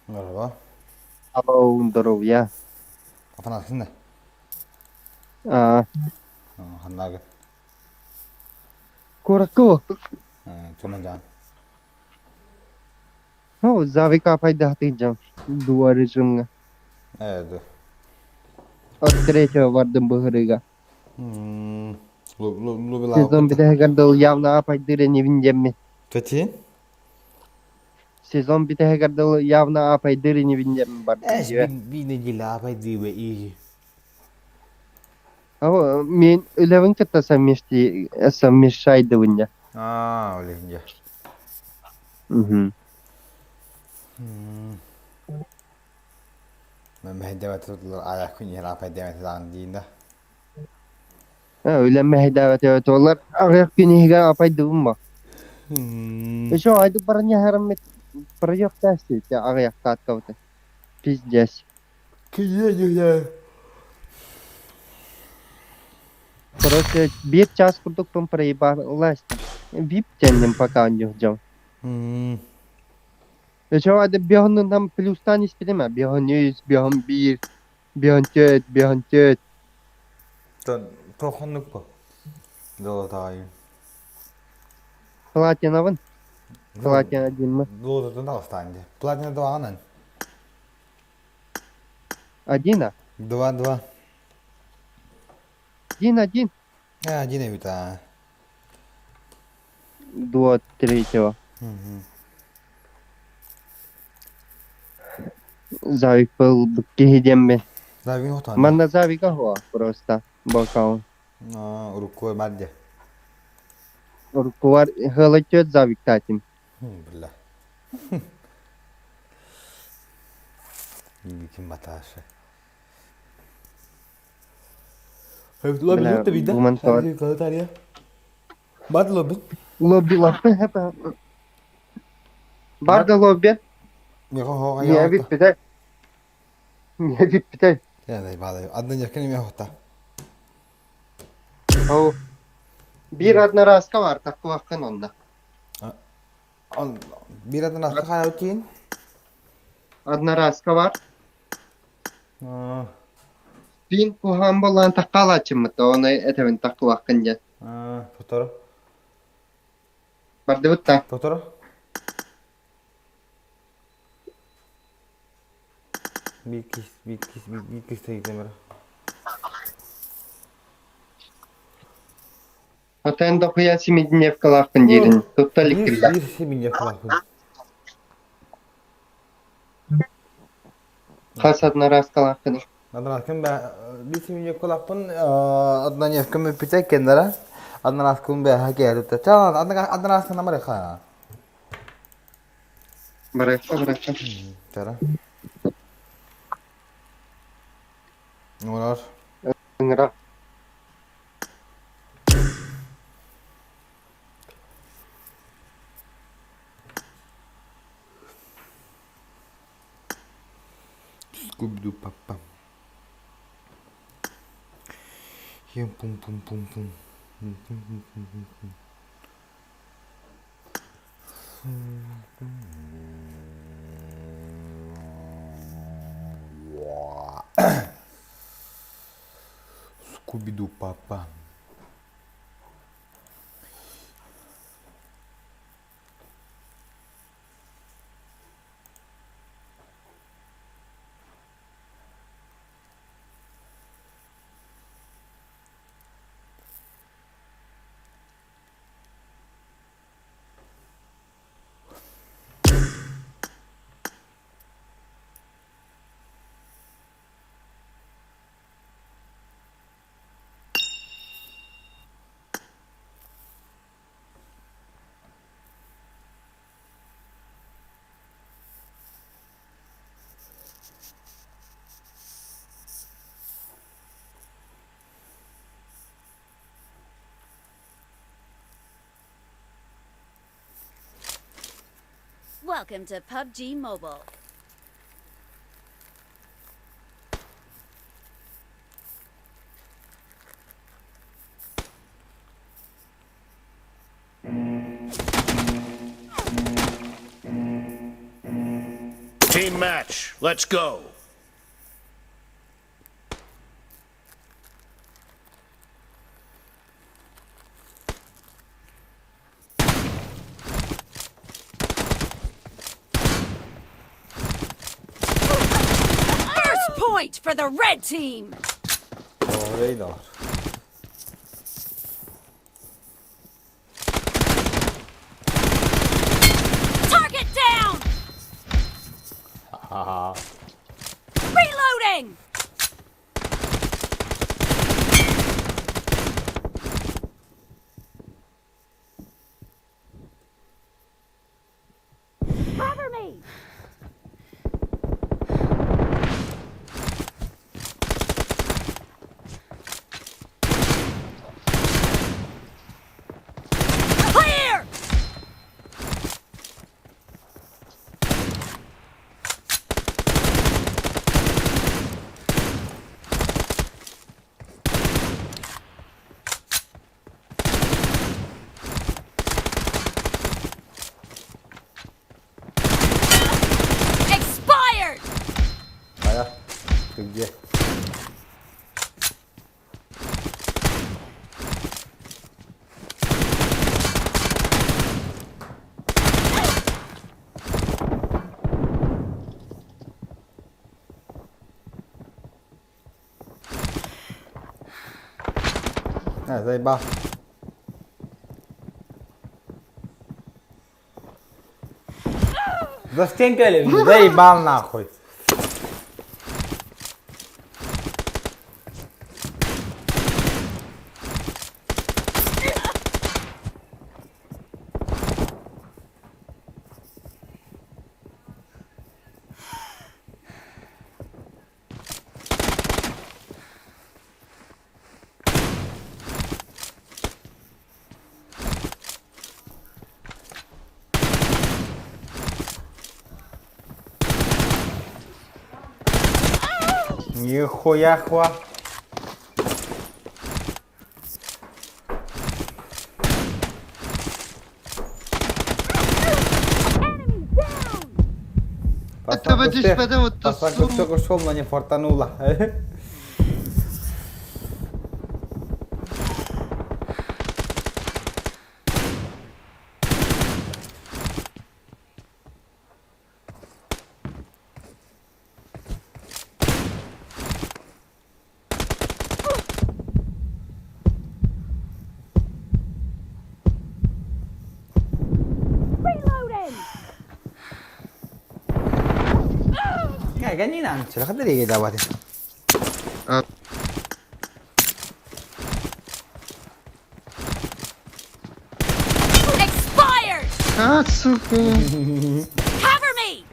Merhaba. Halo, здоровья. Apa nasılsın ne? А, Hannaga. Кураку. Cuman jangan. Oh, zavi ka pay dati jam. Dua rizunga. Evet. Or tretьего вардам бахрыга. Hmm. Lu bilang Сезон kita. битэ гардал явна апай дыре не винжемми. Kaçın? Сезон битэ гардал явна апай дыре не винжемми бардам Es диве. bir gila apa di WI. Ава мен үлевин кытта саммешти саммешайды винжа. Öyle ince. Мгм. Ben demet tutulur ayak kunyi apa demet zandığında. Үлемме хайдават evet олар агак күнүгө апай дыбымба. Еще айды барanya харамет проект тасти агак таткавты. Пиздец. Kıyıya güzel. Просто бед час продуктом проебалась. Вип тянем пока не ждем. Еще ada bihonun tam plustan ispedeme. Bihon 100, bihon 1, bihon 4, bihon 4. Tokunluk bu. Doğru tayin. Платинован. Платин один мы. Doğru da ostancı. Platina doğanın. Один, а? Два. Один. Yine bir tane. До третьего. Завик был кихидемbe. Zavin o tane. Манна завика хуа просто. Бокаун. Urukuay madde. Кувар халачет завик татим. Billah. Bikin batası. Evet, lobi Бля, yok da bir de. буман тор. Hadi kalır ya. Bad lobi. Лобби лапы это. Барда лобби. Ya ho Не ayağı. вип питай. Не вип питай. Ya da bağlı. Adnan yakın mı hotta? Ау. Bir одноразка var takı vakın onda. Bir adın aslı hayal için. Одноразка var. Bin puhan bolan takal açımıda onu etevin takı vakınca. Fotoğraf. Bardı butta. Fotoğraf. Bir kişi sayıda mera. Atan da kuya simidinevka vakın derin. Tuttalik killa. Bir şey bin yakın. Kas одноразка vakın. Adnan askın bir şey bin yakın. Adnan yakın bir piçek kendara. Adnan askın bir haki yarıtta. Çal Adnan askın nama rekha. Bıraksa. Cara. Ne olur? Ngıra. Scooby-Doo papa. Yum pum. Scooby-Doo papa. Welcome to PUBG Mobile. Team match. Let's go. First point for the red team. Orayı da var. Target down. Haha. Reloading. Cover me. Clear. Expired. Baya. Güzel. Заебал. За стенкой лежит, заебал нахуй. Нихуя хва. Это водишь вот Посмотри, только ушел, но не фортануло. Reloading. Ganina, ce la devi dare. Expired. сука. Cover me.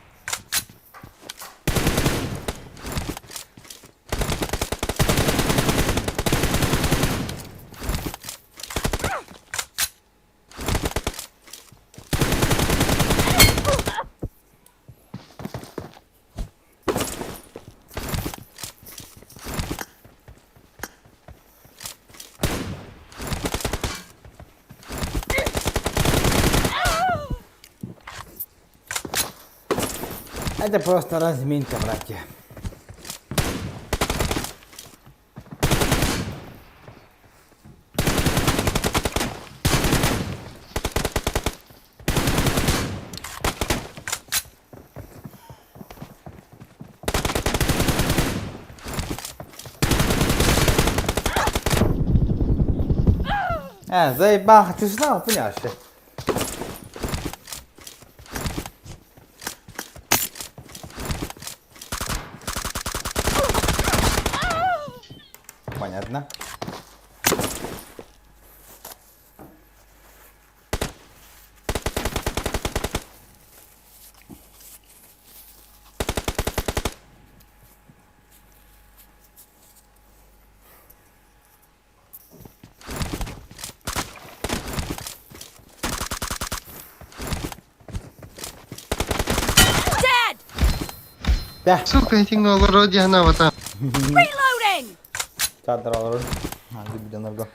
Это просто разминка, братья. Заебал, ты знал, понимаешь? Понятно. Dead. Да. Сука, я tinggal вроде она вот там. Reloading. Çadır alırım. Hadi bir tane daha.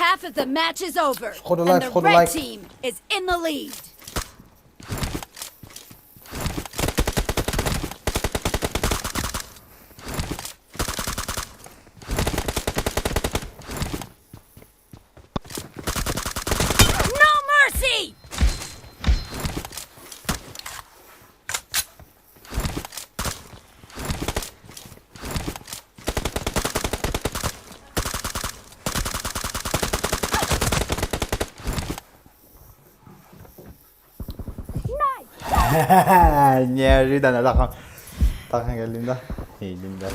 half of the match is over, Schudden and like, the schudden red like. team is in the lead. No mercy! Nyeri dan ada takkan geldiğinde eğilimde.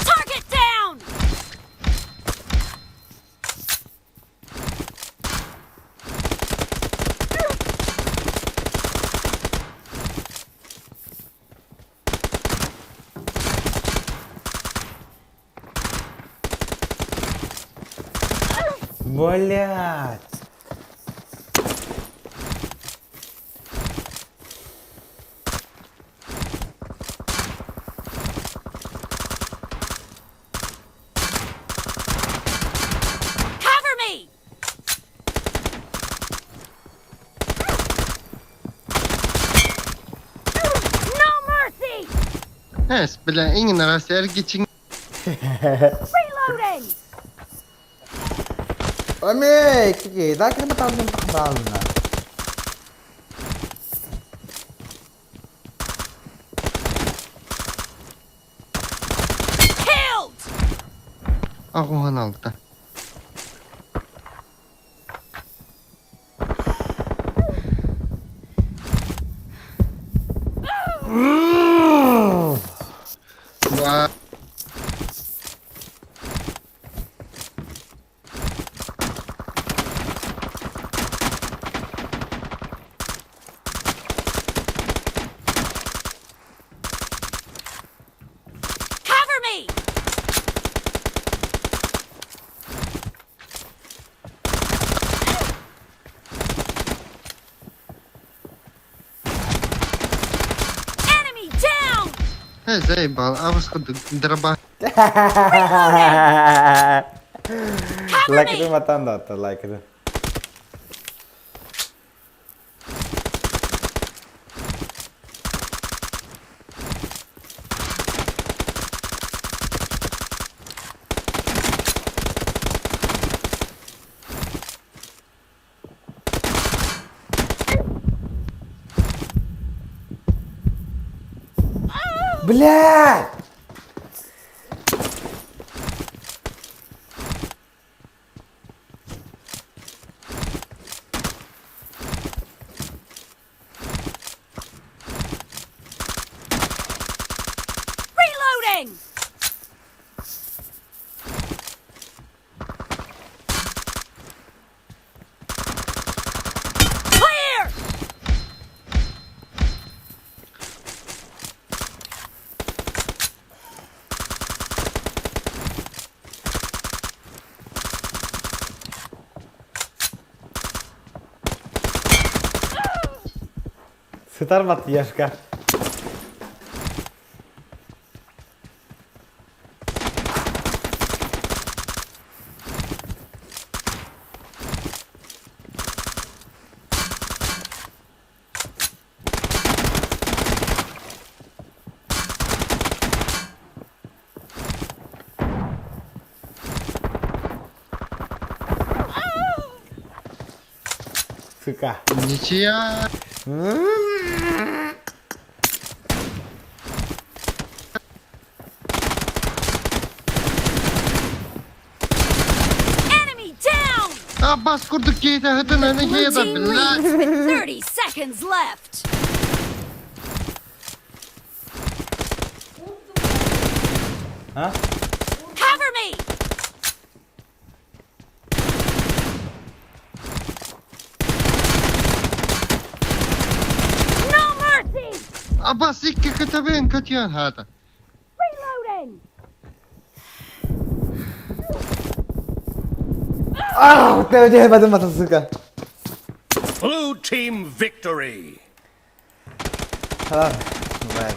Target down! Блять. Cover me! No mercy! Häs, bila ingen raser geçin. Reloading! Ame, kiki, dah kena betul dengan takbal na. Killed! Ako hanalta. Wah. Cover me! Enemy down! Häs, ei bal. Avas ko draba. Like itu mata anda tuh, like itu. Блядь! Reloading! Clear! Setar mati ya ska. Suka. Niciya. Enemy down! Abbas kurduk giyde hıdın Blue giyde team billah. leads with 30 seconds left. Ha? Cover me! No mercy! Abbas iki kitabın kötüyen hada. Reloading! Ah, udah dia mata mata suka. team victory. خلاص. Right.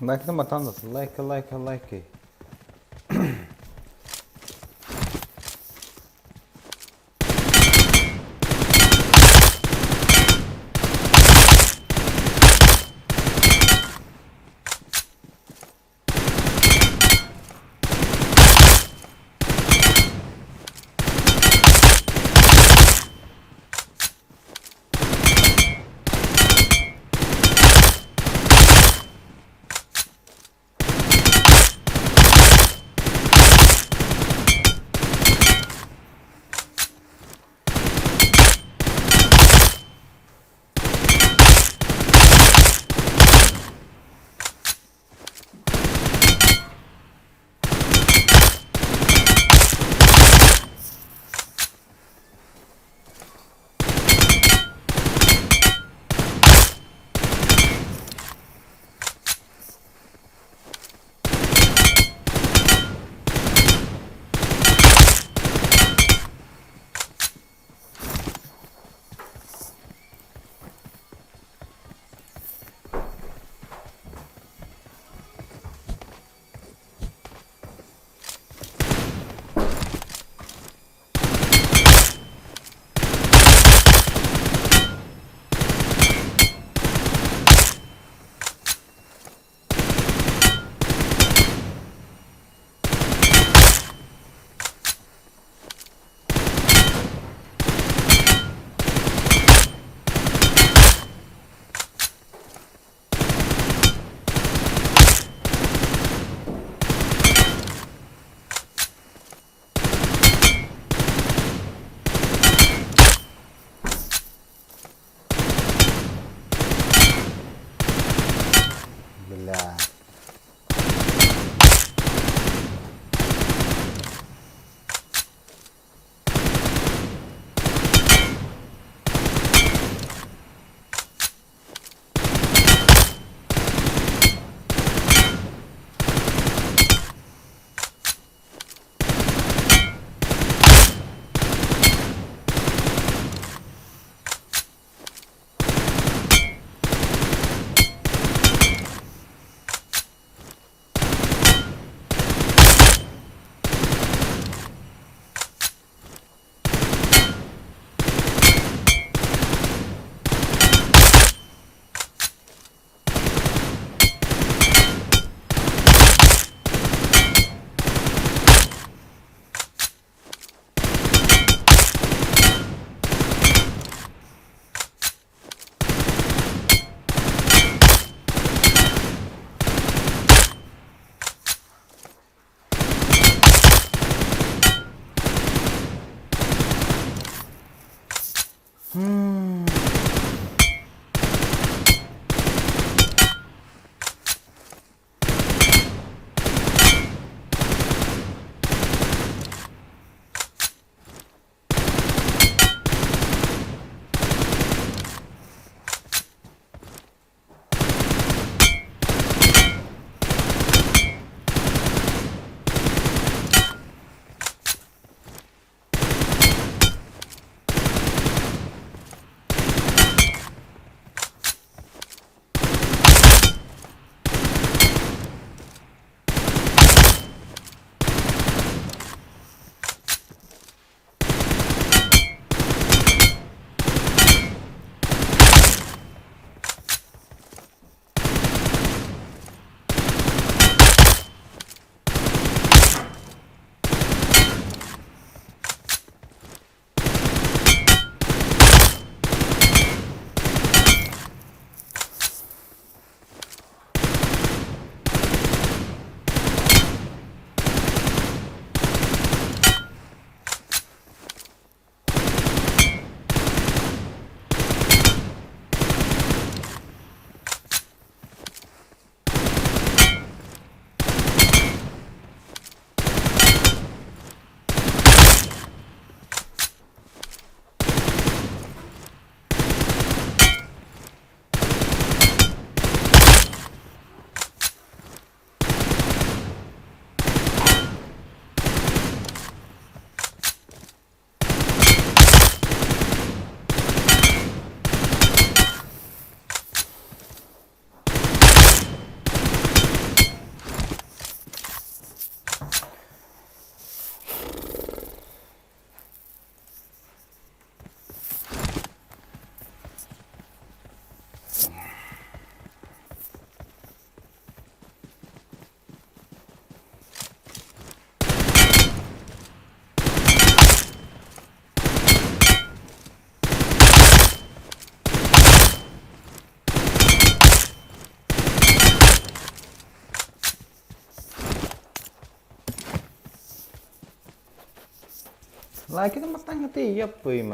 Like the matandas, like. Лайки матан ты yapayım.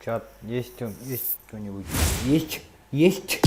Чат, есть он, есть кто-нибудь? Есть, есть.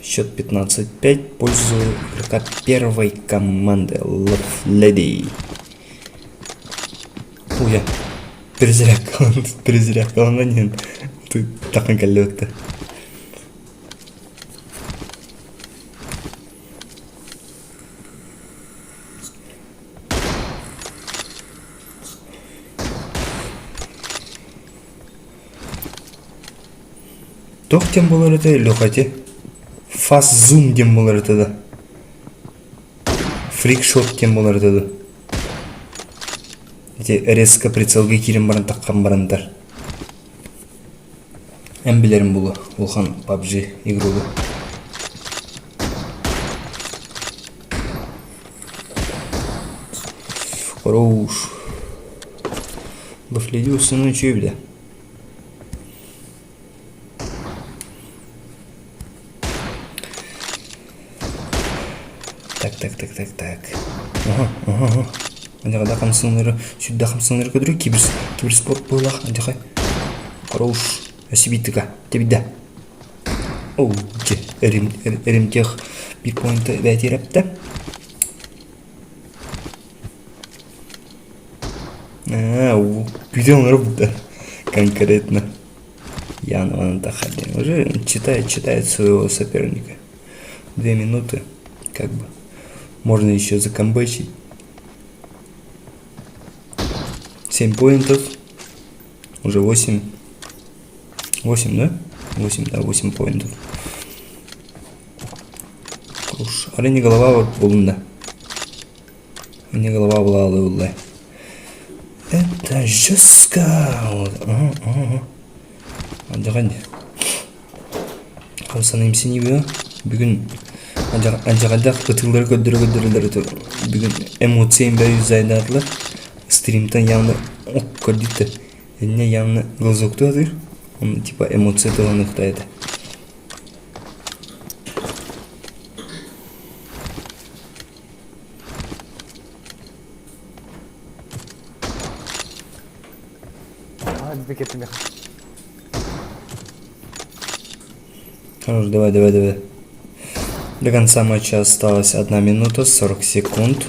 Счет 15-5 в пользу игрока первой команды Love Lady. Уя. Перезаряд қаланған. Ты тақын кәлі өтті. Тоқ тем болар еді, лөқате. Fast zoom тем болар еді. Фрикшот тем болар еді. Резко прицелге керем баран таққан барандар. Әм білерім бұлы. Олхан PUBG игрулы. Хорош. Бафледи усыны чөйбді. Так. Ага. Андағада қамсыңлары, сүдді қамсыңлары көдірі, киберспорт болақ, андақай. Хорош, әсібейттіға, тебейді. Оу, әрімтех бір поинты бәйтерепті. Күден олар бұлды, конкретно. Янован Тахадин уже читает своего соперника. 2 минуты, как бы. Можно еще закомбачить. 7 поинтов. Уже 8. 8, да? 8 поинтов. Уж. А не голова вот полная. Не голова была алый. Это жестко. Ага. Андағанды. Қамсанаемсен ебе. Бүгін Анжағадақ ұтылар көдірі тұр. Бүгін эмоциян бәй зайдарлар. Стримтан явно оққа дейті. Әне явно глазоқты адыр. Он типа эмоция тұлан ұқтайды. Хорош, давай. До конца матча осталось 1 минута 40 секунд.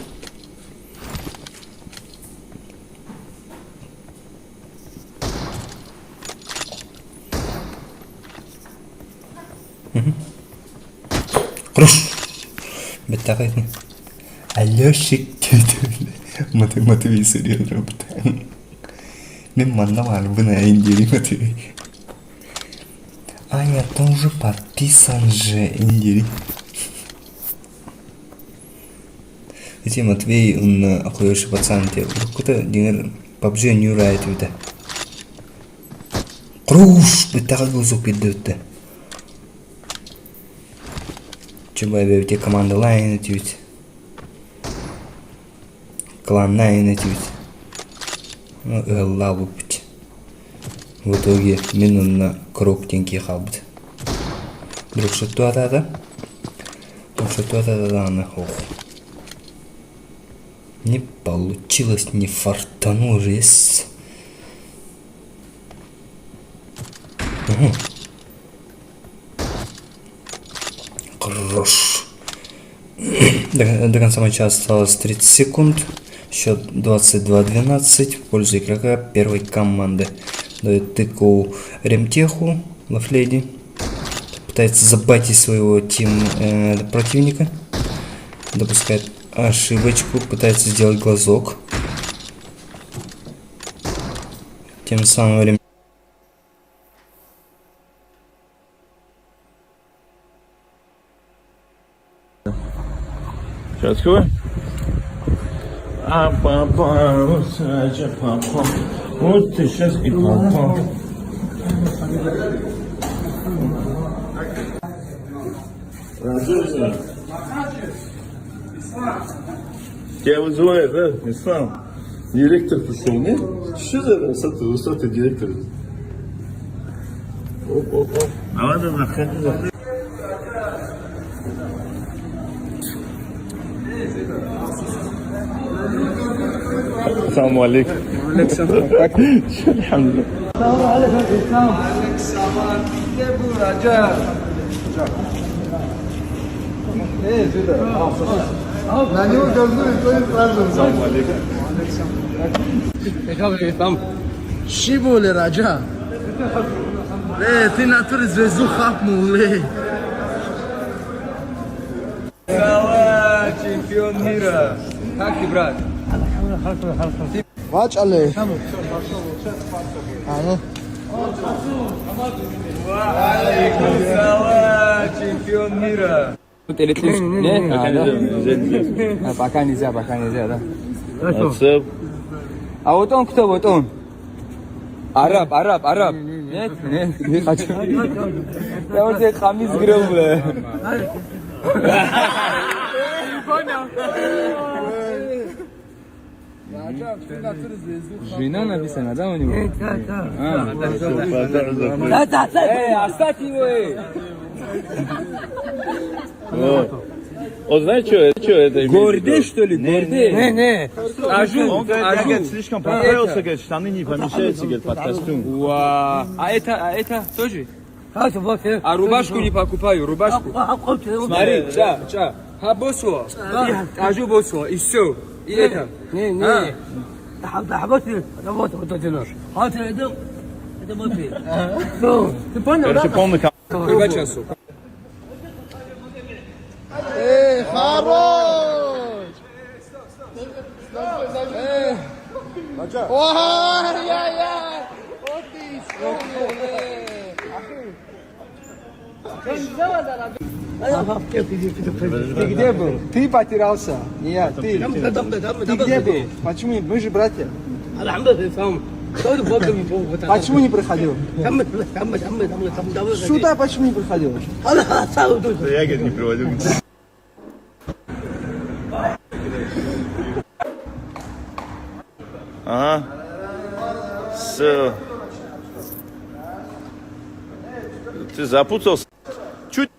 Хорош. Беттағайдың. Алешек кетірді. Математивей сериал работаем. Мен манда var buna индири математивей. А я тоже подписан же индири. Эти Матвей, он охуевший пацан, какой-то динер PUBG не урает это. Круш, это как глазок идет. Чего я тебе команда лайн этюсь. Клан лайн этюсь. Лаву путь. В итоге минут на круг тенки хабд. Друг что это? Нахуй. Не получилось, не фартануло же есть. Угу. Хорош. До конца матча осталось 30 секунд. Счет 22-12 в пользу игрока первой команды. Дает тыку Ремтеху, Love Lady. Пытается забайтить своего противника. Допускает ошибочку, пытается сделать глазок. Тем самым время. Сейчас какой? Папа, Саджа, папа. Вот ты сейчас и папа. Тебя вызывает, да, Ислам? Директор пришел, нет? Что за высокий директор? Оп. А ладно, заходи. السلام عليكم. وعليكم السلام. الحمد لله. السلام عليكم. وعليكم السلام. چی بوله راجا؟ لی تی نطور زوزو خاپ موله Чемпион мира. Как ты, брат? Kaç alı? Чемпион мира. Тут электричество. Не? Пока нельзя, да. WhatsApp. А вот он кто, вот он? Араб. Нет, не хочу. Я вот тебе хамис грел, бля. Жена написана, да, у него? Эй, оставь его, Он знает, что это имеет? Гордей, что ли? Гордей? Не. Он говорит, слишком понравился, говорит, штаны не помещаются, говорит, под костюм. А это тоже? А рубашку не покупаю, рубашку. Смотри, ча. А босо. Ажу босо, и все. И это. Не. Короче, полный Сколько часов? Ты где был? Ты потерялся. Не я, ты. Ты где был? Почему? Мы же братья. Почему не приходил? Сюда почему не приходил? Я, говорит, не приводил. Ага. Все. Ты запутался. Чуть.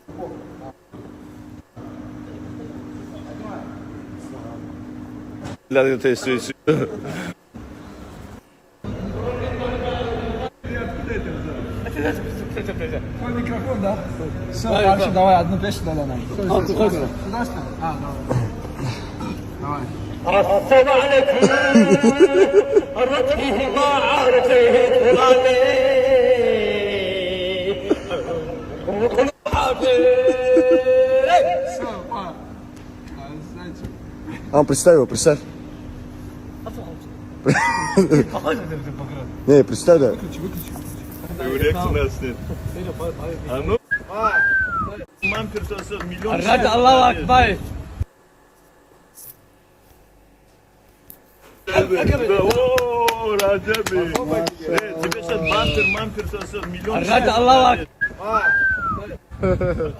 Для этой сессии. Микрофон, да? Все, хорошо, давай одну песню тогда нам. Сюда что? А, давай. Представь его, представь. Не, представь, да. А ну? Мампер сосет миллион. Аллаху Акбар. О, Раджаби. Тебе сейчас мампер сосет миллион. Аллаху Акбар.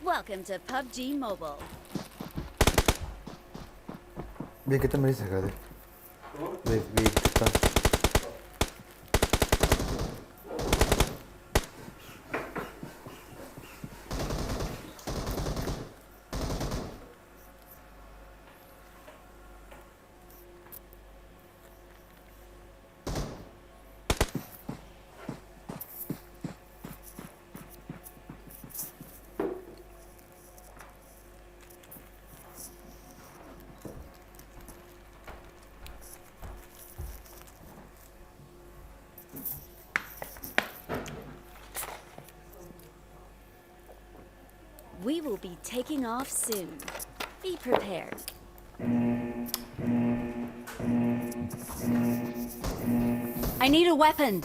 Welcome to PUBG Mobile. Bir kita meri sakade. Bir kita. We will be taking off soon. Be prepared. I need a weapon.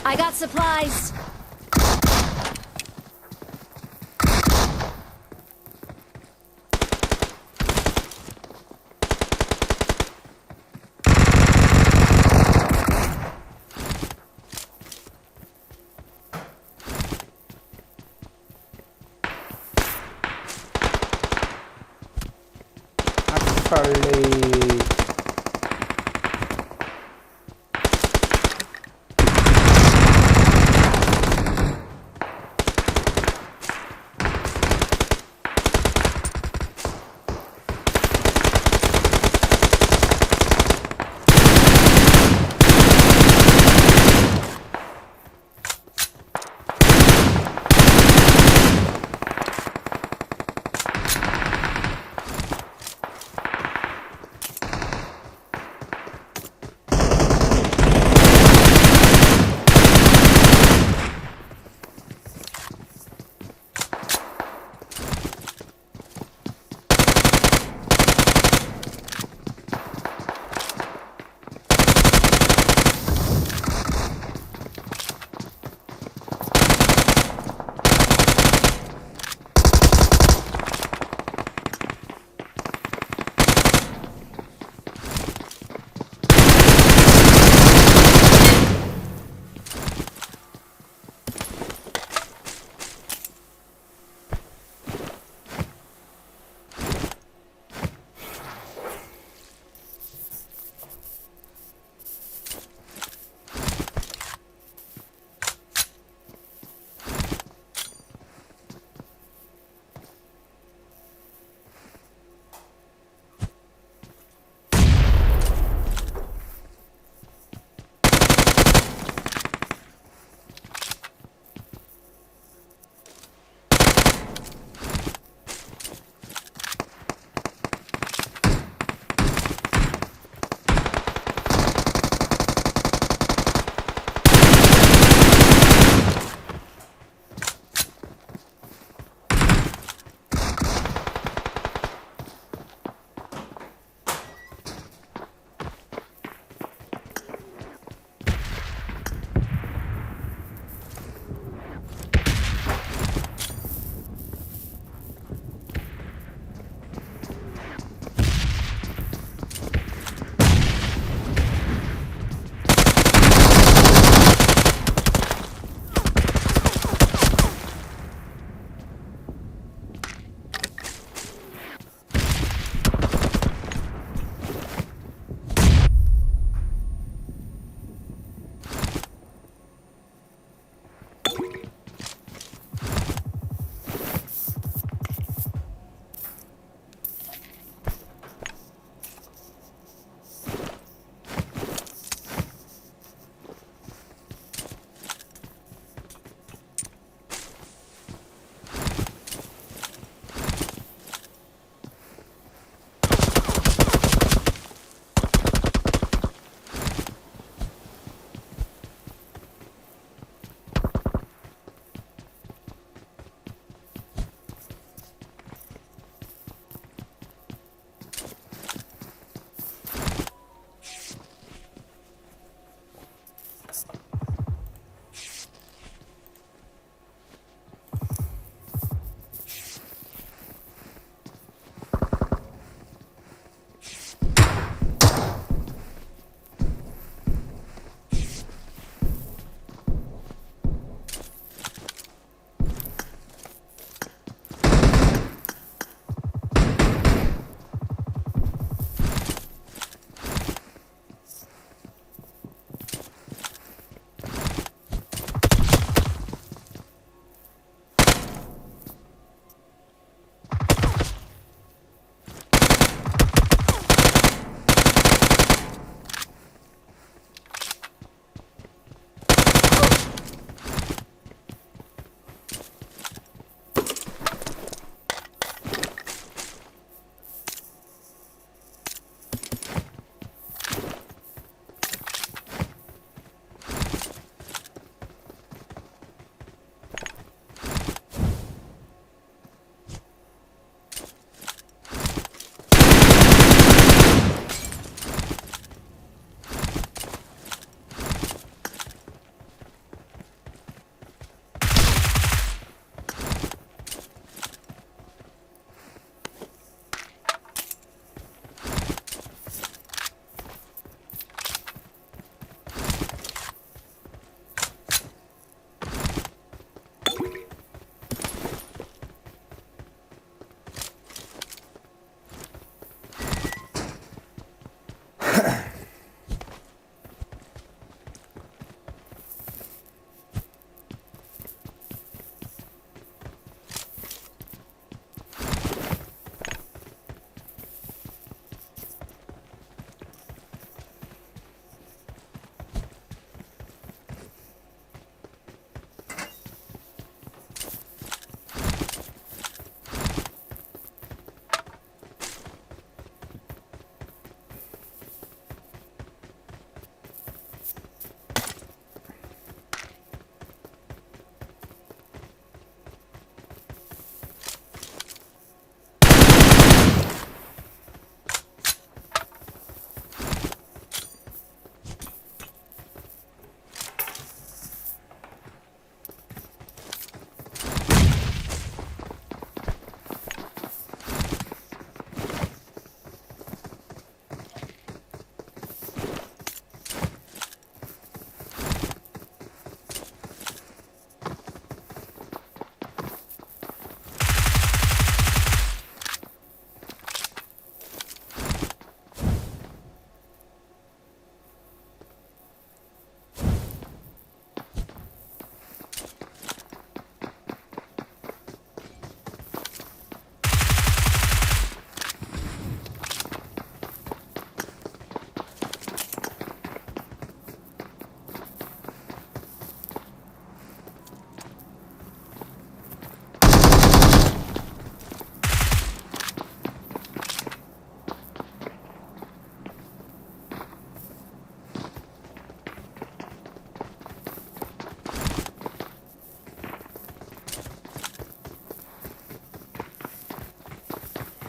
I got supplies.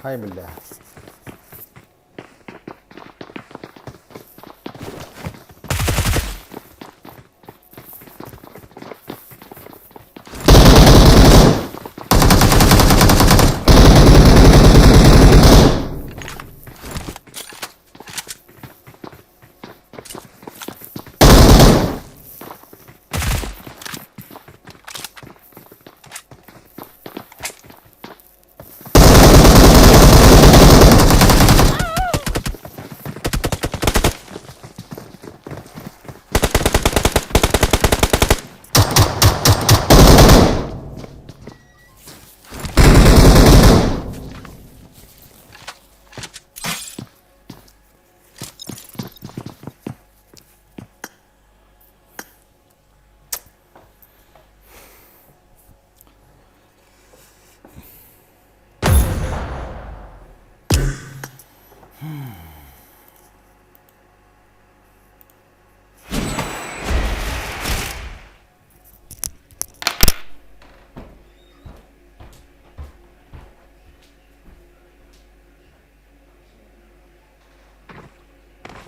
هاي بالله.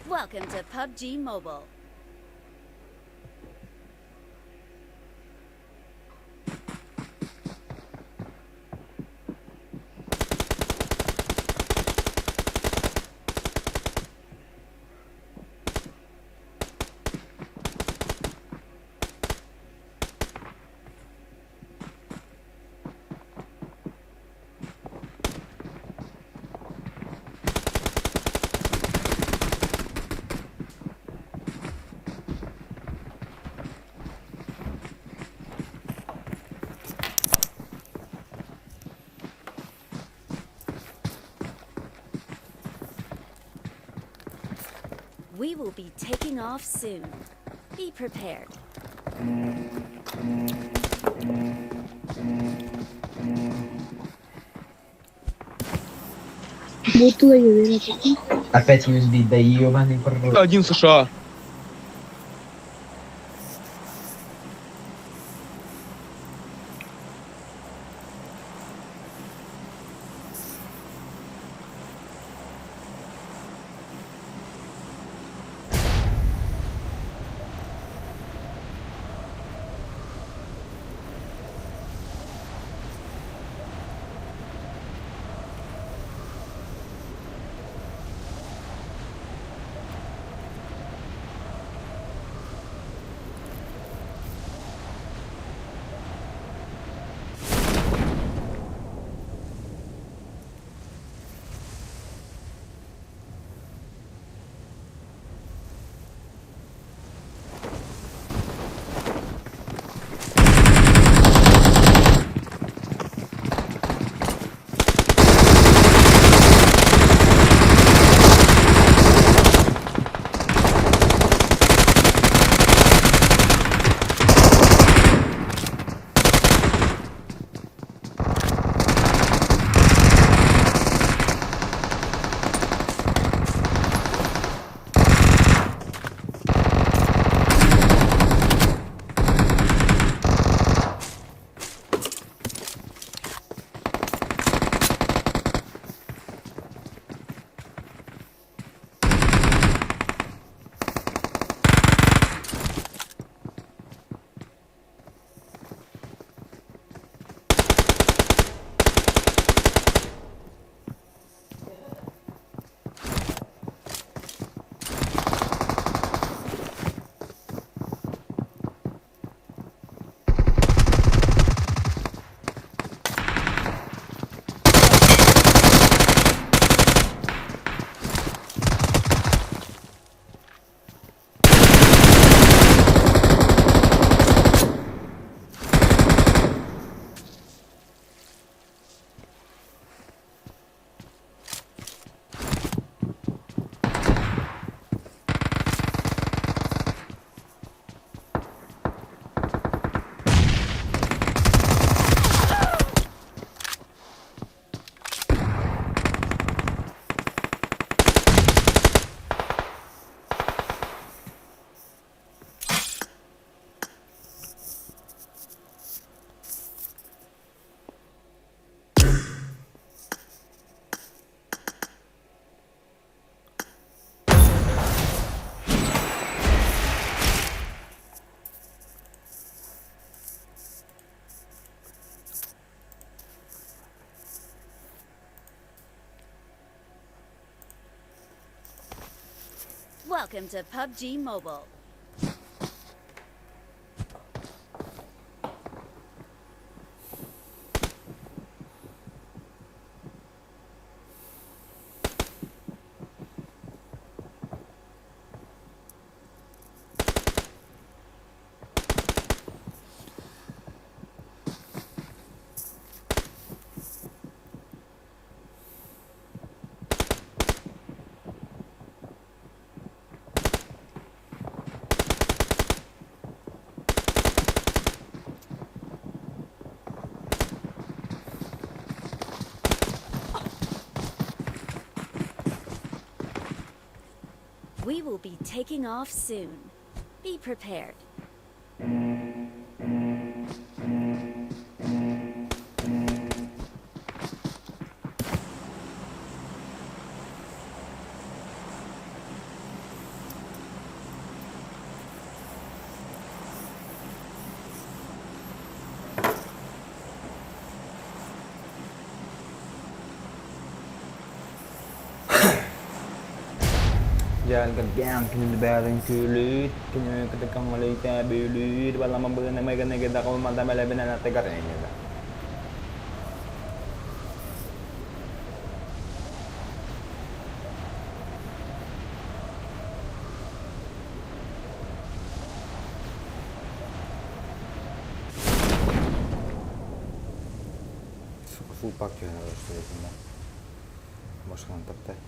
Welcome to PUBG Mobile. We will be taking off soon. Be prepared. Опять USB, да ебаный пророк. Один США. Welcome to PUBG Mobile. We will be taking off soon. Be prepared. Jalan kerjaan kini lebaran kulit, kini ketika Malaysia beli di dalam membelan mereka negara kau mantap melawan anak tegar ini lah. Supak ya harus itu mah, bos mantap teh.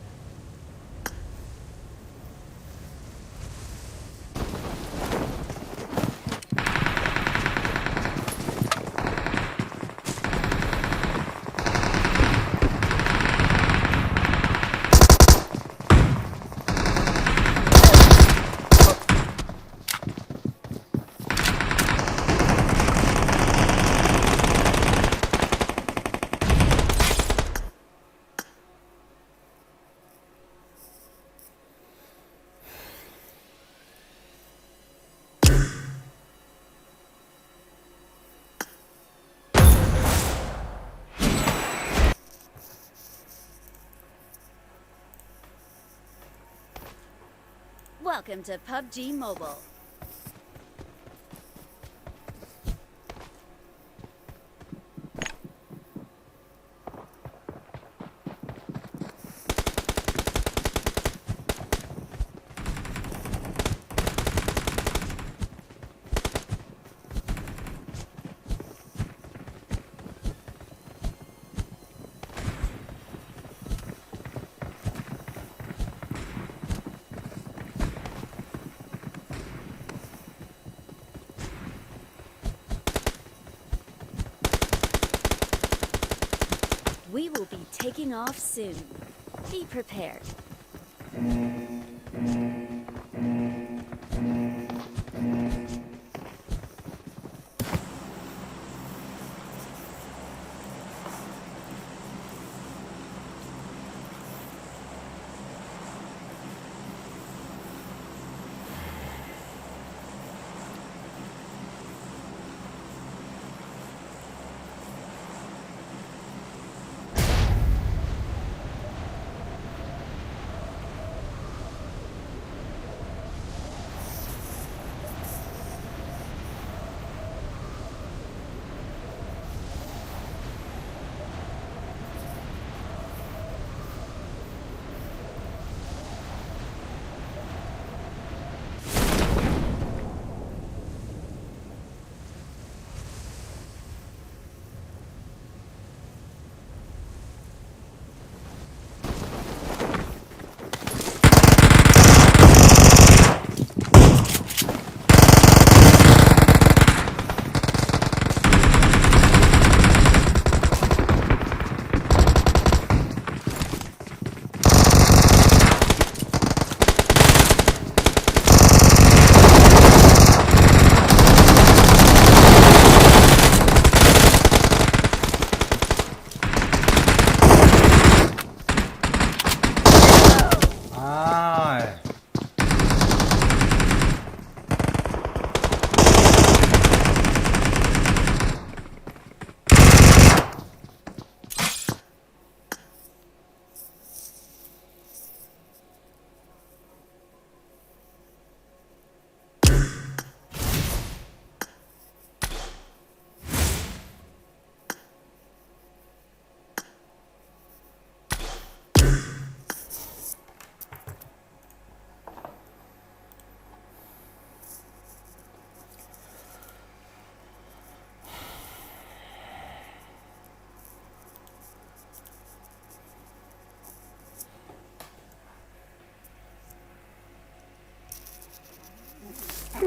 Welcome to PUBG Mobile. We will be taking off soon. Be prepared.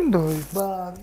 Doy bam.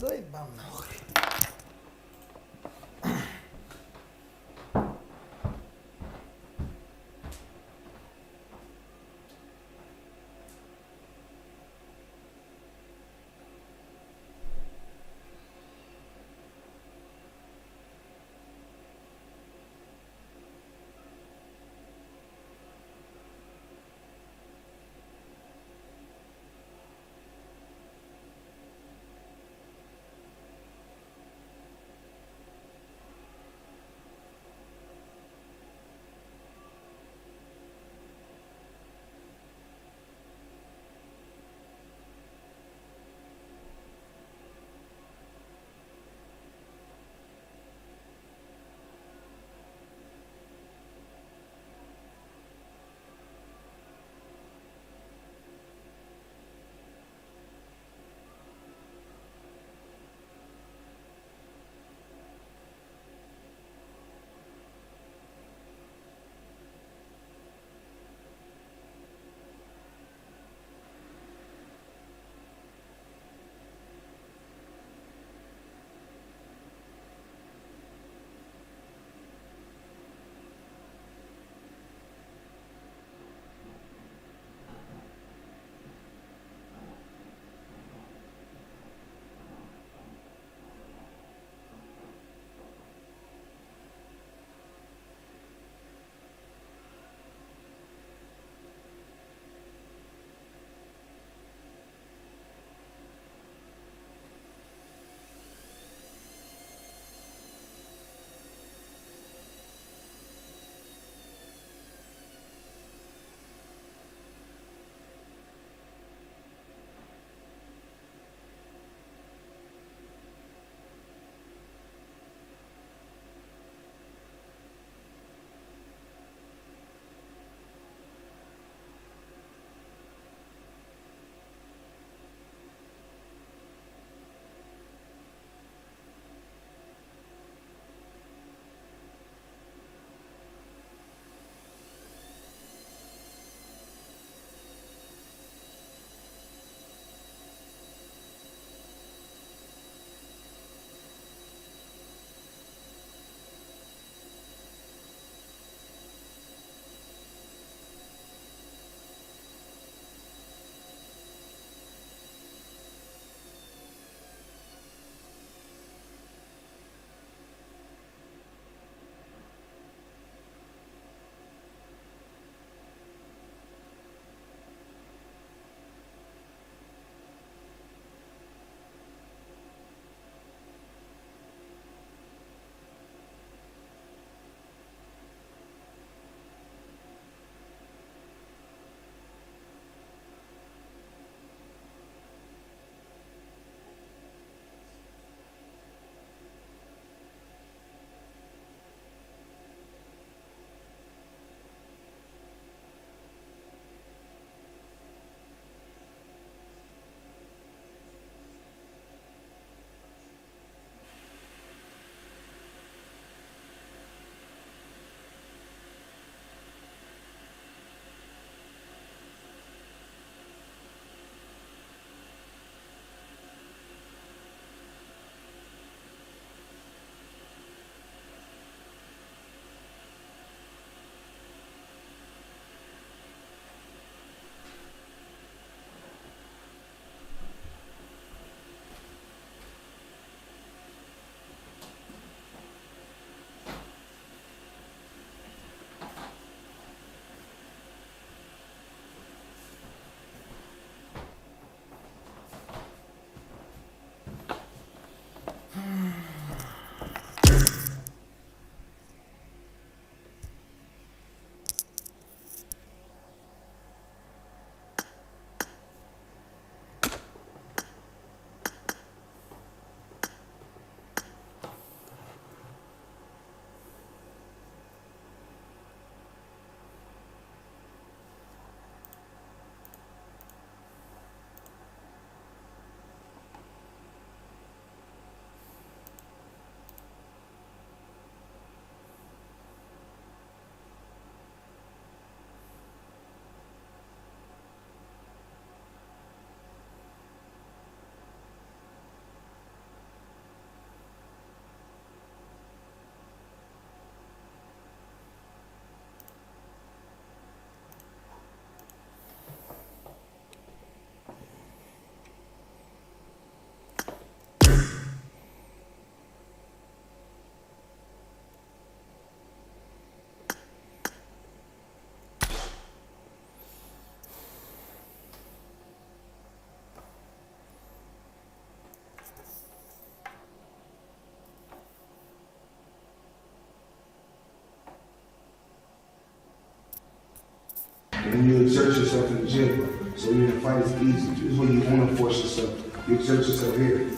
and you exert yourself in the gym. So when the fight is easy. This is when you want to force yourself. You exert yourself here.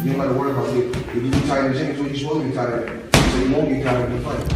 You don't got to worry about it. If you get tired in the gym, it's when you're supposed to be tired. So you won't get tired in the fight.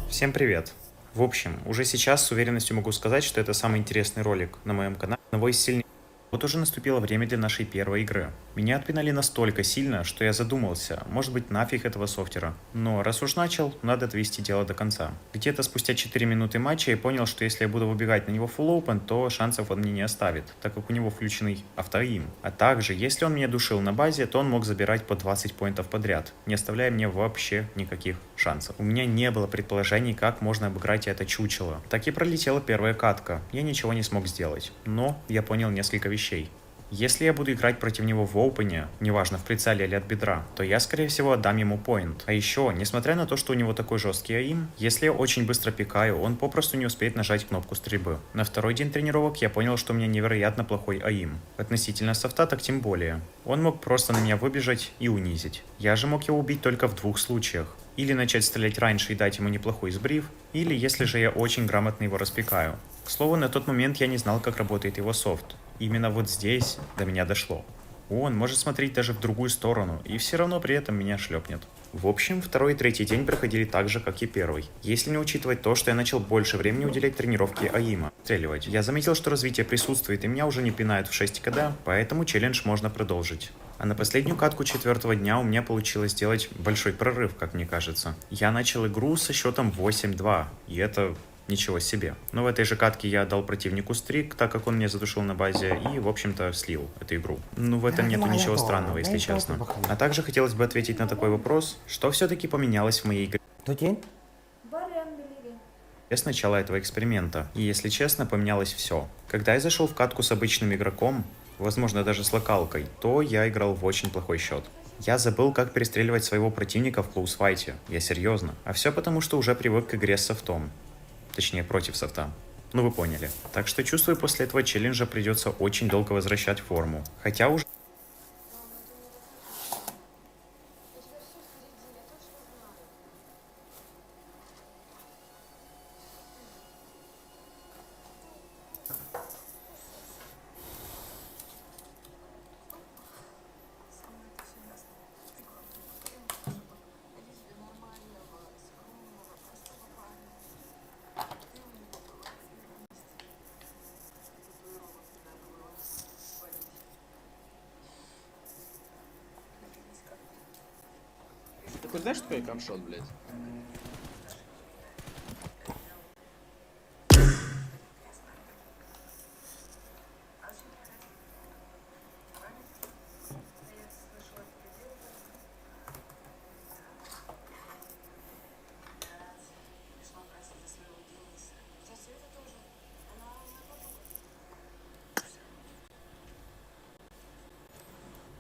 Всем привет! В общем, уже сейчас с уверенностью могу сказать, что это самый интересный ролик на моем канале. Одного из сильнейших. Вот уже наступило время для нашей первой игры. Меня отпинали настолько сильно, что я задумался, может быть нафиг этого софтера. Но раз уж начал, надо довести дело до конца. Где-то спустя 4 минуты матча я понял, что если я буду выбегать на него full open, то шансов он мне не оставит, так как у него включенный автоим. А также, если он меня душил на базе, то он мог забирать по 20 поинтов подряд, не оставляя мне вообще никаких шансов. У меня не было предположений, как можно обыграть это чучело. Так и пролетела первая катка, я ничего не смог сделать. Но я понял несколько вещей. Если я буду играть против него в опене, неважно в прицеле или от бедра, то я скорее всего отдам ему поинт. А еще, несмотря на то, что у него такой жесткий аим, если я очень быстро пикаю, он попросту не успеет нажать кнопку стрельбы. На второй день тренировок я понял, что у меня невероятно плохой аим. Относительно софта так тем более. Он мог просто на меня выбежать и унизить. Я же мог его убить только в двух случаях. Или начать стрелять раньше и дать ему неплохой сбрив, или если же я очень грамотно его распекаю. К слову, на тот момент я не знал, как работает его софт. Именно вот здесь до меня дошло. Он может смотреть даже в другую сторону, и все равно при этом меня шлепнет. В общем, второй и третий день проходили так же, как и первый. Если не учитывать то, что я начал больше времени уделять тренировке аима, стреливать. Я заметил, что развитие присутствует, и меня уже не пинают в 6 КД, поэтому челлендж можно продолжить. А на последнюю катку 4-го дня у меня получилось сделать большой прорыв, как мне кажется. Я начал игру со счетом 8-2, и это... ничего себе. Но в этой же катке я дал противнику стрик, так как он меня задушил на базе и, в общем-то, слил эту игру. Ну, в этом нету ничего странного, если честно. А также хотелось бы ответить на такой вопрос, что все-таки поменялось в моей игре с начала этого эксперимента. И, если честно, поменялось все. Когда я зашел в катку с обычным игроком, возможно, даже с локалкой, то я играл в очень плохой счет. Я забыл, как перестреливать своего противника в клоусфайте. Я серьезно. А все потому, что уже привык к игре с софтом. Точнее, против софта. Ну вы поняли. Так что чувствую, после этого челленджа придется очень долго возвращать форму. Хотя уже... Ты хоть знаешь, что такое камшот, блядь?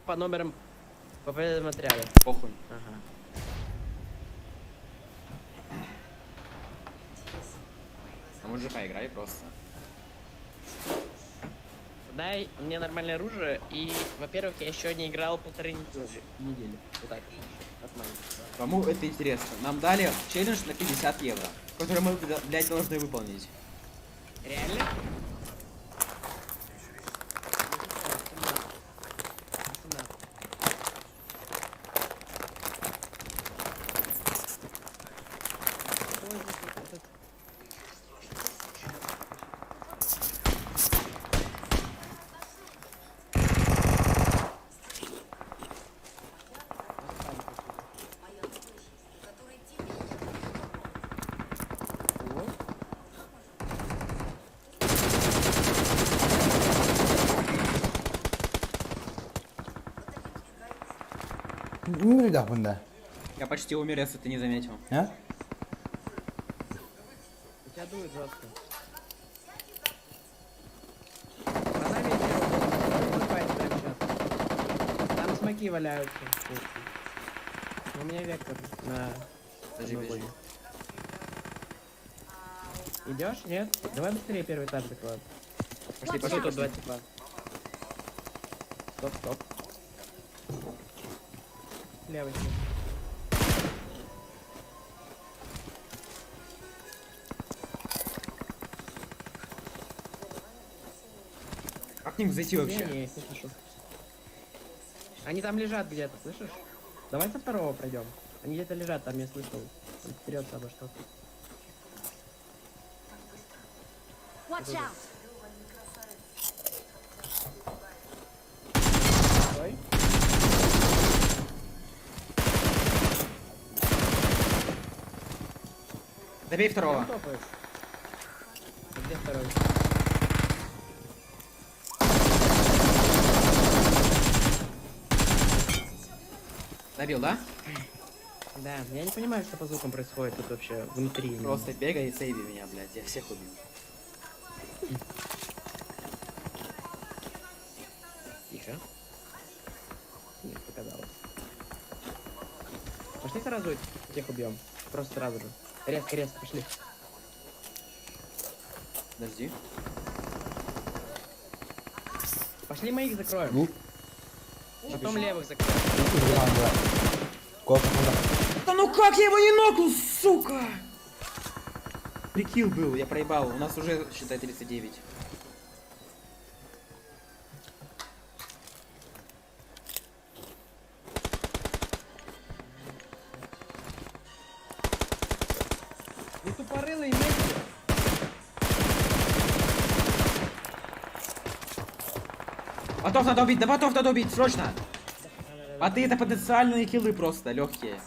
по номерам по материалу. Похуй. Ага. А мужика играй просто. Дай мне нормальное оружие, и, во-первых, я еще не играл 1,5 недели. Вот так. Нормально. Кому это интересно? Нам дали челлендж на 50 евро, который мы, блядь, должны выполнить. Реально? Не видах бunda. Я почти умер, если ты не заметил. А? У тебя дует жестко. За нами идет прямо сейчас. Там смоки валяются. У меня вектор на... Подожди, подожди. Идешь? Нет? Давай быстрее первый этаж закроем. Пошли, Пошли, пошли, тут два пошли. типа. Стоп, стоп. Левый. Как к ним зайти вообще? Не, не слышу. Они там лежат где-то, слышишь? Давай со второго пройдем. Они где-то лежат, там я слышал. Он вперед обо что-то. Watch out! Ой. Добей второго. Топаешь. Где второй? Добил, да? Да, я не понимаю, что по звукам происходит тут вообще внутри. Просто бегай и сейви меня, блядь. Я всех убил. Тихо. Нет, показалось. Пошли сразу всех убьем. Просто сразу же. Резко, резко, пошли. Подожди. Пошли моих закроем. Ну. Потом левых закроем. Сколько надо? Да ну как я его не нокнул, сука! Прикил был, я проебал. У нас уже, считай, 39. Вы тупорылые месте. Ботов надо убить, да ботов надо убить, срочно! А ты это потенциальные киллы просто, легкие.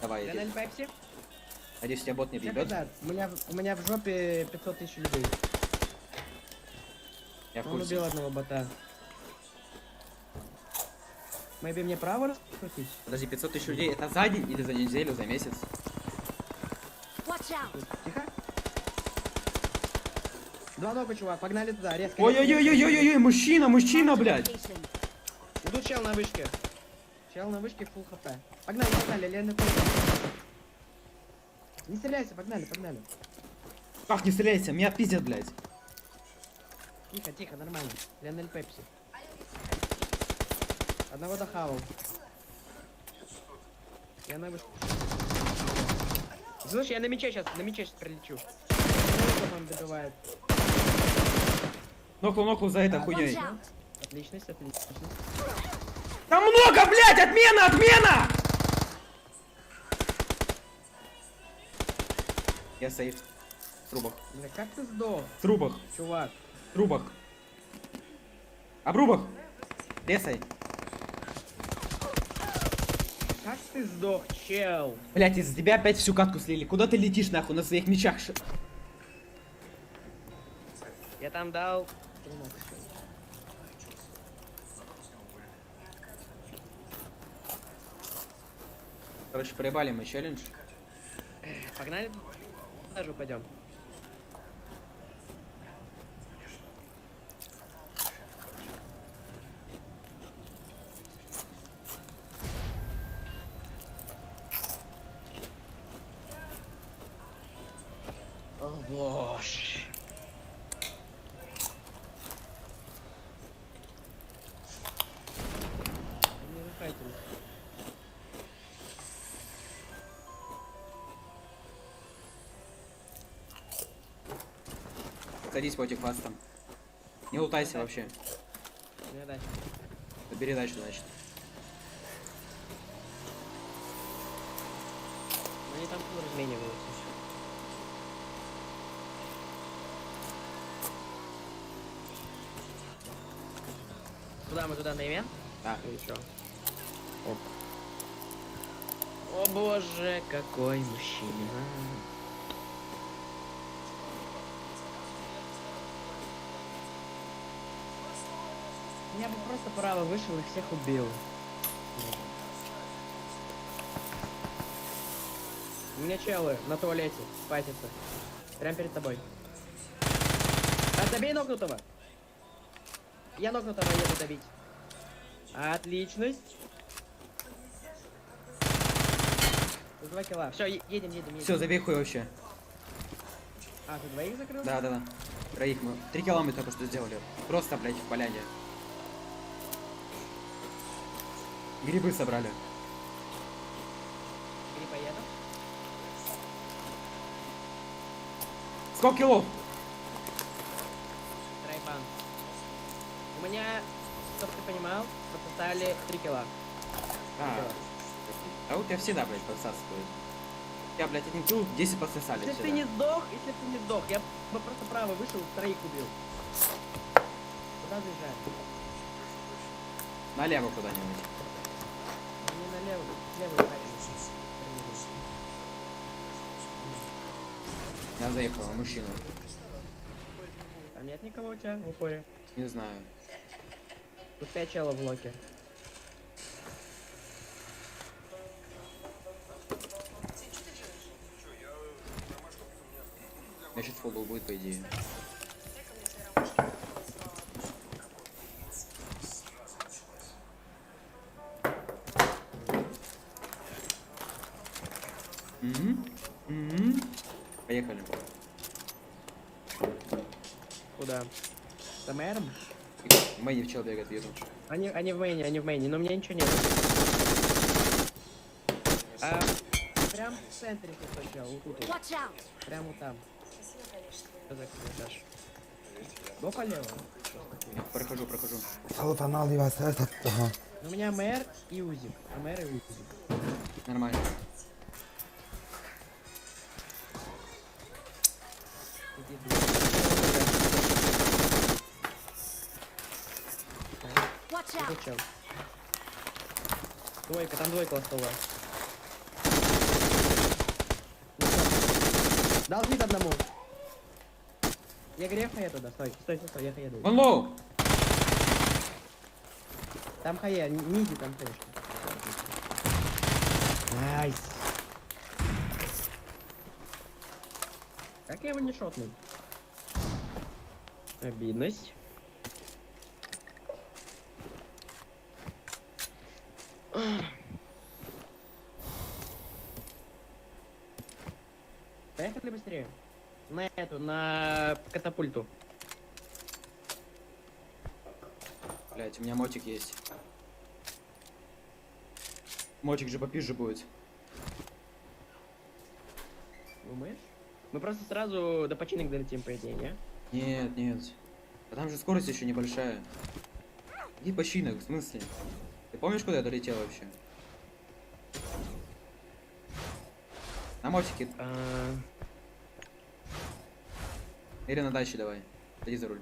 Давай, иди. Ленель Пепси? Надеюсь, тебя бот не Всех бьет. назад. У меня в жопе 500 тысяч людей. Я в Он курсе. убил одного бота. Мэйби мне право раскрутить? Подожди, 500 тысяч людей, это за день или за неделю, за месяц? Watch out! Тихо. Два нога, чувак, погнали туда, резко. Ой-ой-ой-ой-ой-ой, мужчина, мужчина, блядь! Location. Идут чел на вышке. Чел на вышке, фулл хп. Погнали, погнали, Лена. Не стреляйся, погнали, погнали. Как не стреляйся, меня пиздят, блядь. Тихо, тихо, нормально. Лионель Пепси. Одного дохавал. Я на вышке. Слушай, я на мече сейчас пролечу. Он добивает. Нокнул за это Watch хуйней. out! Отличность, отличность. Там много, блядь, отмена, отмена! Я сейф. В трубах. Бля, как ты сдох, В трубах. чувак? В трубах. Обрубах. Лесай. Как ты сдох, чел? Блядь, из-за тебя опять всю катку слили. Куда ты летишь, нахуй, на своих мечах? Я там дал... Короче, проебали мы челлендж. Погнали, даже упадем. Боже. Не выходи. Садись, Потик, вас там. Не лутайся вообще. Не дальше. Бери дальше, значит. Они там размениваются. Куда мы туда на ивент? Да. Или что? Оп. О боже, какой мужчина. Я бы просто право вышел и всех убил. У меня челы на туалете, спатятся. Прям перед тобой. Добей нокнутого. Я нокнутого еду добить. Отличность. 2 килла. Все, едем. Все, забей хуй вообще. А, ты двоих закрыл? Да. Троих мы. 3 километра только что сделали. Просто, блядь, в поляне. Грибы собрали. Грибоедов. Сколько килов? Трайбан. У меня, чтоб ты понимал, потоптали 3 килла. А у тебя всегда, блядь, подсасывают. Я, блядь, 1 килл, 10 подсосали Если всегда. ты не сдох, я бы просто право вышел, троих убил. Куда заезжаем? Налево куда-нибудь. Не налево, слева правильно. Я заехал, мужчина. Там нет никого у тебя в упоре? Не знаю. Тут 5 челов в локе. Значит, футбол будет, по идее. Поехали. Куда? За мэром? В мейне в чел бегает, вижу. Они в мейне, но у меня ничего нет. Прям в центре тут чел, вот тут. Watch out! Прямо вот там. Что за этаж? До полево. Прохожу. Салата наливается этот. Ага. У меня мэр и узик. Мэр и узик. Нормально. Watch out! Тут чел. Двойка, там двойка осталась. Дал вид одному. Я грех хая туда, стой, я хая даю. Вон лоу! Там хая, низи там конечно. Найс. Как я его не шотнул? Обидность. Поехали быстрее. На эту, на катапульту. Блять, у меня мотик есть. Мотик же попизже будет. Думаешь? Мы просто сразу до починок долетим, по идее, не? Нет. А там же скорость еще небольшая. Иди починок, в смысле? Ты помнишь, куда я долетел вообще? На мотике. Или на даче давай. Иди за руль.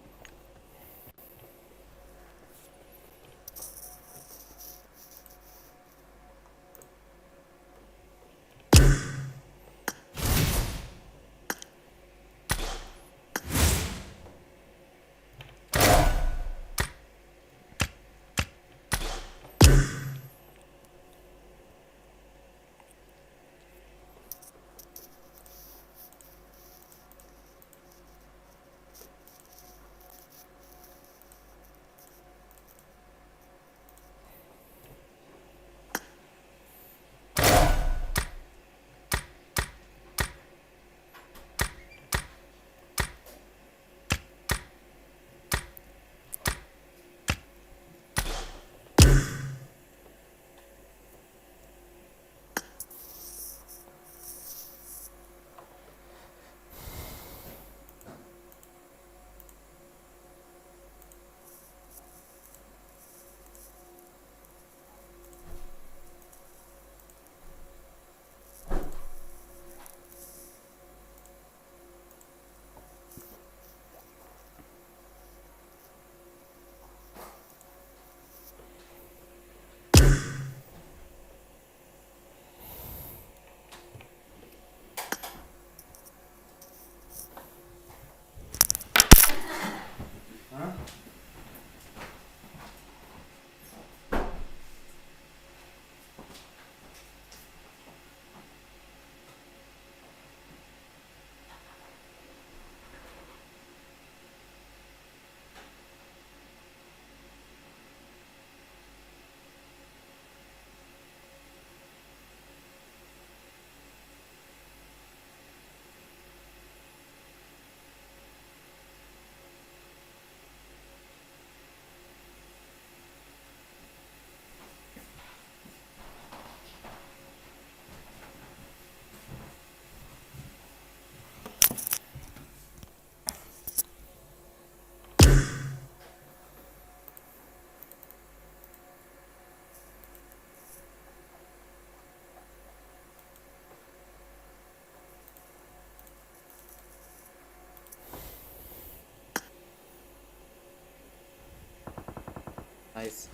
Найс.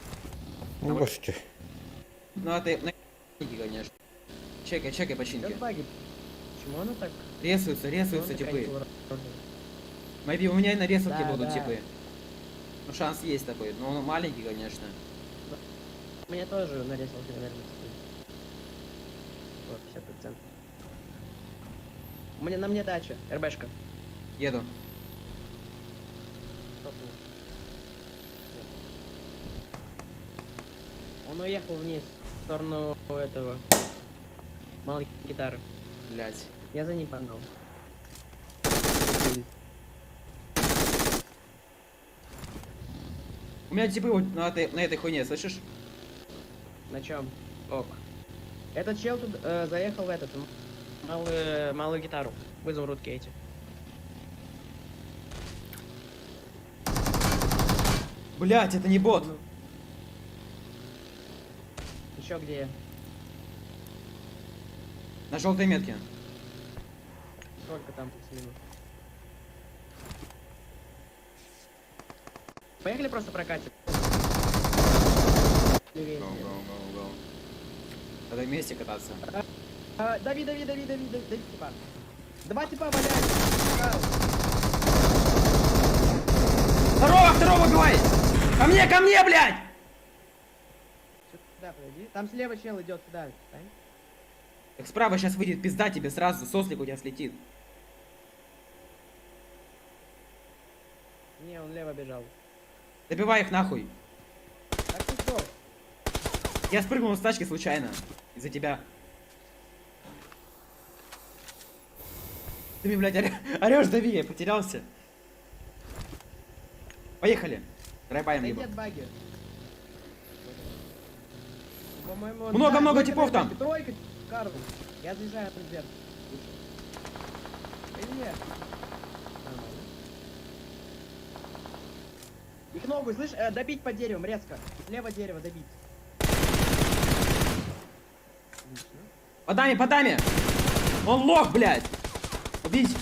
Ну, боже. Ну, а ты на конечно. Чекай починки. Баги. Почему оно так? Ресаются типы. Maybe у меня и на ресурке Да, будут да. типы. Ну, шанс есть такой, но он маленький, конечно. Мне тоже нарезался, наверное, вот, 50%. На мне дача, РБшка. Еду. Он уехал вниз, в сторону этого малой гитары. Блять. Я за ним погнал. У меня типы вот на этой хуйне, слышишь? На чем? Ок. Этот чел тут заехал в этот малую гитару. В изумрудке эти. Блять, это не бот. Еще где? На желтой метке. Сколько там плюс-минус? Поехали просто прокатим. Надо вместе кататься. Дави, типа. Два типа валяют. Второго убивай! Ко мне, блядь! Сюда подойди. Там слева чел идет сюда. Встань. Так справа сейчас выйдет пизда тебе сразу, сослик у тебя слетит. Не, он лево бежал. Добивай их нахуй. Так ты что? Я спрыгнул с тачки случайно. Из-за тебя. Ты мне, блядь, орешь, дави, я потерялся. Поехали. Драйбаем Отойди его. от баги. По-моему, он- Много-много Да, типов там. Тройка, Карл. Я заезжаю наверх. Или нет? Нормально. Их ногу, слышь, добить по деревам, резко. Слева дерево добить. Отлично. Под нами! Он лох, блядь! Убить!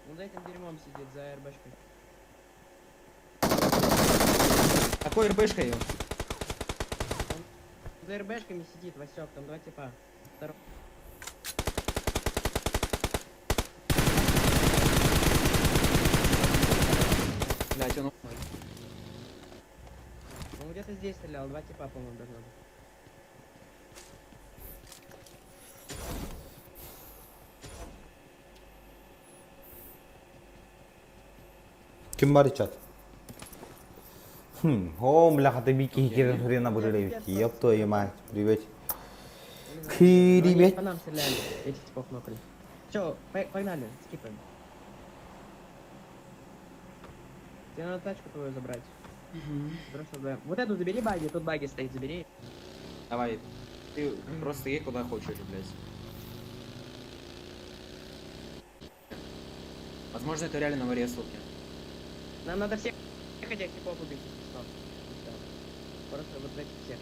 Он за этим дерьмом сидит, за РБшкой. Какой РБшкой его? За РБшками сидит, Васек, там два типа. Второй. Блядь, он... Он где-то здесь стрелял, два типа, по-моему, должно быть. Kim var чат? О, бляха, ты Бики херен хрена будешь. Ёб твою мать. Привет. Ну, Привет. по нам стреляли, этих типов нокали. Чё, погнали, скипаем. Тебе надо тачку твою забрать. Просто да. Вот эту забери баги, тут баги стоит, забери. Давай. Ты просто ей куда хочешь, блядь. Возможно, это реально на ресурке. Нам надо всех этих типов убить. Стоп. Всё. Просто вот этих всех.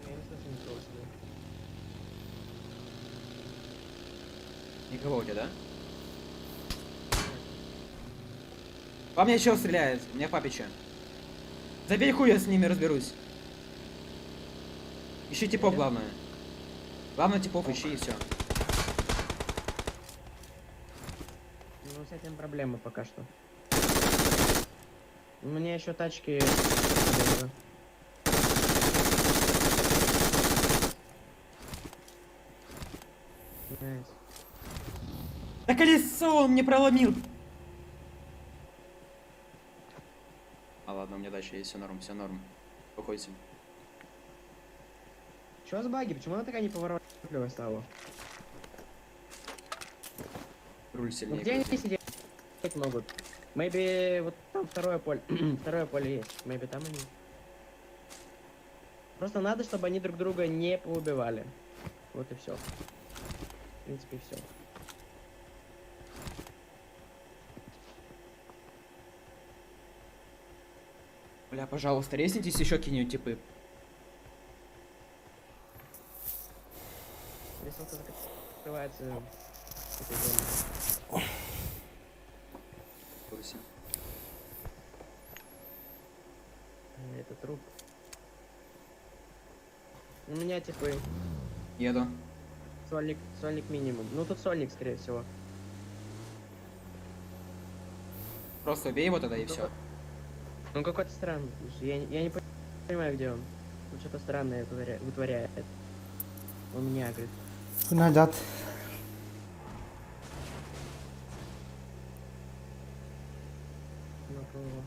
Я не слышу никого сюда. Никого у тебя, да? По мне чел стреляет, у меня папича. Забей хуй, я с ними разберусь. Ищи типов, главное. Главное типов ищи и все. Ну, с этим проблемы пока что. У меня еще тачки... Найс. Да колесо он мне проломил. А ладно, у меня дальше есть, все норм. Успокойся. Чё за баги? Почему она такая неповоротливая стала? Руль Ну сильнее. где они сидеть могут? Maybe вот там второе поле. Второе поле есть. Maybe там они. Просто надо, чтобы они друг друга не поубивали. Вот и все. В принципе, все. Бля, пожалуйста, резнитесь еще какие-нибудь типы. только закрывается этой зоной. Это труп. У меня типа Еду. сольник минимум. Ну тут сольник, скорее всего. Просто убей его тогда и все. Ну какой-то странный. Я не понимаю, где он. Ну что-то странное вытворяет. Он меня говорит. Najat. Ну кого?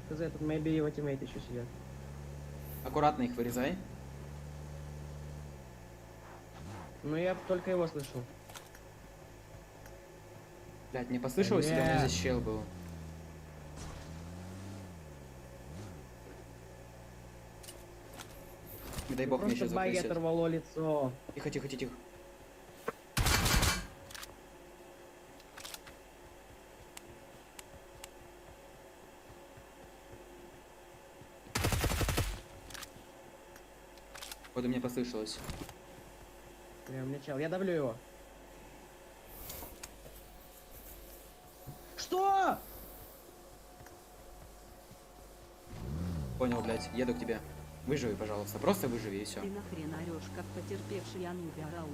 Хз, тут maybe его тиммейты еще сидят. Аккуратно их вырезай. Ну я только его слышал. Блять, не послышалось, или у меня Бля. здесь чел был? Не дай бог мне Просто сейчас баги закрысят. оторвало лицо. Тихо, тихо, тихо, тихо. Вот и мне послышалось. Бля, у меня чел. Я давлю его. Что? Понял, блять, еду к тебе. Выживи, пожалуйста. Просто выживи и все. Ты нахрен орешь, как потерпевший Анубя Раул.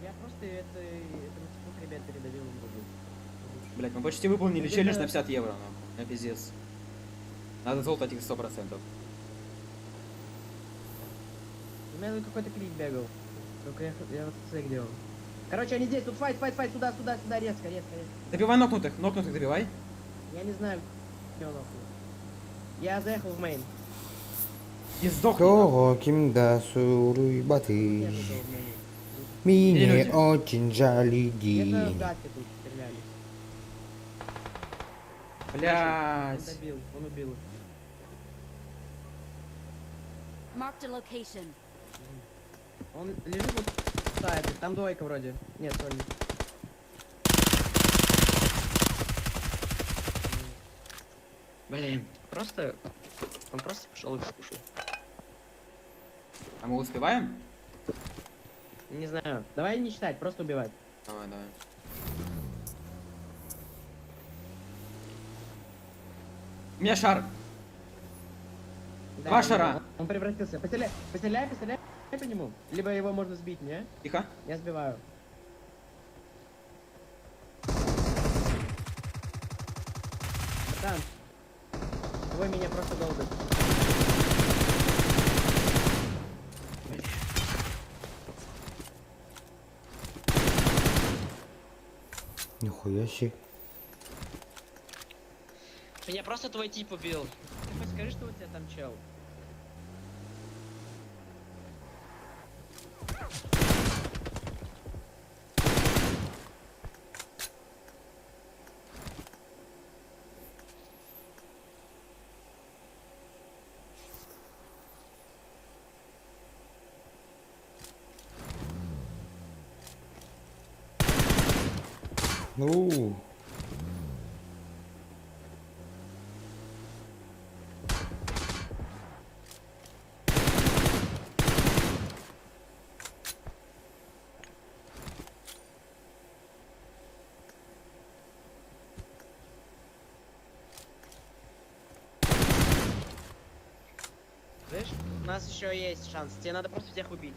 Я просто этому типу ребят передавил им буду. Блять, мы почти выполнили Это- челлендж на 50 евро, нахуй. На пиздец. Надо золото этих 100%. У меня тут какой-то клик бегал. Только я вот знаю, где он. Короче, они здесь, тут файт, сюда, резко. Добивай нокнутых добивай. Я не знаю, где он нахуй. Я заехал в мейн. И сдохни. Того кимда суруй баты. Я зашел в мейн. Мне люди. очень жаль Где-то в иди. гатке тут стреляли. Он Блять. добил, он убил их. Marked a location. Он лежит вот сайт, там двойка вроде. Нет, сольник. Блин, он просто пошел их скушал. А мы успеваем? Не знаю. Давай не считать, просто убивать. Давай, давай. У меня шар. Да, Два шара. Он превратился. Постреляй по нему. Либо его можно сбить, не? Тихо. Я сбиваю. Братан, твой меня просто долбит. Нихуя себе. Меня просто твой тип убил. Ты хоть скажи, что у тебя там чел. Ну. Знаешь, у нас еще есть шанс. Тебе надо просто всех убить.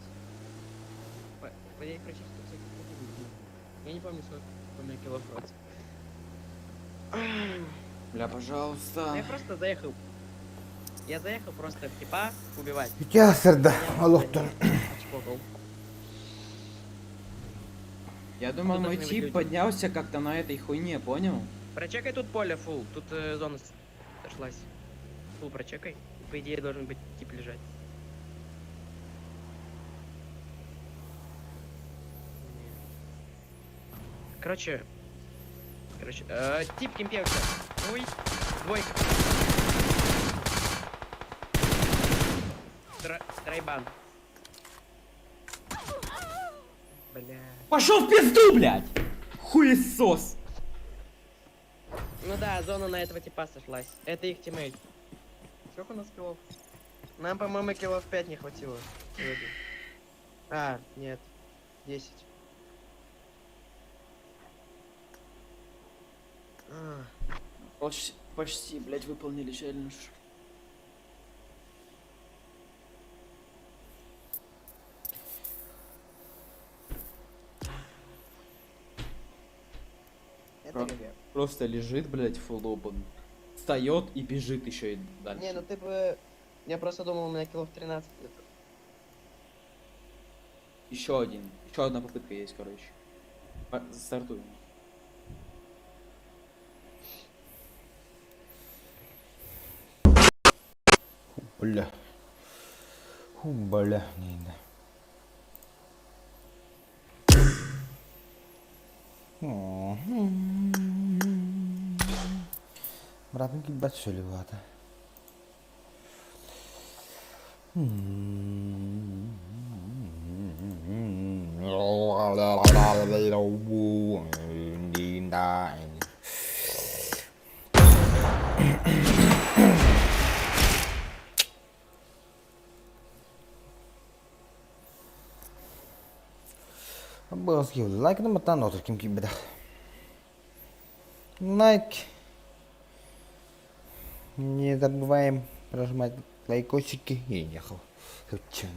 Прочистить всех убить. Я не помню, сколько у меня киллов против. Бля, пожалуйста. Я просто заехал. Я заехал просто типа убивать. Я серда, Аллохтон. Отшпокал. Я думал, Тут мой должны быть тип люди. поднялся как-то на этой хуйне, понял? Прочекай тут поле фул. Тут зона сошлась. Фул прочекай. По идее должен быть тип лежать. Короче, тип кемпеуся. Ой, двойка. Трайбан. Бля. Пошел в пизду, блядь! Хуесос! Ну да, зона на этого типа сошлась. Это их тиммейт. Сколько у нас киллов? Нам, по-моему, киллов 5 не хватило. Вроде. А, нет. 10. Почти, блядь, выполнили челлендж. Это ГГ. Просто лежит, блядь, full open. Встает и бежит еще и дальше. Не, ну ты бы... Я просто думал, у меня килов 13 где-то. Еще одна попытка есть, короче. Стартуем. Бля. Бля, нeydi? Bırakın ki ben söyleyeyim zaten. Босс гивли лайк на матан отыр ким кибеда. Лайк. Не забываем прожимать лайкосики. И ехал. Чё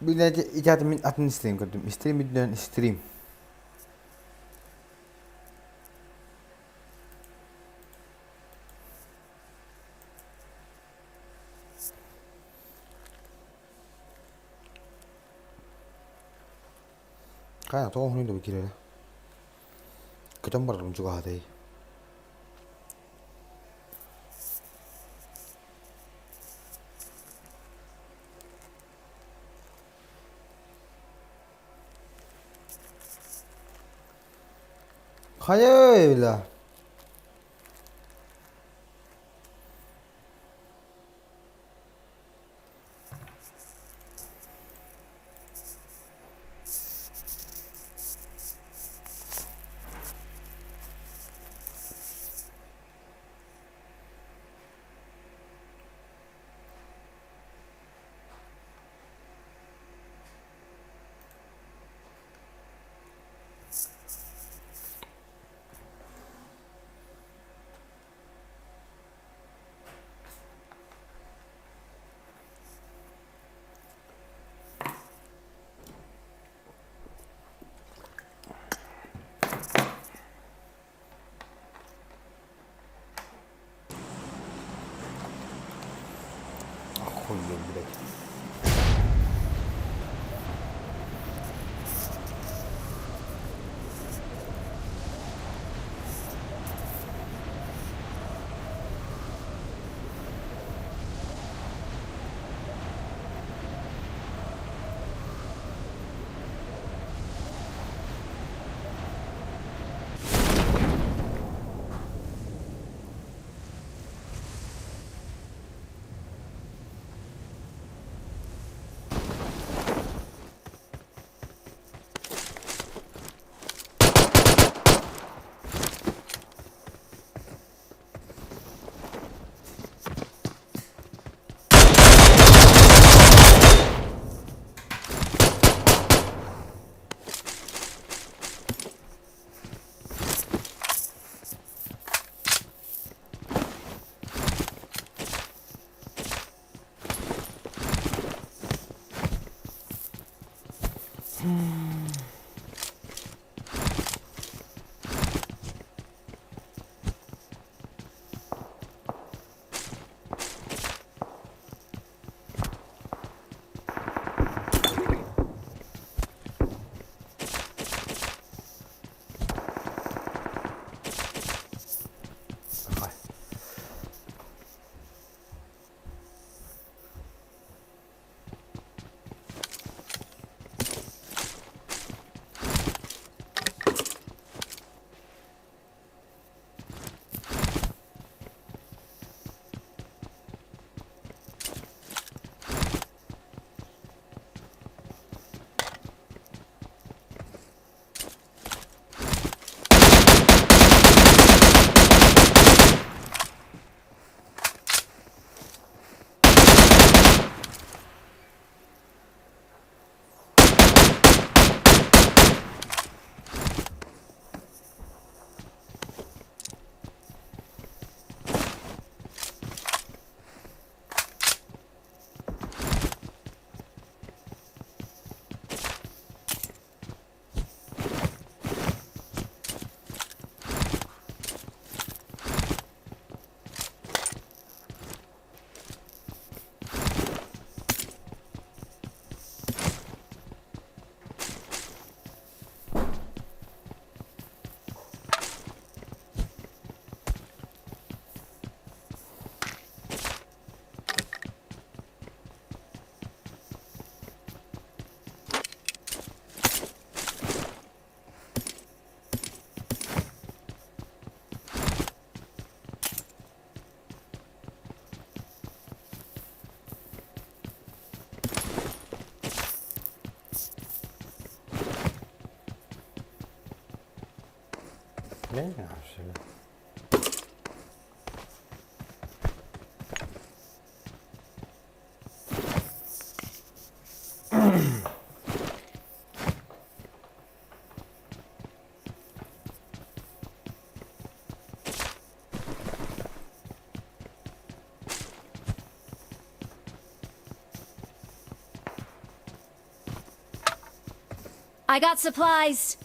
Bir de icadımın adını isteyeyim gördüm. İsteyim bir dön isteyeyim. Kaya to onu da bir kere. Ketemu baru juga ada. Hayır. Koyuyorum direkt. Değil mi? Şöyle. I got supplies.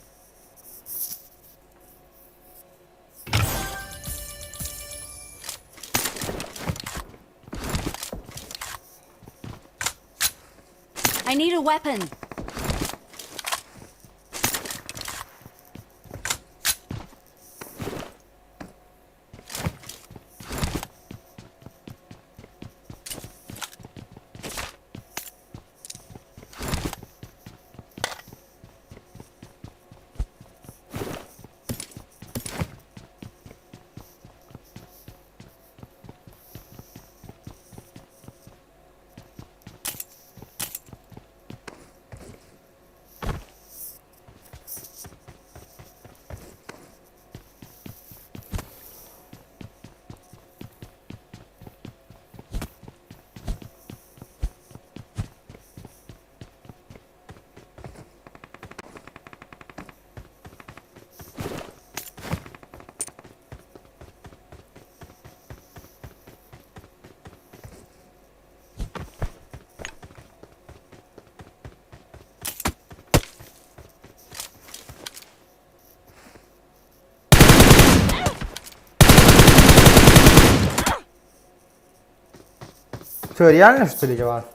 I need a weapon. Что, реально что ли, вас?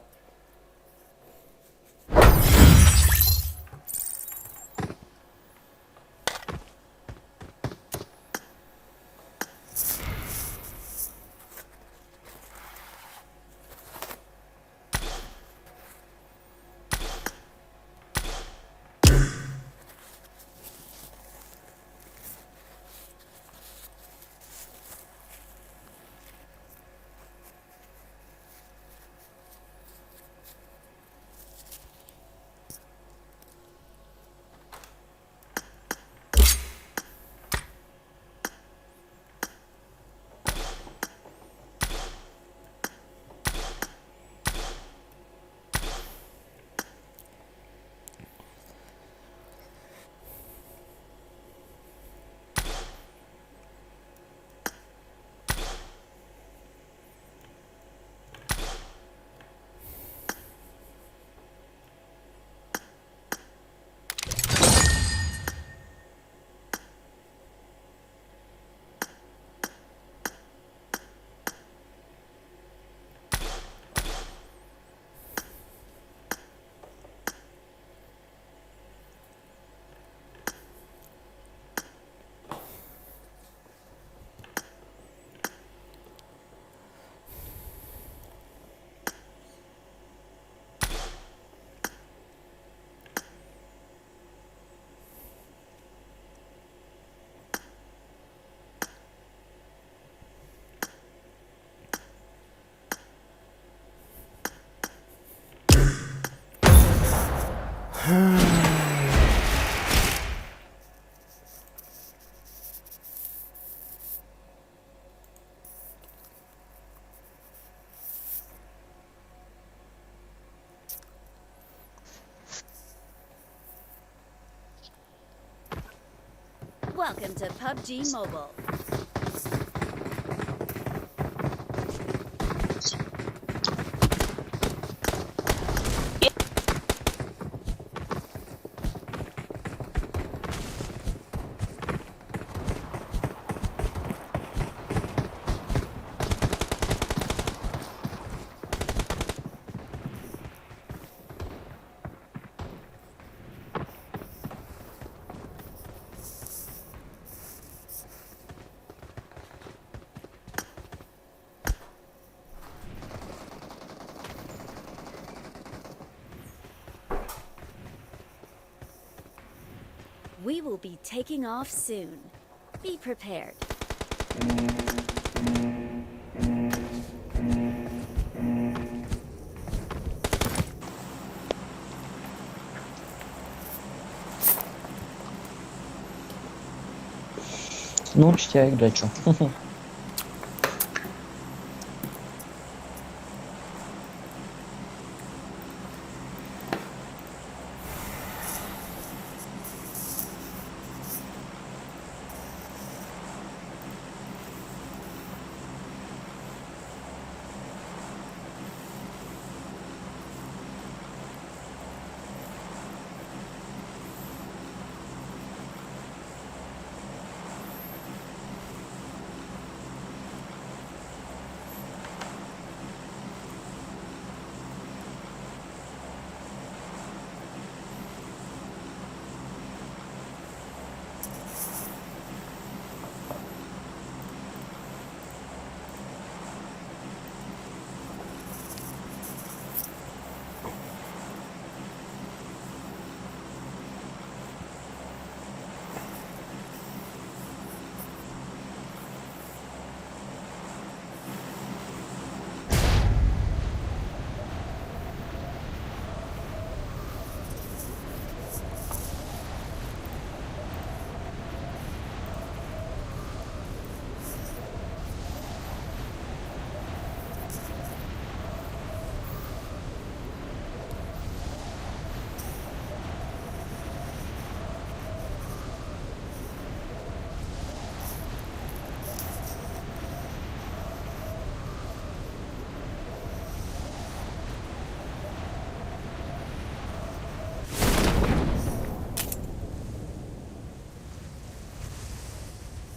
Welcome to PUBG Mobile. We will be taking off soon. Be prepared. Научите я играть, что?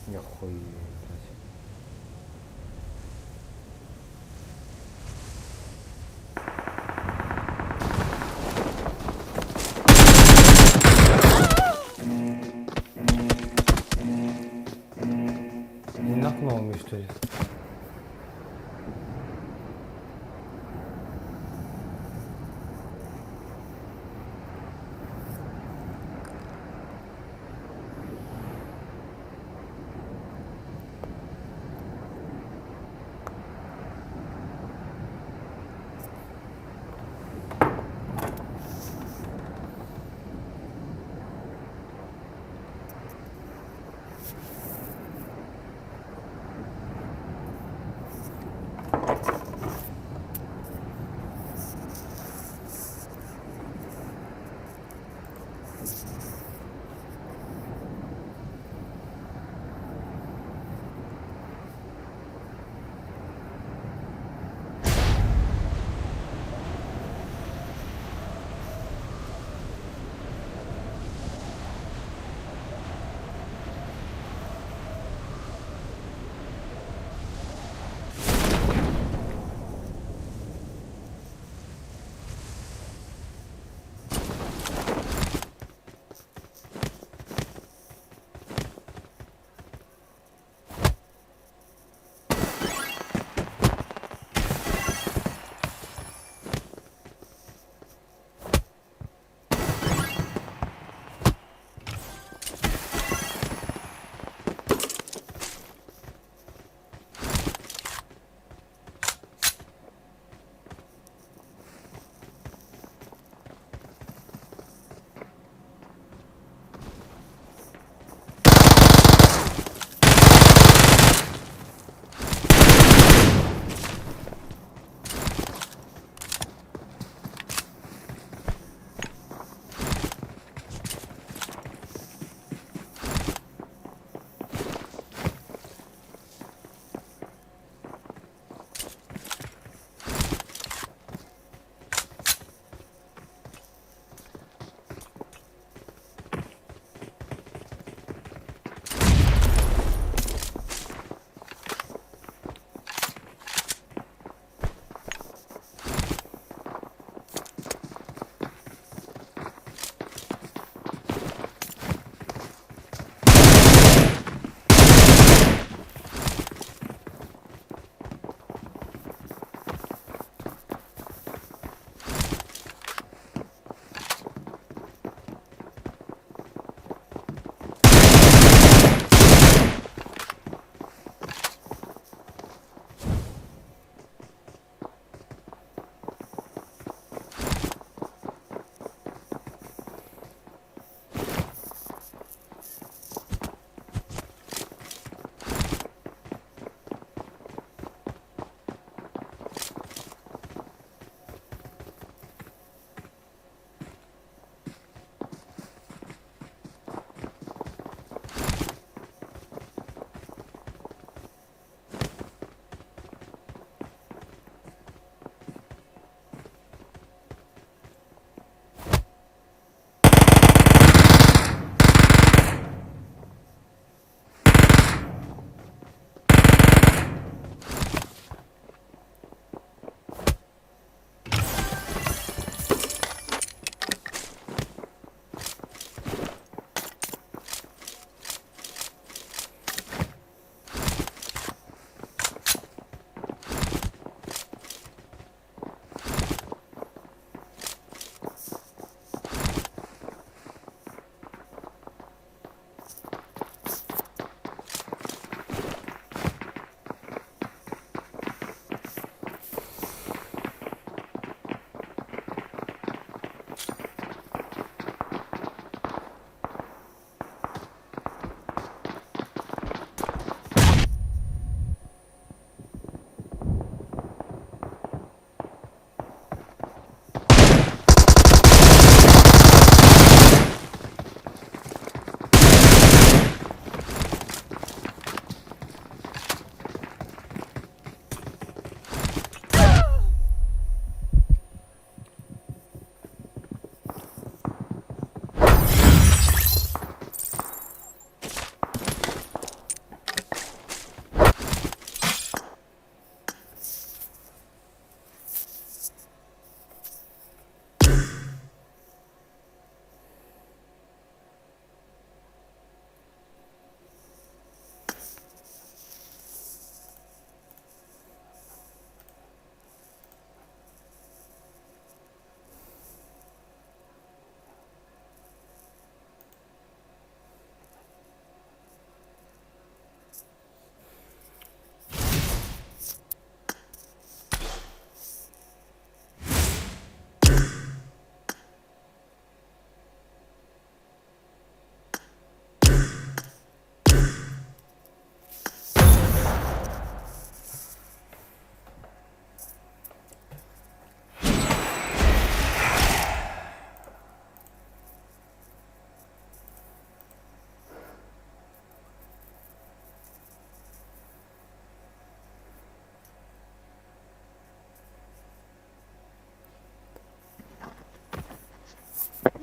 Я хуй, блядь. Не нокнул меня, что ли?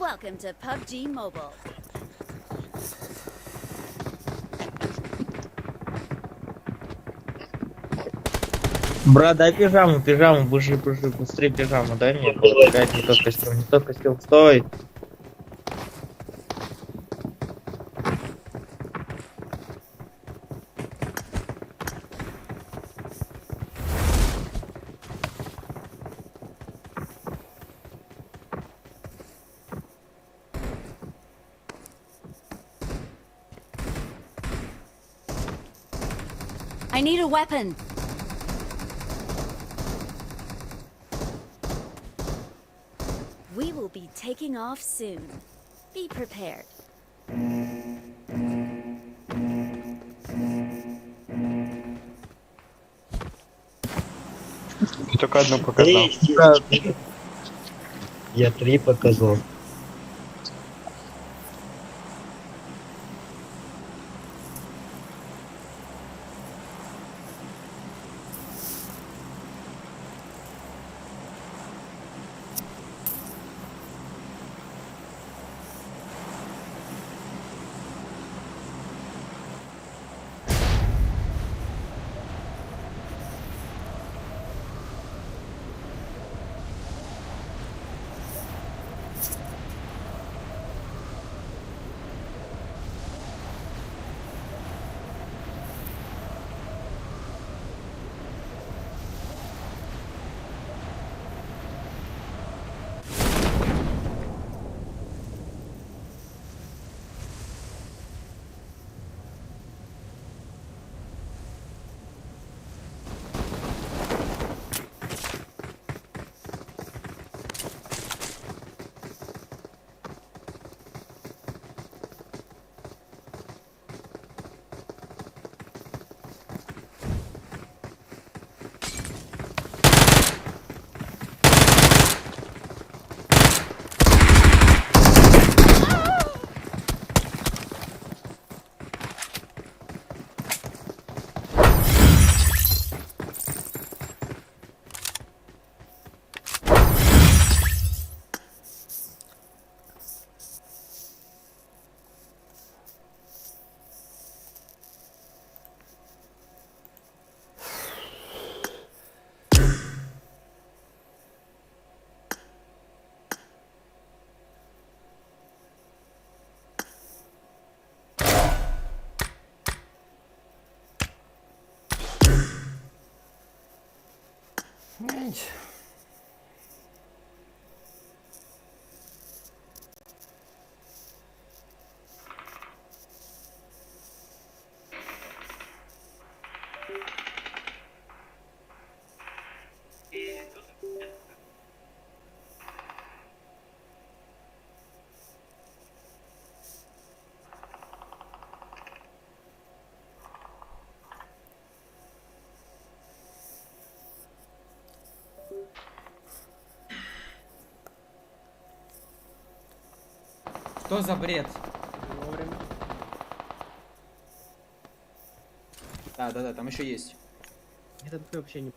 Welcome to PUBG Mobile. Брат, дай пижаму, быстрее пижаму, дай мне. Блядь, не тот костюм, стой. I need a weapon. We will be taking off soon. Be prepared. Только одну показал. Я 3 показал. Ничего. Что за бред? Да, там еще есть. Этот вообще не...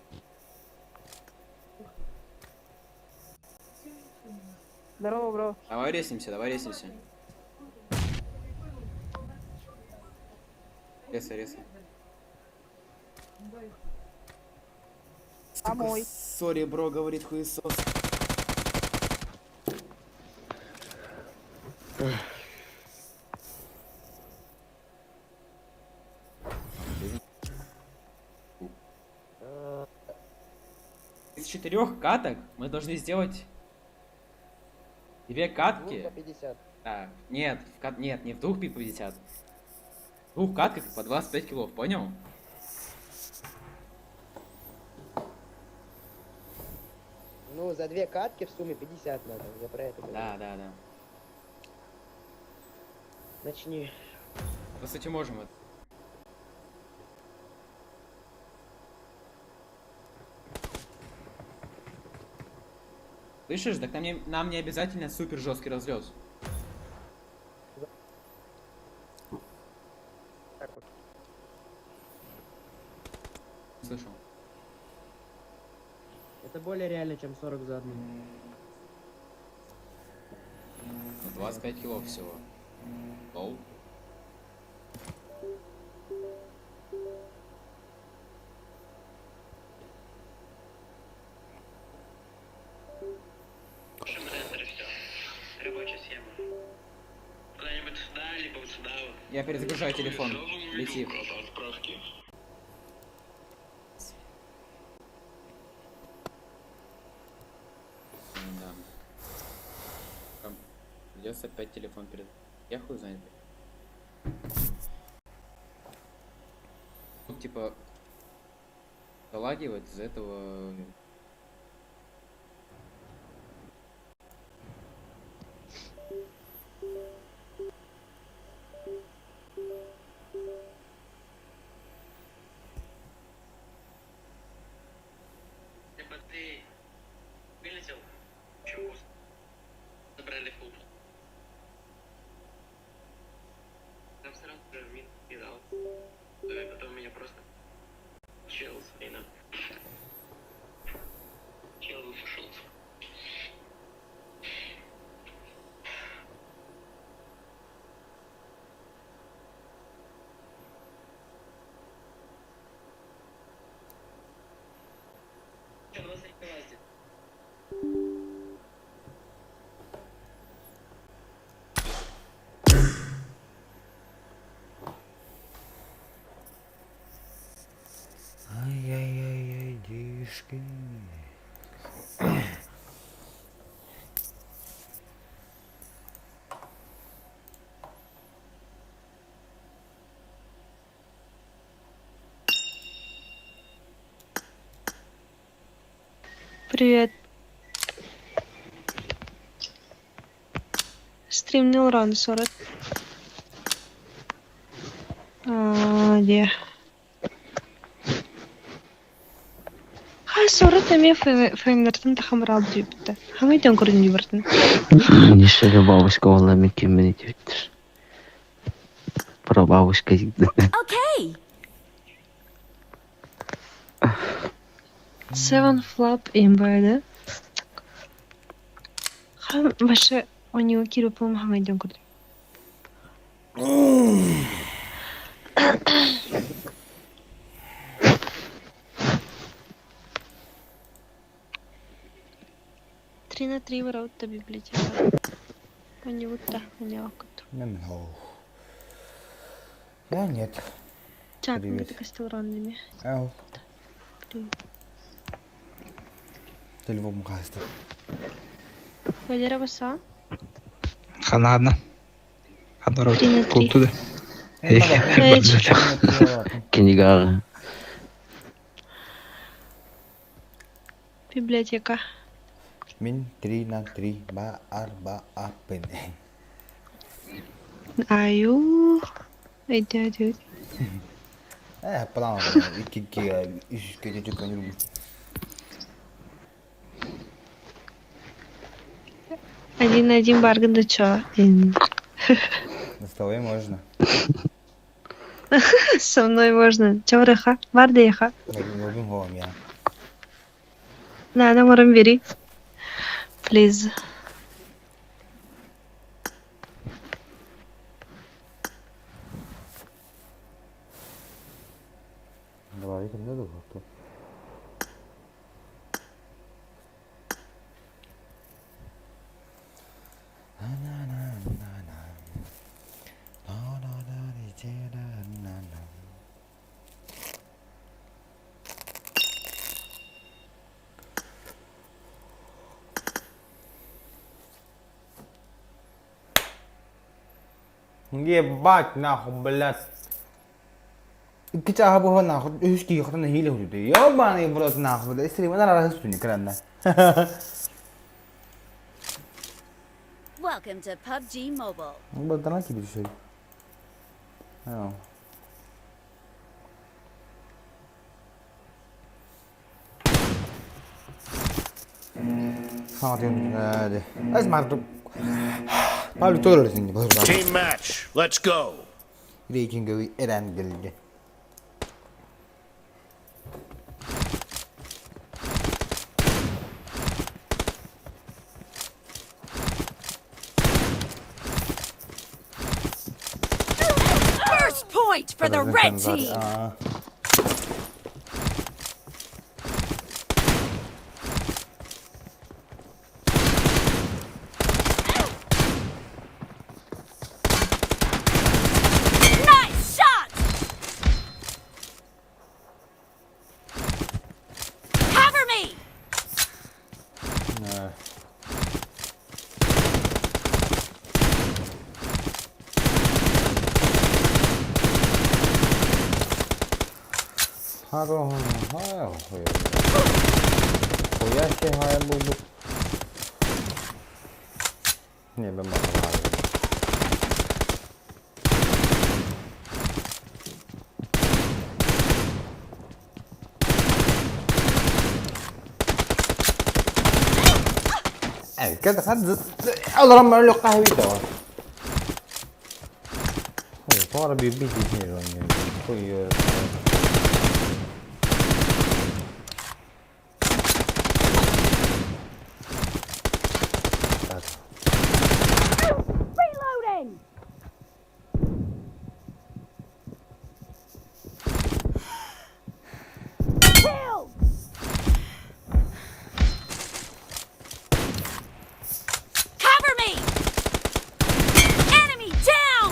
Здорово, бро. Давай реснимся. Реса. Домой. Сори, бро, говорит хуесос. Из 4 каток мы должны сделать 2 катки. 50. Да, нет, нет, не в 2 по 50. В 2 катках по 25 килов, понял? Ну, за 2 катки в сумме 50 надо, я про это говорю. Да. Начни. По сути, можем это. Слышишь, так нам не обязательно супер жесткий разлет. Слышал. Это более реально, чем 40 за одну. 25 кило всего. Лол. Рабочая схема. Куда-нибудь сюда, либо вот сюда. Я перезагружаю телефон. Лети. Да. Там придется опять телефон перед... Я хуй знает. Ну, типа... Залагивать из этого... Либо ты вылетел, чего забрали фул. Там сразу же мин кидал. И потом меня просто чел с Рейна. Чел ушел. Что, нас не лазит? Ай-яй-яй-яй, дишки. Привет. Стрим не уран 40. Где? Сурат эме фреймдерден тахамрал дипти. Хамайдан көрүн дибертин. Нишеге бабушка валла мен кемени диптир. Про бабушка дейді. Okay. 7 flop имбайды. Хам башы онио кирупум хамайдан көрүн. Три на 3 ворота библиотека. Они вот так, они окут. Я нет. Чак, Привет. мы так стелронными. Ау. Привет. Телефон касты. Валера баса? Ханадна. Адорот. 3 на 3. Култуда. Кенигара. Библиотека. Min 3 на 3 ба арба апен. Аю. Айди. План. İki çocuk oynuyorum. Один на один барган, да чё? С тобой можно. Со мной можно. Чё, рыха? Бардеха. Любим вам я. На мором бери. Please. Давай, это надо вот. Ебать нахуй, блядь. Кича хабу нахуй, ушки хатан хиле худи. Ёбаный в рот нахуй, блядь. Если мы на раз стуни кранна. Welcome to PUBG Mobile. Вот да наки бишей. Ау. Team match. Let's go. Reaching Eren geldi. red team. Nice shot! Cover me! No. 하루 하요 고야시 하얀 부부 nie wiem كده خد اضرب ما له قهوه ده هو صار بيبي هنا Reloading! Kill! Cover me! Enemy down!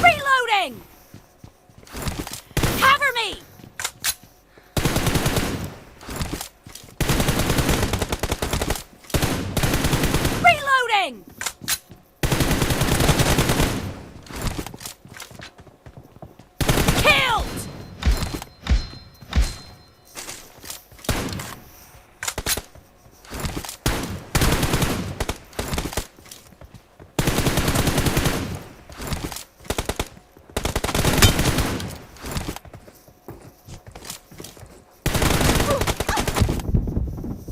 Reloading! Cover me! Reloading! Killed!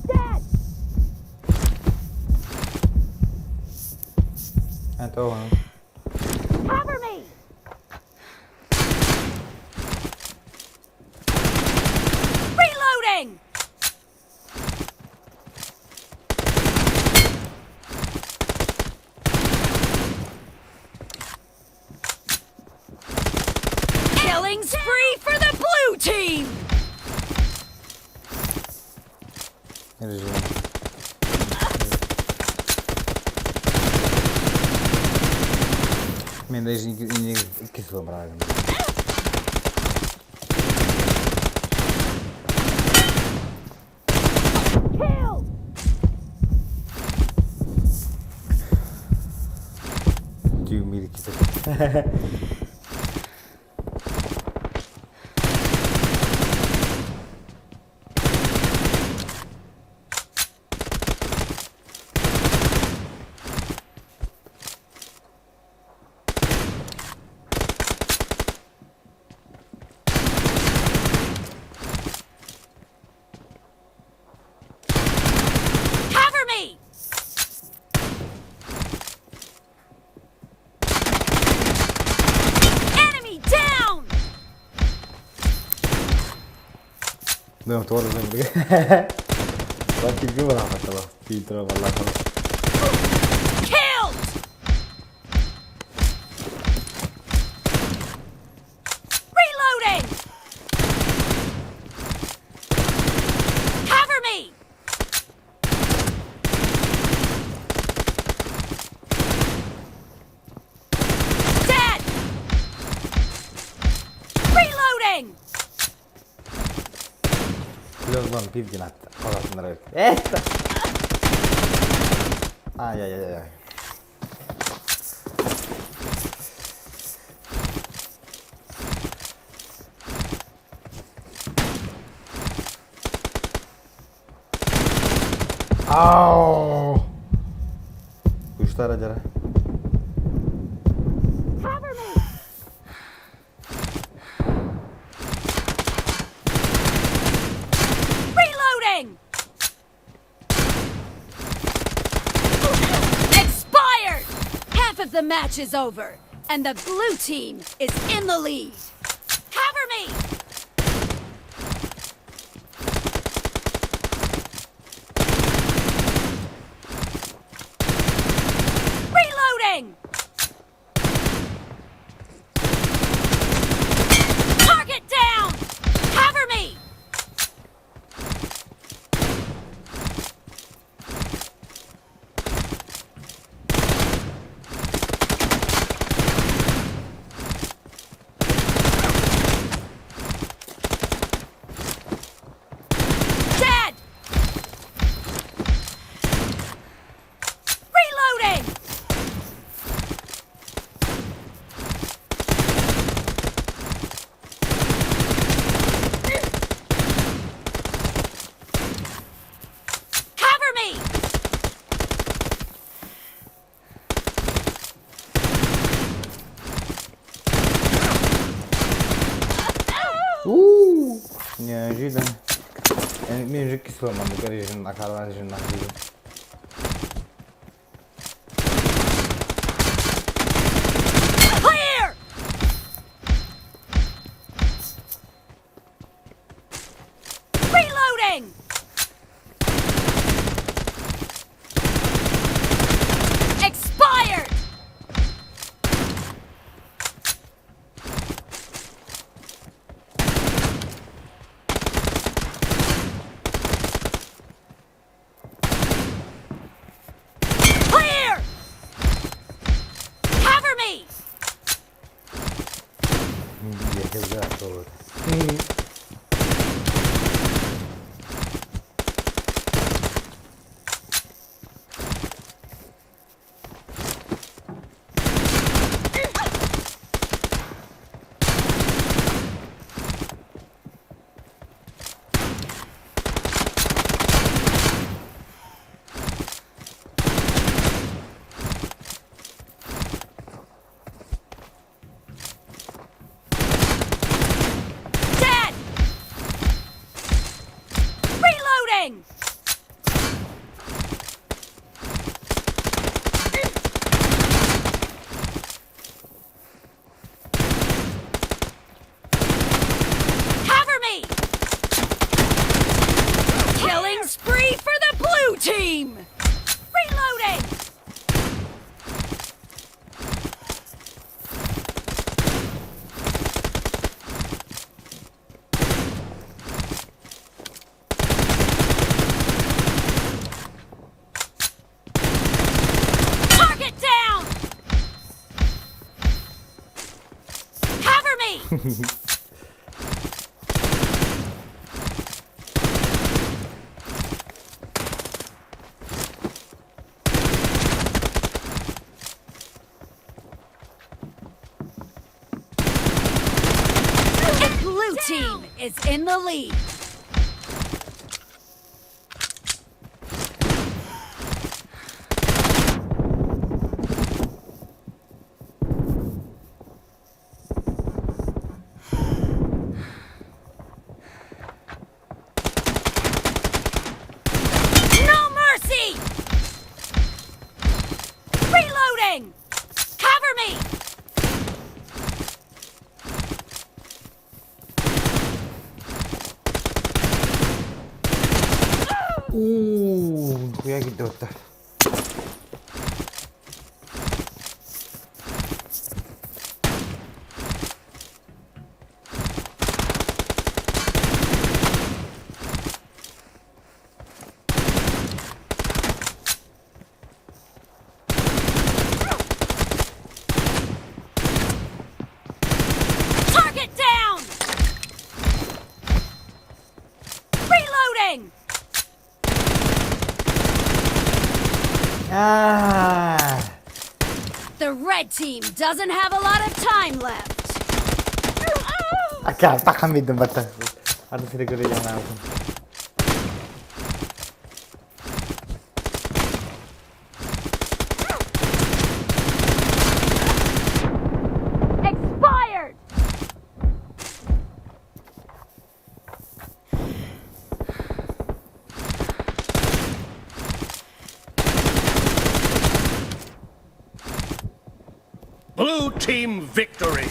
Dead! Então, Cover me! Reloading! Killing spree for the blue team! Men deze niet kist wel gebruiken. Kill! Duw midden kist. Cover me! Enemy down! Não, tô olhando bem. Só que viu lá, tá lá. Filtra lá, tá lá. Killed! Reloading! Cover me! Dead! Reloading! Los van pivkin att kolla såna där. Esta! Aj, aj, aj, aj. Au! Kuşlar acaba. Cover me! Reloading! Expired! Half of the match is over, and the blue team is in the lead. Cover me! Reloading! неожиданно. Мне же кисло, мама, говоришь, на карван же на хлеб. Clear! Reloading! Expired! Clear! Cover me! Dead! Reloading! Cover me! Killing spree for the blue team! Reloading! Target down! Cover me! The blue team is in the lead. No mercy! Reloading! Cover me! Хуя gidiyordu. Target down! Reloading! The red team doesn't have a lot of time left. Akal takamaydım bata. Hadi seni göreceğim lazım. Expired! Blue team victory!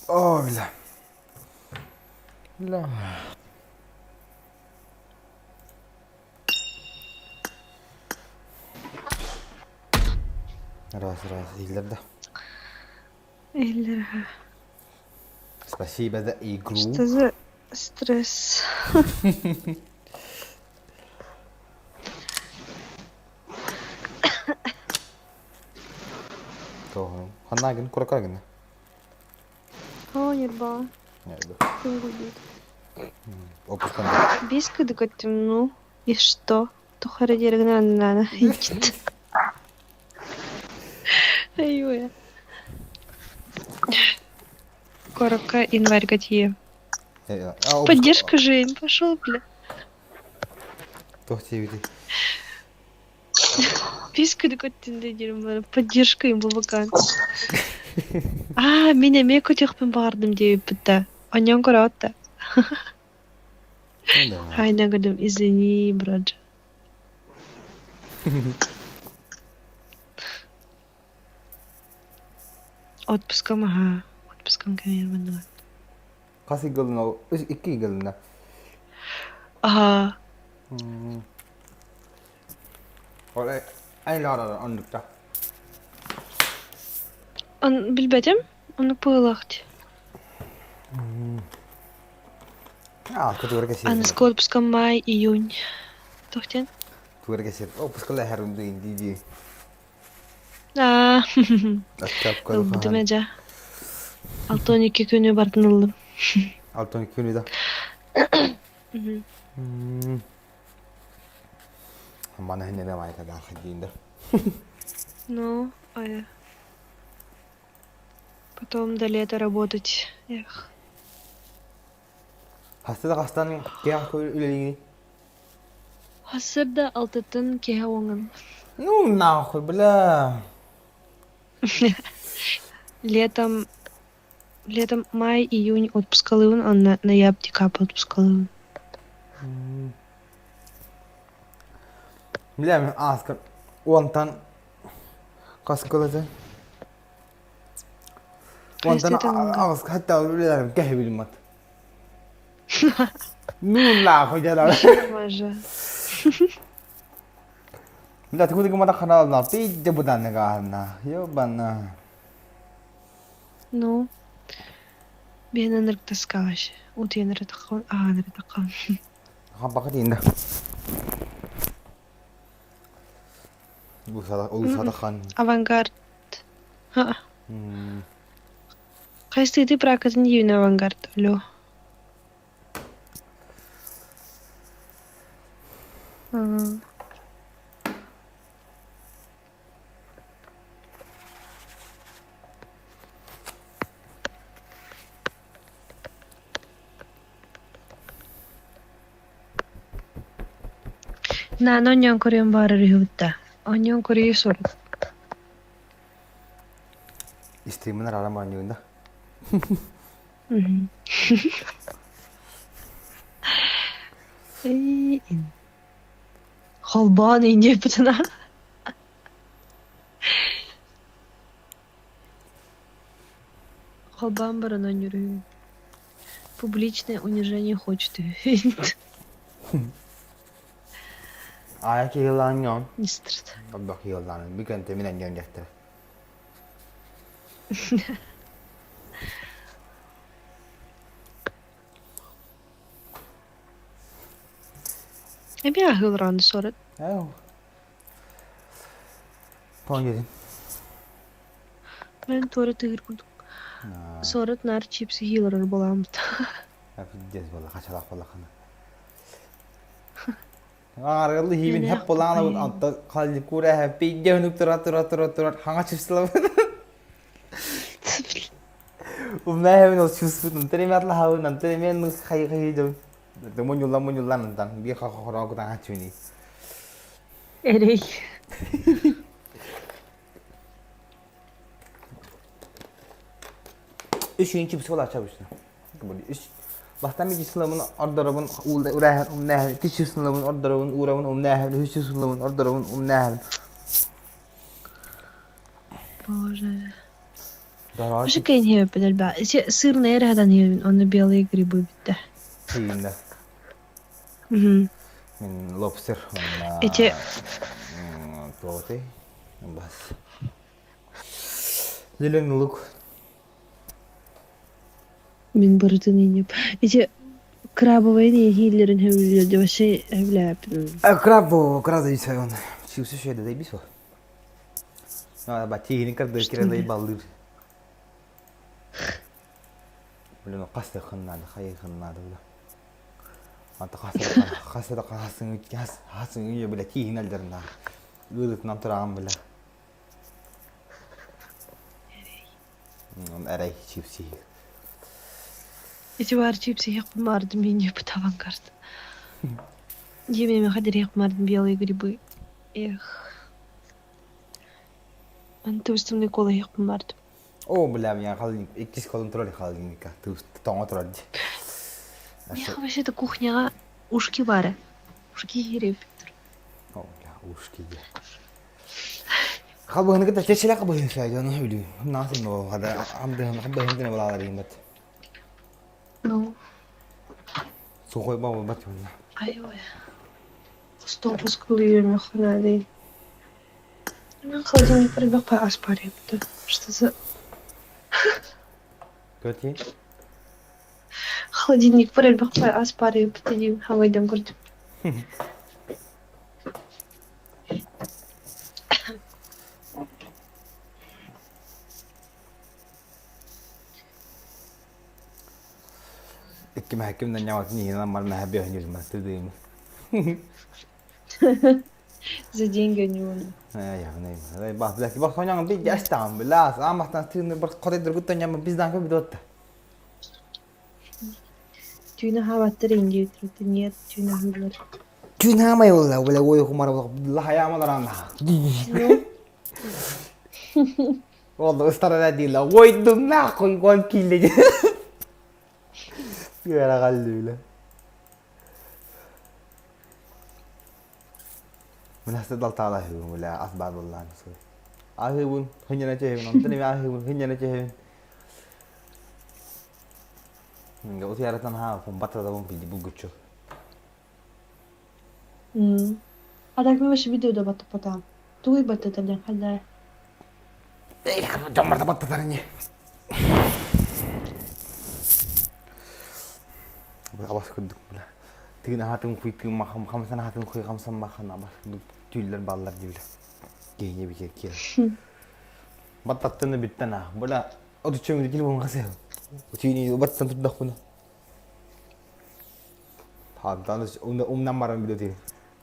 Öyle. La. Раз, Hilda. Или... Спасибо за игру. Что за стресс? То, ханагин, куракагин. О, нерба. Nerede? Без когда темно. И что? То харадиргнана. Ой-ой. Коротко январь готье. Поддержка, Жень, пошел, бля. Тохти биди. Писка көттүндө жүрүм бара. Поддержка им булбакан. Мен эме көтөкпүн бардым деп битта. Оньон көрөттө. Хайна гыдым, извини, брат. Отпускам, ага. Отпускам келермин. Касы гылын о, 2 гылында. Ага. Олай айлар ондукта. Он билбедим, onu пылахт. Кетүүргө сир. Аныско отпускам май, июнь. Тохтен? Түүргө сир. Отпускалай харымды инди. Аттап Бұл демеже. 6-12 күнү бардын ылдым. 6-12 күнү да. Мана хенеде майта да хадинде. Ну, потом до лета работать. Эх. Хастада кастан кея көйлөлүгү. Хасырда алтытын кея оңын. Ну, нахуй, бля. Летом май, июнь отпускалыын, а ноябрь, декабрь отпускалыын. Билем, аскар. Онтан каскалады. Онтан агыс хатта үлелерим кеhe билмат. Ну, нахуй жара. Мажа. Бля, ты куда мата канал на пидде будан негарна. Ёбана. Ну, бена нырктаскалаш. Утия ныртакан, ныртакан. Хабака динде. Bu sadakan. Авангард. Кайсы ты пракатын үйін авангард, лё. Onyon koruyan bağırır hüvütte. Onyon koruyu sorun. İsteyimler araman yönde. Холбан инде бутына. Холбан барынан yürüyün. Публичное унижение хочет. Ayak yılan yon. Нистырт. Bak yılanın bir gün teminen yönecektir. Bir ahılrandı sonra. Evet. Pon yedin. Ben sonra tığır kurdum. Sonra nar çipsi healer bulamdı. Yapacağız valla kaçalak valla kana. Ağrılı hivin hep bulana bu altta kaldı kura hep bir gönlük turat hanga çipsila. Ne hevin o çipsi teri atla havun teri men nus kayı jauh. Munyulan nantan dia kakak aku tangah cuni. Erek. Üçüncü çipsi valla çabuştu. Bahkan bir Islam'ın ordarabın urahan umnahın, tiş Islam'ın ordarabın uğramın umnahın, hüs Islam'ın ordarabın umnahın. Боже. Уже кайын хебе белер ба. Сырный эрадан хебин, оны белые грибы битте. Хейинде. Мен лобстер, Эти плоты, бас. Зеленый лук. Мен бұрытын енеп. Эти крабовые не хиллерин хевлерде вообще хевляп. Краб да исай он. Чивсы шеде да бисо. Бати хини карды кирен да балдыр. Блин, касты хыннады, хай хыннады да. Anta kasada hasın uyuyor bile tihin ellerinde. Gıdıktan turağım bile. Eray çipsi. Эти var чипсы якмардым, мен не потаван карт. Yemeğime kadar yakmardım белые грибы. Эх. Ben tavustumda kola yakmardım. O bilam ya kalın ikisi kontrol kalın ka. Tağ oturdu. Я вообще-то кухняға ушки бары. Ушки керек. O ya uşki. Kabağını kadar çeşitli kabağını saydı onu biliyor. Nasıl o hada amdığım ne bulalarıyım bat. Ну, Soğuk baba bat ya. ай-ой. Стопус кулируем охранали. Ну, холодильник прибег по аспаре. Что за... Kötü. Холодильник прибег по аспаре. Потом havaydan gördüm. İki mahkemden yamak niye lan var mehbbi oynuyoruz ben değil mi? За деньги у него. Ya ne? Bak belki bak oynayalım bir geç tamam bilas. Ama tane bir kadar guttan yama bizden köp bidotta. Tüyüne havattır ince oturdu. Niye tüyüne havalar? Tüyüne hava yolla böyle oyu kumara Allah hayamalar anla. Vallahi ısrar değil la. Koydum na koy kille. Yara kaldı bile. Menasih dal talah itu mula asbab Allah nasuh. Akhir pun hanya nak cehun, nanti ni akhir pun hanya nak cehun. Enggak usah ada tanah, pembat atau pempilih buku. Adak mı başı videoda battı patam. Tuğu battı tabii hala. Jamar tempat tertarnya. Awas kuduk mula. Tigna hatun kuy tigna makam sana hatun kuy kamsan makan abas tüyler ballar gibi. Geyne bir kere. Batattığını bitten ha. Böyle o tüçümü dikili bunu kasih. O tüyünü battan tutdak bunu. Hatta nambaran bile değil.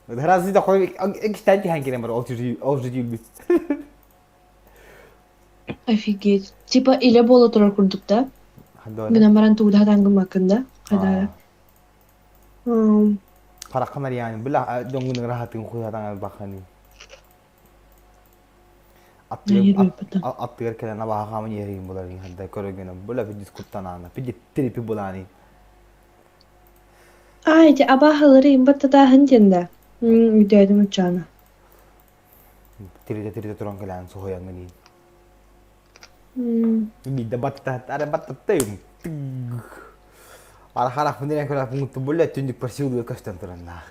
Herhalde de koy iki tane hangi var o tüyü bir. Офигеть. Типа ile bol oturar kurduk da. Gınamarın tuğda hatangım hakkında. Kadar. Para kamar yani. Bila dongun rahatın kuy hatang bakani. Attır kelen abah kamen yerim buların hadda korogena. Bila bir diskuttan ana. Bir tripi bulani. Ay, abahaları batta da hıncında. Videoydum uçağına. Tirita turun kelen sohoyan gani. Bida batta ada batta tem. Arah-arah bener yang kalau pengutu boleh tunjuk persiu kastan turun lah.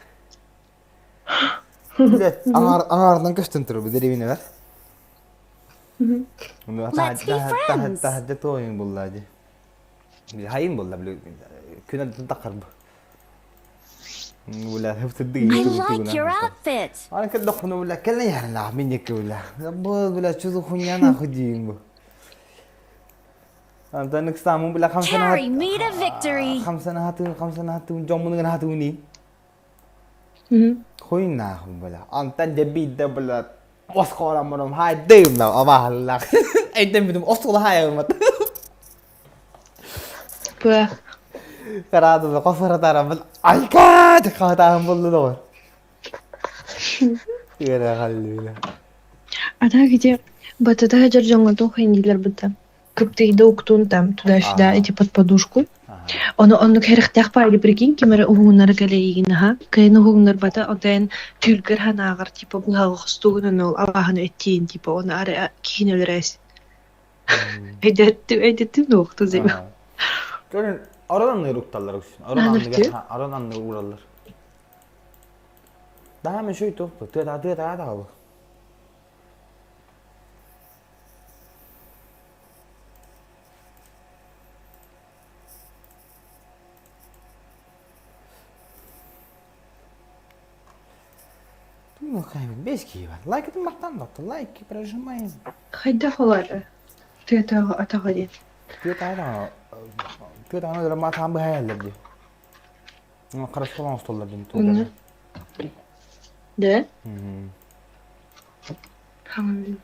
Lihat angar kastan turun bederi ini lah. Let's be friends. Tahajud tuh yang bola aja. Hain bola beli. Kena takar. Bola harus sedih. I like your outfit. Orang kedok pun bola kena ya lah minyak bola. Bola cuci kunyan aku jimbo. Antan neksamu bola Carry me to victory. kamsana hatu jomu dengan hatu ni. Koin nah bola. Antan debi de bola. Oskar amaram hay dem lah abah lah. Dem bidum oskar hay amat. Bıh. Karada da kafara tarafı. Ay kaç kata buldu da. Yere halleyle. Ada gece batıda hajar jangatın kıyındiler bıda. Кыптыйда уктун там туда-сюда эти под подушку. Onu керехтях пайли прикинь, кемере угуннар галейгин ха. Кайын угуннар бата отен түлгер ханагар типа булага хстугунун ол абаханы эттиин типа оны ара кихин өлерес. Эдеттим нохту зеби. Görün aradan ne ruktallar olsun. Aradan ne uğrarlar. Daha mı şey toplu? Tüyata da bu. Ну, без Киева. Лайк это мартан, лайки прожимаем. Хайда холары. Ты это отогоди. Ты это надо ما تعمل بها هلا بدي. أنا خلاص خلاص طلع بنتو. Да? Tamam.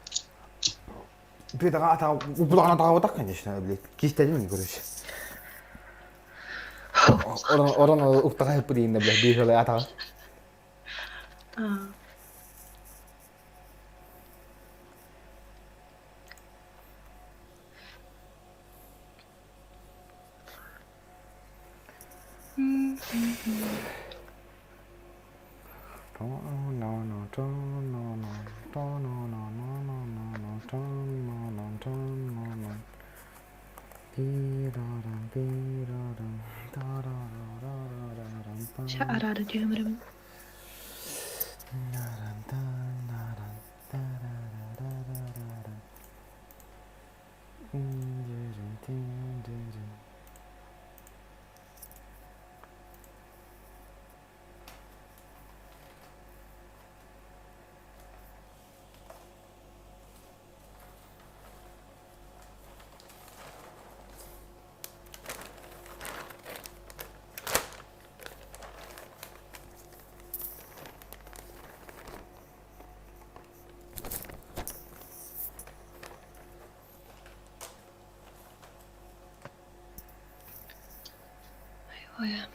Bir daha ata bulağına dağa odak kan işte öyle. Kistedi mi görüş? Orang ukta hep bu diyinde bile bir öyle ata. Şararı diyorum. Oya.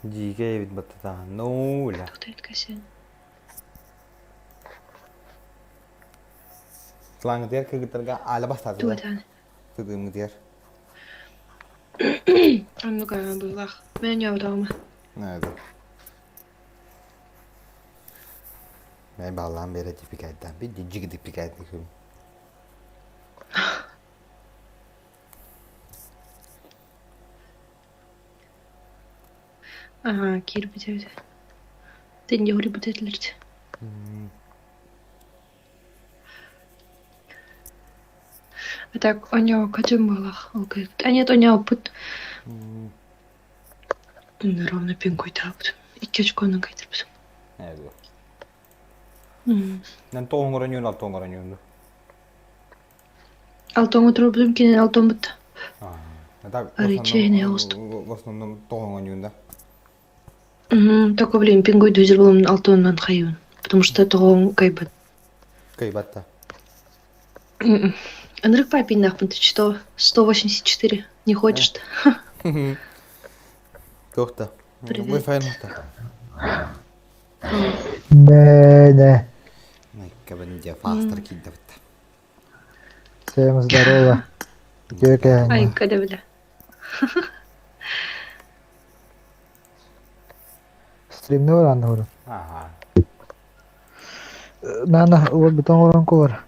Jike bit batta no la. Tutayım. Selang ngetir ke kita ala basta. Dua tane. Tutu ngetir. Annu kayan bulak. Ben yavrum. Evet. Ben bağlan beri tipikaydan bir cici tipikaydan diyorum. Aha, kir bitirdi. Sen yavru bitirdilerdi. Так, оня качем балах. Окей. А нет, оня опыт. Ровно пинкой тапт. И кечко на кайтербыз. Evet. Нан тоон ораньон ал тоон ораньон. Алтон отрубым кинен алтон бит. Так. Аричене ост. В основном тоон ораньон да. Такое время пингой дозер был алтоннан хайван. Потому что тоон кайбат. Кайбатта. Андрюк папин нахуй, ты что? 184. Не хочешь-то? Тохта. Мы файн махта. Да. Кабанде фастер кидавт. Всем здорово. Ай, когда бля. Стримный вариант говорю. Ага. Нана, вот бетон уран ковар.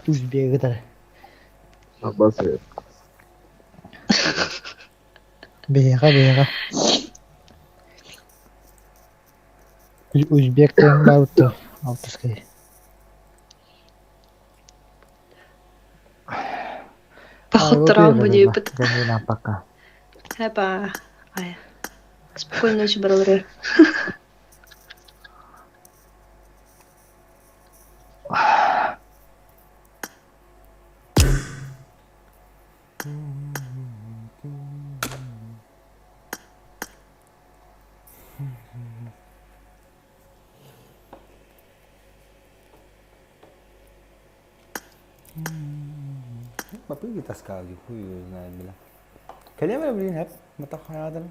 Узбек Аббасы. Бега. Узбек тен бауты. Алтыскай. Похутрам будет. Пока. Хэпа. Ай. Спокойной ночи, бралрер. Bapak kita sekali, nah bilang. Kalian mana beliin hep mata khayatan?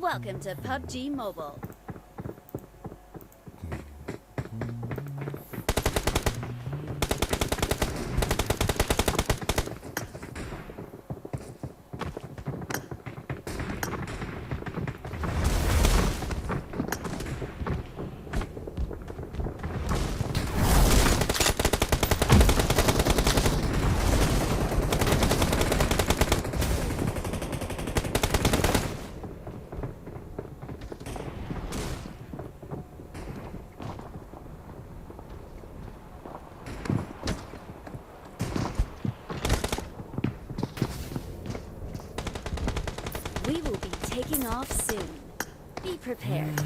Welcome to PUBG Mobile. We will be taking off soon. Be prepared.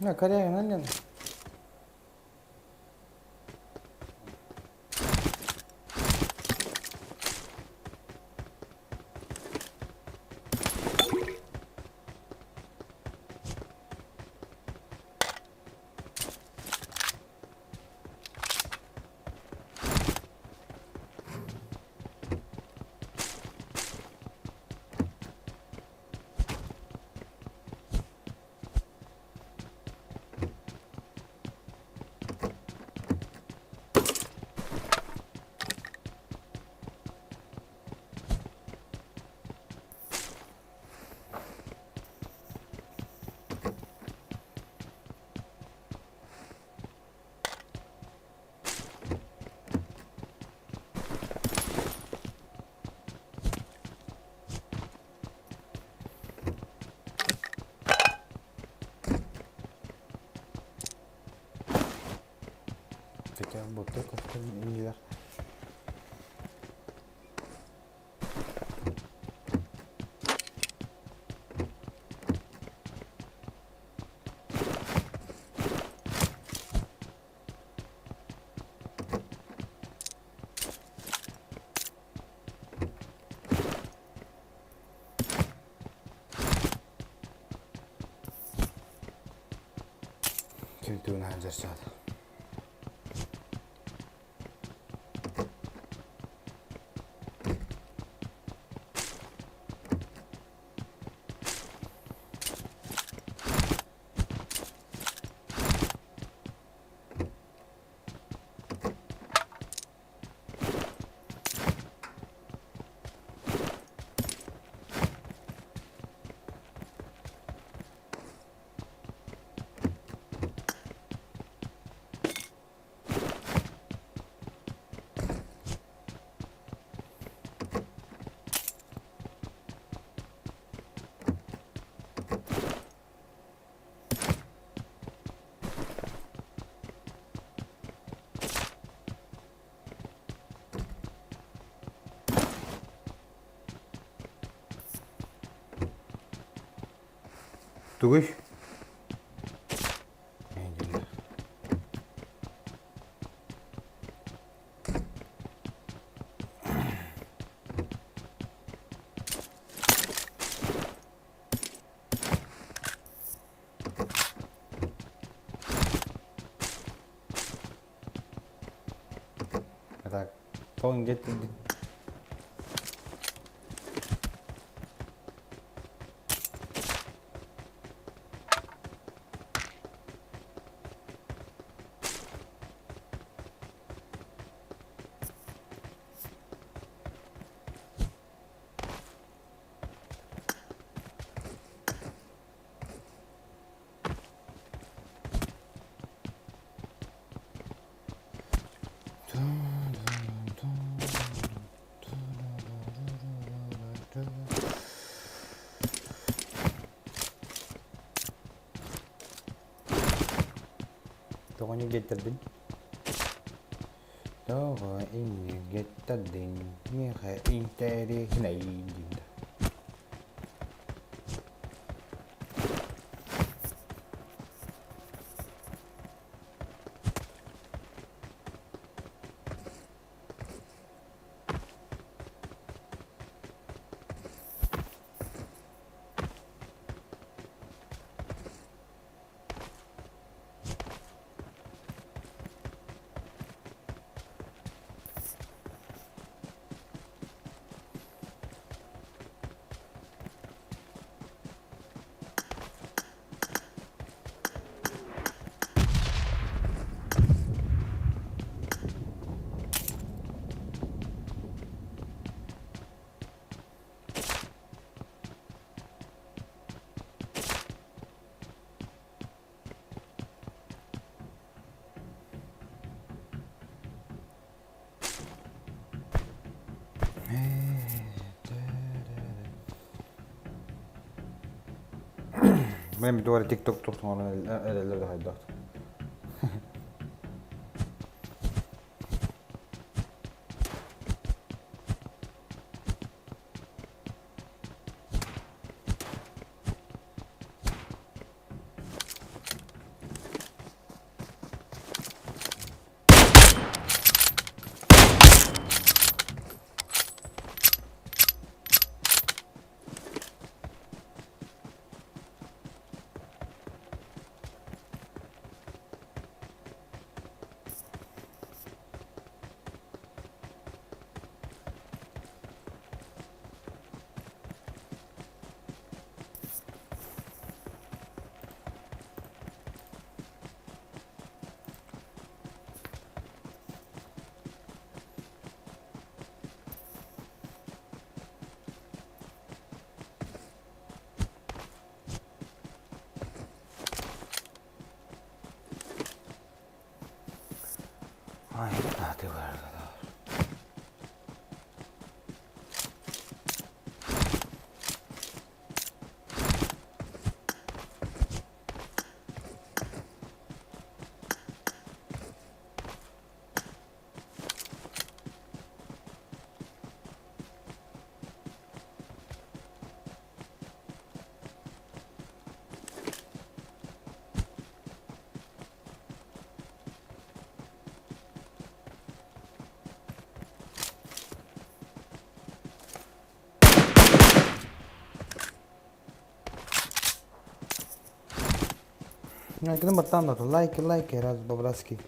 Na, Korea, nandiyan. Tekrar botta kaptanın iniler. Kim tuh hajar saat. Түгіш. Так, тон где-то... Toğunu getirdin. Toğunu getirdin. Mihe interi neyin? Ben bir duvara TikTok tuttum onun elleri de haydi. Ay, hadi var kadar. Я когда батан дал лайки раз бабраски.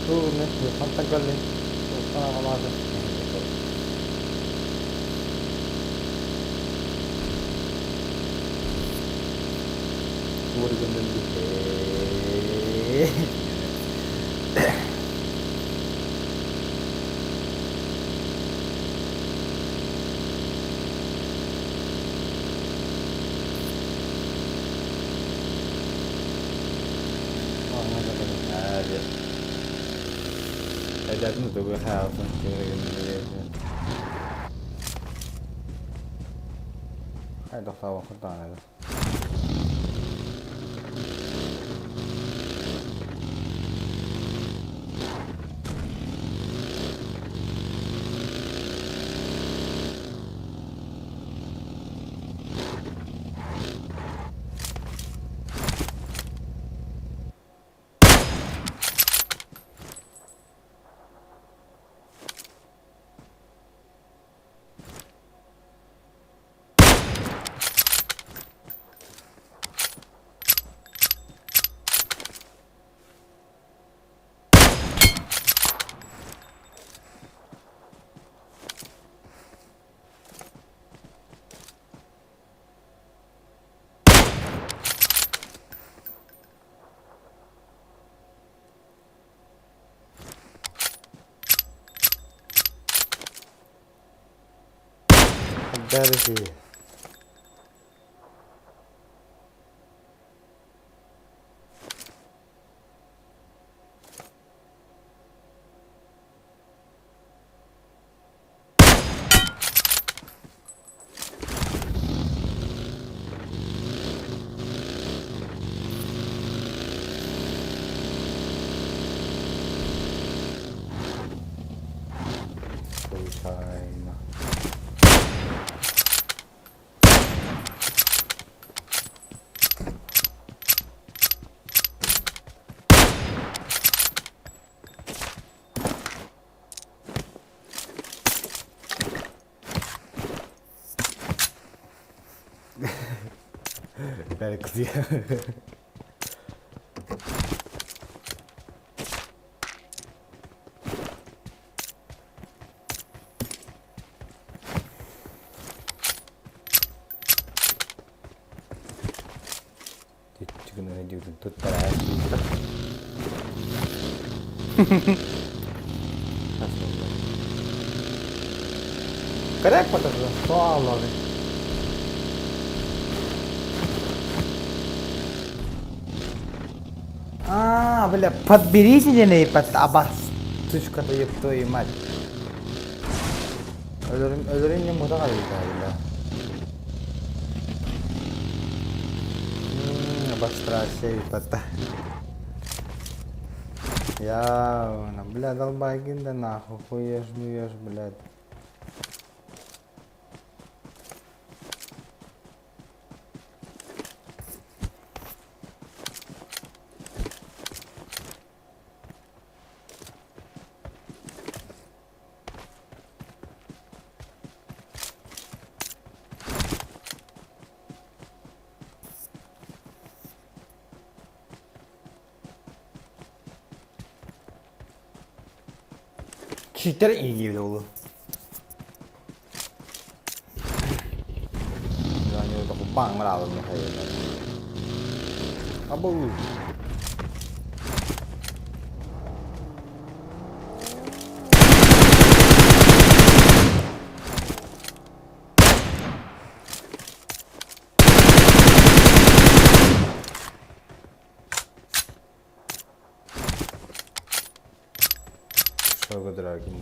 не Санта Галин. Ладно. Edasını da bu hayatın hay đọc sao không tao này Derdi. China. Böyle kızıyor. Çıkın ne diyordun? Tut para. Correct patah tu. Soal lagi. Бля, подберите денег под абас. Тушка-то твою мать. Öldürün не muda kaldı galiba. Быстро пата. Я, бля, долбайгин да нахуй, хуешь, блядь. Cheater iyi gibi oğlum. Yani orada bu bang mı lazım mı hayır? Abo. Что дорогие.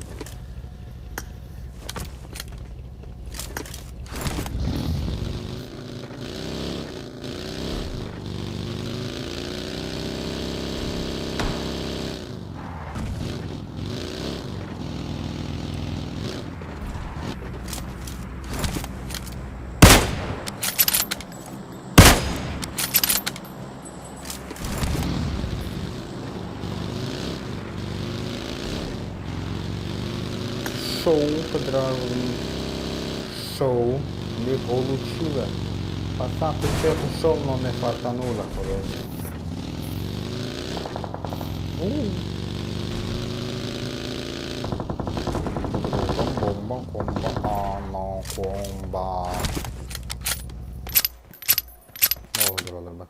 Шоу не получила. Пацан, ты что ушел, но не фартануло, короче. Ana komba. Ne olur olur bak.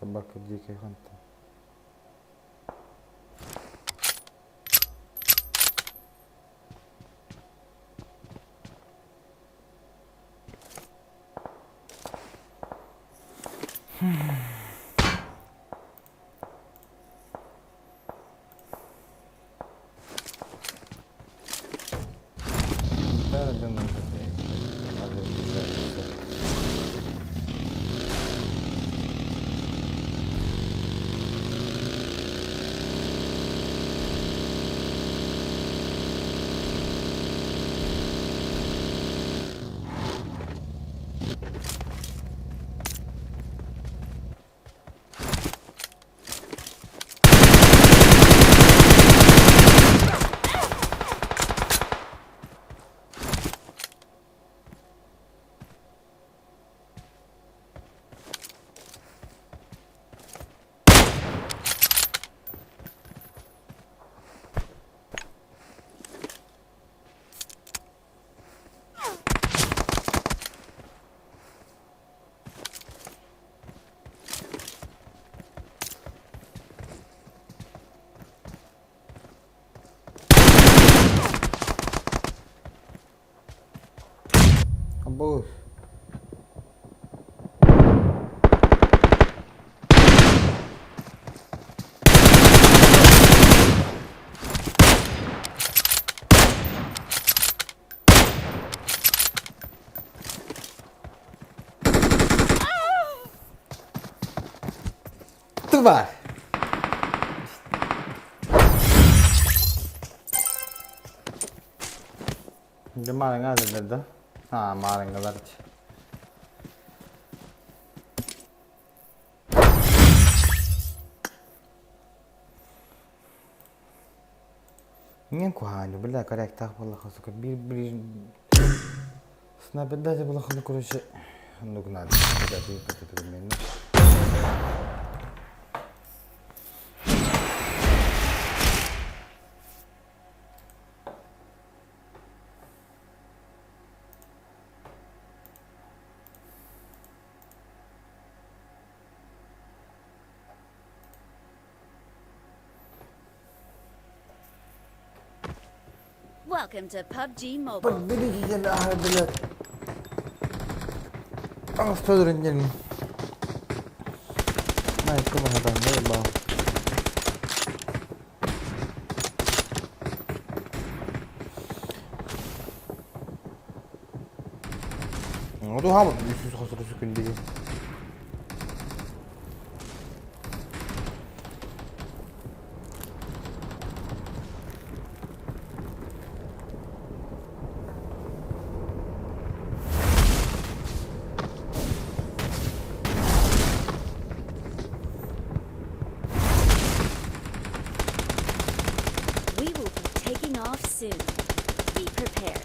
Собака дикая ханта. Both. Тварь! Dia malah nggak ada. Ah, malah nggak ada. Ini aku hanya bela korek tak boleh kau suka bir. Snap dah je boleh kau kurus. Nuk nada. Jadi kita main. Welcome to PUBG Mobile. Beli je lah bela. Astagfirullahaladzim. Nah, itu mah ada bang. Aduh, hamat susah kundi. Soon. Be prepared.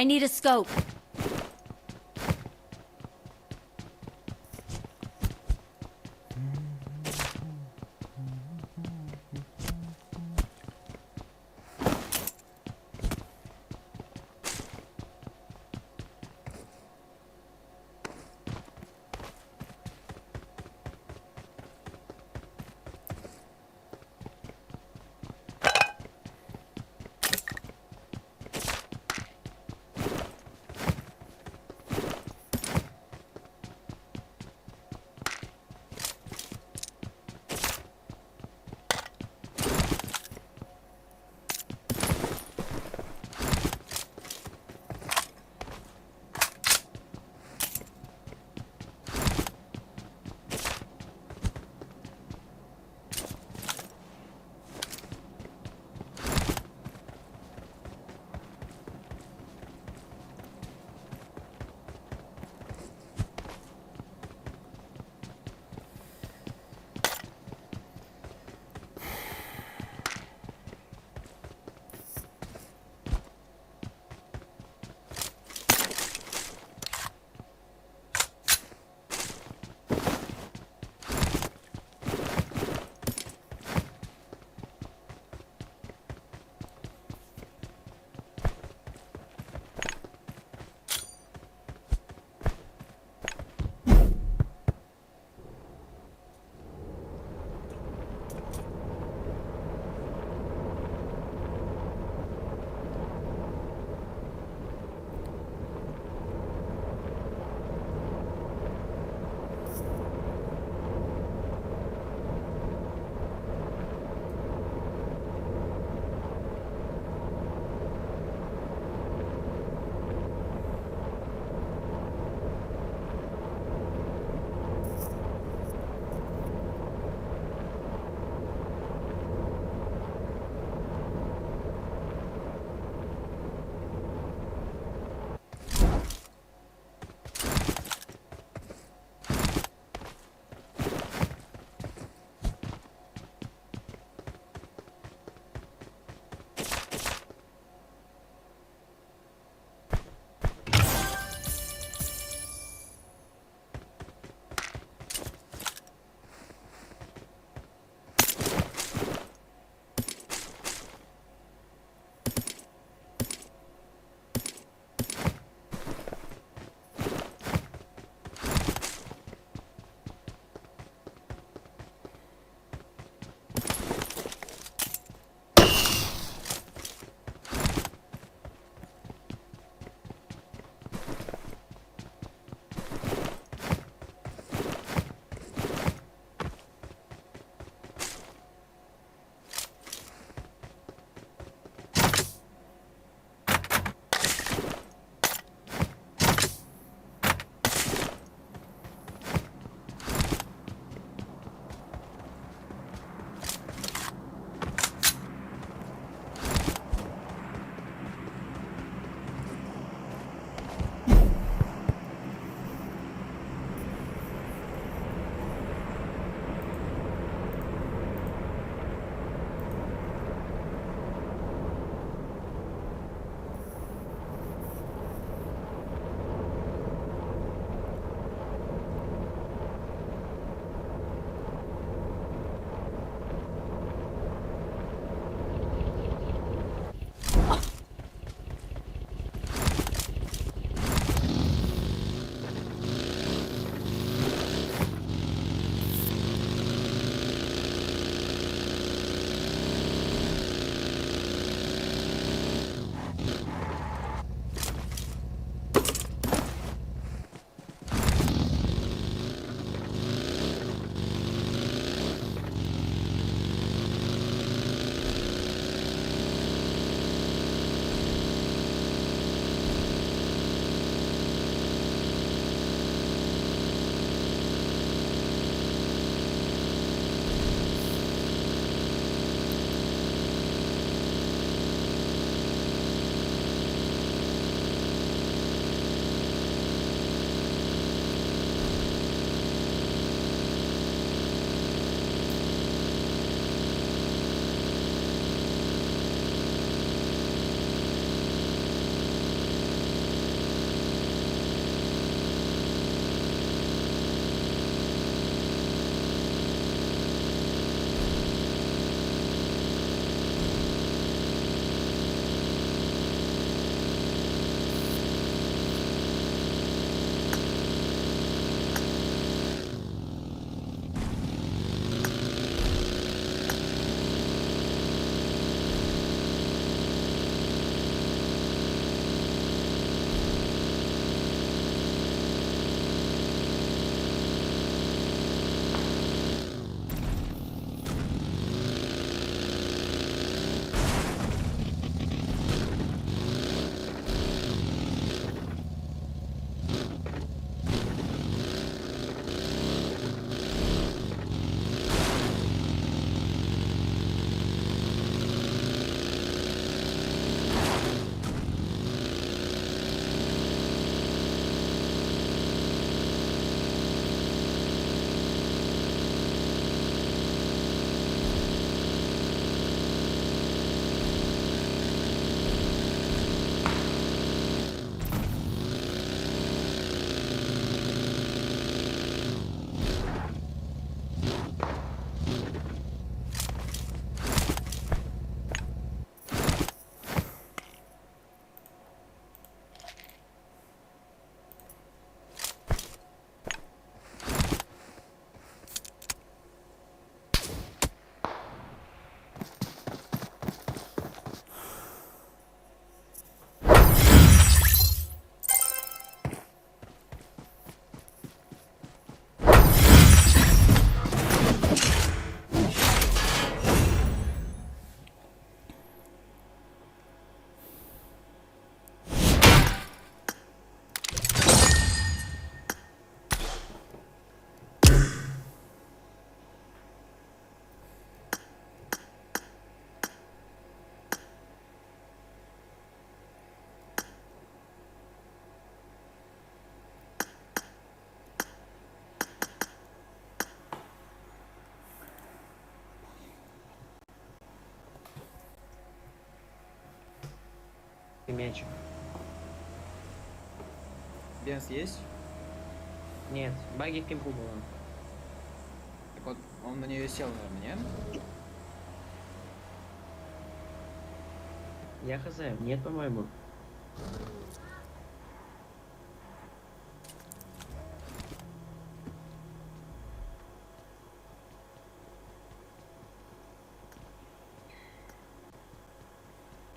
I need a scope. мячик. Бенз есть? Нет, баги в кемпу было. Так вот, он на нее сел, наверное, нет? Я хз, нет, по-моему.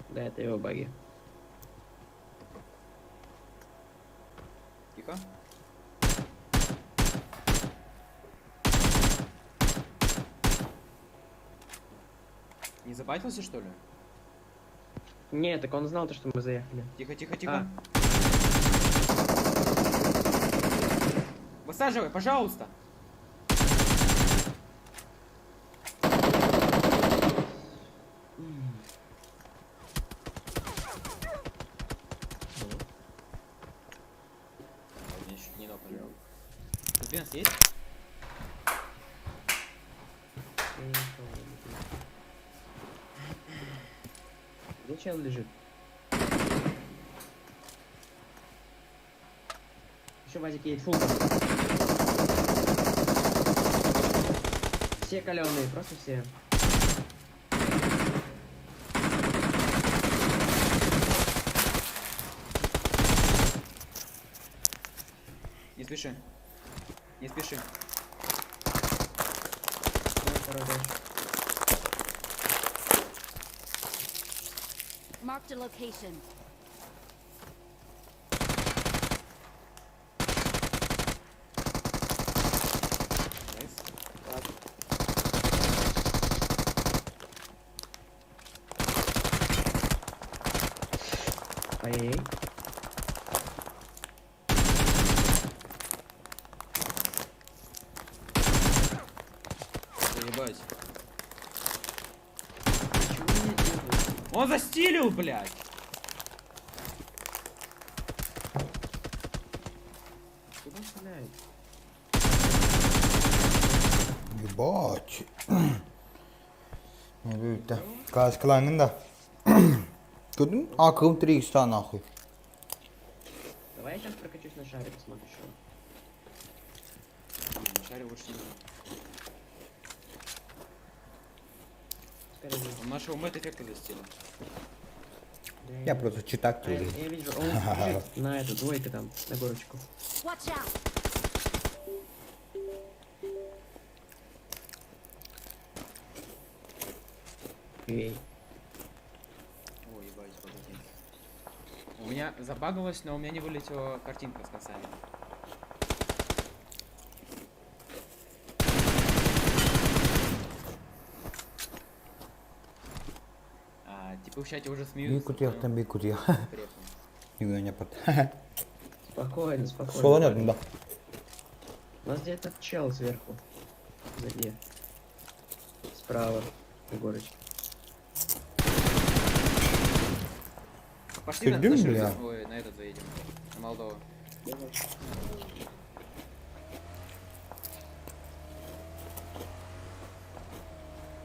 Да, это его баги. Тихо. Не забайтился, что ли? Нет, так он знал то, что мы заехали. Тихо, тихо, тихо. Высаживай, пожалуйста. Я чуть не нокнул. Бенз есть? Где чел лежит? Еще Вазик едет фулком. Все каленые, просто все. Не спеши. Не спеши. Marked a location. Ай-яй-яй. Заебать. Он застилил, блядь! Куда он стреляет? Ебать. Не büyükte. Kaskılandın da. Gördün mü? Akım 3 нахуй. Давай я сейчас прокачусь на шаре, посмотрю, что. На шаре лучше не надо. Скорее. Он нашего мэт эффекта застилил. Я просто читак Я тебе. вижу, он бежит на эту двойку там, на горочку. Watch out! Эй. Ой, ебать, погоди. У меня забагалось, но у меня не вылетела картинка с концами. Типа в чате уже смеются. Bir kutu yaptım bir kutuya. Yürüyen yapar. Спокойно, спокойно. Sola döndüm da. У нас где-то чел сверху. Где? Справа, на горочке. Пошли на Ты дым, наш бля? Ой, на этот заедем. На Молдову.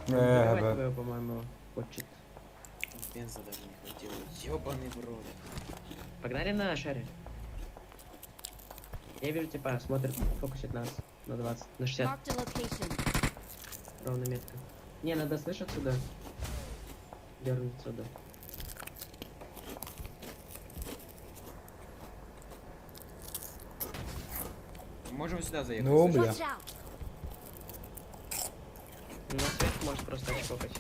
Давай твоего, по-моему, хочет. Бенза даже не хватило. Ёбаный в рот. Погнали на шаре. Я вижу типа, смотрит, фокусит нас на 20, на 60. Marked a location. Ровно метка. Не, надо слышать сюда. Дернуть сюда. Можем сюда заехать. Ну, бля. Watch out! На сверху может просто очкопать.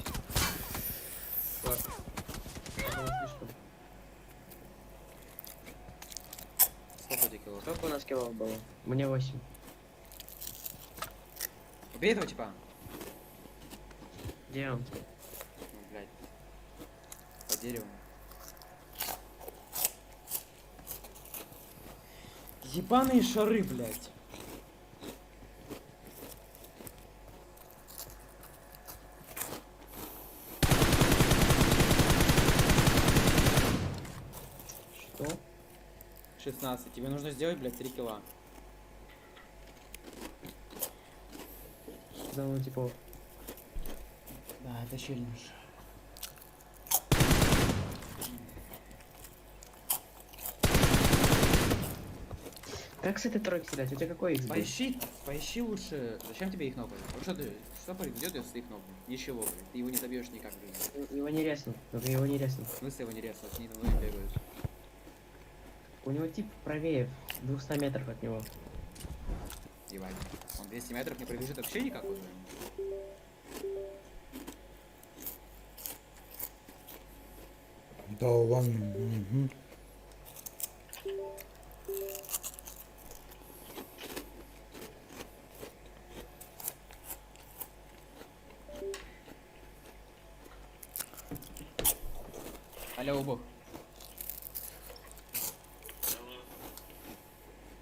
Вот. Это слишком. Сколько у тебя кило? Сколько у нас килов было? Мне 8. Убей этого типа. Где он? Ну, блядь. По дереву. Ебаные шары, блядь. Что? 16. Тебе нужно сделать, блядь, 3 килла. Да, ну типа. Да, это челлендж. Как с этой тройки стрелять? У тебя какой XP? Поищи лучше. Зачем тебе их кнопать? Вот что приведет, если ты их кнопнешь? Ищи его, блядь. Ты его не добьешь никак в жизни. Его не резнут. Его не резнут. В смысле его не резать? Они за мной бегают. У него тип правее, 200 метров от него. Ебать. Он 200 метров не пробежит вообще никак уже. Да ладно. Алло, Бог.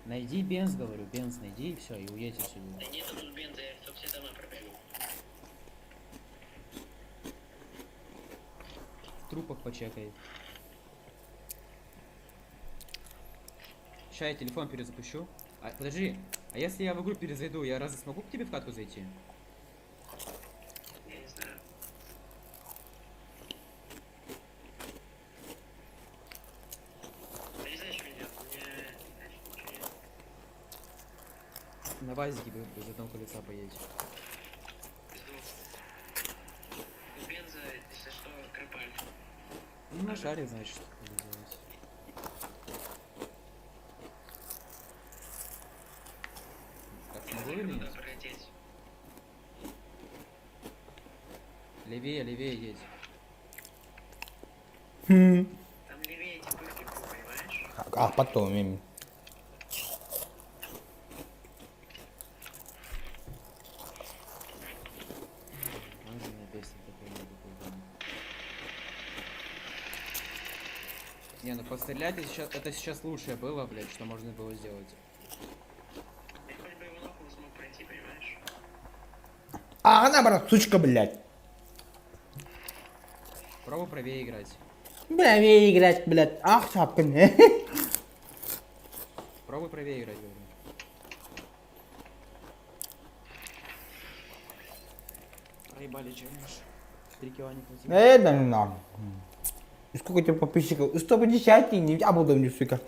Найди бенз, говорю, бенз найди и все, и уедь отсюда. Да нету тут бенза, я все дома пробегу. В трупах почекай. Ща я телефон перезапущу. Подожди, а если я в игру перезайду, я разве смогу к тебе в катку зайти? Я не знаю. Ты не знаешь меня, На вазике без одного колеса поедешь. бенза, если что, кропаль. Ну на шаре, значит, что надо делать. Так, смогу или нет? Левее, левее едь. Там левее эти пышки, понимаешь? А потом именно. Можно меня бесит такой небо. Не, ну пострелять это сейчас лучшее было, блядь, что можно было сделать. Я хоть бы его нахуй смог пройти, понимаешь? А она, брат, сучка, блядь. Пробуй правее играть. Правее играть, блядь. Ах, шапкин. Пробуй правее играть, говорю. Проебали челлендж. 3 кило не платил. Да ну нам. И сколько тебе подписчиков? 150, не я буду мне, сука.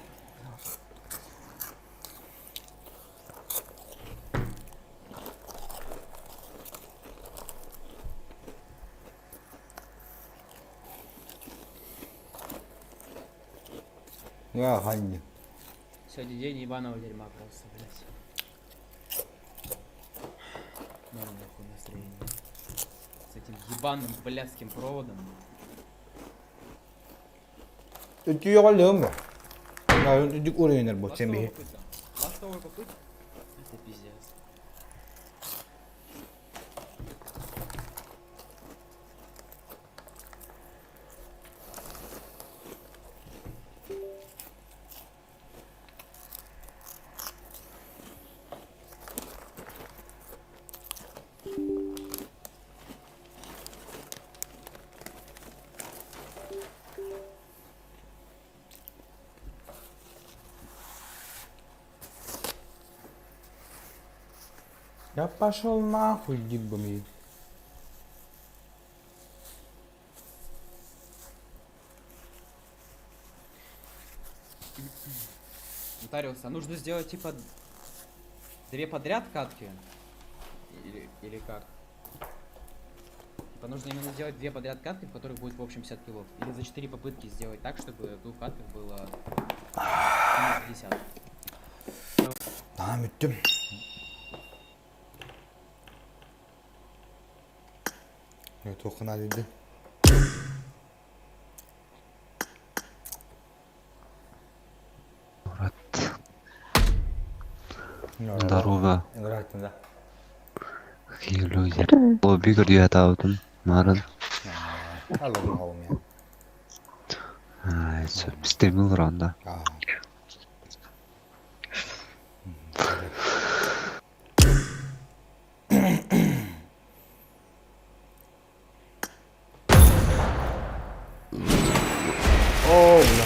Я ганни. Сегодня день ебаного дерьма просто, блядь. Ну нахуй настроение. С этим ебаным блядским проводом. Ты чё лём? На ты уровень работать тебе. Ластовый попытка. Это пиздец. Я пошел нахуй, дибами. Нотариус, а нужно сделать типа 2 подряд катки? Или как? Типа нужно именно сделать 2 подряд катки, в которых будет в общем 50 килов. Или за 4 попытки сделать так, чтобы в 2 катках было 50. Да, миттим. Я только надо. Здорово. Здравствуйте, да. Какие люди. Лобби где таудым. Марын. Алло, мама у меня. Это стримил ранда. О, бля.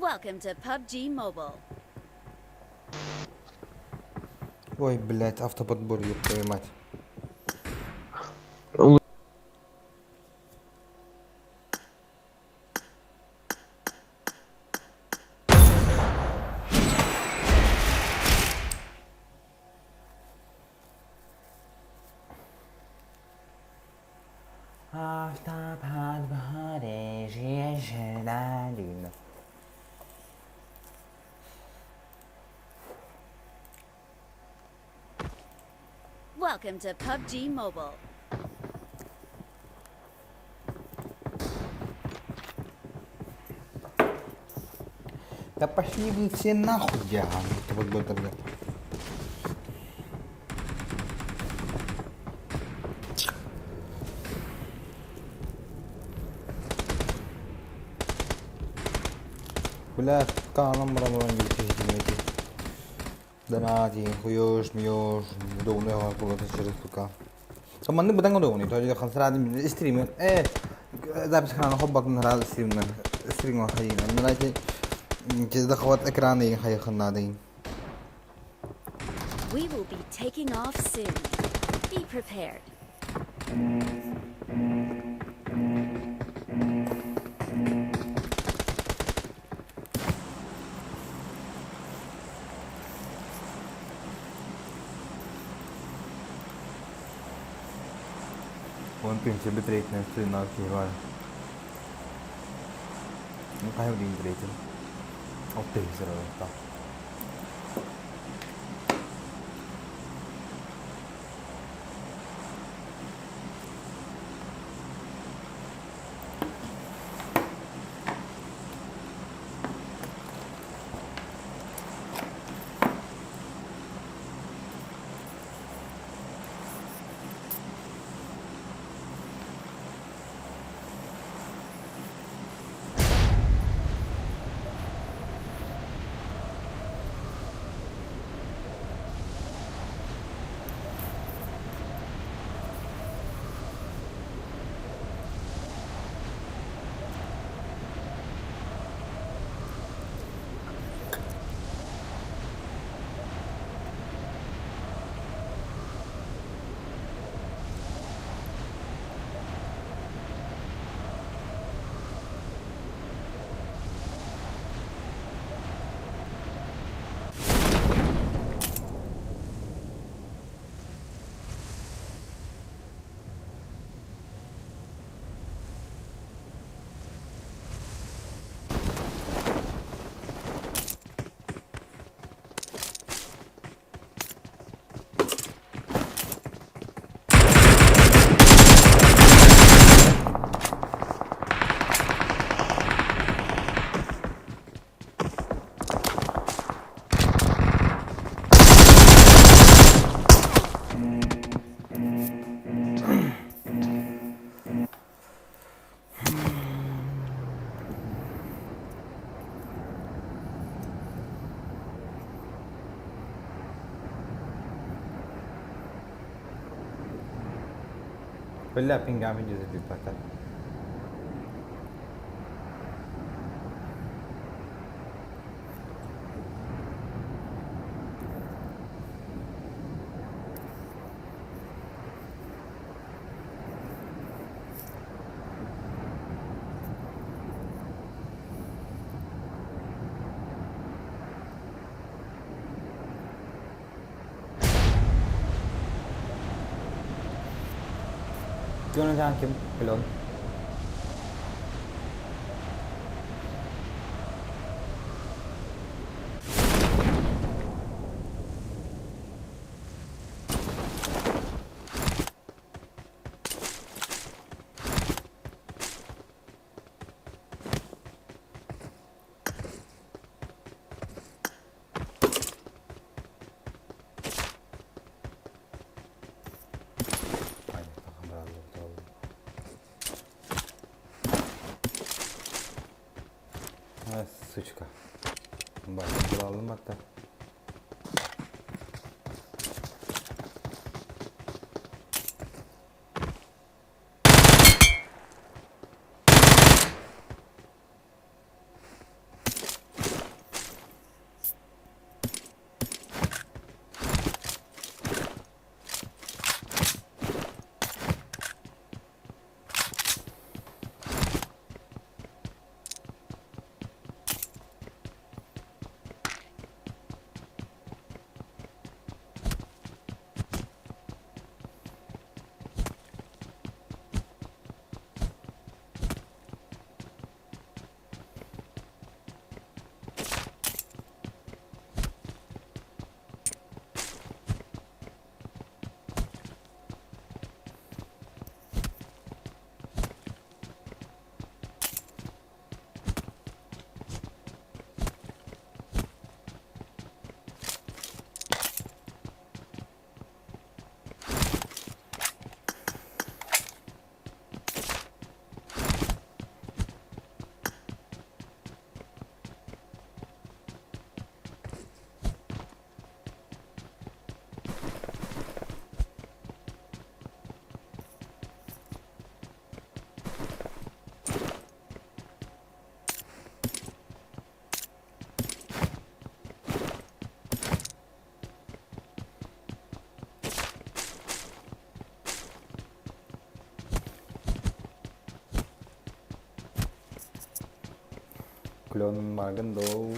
Welcome to PUBG Mobile. Ой, блядь, автоподбор, ёб твою мать. Автоподборе женщина. Welcome to PUBG Mobile. Да пошли вы все нахуй, я. Автоподбор тогда. Бля, каном рамрам geçti. Данати, хуёж, мёж, доуне ха кулата через тука. Команды бутан доуне, то я хансрад стример. Запись канала хоббак на стример. Стример хаина. Знаете, через дохват экрана и хай ханадин. We will be taking off soon. Be prepared. Вон пинче битрейт на стрим на кивар. Ну кайо дин битрейт. Оптей сразу так. Bella pingami giusto più patata. Gano'n sa akin, pelon. Сучка. Бачу, bulalım hatta. Клен Магандоу.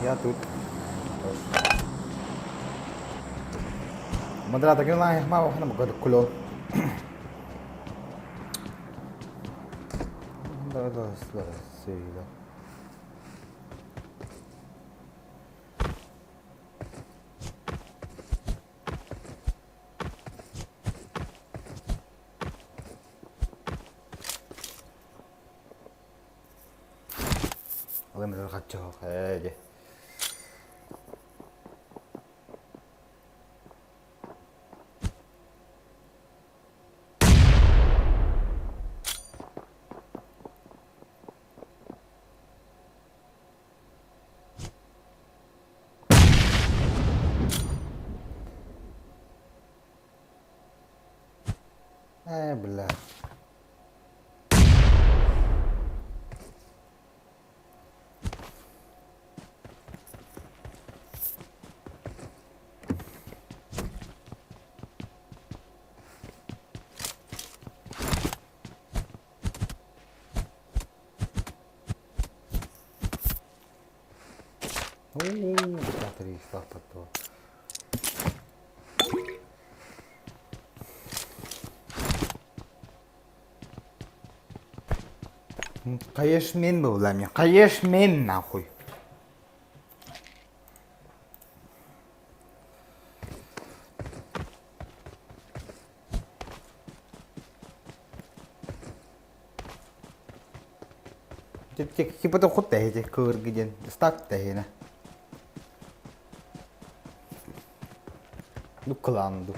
Я тут. Модератор, que lá mal na boca do culo. Да, сейда. Олемдер качок. Бля. Смотри, что потом. Конечно, мен был для меня. Конечно, мен нахуй. Kita kut teh je keur gijen start teh na. Du klan du.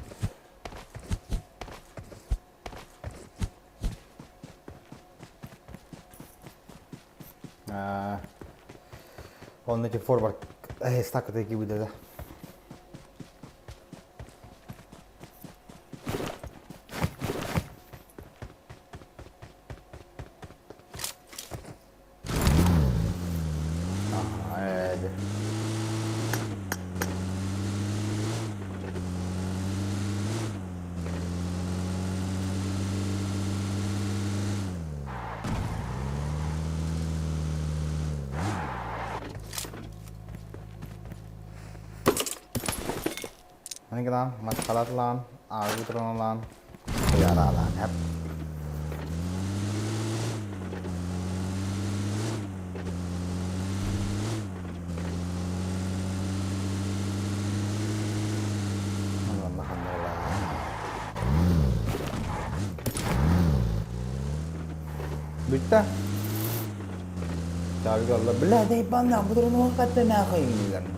Onun için forward stack teh gibi de. Ini kita masalah lan, aku terus lan, biara lan, ya. Alhamdulillah. Bitta. Tabii ki Allah billahi deh bana bu durumu hakikaten ne yapayım.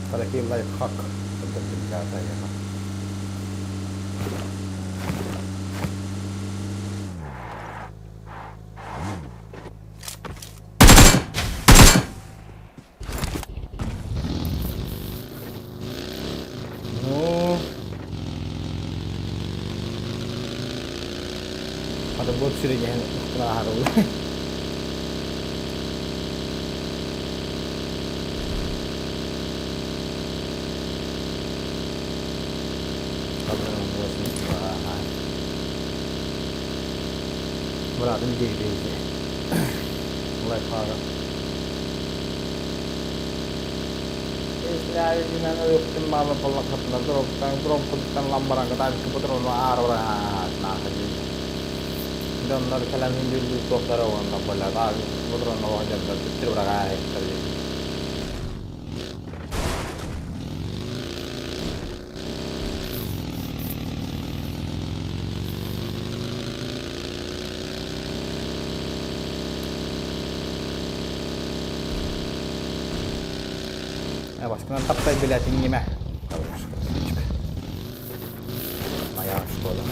Apalagi life hack untuk senjata ya kan. Oh, ada bot sirinya kena haru. Berat ini jadi mulai parah. Istilahnya di mana itu malah pelak kebetulan drop kebetulan lambaran kita kebetulan orang nah jadi. Dan dari kalian ini di dokter orang tak boleh tahu kebetulan orang jadi terberkai terjadi. Başka taptay bile tingime. Maya sekolah.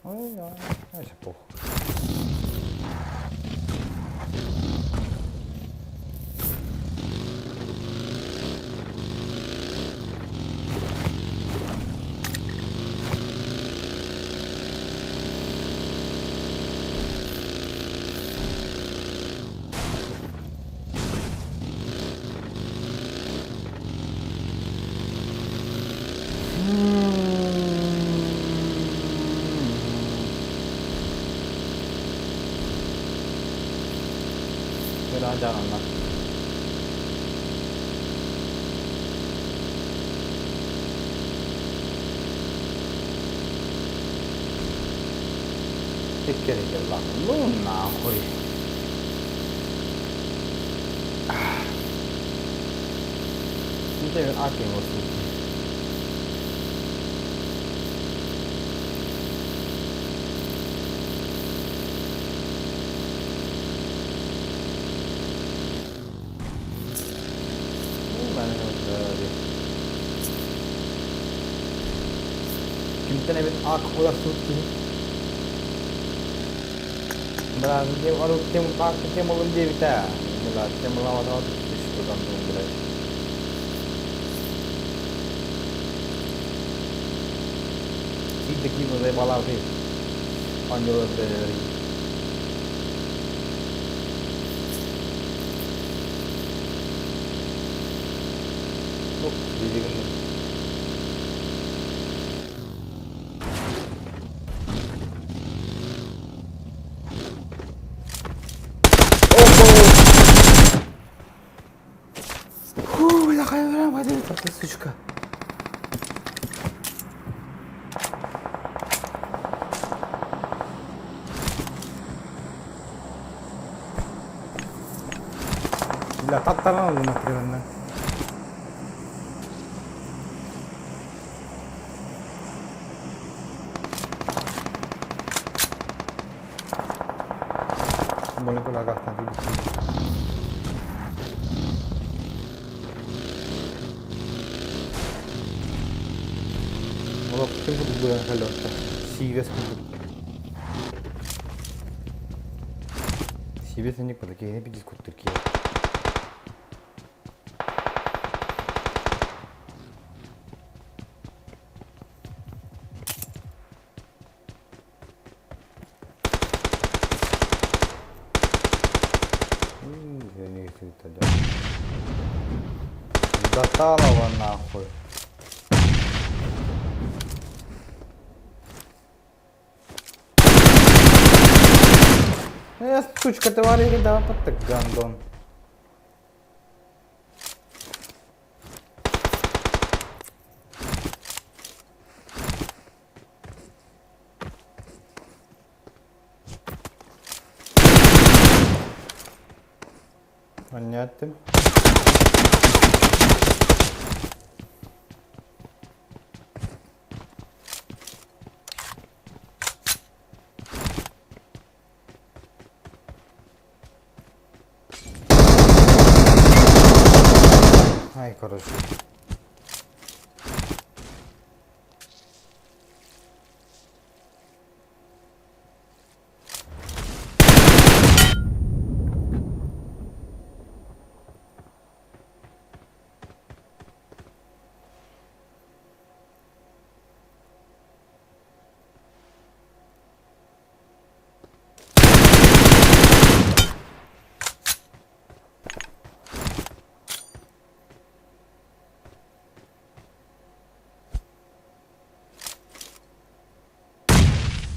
Oh ya, neyse bu. Jangan lah. Pikir lah, lu nahui. Ini aku yang harus. Kita ni aku udah suci. Berarti kalau tim mau beli kita, bila tim melawan orang itu kan boleh. Kita kini boleh balau sih, panjang dari. Oh, jadi kan. Сучка. Бля, татаран например. Molecular gasta tudo. Olha, tem que bulan kalau serius gitu. Serius ini pada kayaknya pergi skuter kia. Ini cerita dah. Datang lawan aku. Я сучка товарищи, да, под так гандон. Понятно. Ай, короче.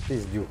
Пиздюк.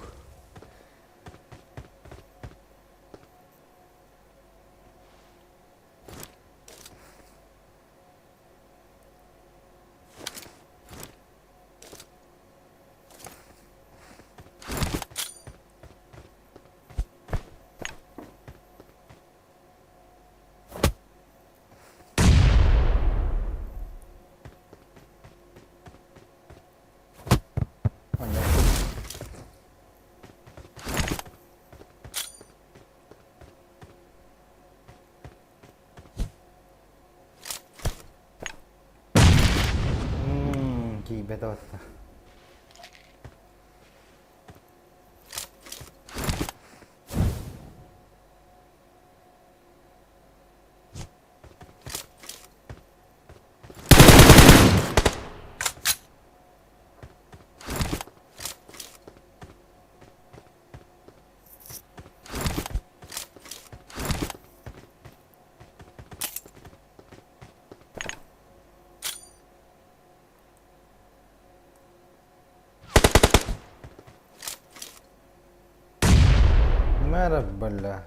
Беда. Merhaba.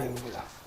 Ayolah.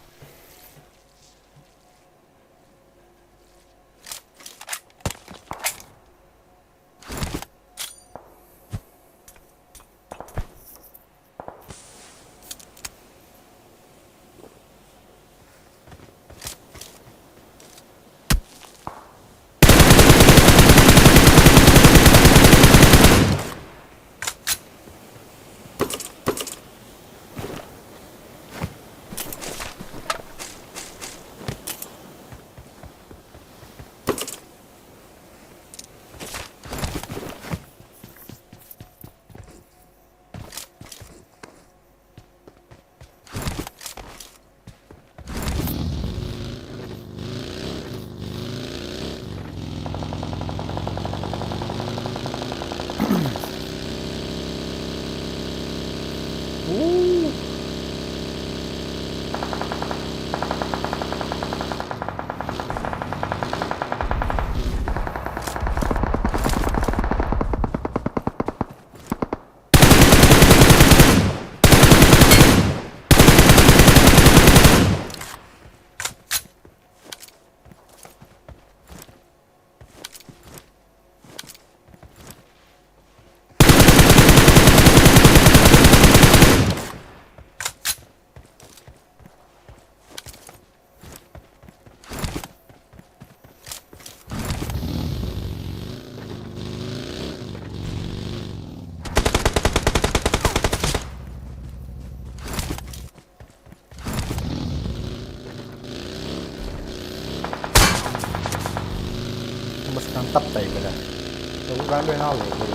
Başkan taptayı böyle. Ben böyle alıyorum.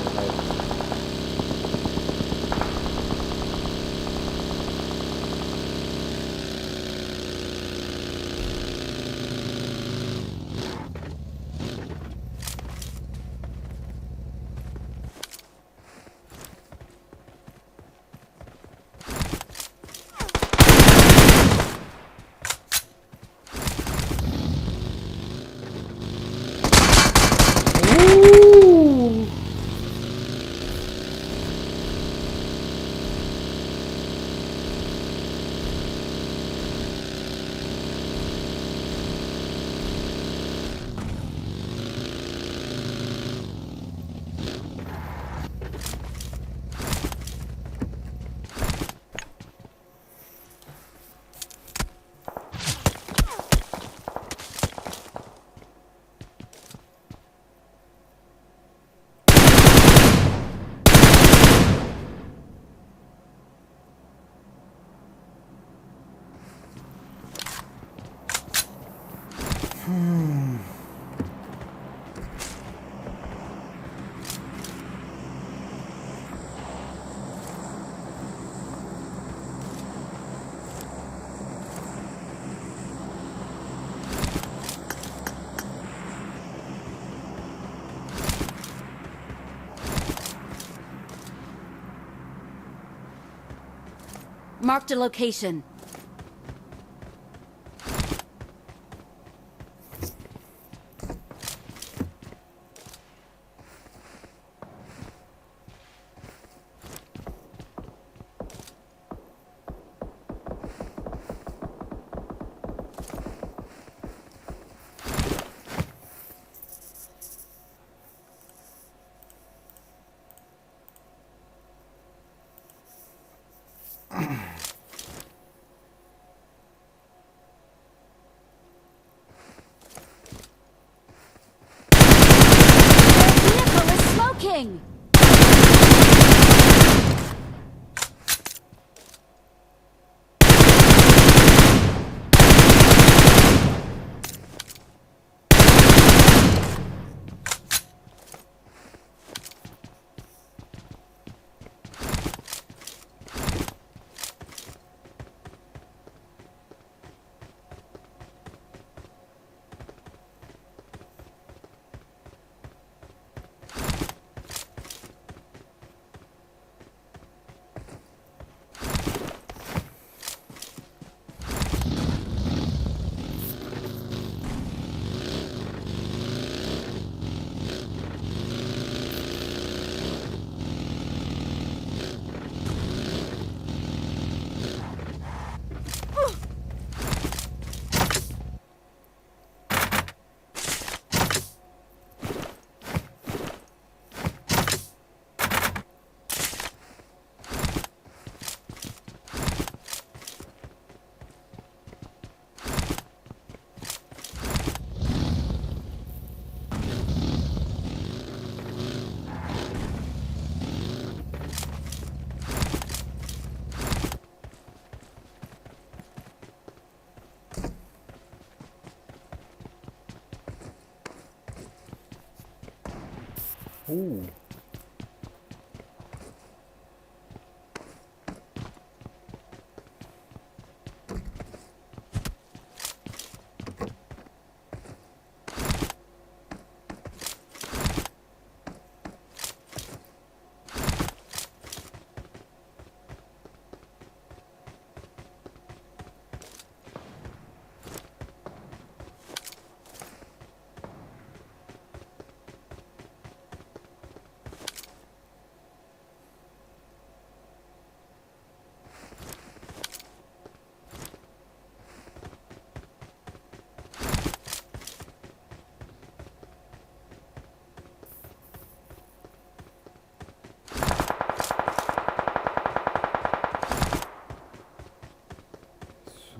Marked a location. Ooh.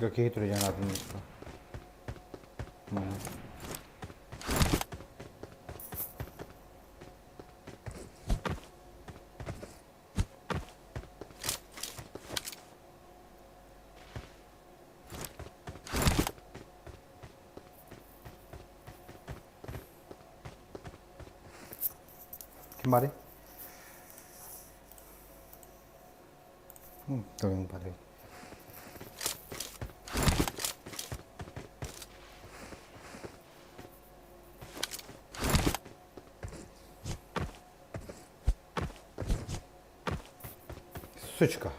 Какие друзья надо место? Kembali. Tuh yang paling. Сучка.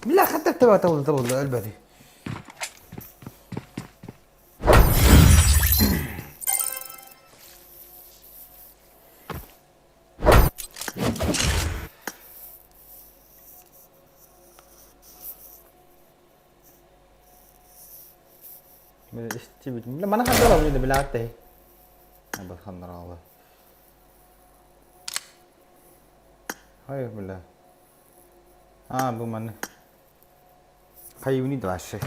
لا حتى تبغى العلبة دي. لا ما انا خضرها من بالعاده انا بخضر والله. هاي بالله بمن خيوني دعشة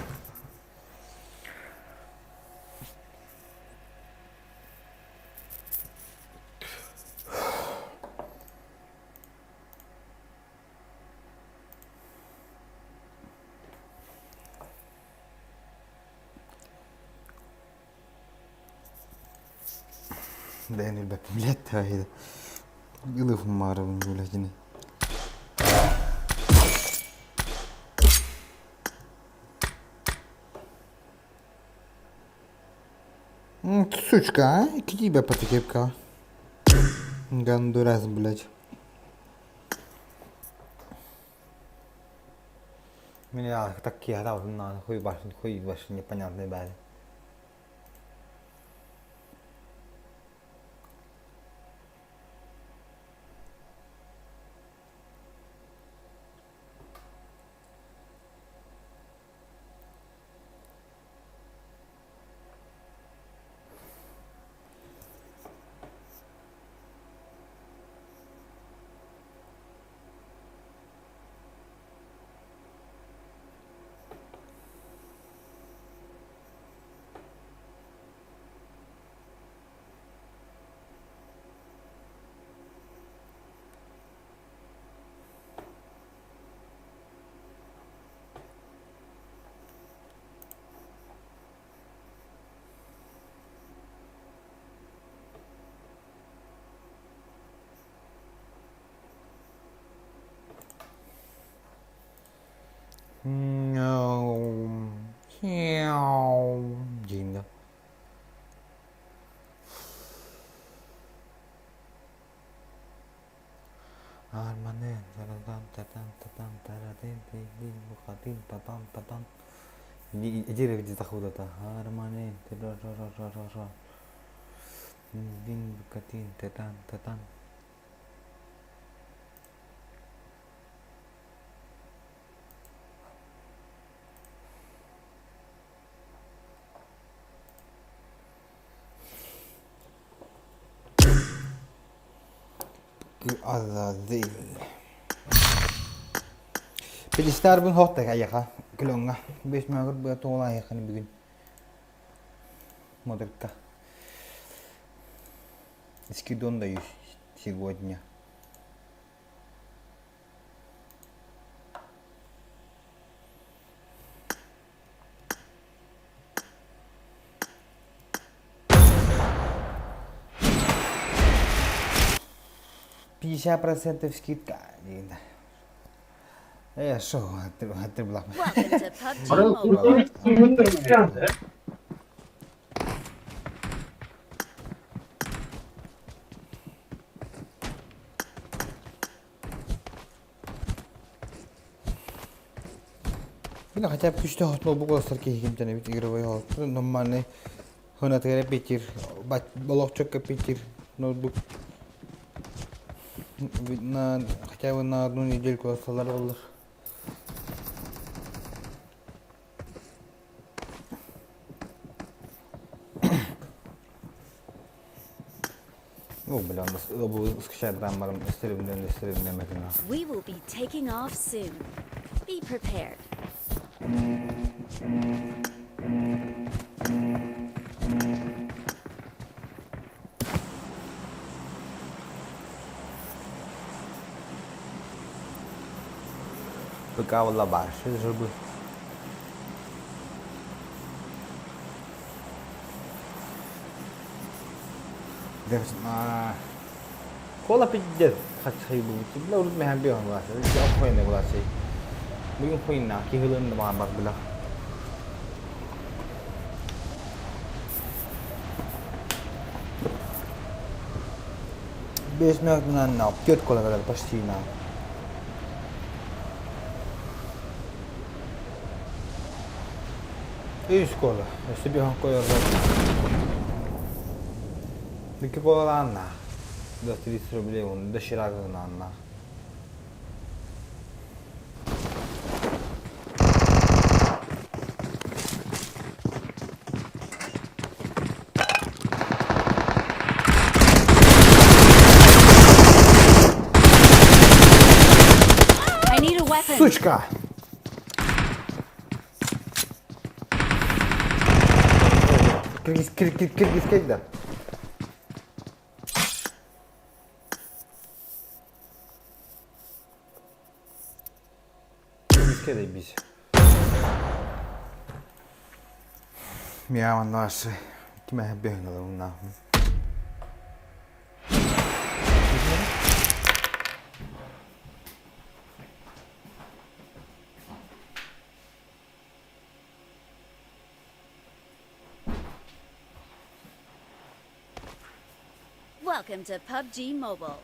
لأن البكملات هاي يضيف مرة بنقولها جني. Сучка, а? Иди тебя потекепка. Гандурас, блядь. Меня такие орал на хуй ваш непонятный бали. Gì nữa? Armane, tatan tatan tatan taratin tin bukatin tatan tatan. Ini aja dia takut tata. Armane, tara. Tin bukatin tatan tatan. Azazil. Filistar bugün hot da ayaka. Kilonga. 5 megar bu toğla ayakını bugün. Modrika. Скидон даю сегодня. %50% скидка. Шо, это было. Welcome to PUBG Mobile. Бина хотя бы күчтө хот ноутбук алсар кейгимтен бит игровой алып. Нормальный хонатыгара питер, болохчок питер ноутбук. На хотя бы на одну недельку алсалар болор. Бля, bu скачать барым истеримден макина. We will be taking off soon. Be prepared. ПК вала баш, żeby Кола пиздец, хочу быть. Бля, урут мехам бьём глаз. Я охуен не глаз. Бugün хуйна, кигылын бана бар бля. Beş minutdan ne yap? 4 kola kadar başlayına. Üç kola. İşte bir han koyarlar. Bir kola anna. Da strisro bile onu da şiragın anna. Сучка! Киргиз кайда? Киргиз кайда biz? Miałem nasze. Kime biegnę na. Welcome to PUBG Mobile.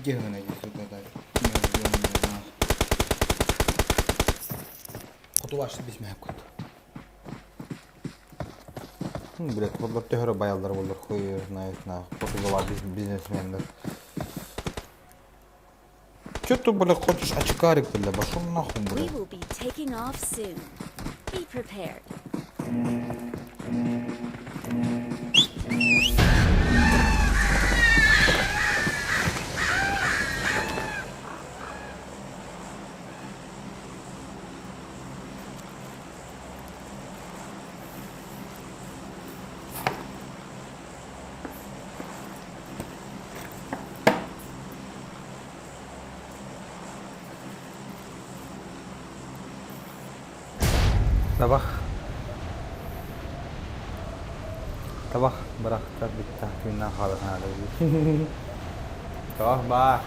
Гена сука так. Кутулашты бисмей кут. Блять, вот төгөрө баялдар болор хой знаешь на фотоголар бизнесмендер. Чё ты, бля, хочешь очкарик, бля, пошёл нахуй, бля. We will be taking off soon. Be prepared. Tabak bıraktık bitti. Günden kaldık herhalde. Tabak bak.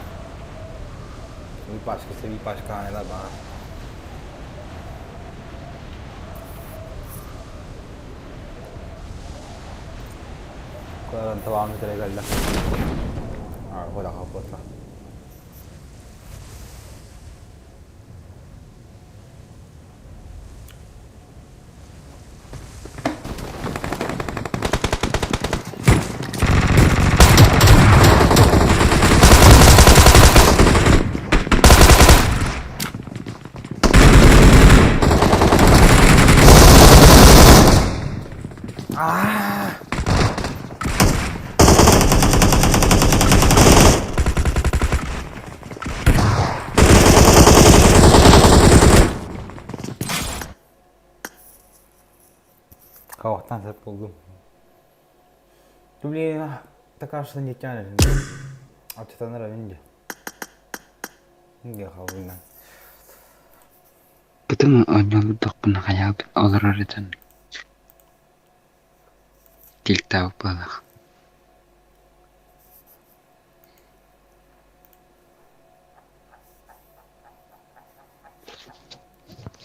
Bir başka haneler bana. Kuların tamamı teregeldi. Kola kapatla. Tanıtıp buldum. Dubleye takarsın geçen açıtanlar önce. Nggak kawinan. Betul onyol dokun kayak olororitan. Tik tahu pala.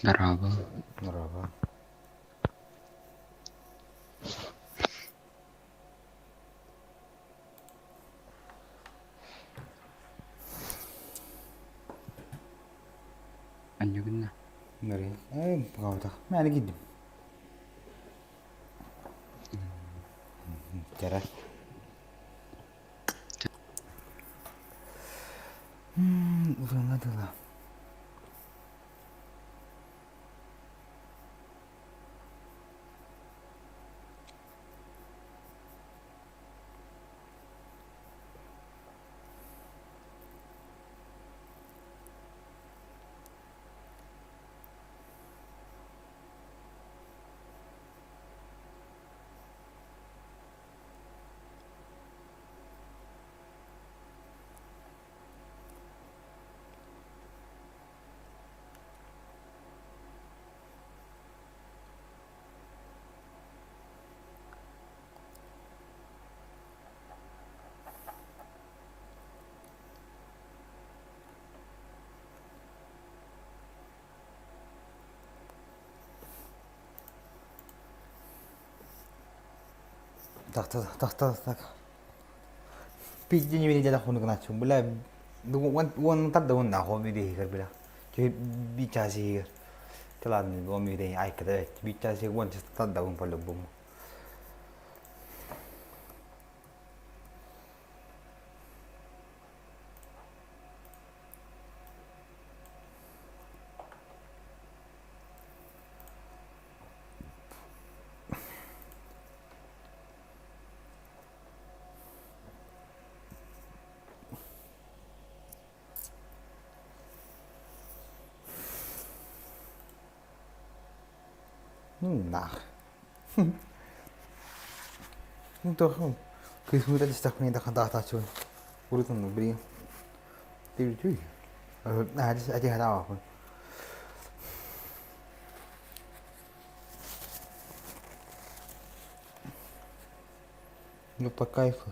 Merhaba. Merhaba. Anyo gina. Ngeri. Pegawai tak. Mana gitu? Cara. Ulang aja lah. Tak. Pijin ni bila aku nak nacung. Bila wan tak daun nak aku beri kan bila. Jadi bicara sih. Telan ni aku beri ay kata bicara sih wan tak daun pada bom. Nah. Então, que isso muita destaque nem da cantar cuy. Urutan nu beri. Tiru cuy. Nah, aja ada apa. Ну по кайфу.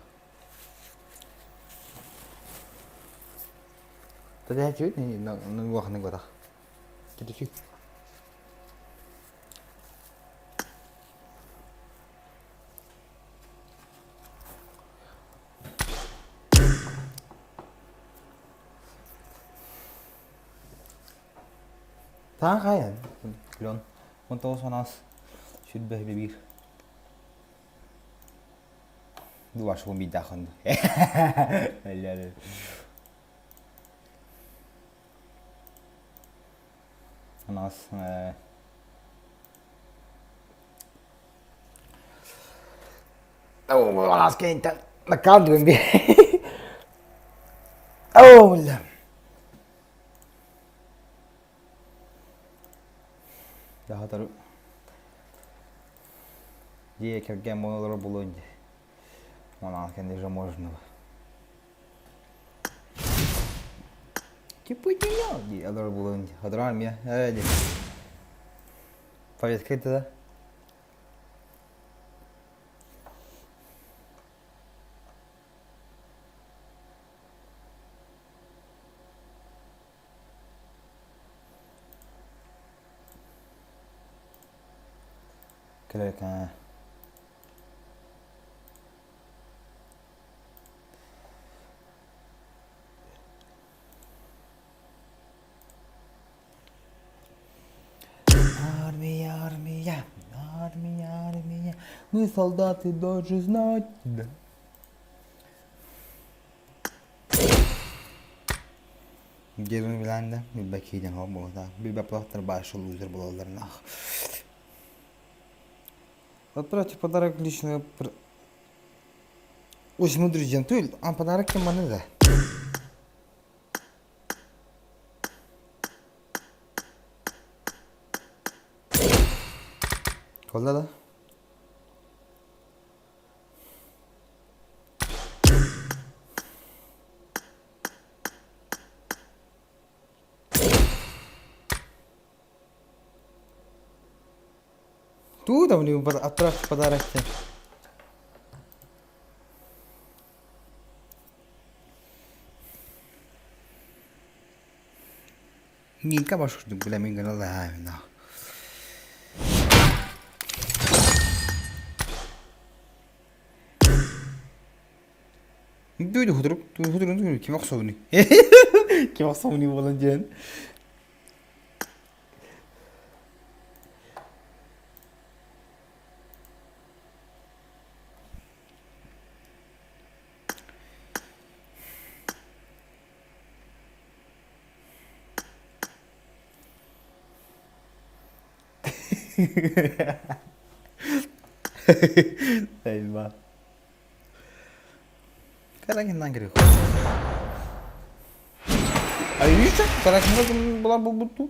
Tadi cuy ni nunggu akan gua tak. Kita cuy. Tá, kaya. Leon. Quanto só nós. Should be beber. Du acho que bida kan. Eller. Nós nós que então na caldo bem. Olha. Daha taru. Ye как монолор булонди. Мама, конечно, можно. Типа не адор булонди. Адрам я. Повет как это? Creo que Армия, мы солдаты должны знать. Да. Gelin bilen de bir bakayım ha burada. Bir baplattır başlı loser bulurlarına. Отправьте подарок лично. Ой, смотри, джентуль, а подарок кем надо? Kolda da. Тут у него отправь подарок. Мика башкұрдың біләмен гана ләймін. Böyle hudurun kim aksauni? Kim aksauni olan jen? Eyvah. Karanginden giriyor. Ay yürüyecek. Karanginden bulan bu buttu.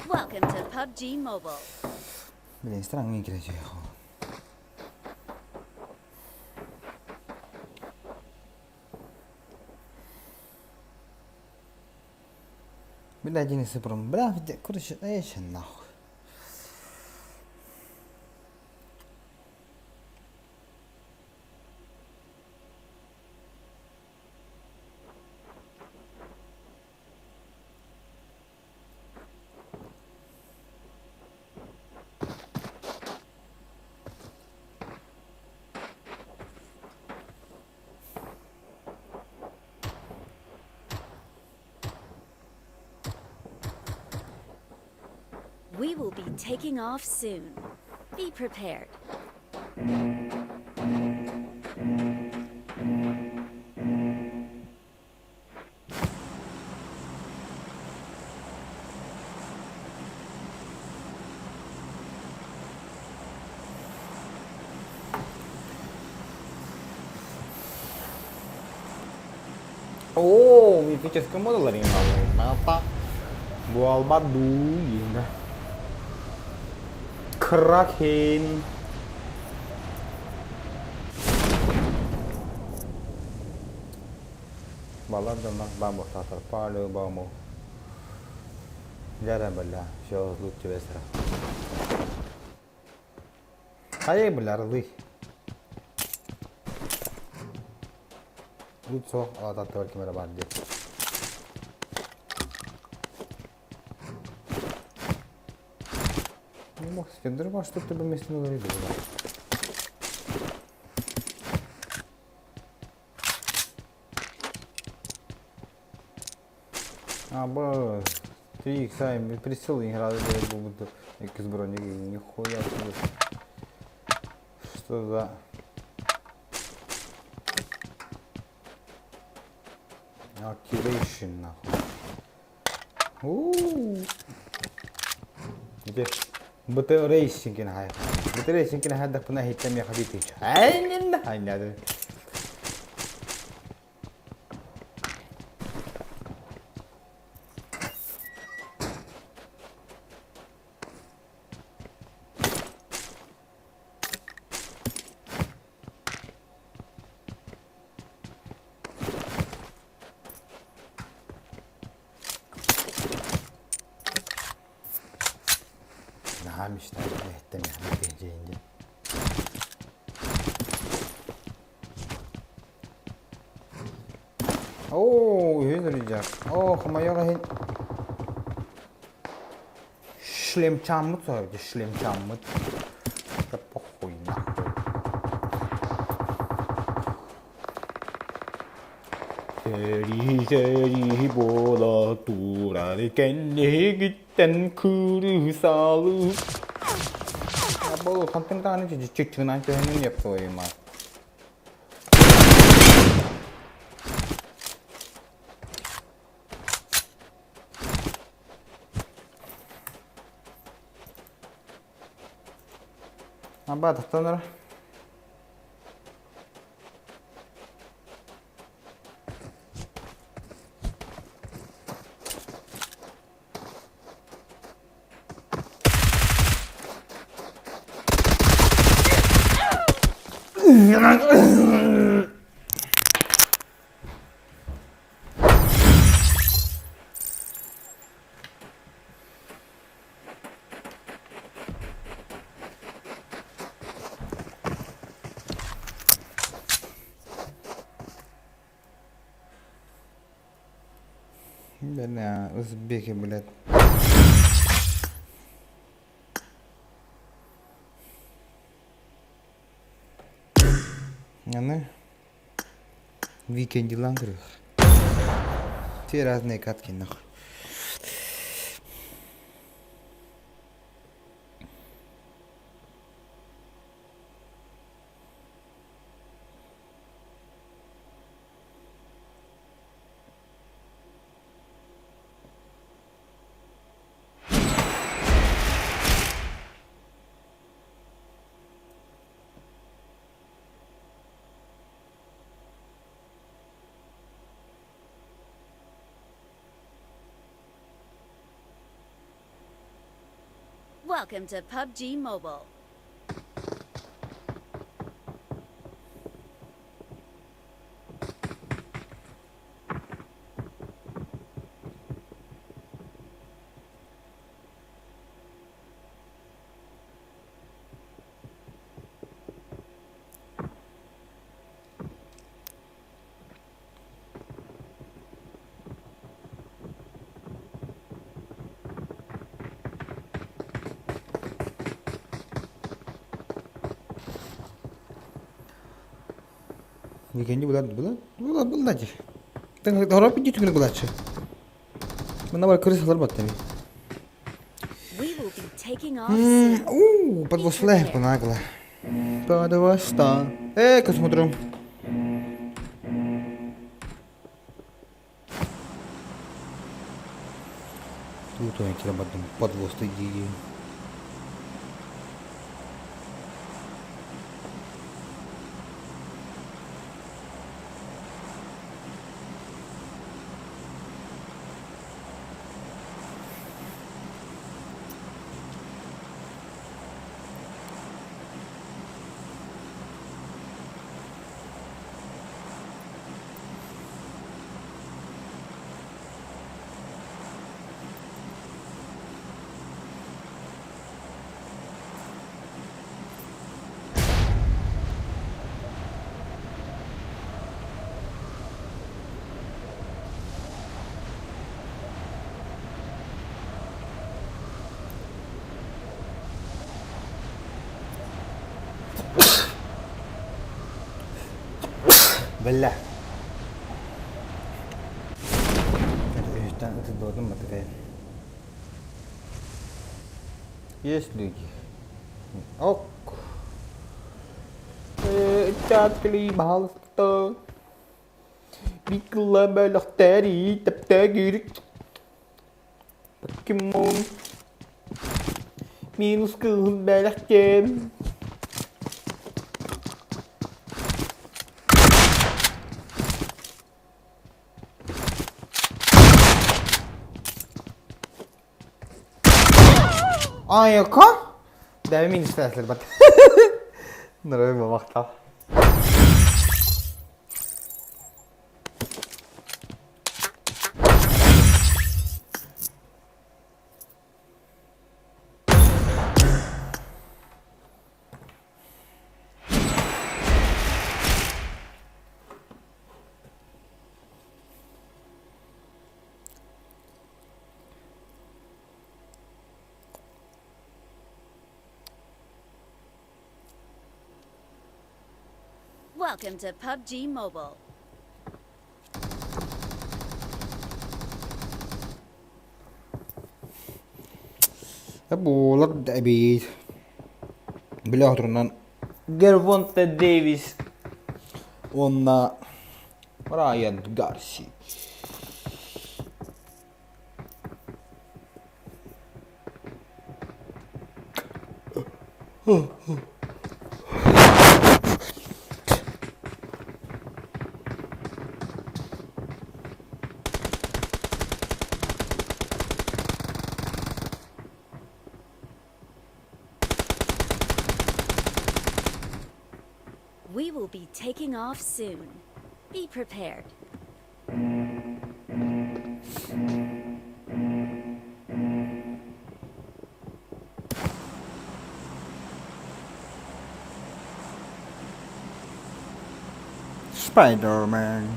Welcome to PUBG Mobile. Блин, странно играть его. Бля, один из прям, бля, короче, еще нахуй. We will be taking off soon. Be prepared. Oh, mifическая мода ларина. Мата. Буалбаду, инда. Kraken. Balar dengan bambu tatar palu bambu. Jarang bela, show lucu besar. Ayo belar lih. Lucu, oh tatar kamera bandit. Не мог себе дорога, что ты бы вместе говорили. Або ты их сами присел и играл, я буду из брони, нихуя себе. Что за... Activation нахуй. Где? بطيء ريسين كنا هاي بطيء ريسين كنا هذا كنا هي تم يا حبيبي هاي هذا مش تهتم يا حبيبي جايين اوه هيدريجاك اوه ما يلا هين шлем чаммут söyledi шлем чаммут да похуй нахуй 세리보다 뚜라리겠네 그땐 그르사루 뭐 컨텐츠 하는 지 직전한테 했는 예뻐요 막 안 받았다느라 Бля, узбеки, блядь. Они в викенде лангрых. Все разные катки, нахуй. Welcome to PUBG Mobile. Викенде bulan. Tengah horor pun juga bulan sih. Mana baru kerja salar batin. We will be taking off soon. Подвосле понагла. Подвоста. Космотром. Тут он кira батом подвоста иди. Бля. Это должен быть. Есть люди. Ок. Чат климал что? Бикла белахтери таптагир. Покемон. Минус кун белахтем. Яка? Дай мені стесли, бат. Нравимо вахта. Welcome to PUBG Mobile. Ebola David. Бля, Гервонте Дэвис. Он на Райан Гарси. We We will be taking off soon. Be prepared. Spider-Man.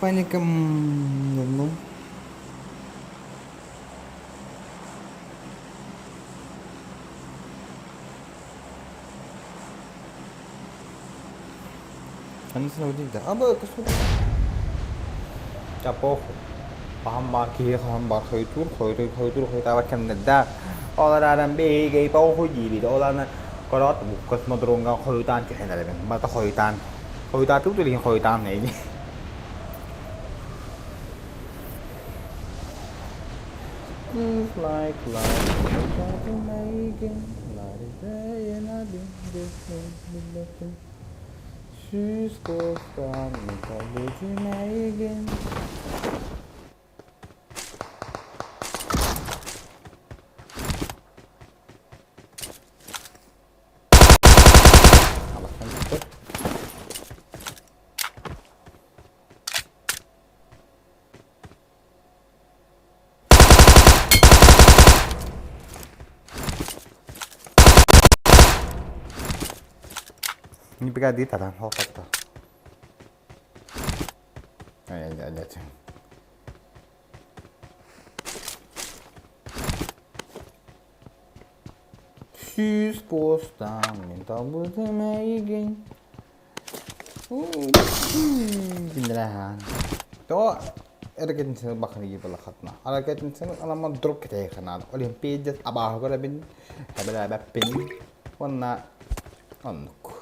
Паником ну. Ano sa naudin da? Aba, kaso. Chapo ko. Pahamba kia hamba khơi tur khơi ta bắt chân da. Ola ra đam bê gây bao khơi gì đi đó là có đó một cái mà drone ngao khơi tan cái này là mà ta khơi tan trước tôi liền khơi tan này. Like making light is day and I did this. She's supposed to make me again. Ini pegadita kan, hokat tuh. Aja. She's supposed to minta bersama again. Beneran. Tuh, ergen sen bakın iyi balakatna. Ergen sen alaman drop kitaya kanal. Olimpiyat abah ko rabin. Habala bappin. Wanna onuk.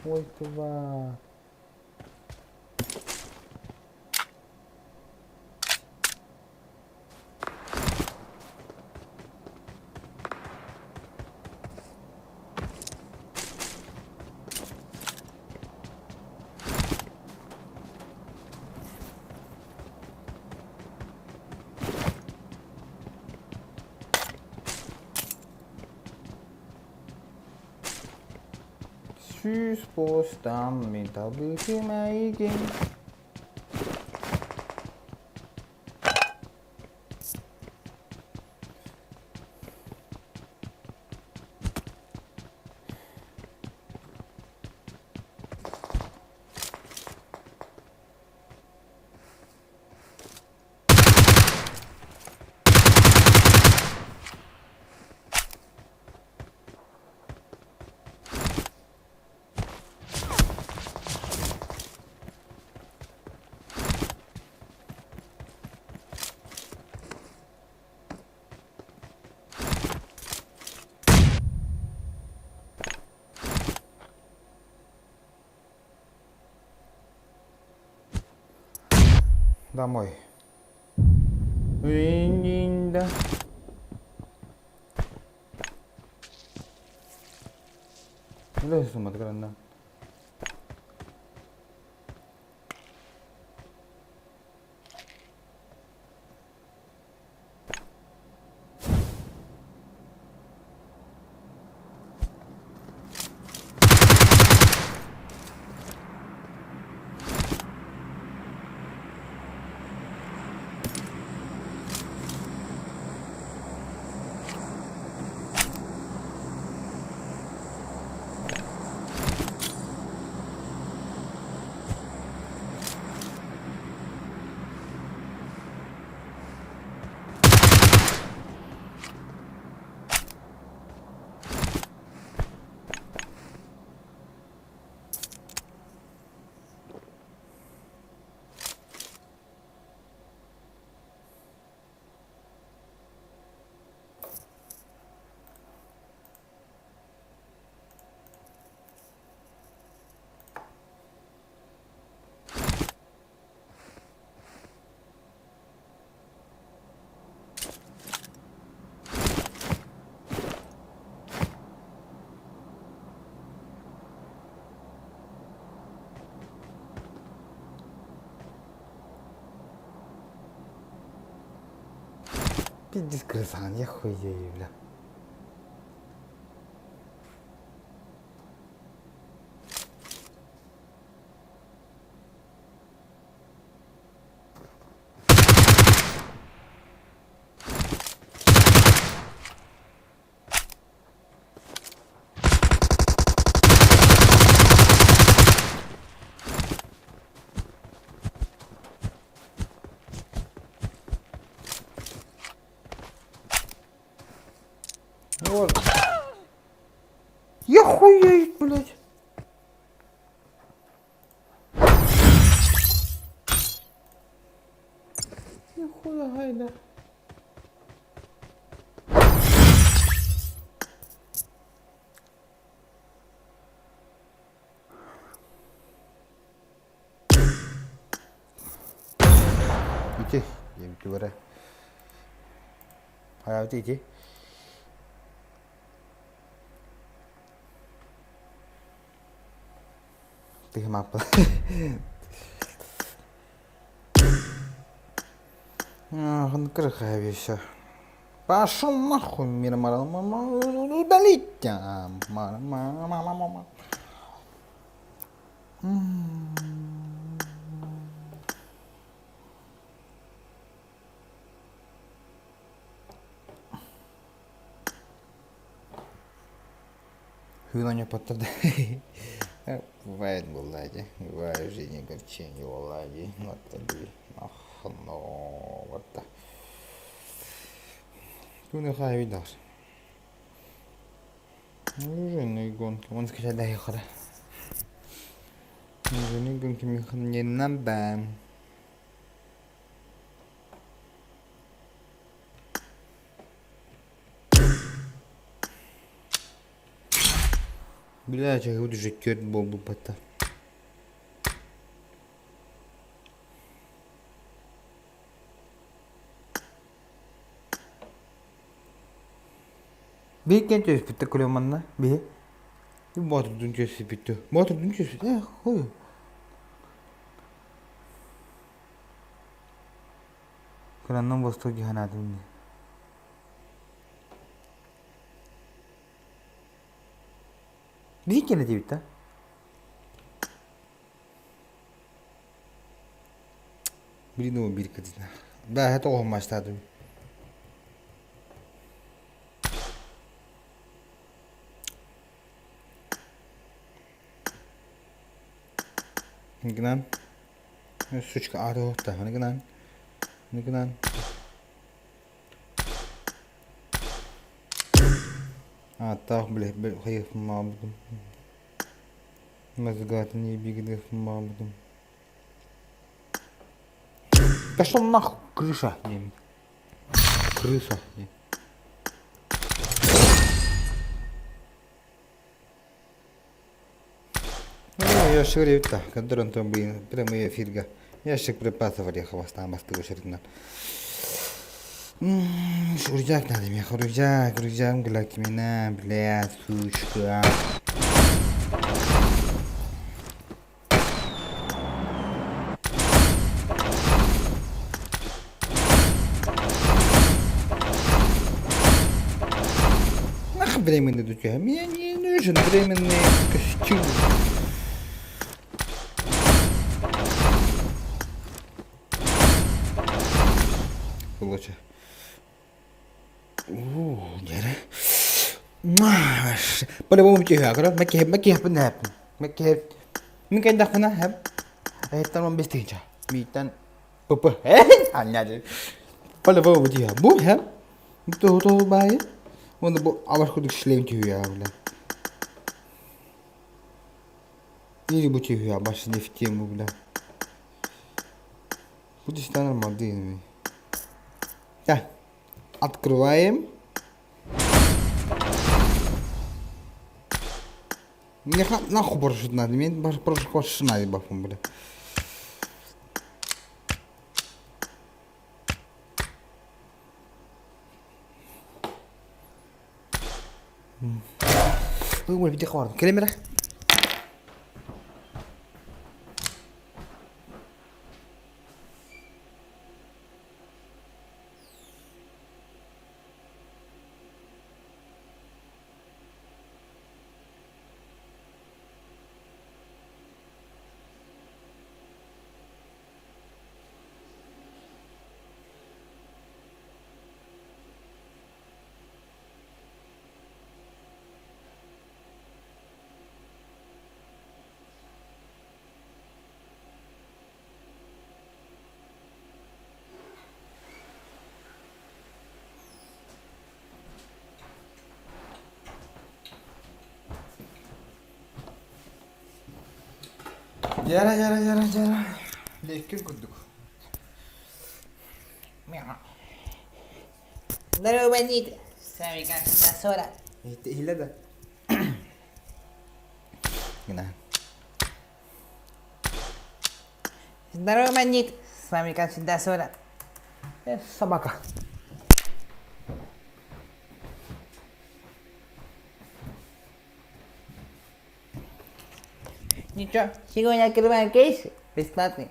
Ой, тварь. She's supposed to minta bersama again. Домой. Да. Udah semua kerana. Пиздец, крысан, я хуею, бля. Вот. Я хуею, блядь. Нихуя гайда. Иди, я говорю. А вот иди. Ты мапа. Он крыхая все. Пошел нахуй, мир мама, удалить. Мама. Хвилоня подтверждает. Бывает Влади, бывает в жизни горчение Влади. Вот тогда, ах, ну, вот так. Ты нехай видишь. Жены гонки, он скажет, дай хода. Жены гонки мне не надо. Блядь, я буду жить кёрт бобу пота. Би кенчес питте колеманна, би. И мотор дунчес питте. Мотор дунчес. Хуй. Кранам восток гана дунни. Би кене дивита. Блин, убери кадина. Да, это он масштабный. Гнан. Сучка, аро, да, гнан. Гнан. А, так, блядь, хаев мабдум. Мозгата не бигдев мабдум. Пошел нахуй, крыша. Крыса. Я ширю-то, который он там был, прямые фирга. Я ще припасов орехов осталось, ты очередно. Рюкзак надо мне, рюкзак, глядь меня, блядь, сучка. Нахуй временный дутя, мне не нужен временный костюм. Лучше. Дядя. По-любому тихо, аккурат, макеев, понятно. Макеев. Мы когда хана, это он без тыча. Митан. Пупа. А, надо. По-любому тихо. Бу, то бай. Он был, а ваш кудик шлем тихо, бля. Или будь тихо, баш не в тему, бля. Будешь там нормальный. Да. Открываем. Мне нахуй парашют надо. Мне парашют надо, бафом, бля. Ой, видите, хватит. Камера. Жара. Леккен күрдік. Здорово, бандиты. С вами как всегда Сора. Hile de. Yine. Здорово, бандиты. С вами как всегда Сора. Собака. Ничего, сегодня открываем кейсы бесплатный.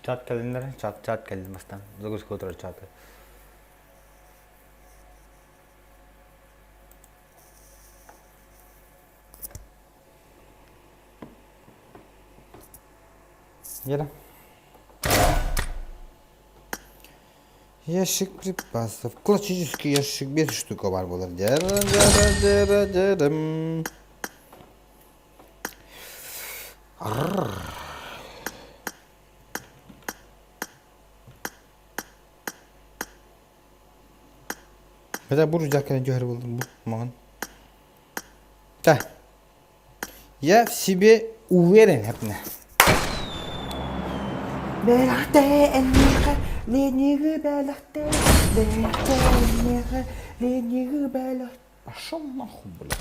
Chat kalender, chat kalender bastan. Zagus kotor chat. Яра. Ящик припасов. Классический ящик без штука var булар. Mesela bu rüzgarken cöhür buldum bu mağın. Da. Я в себе уверен, hepne. Belahte ennige, lenige belahte, belahte ennige, lenige belahte. Пошел нахуй, блядь.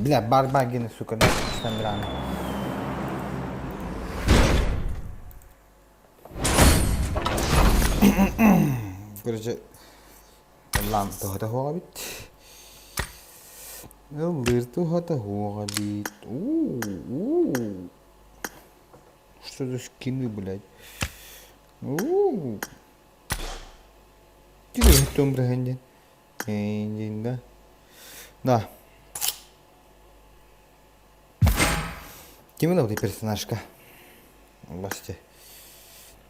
Бля, барбар гены, сука, на рано. Короче, лампа хота хоббит. Лырту хота хоббит. Что за скины, блядь? Тебе том браханья. Да. Да. Kim oldu personajka? Başka.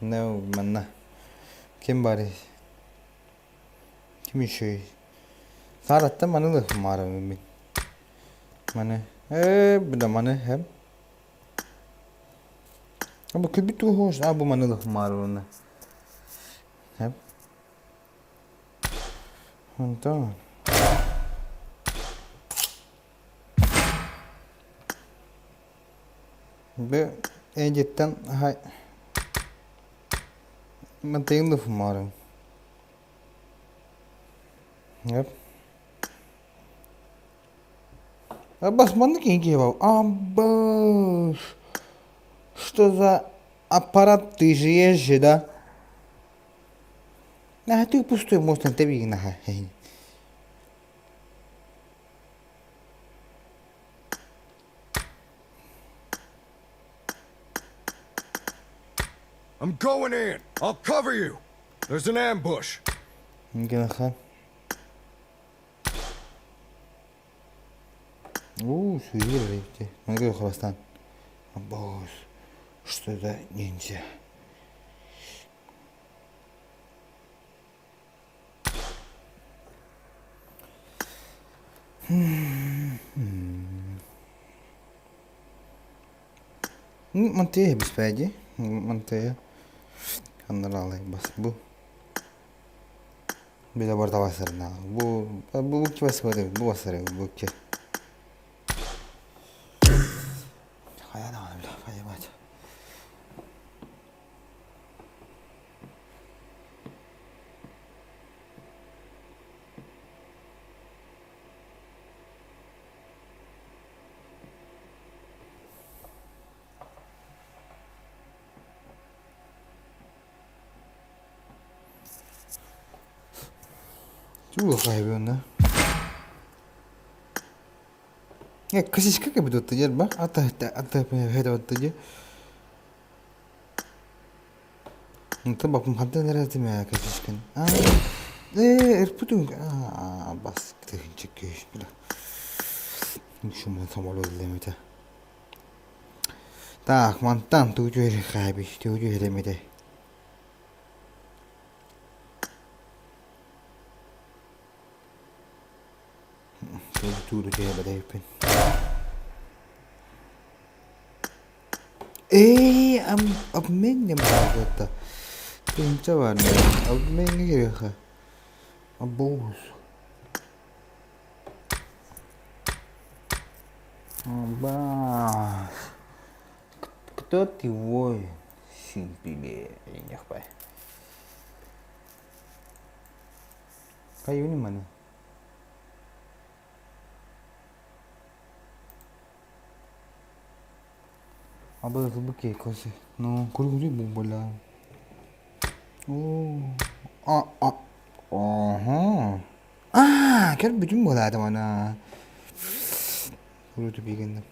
Ne o manna? Kim bari? Kim şey? Saratta manılı mara mı? Mana? Bu da mana hem. Ama kübü tu hoş. Bu manılı mara ona. Hem. Tamam. Ve cidden hay mantengo de fumar. Yep. Басманды кеңге бау. Аббаш. Что за аппарат ты же езжи, да? А ты пустой мост на тебе на хай. I'm going in. I'll cover you. There's an ambush. Gel bakalım. Suyu vereydi. Ne kadar kalastan. Boş. Что за ниндзя? Mantıya biz bence. Mantıya. Kanları alayım bas bu. Bir de burada basarım ha. Bu ki basarım. Bu basarım bu ki. Hayal alem la. Hayal aç. Чего хайбённа? Косичка как будто ты ба? Ата хэдэ. Ты бапым хадда нэрэ мэ косичкан. Эрпутун. Бас ты чекеш била. Шуман самолет лемите. Так, мантан тujue хайби, тujue лемите. Tudo que é daí pen. Ab men nem bagata. Pincha var ne? Ab men ne gerek? Abuz. Abas. Кто ты вой? Симпиле, не хпай. Kayo ni man. Abla bu ke kosi. No, kuru bola. Aha. Gel bütün bola da bana. Kuru tu bikin.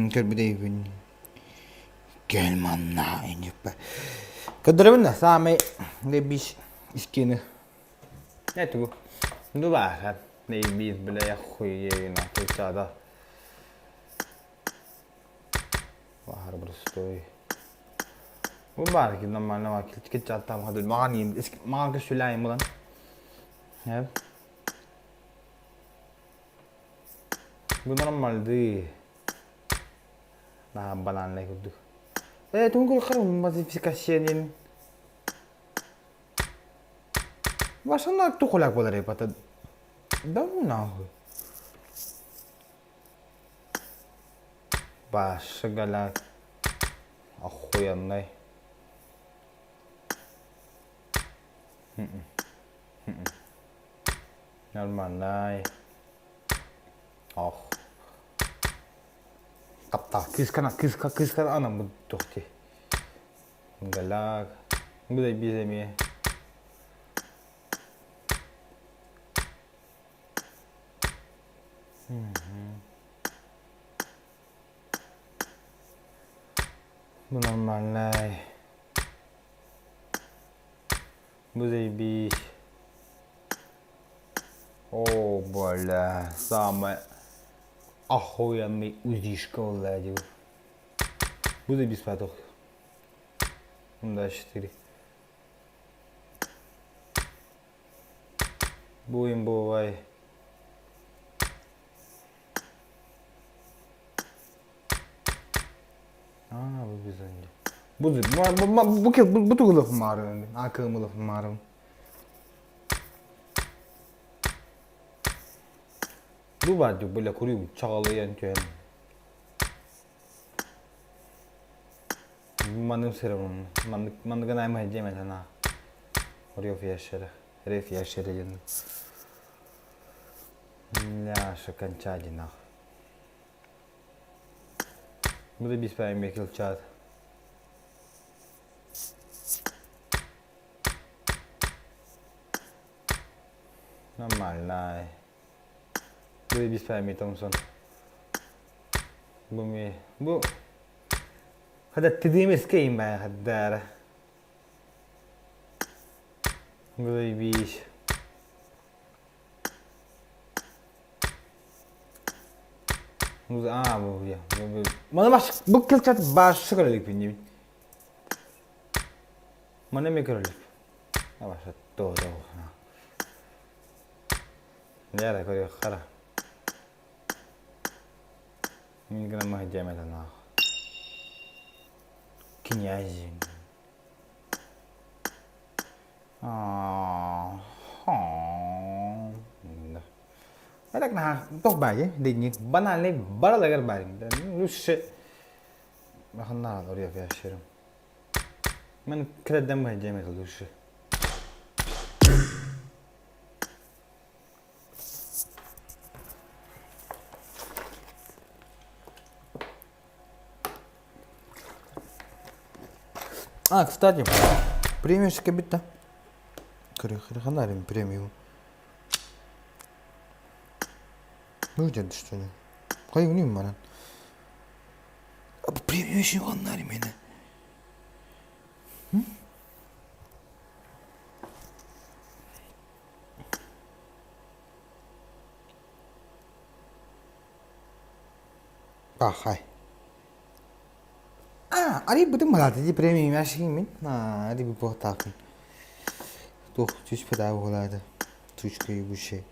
Gel bir de yipin. Gel manna en yapma. Kadar mı same ne biş iskini. Ne tu? Nu var kan. Ne biz bile ya kuyena kuyada. Bahar berstoi. Bu var ki normalde vakit çıkacak tam hadul mağani mağan şulayım bulan. Evet. Bu normalde. Nah balan lagi tu. Tunggu kalau modifikasiin. Başına tu kolak bolar yapata. Damu na ho. Başgala ahoyanday. Normalday. Kapta kız anam bu tohti. Galak. Bu da bize mi? Bu normalday. Bu da bir. Oh bola sama. Ahoyanday uzishka oldu. Bu da bir spatok. Bunda 4. Bu imbo vay. Bu güzel. Bu tuğla fumarım. Akımlı fumarım. Bu vardı böyle kuruyor çağlayan tüyen. Manım serum. Mandı ganay mı hediye mesela. Oraya fiyatları. Fiyatları yanı. Ya şakan çağcına. Bu da biz payım bekil çağdı. Normalday. Bu da biz payım Thompson. Bu mi? Bu. Hadi dediğimiz keyim ben hadi. Bu da bir. Bu ya. Mana bu kilçat başı kırılık benim. Mana mı kırılık? Başa doğru. Nere koyuyor kara. Yine mah cemeden ah. Kinyajin. Adak na toh ba ye dingi banale bala lagar bari lusse bakın na oraya yaşarım ben kredem mah cemeden lusse кстати, премиумский бит-то. Хренарим премиум. Выйдет что ли? Кай не манан. Премиум еще хренарим меня. Хай. Ари betul malah tadi premium masih min. Nah, aри bir portakın. Tuh, çiş pedal olaydı. Tuşkayı bu şey.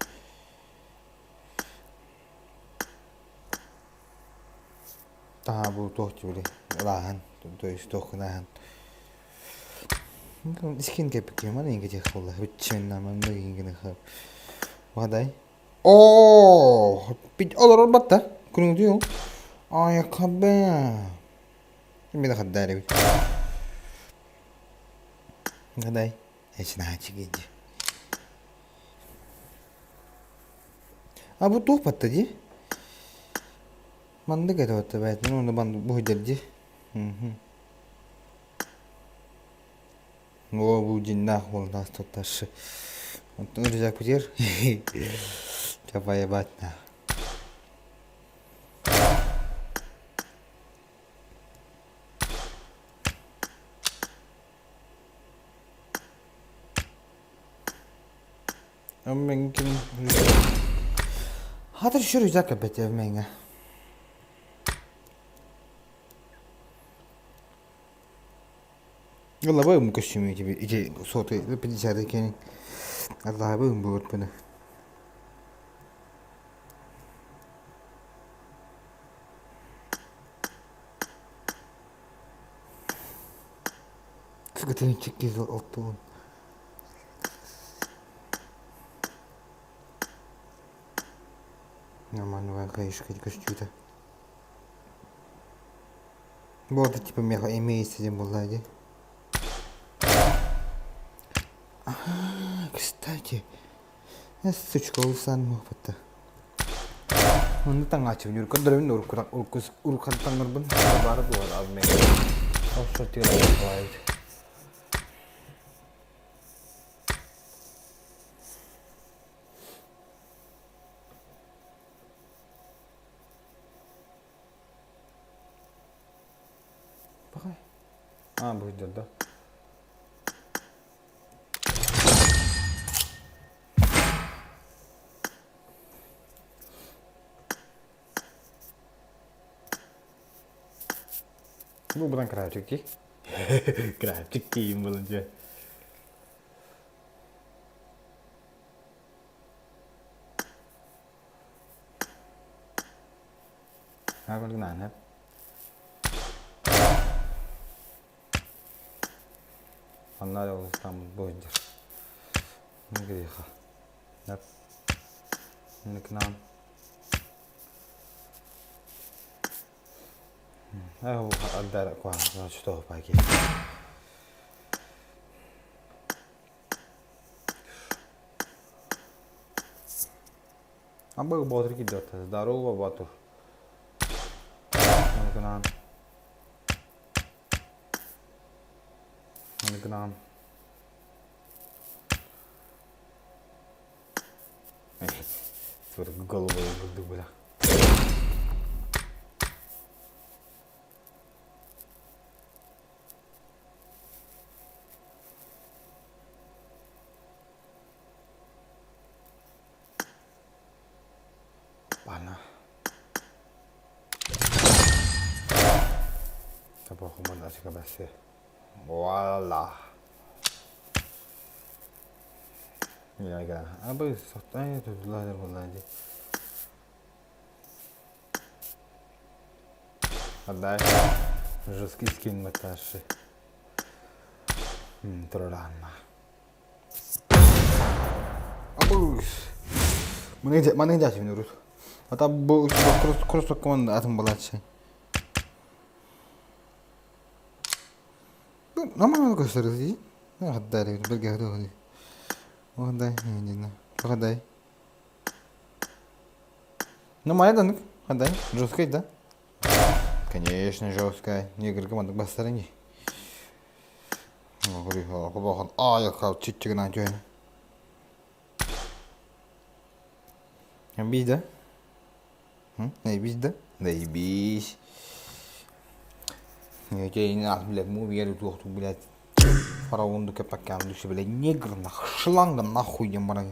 Daha bu tuh böyle. Lahan, tuh tokunahan. Skin kepik mana yang kecil Allah. Bicin nama lagi yang kena. Wadai. Oh, pit olur batta. Kunung diyor. Ayakkabı. Bir de kadar bir. Kadar. Hiç ne çıkıcı. Bu tuh patladı. Mandı kadar oldu belki. Onu bandı bu derece. O bu cinnah oldu hasta taşı. Olacak bir yer. Çapaya batna. Mungkin hatta şuraya zaten beter menga. Yalla bayım koşumu gibi iki sote bir dışarıda kendi Allah bayım bu bana. Sıkıntı çıktı oldu. Нормально, конечно, костюта. Вот типа меха имеется где была, где? Кстати, сучка усан мог это. Он там ачив, юр, когда он уркан там норбан, барат var abi mega. O satıyorlar bu. Bu videoda. Bu bulan kravcık ki. Kravcık kiyim bulunca. Ha con cái hết. Onlar da İstanbul boyunca. Ne gidiyor ha? Yap. Ne kınan? Bu ada kuah, şu toh pagi. Apa botol kita tu? Daru apa botol? Ne kınan? Ne kınan? Sudah голову budu bela. Panah. Apa rekomendasi ke base? Walah. Mira, cara. Ah, pues, ahí, pues, la de volar. Отдай. Жесткий скин Наташи. Троллана. Абуш. Mana jatuh menurut. Atau kurus kemana atom balasnya. Nama nama kau serius sih? Ada deh, bergaya tu. Oh ada, ini na. Ada. Nama ada nih, ada. Жесткий, да? Конечно, жесткая. Игры команды быстрее. Говорю, кого я хав чуть-чуть на join. Bis, да? Bis, да? Bis. Я тебе не надо, блядь, мы уверены, что, блядь, фараон дука покам, душа, блядь, негр, нахуй, шланга, нахуй, я маран.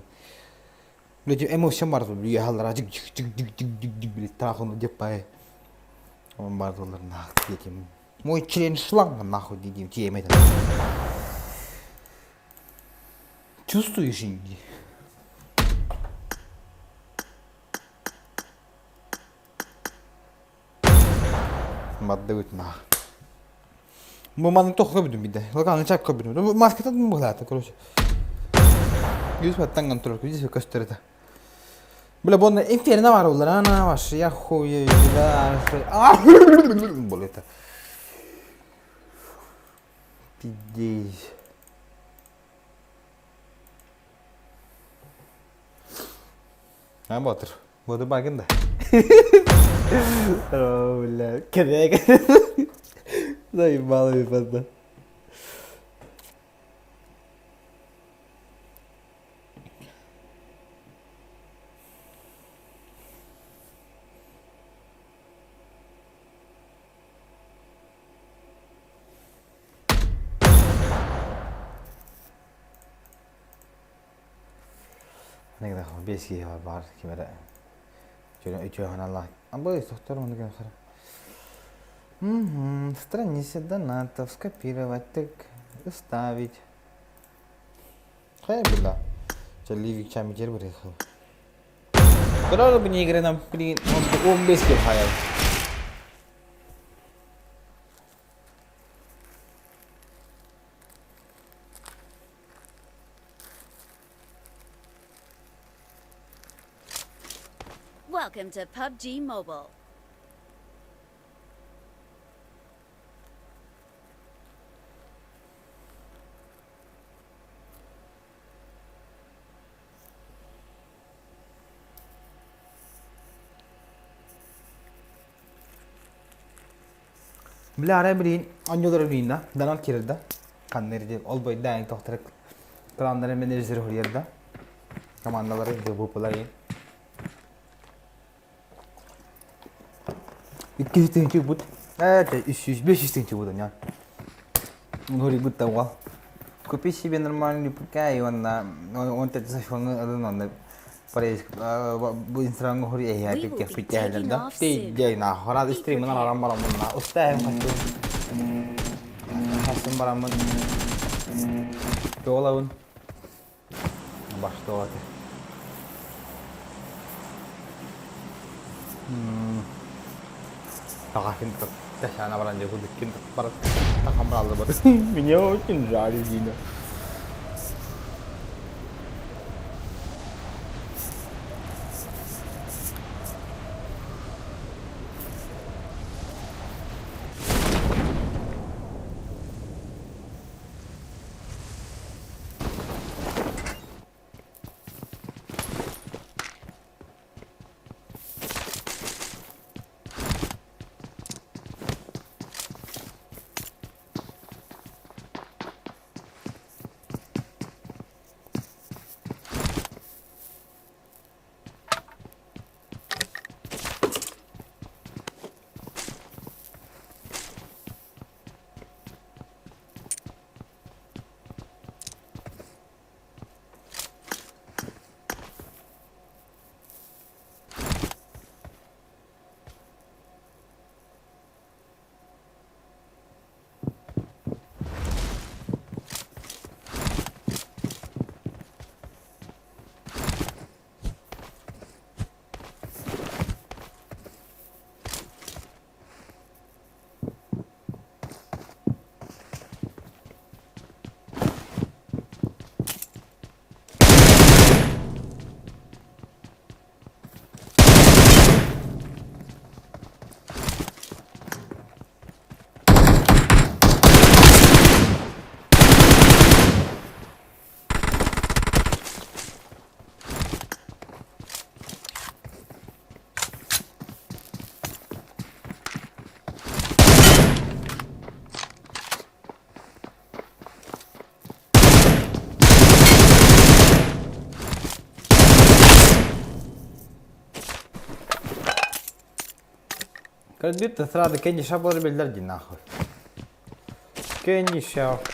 Блядь, эмоция марзу, блядь, я халара, чик-чик-чик-чик-чик-чик, блядь, траху на депае. Он марзу, нахуй, этим. Мой член шланга, нахуй, дидим, тебе это. Чувствуешь, инди? Маддавит нахуй. Маман то хоббидум биде. Локально чак хоббидум. Маска тут мглата, короче. Yüz metten kontrol ediyor. Yüz gösterdi. Böyle bunu inferi ne var olur ana var. Ya huye ya. Boleta. Pidez. Ha batır. Bu da bakın da. Оля, крега. Заебал меня просто. Này là không biết gì mà bảo khi mà đấy. Chuyện hoàn lại. А бы со второго награда. Страница донатов, скопировать, так, вставить. Хай была. Чали чами теперь приехал. Когда бы не игры нам при он без кирхая. Welcome to PUBG Mobile. Bile araya bilin, anyoları bilin da, danan kirda, kanları ol boy dayan tohtarak, kalanları menajeri huriyerda, kamandaları de bu pulay. İki istincik but, evet, 300-500 istincik but ya. Huri but tawa. Kopi si ben normal ni pukai on tet sa shong adon Pares bu Instagram huri ya ke fikir da. Ti jai na hora stream na ram ram na ustah hantu. Hasan baram. Tolawun. Başta oldu. Takin tak sana baran jago dikin tak par tak kamera lebar. Minyo chin rari dina. Кредит сразу кенди шабор белдерди нахуй. Кенди шаб.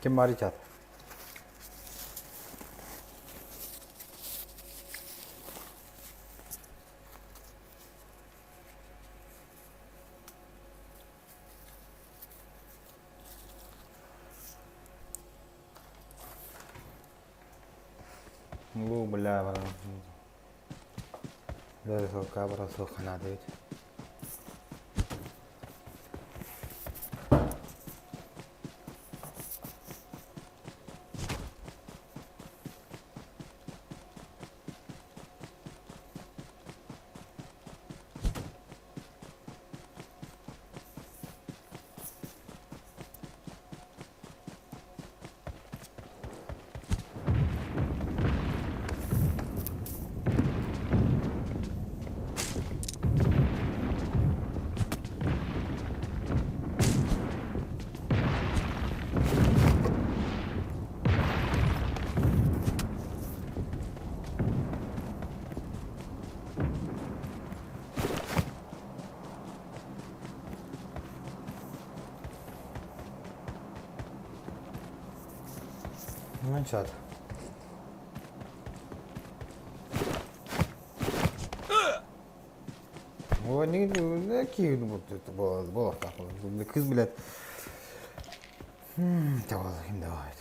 Kim mari chat. Ngu bela bara. Dari soka bara soka na deh. One shot. O ne ki bu kız bile. Tamam şimdi var.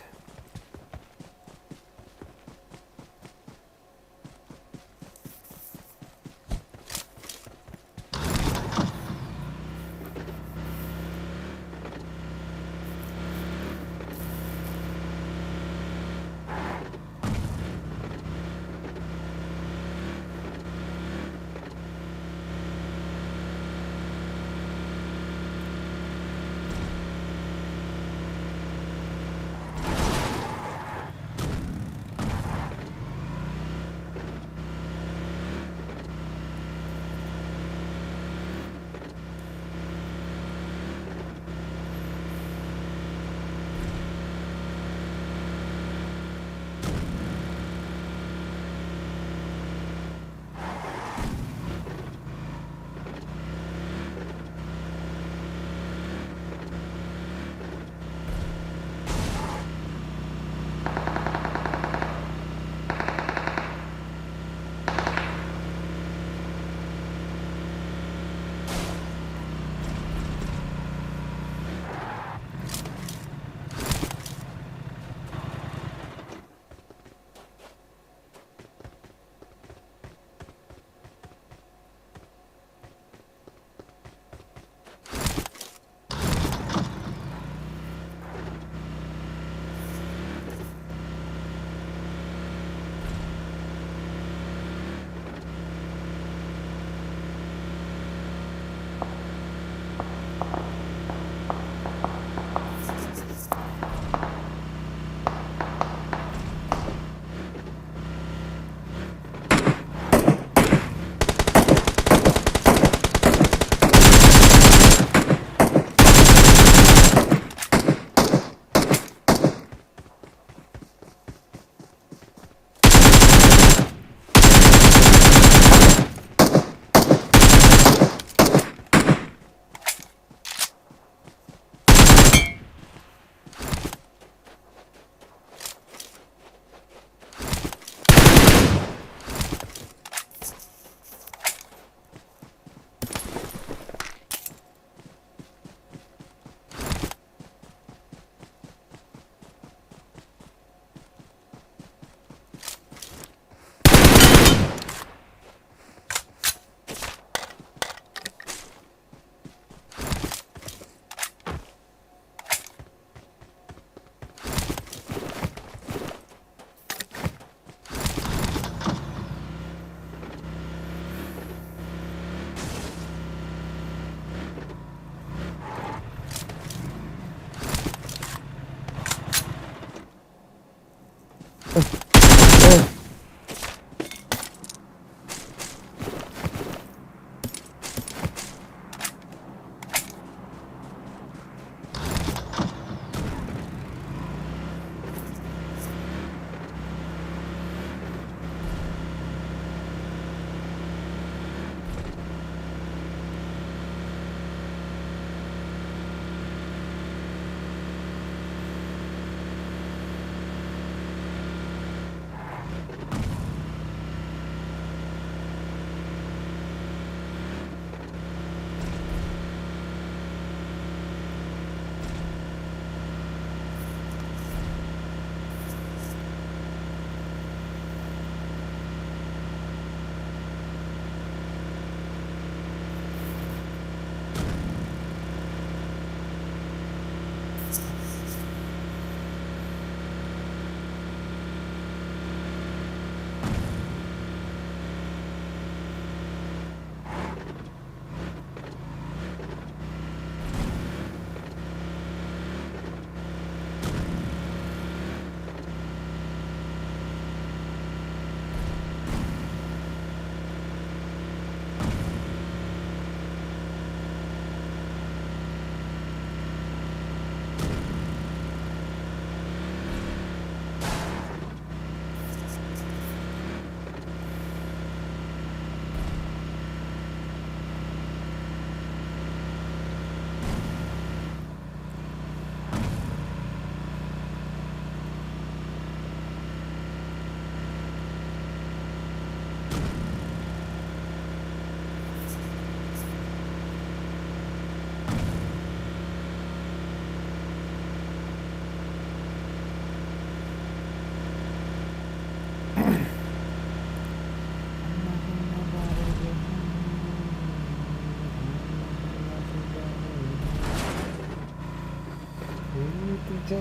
الأول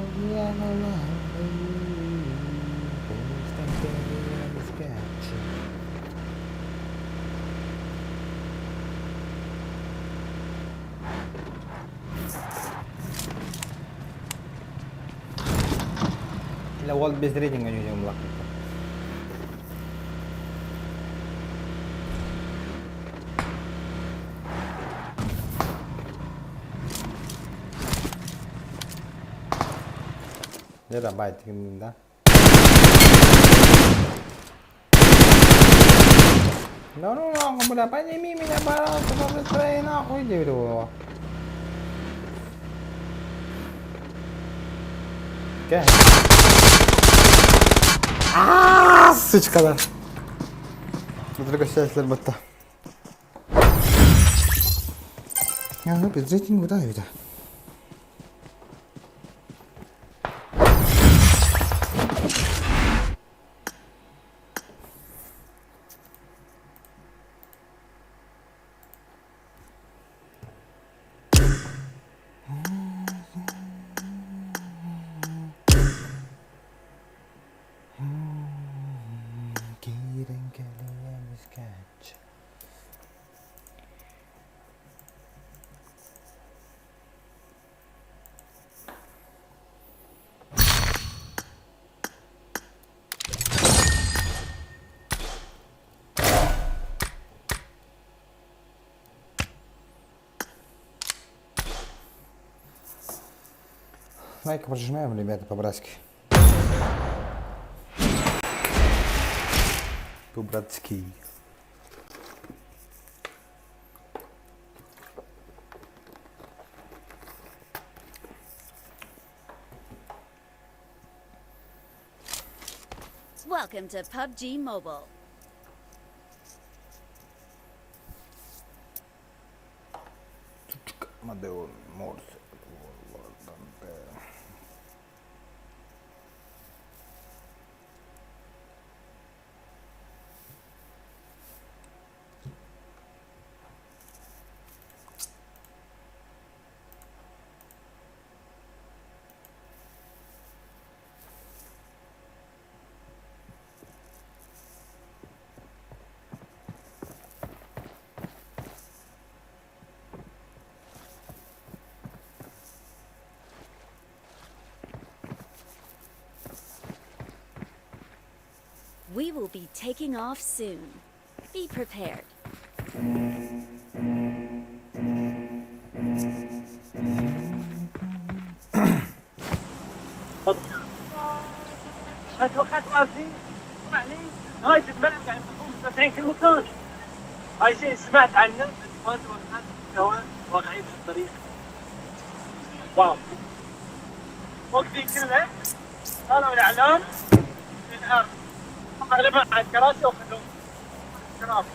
بزريدين عن يوم لا Dia baik tim dah. No, kamu dapat ni mimi nak barang sebab train aku je tu. Okay. Sıç kadar. Burada gösterişler battı. Ya biz rating bu da öyle. Лайк прожимаем, ребята, по-братски. По-братски. Welcome to PUBG Mobile. Модел Морс. We will be taking off soon. Be prepared. ما توقعت واقفين اسمعني هاي البلد قاعد تقوم 70 كيلومتر هاي شيء سمعت عنه ما توقعت هو واقعين في الطريق واو وقتي كله طلعوا الاعلام من الارض غالبا على الكراسي وخذوه الكراسي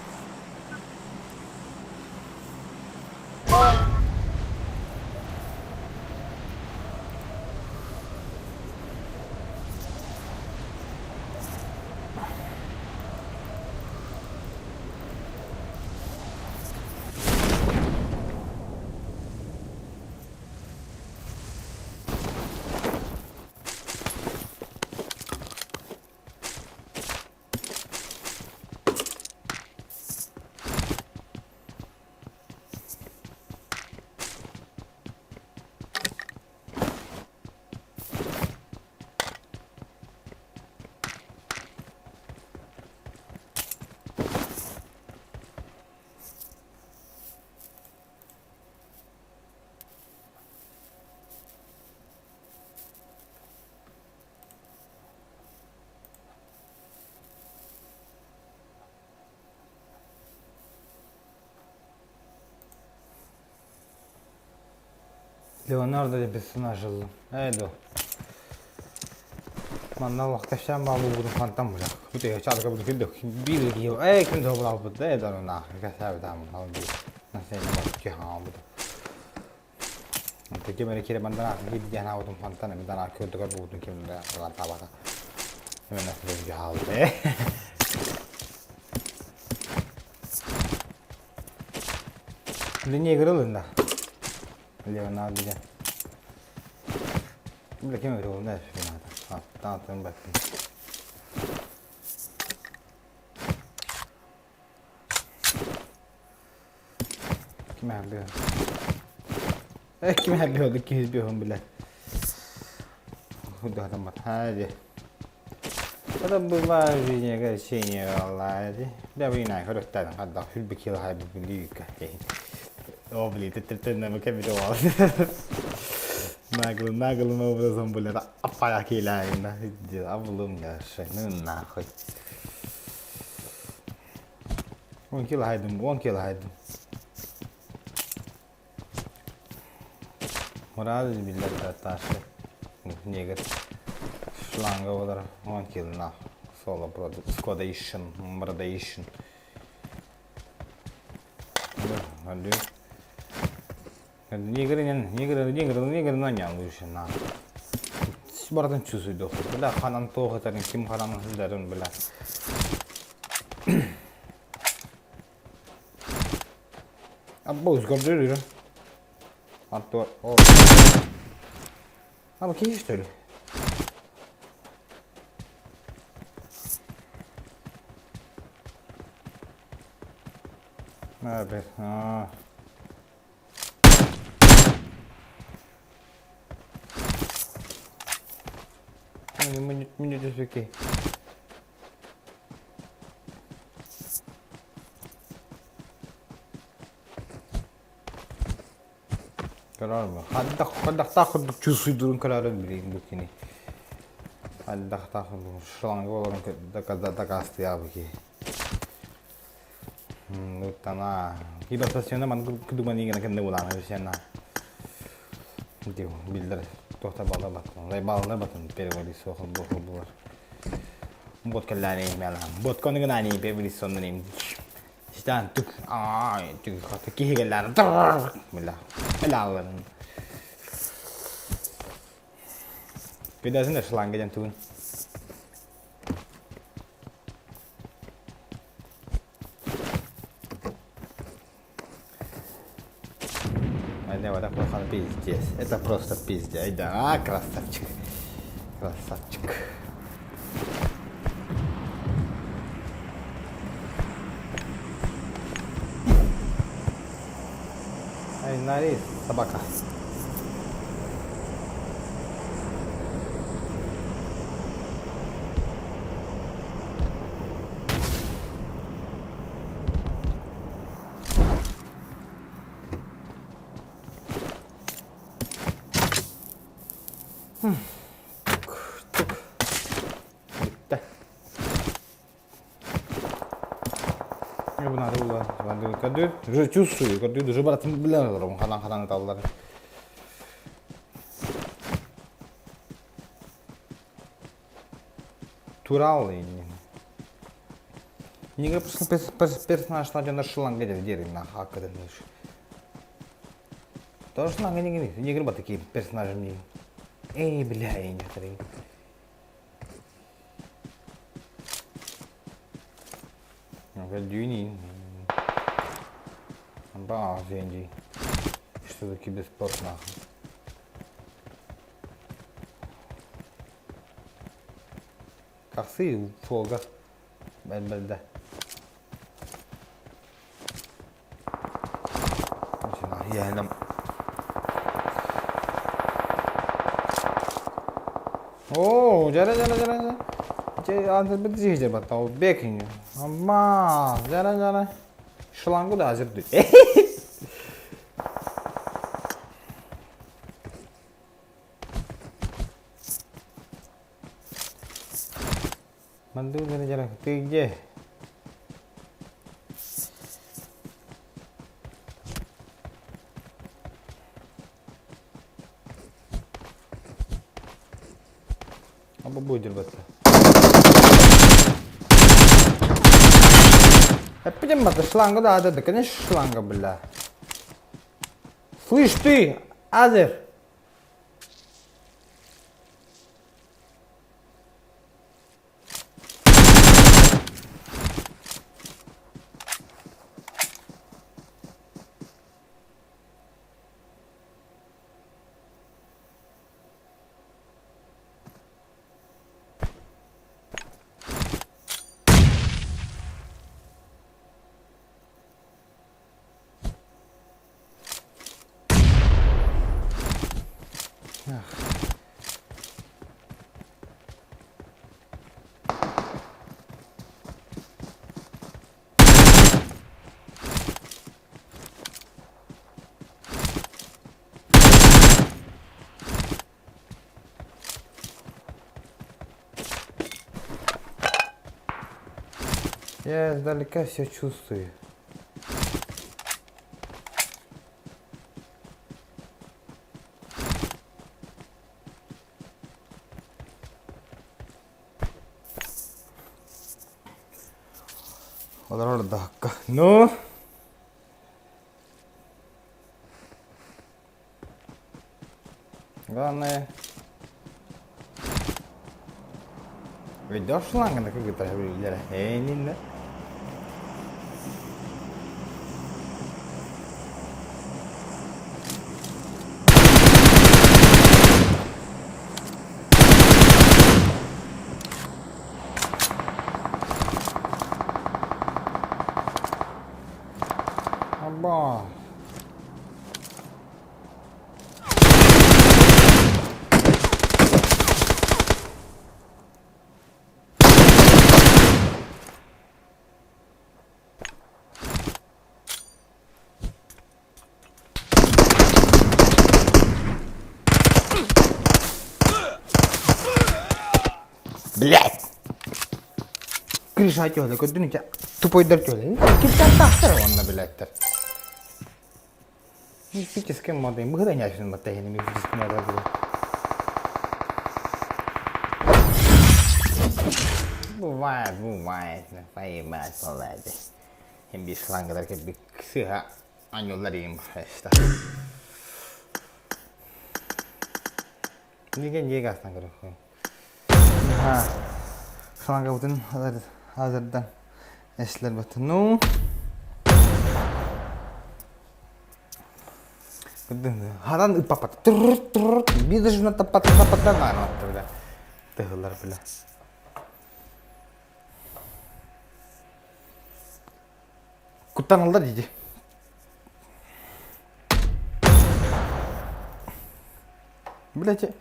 Leonardo de персонаж жил. Эйду. Манна вақташан балу буду фантам бля. Күтэ чарга буду кидэ. Бил гиё. Кин добла буду. Эйду на. Касаа дам. Алби. Насэ на ки хаам буду. Тэгэ мэри кире мандана гид яна буду фантана мэдана кёдгөр буду ким да табака. Эмэнэ тэгэ хаалдэ. Линия играл да. Leonardo ya. Bile kim öyle oldu ne yapayım hadi. Ha, dağıtın bakayım. Kim yapıyor? Kim yapıyor? 200 bir bile. Udah tempat aja. Ada berbagai cái sini Allah đi. Đã bên này có được tài năng đọc hết bị kill hai bị đi cả. Ô beli tên nama cái video. Nagel mau bersama boleh tak apa ya kila ini. Dia belum ya saya nak. One kill haydım. Moral billah taşı. Neger. Şlanga olur. One kill na. Solo product. Squadation. Murdation. Hadi. Neger nanya lucu na. Sebaratan cusu doh. Bila kanan toh tarin kim kanan hızların bila. Apa uzgar dulu? Atau oh. Apa kiri işte? Ne haber? Ha. Ini menjadi okey. Karar mı? Haddak takut çusuydurun kararı bileyim bu kini. Haddak takut şlanga olan da kastı ya bu ki. Utama. Kita stasiunnya man kudu mani kena ulang di sana. Itu bilder toh tabala batın. Leballar batın pervali sohul bohul. Bot kalani melam. Bot konu nani pervali sonunayım. İşte tuk ay tuk kata kihigeler. Mila. Melalın. Bedasın da şlanga jantun. Это просто пиздец. Это просто пиздец. Да, красавчик. Красавчик. Ай, нарис, собака. Bitti. Benar ulah. Kadir, cusu, kadir udah berat belar orang kadang-kadang tahulah. Tural ini. Ini персонаж надо на шланге где на хакер наш. Тоже шланга не игры такие персонажи не. Эй, бля, я не хрень. Дюни. Ба, зенди. Что за киберспорт нахуй? Каксы фога. Бельбельда. Я нам. О, जरा. जे answer बिल्कुल सही जब बताओ देखेंगे अम्मा जरा शलांगो da hazır diyor. Mandu jara tiga. Apa bujur betul? Почему это шланга, да, конечно шланга, бля. Слышь ты, Азер. Я издалека все чувствую. Odrodakka. No. Главное. Ведешь шланг на какой-то выглядит. Не. Оба. Блять! Крыша отёла, куда у тебя тупой дартёля. Кипятак он, блядь. Мифическая мода, мы когда не очнем от тайны мифической моды. Бывает, поебать, полади. Им без шланга, только без ксыха, а не ударим, что. Не газ на гороху. Шланга вот он, hazırdan esler batı. No. Hadan ıpapat. Bir de şuna tapat lan anlattı bile. Tıhırlar bile. Kuttan aldı dedi. Bilece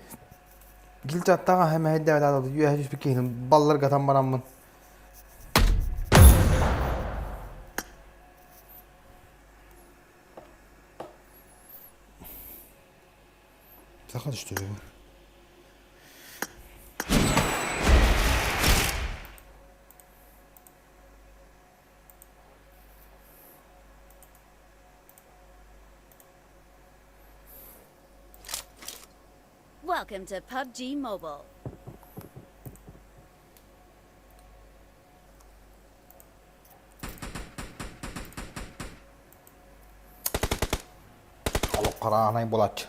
Gilce hatta hemen hediye aldı. Yühe hiçbir keyifli. Ballar katan baramın. Sakın düştü bu. Welcome to PUBG Mobile. Allah karanay bulaç.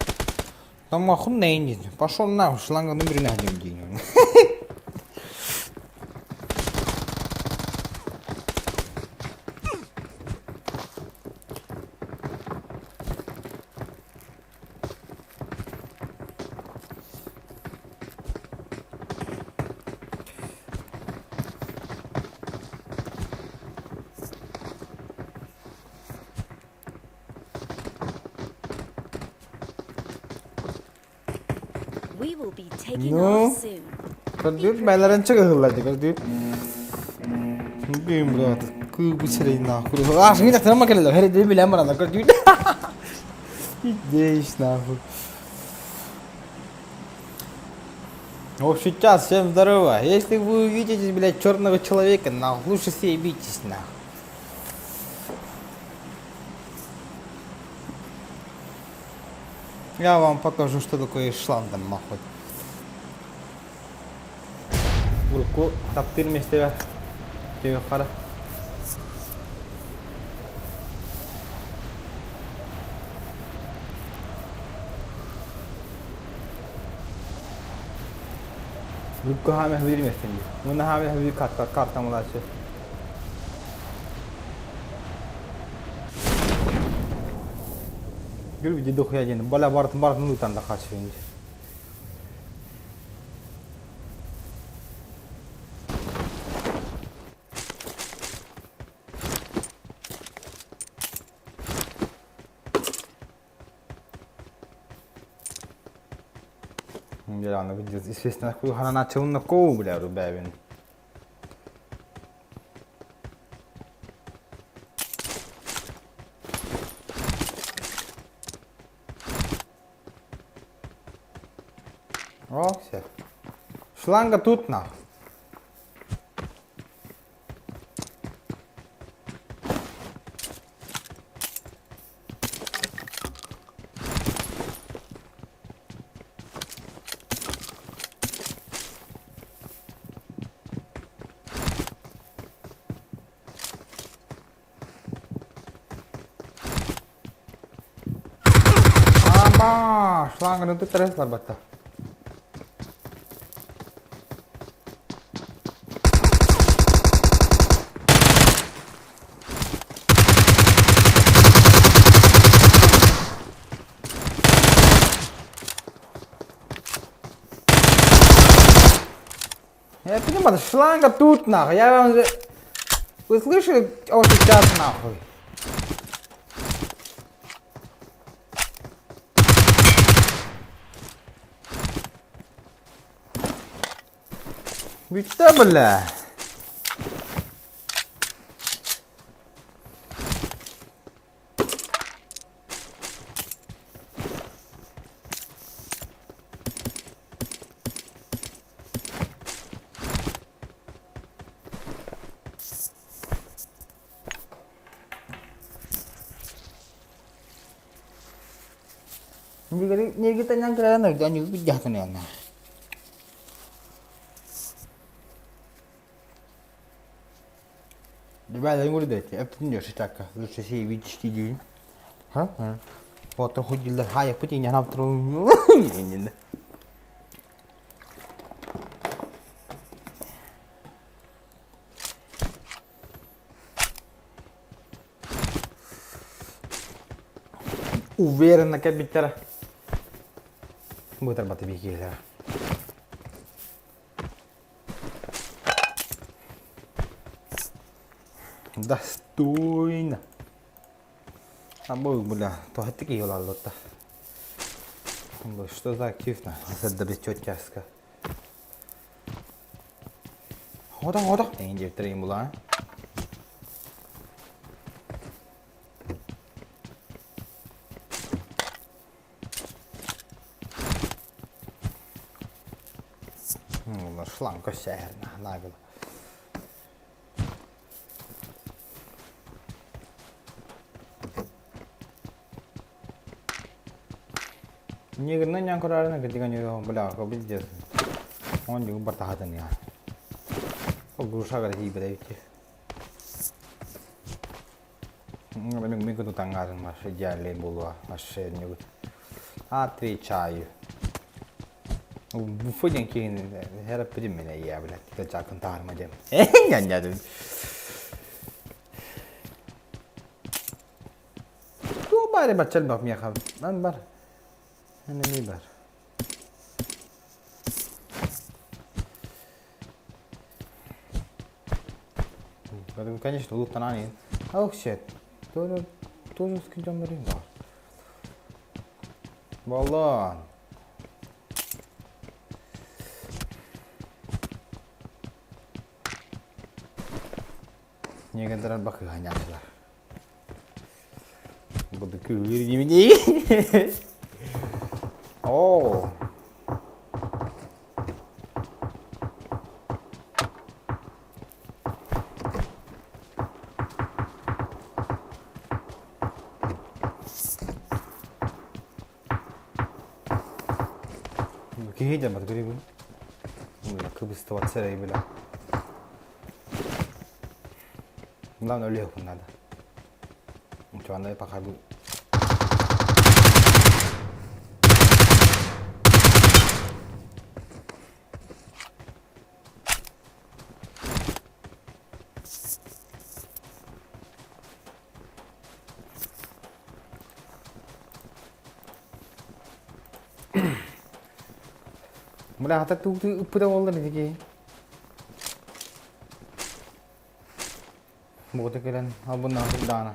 Там махун на инди. Пошел на шланга номер на день. We will be taking No. off soon. Kadıyor, benden çok hırladı kadıyor. Bugün burada bu sırayı na kuru. Ah, şimdi de tamam kelleler. Her dedi bilen bana kadıyor. Değiş na kuru. Вот сейчас всем здорово. Если вы увидите, блядь, черного человека, нахуй, лучше съебитесь, нахуй. Я вам покажу, что такое шлангом, нахуй. Улку таптырмес тебе қара. Улку хаме хвилместен ди. Мына хаме хвил картам улачы. Gül bir de okuyacağım. Bala bartın utan da kaçıyor. Я она видит, естественно, она начала на кого, бля, рубавин. О, все. Шланга тут, нахуй. Опа! Шланганы тут раз барбатта. Я понимаю, шланга тут нахуй. Я вам... Вы слышали? О, сейчас нахуй. Bitti bile. Như cái tên nhắn cái này cho những cái giặc này nè. Ребята, я говорю, дайте, это не так, лучше себе видишь день. Вот он ходил, а я пути не на вторую. Уверенно, капитан. Будет работать бегать. Достойно. А бог, бля, то это такие лалота. Что за активно? Это тетяска. Хода. Энди тримула. Шланка сärna нагла. Негрны не аккуратно, когда они бля, как пиздец. Он не бартахат не. Как груша говорит, ебать. Мне тут ангар, маши делали было, маши не. Отвечаю. Буфонин кин, это прямая я, блядь, это чакан тармадем. Не. Ту баре бачел бак меня хав, man бар. أنا ميبر конечно лут танани ох shit тоже скидом ринга балан некоторые бахы гоняли буду курить меня. Oh. Киһи жамар гэрэг. Кыбысты ватсарай била. Главное легко надо. Ничего, надо пока бы. Bля, hata tu upuda oldu ne ki? Bote keren, al bundan sonra dana.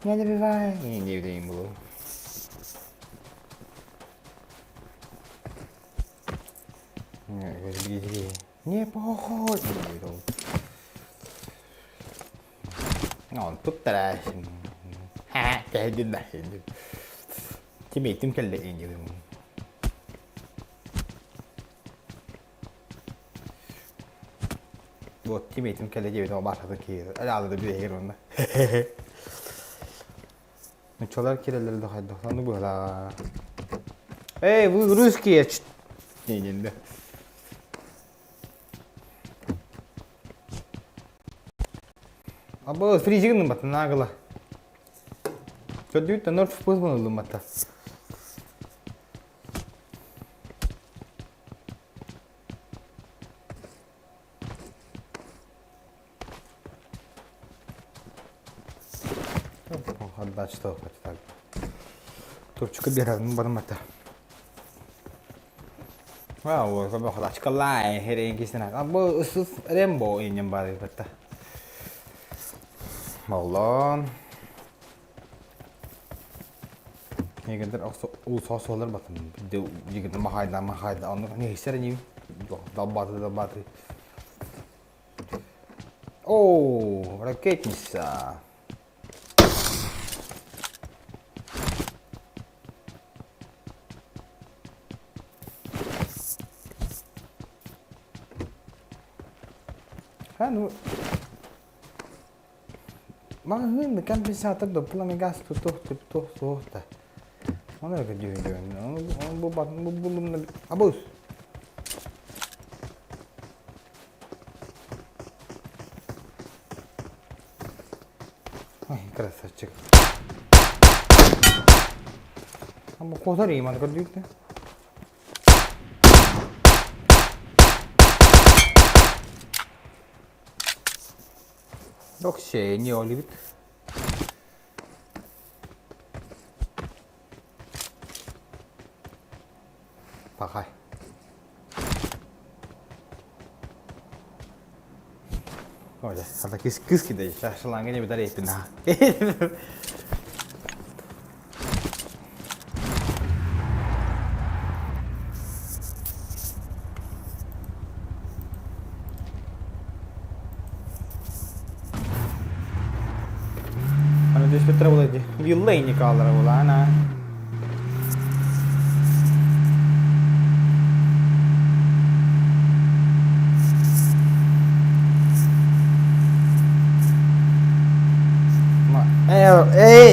Ne de bir var? İyi diyeyim bu. Ne böyle bir şey. Ne pohor? Ngon tut ta ha, cái din này. Chỉ bị tim cái lệ như Вот, тиммейтим келеге бетон башкы кийди. Алады да бир онда. Ну чолар келелер да хайдыктан була. Эй, вы русские. Не. Абы фризигин бат нагыла. Чөдүт та норф пызмын улмата. Hadi açtı o kaçtı. Topçuka bir adım barmata. Wow, ko ba aç kalay hereng kisna. Abo usus rembo inyam bari bata. Mawlon. Yegandir o solar bakın. De yegandir mahayda onu ne hisser ni. Dabbatı. Oh, raketnica. Kan mahal kan bisa terdo pulang gas tuh ta. Mana ke jual. Bu belum abus. Ay, красавчик. Ama kozar iman gördük de. Yok şey ne oluyor? Bakay. Olha, ada kis kita ya, selangnya bentar ya pindah. Ano dis Petra wala di? Vilay ni kalra wala na.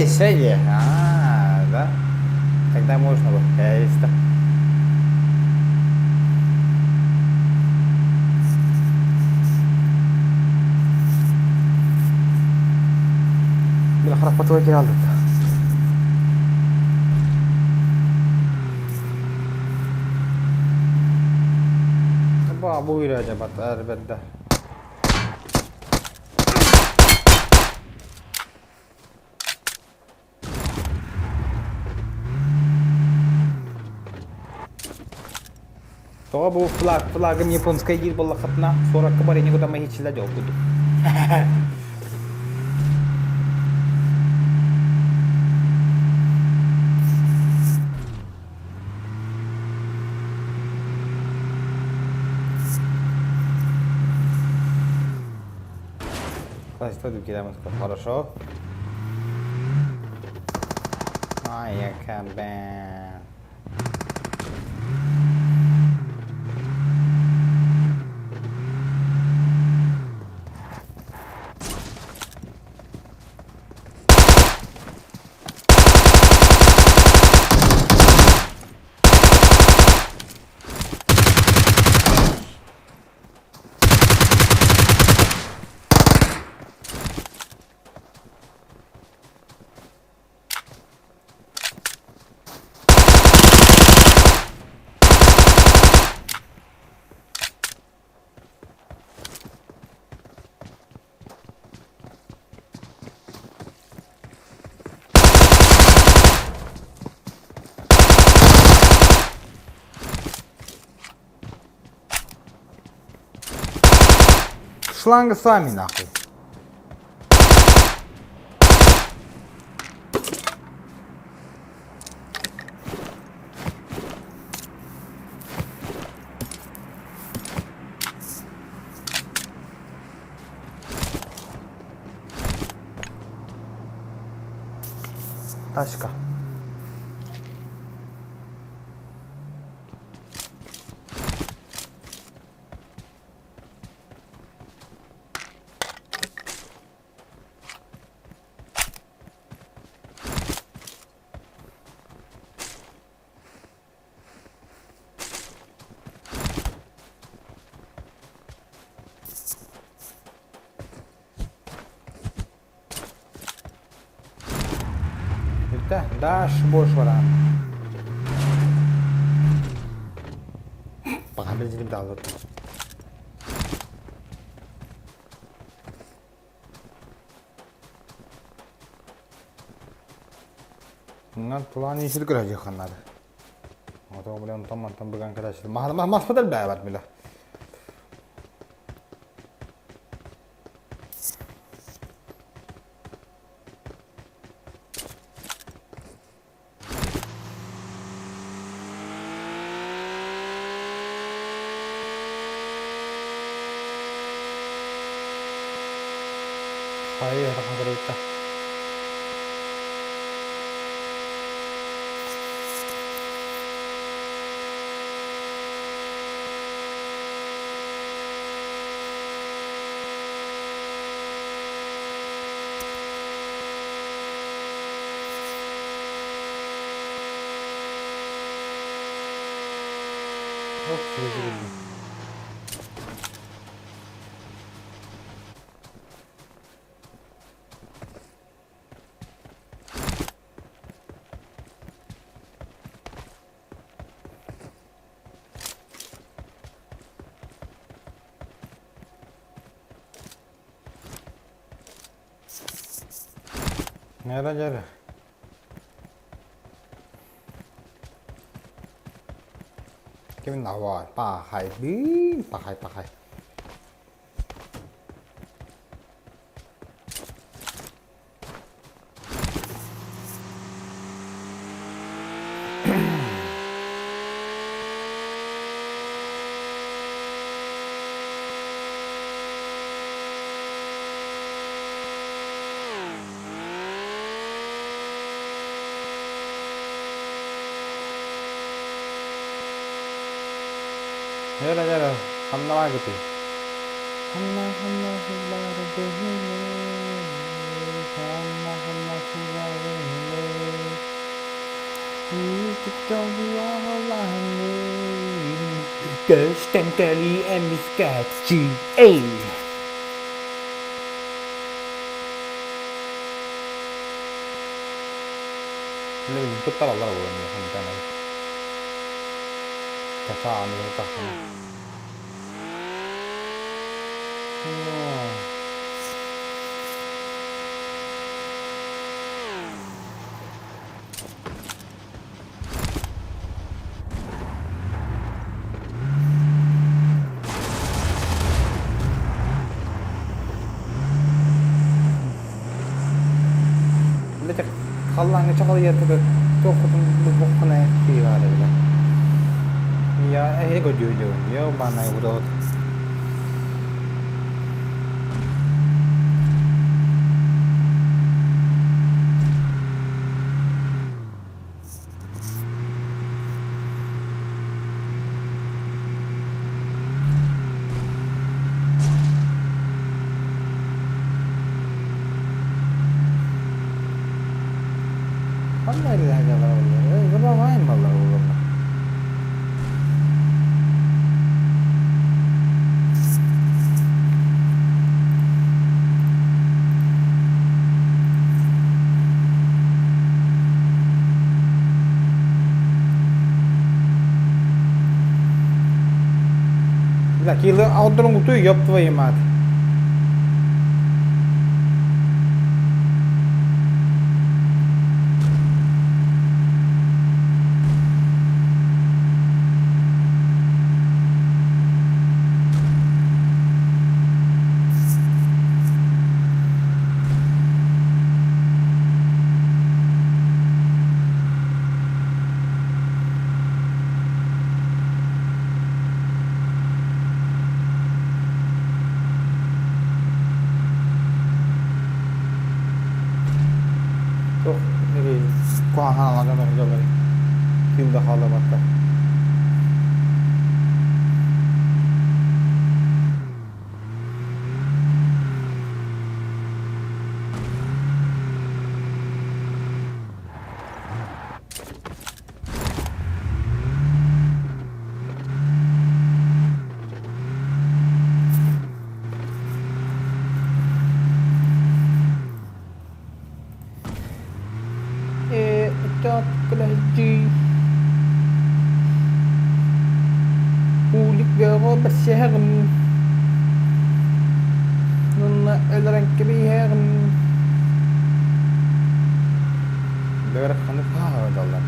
Сиди. Да? Тогда можно вот. Есть. بالأخرى فتوى جالد. أبوي راجع بطار بده. То был флагом японской гирбала хатна 40 кабаре никуда мои челядел буду. Что тут кидаем? Хорошо. Ай, кабан. Шланга сами нахуй. Тачка. Dash boş var abi. Bak benzinim dağıldı. Bunlar tulan işi görecek kanları. Oto bilen tamam bir arkadaşlar. Mas bedel be var mila. Hayır, rakam kita. Hop, sudah. Nera jara. Cái mình nào rồi, bà hải bí, bà hải. Jara, hamna lagi tuh. Hamna sebaru begini. Hamna sebaru begini. Kita dua ini. Kesten kali emiskaci. Ini betul lah orangnya hamna. Kesal nih taknya. Lihat kalau cakal ya tuh ketemu bukan ya ada. Ya, gue jujur, ya mana yang udah. Mana dia aja lah, berapa main malah. Kilo outdoor tuh yop tuh ya mat. Tuh, ini kuah halaman kan coba nih. Pindah halaman kan. Cot kelaji Ulik garo besyahran Nuna elren kiriharan Gara kanı paha dallar.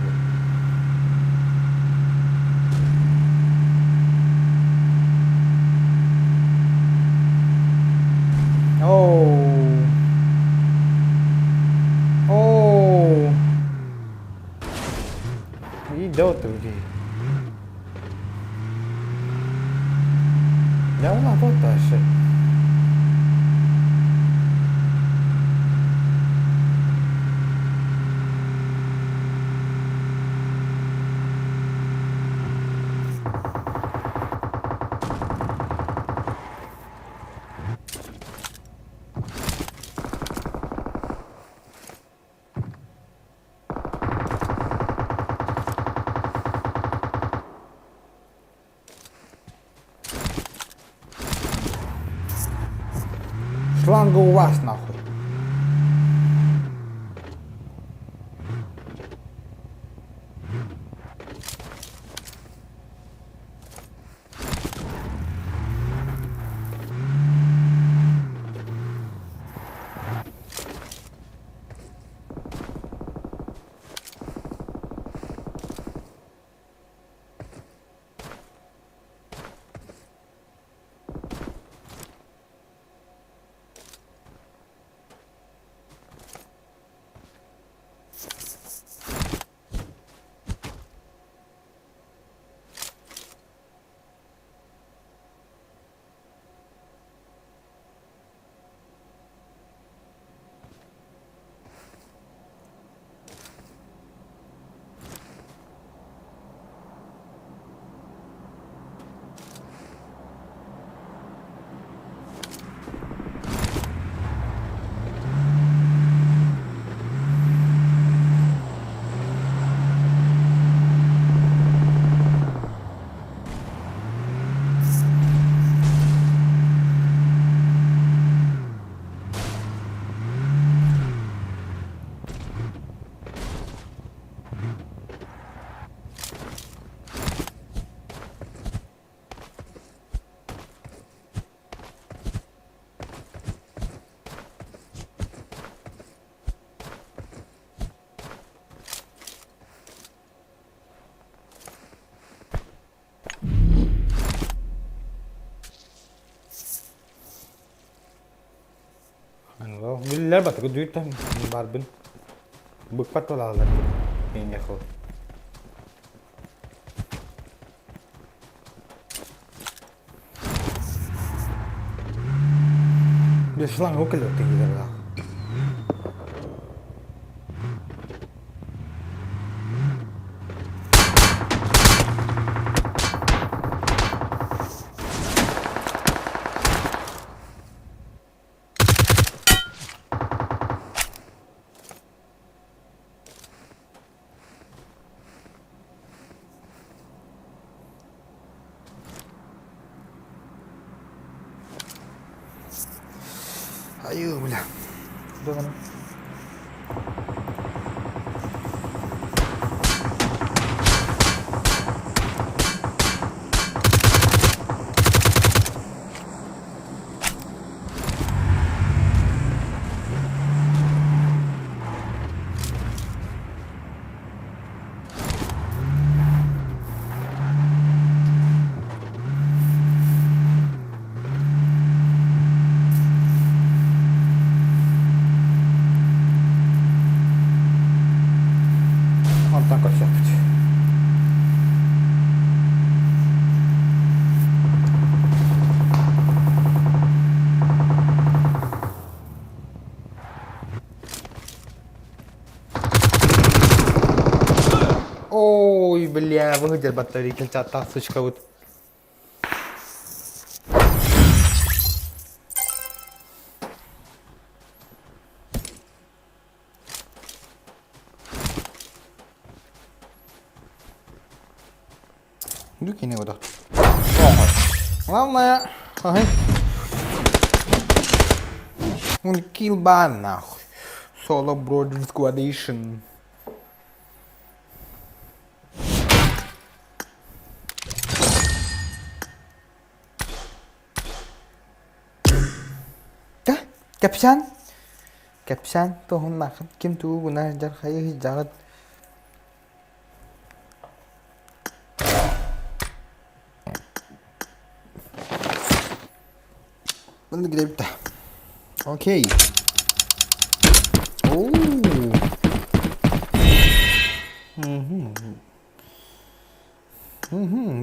İyi de oturdu. Ya ulan da şey. Шланга у вас нахуй. Biller bat ko duit tan barbin. Bukpat wala la. Ini ako. Dia selang ko kalo tinggi lah. Ayo mula. Sudah kan? Alttan kaçacak. Ой, бля, выходит батарейка, та сучка вот. Nước gì này rồi. Lắm nè. Ơi. Он kill ban нахуй. Solo Brothers Squadation. Caption. Caption. Tôi không mặc kim tu của nó ra khai hết Bunu gidelim de. Okey. Oo.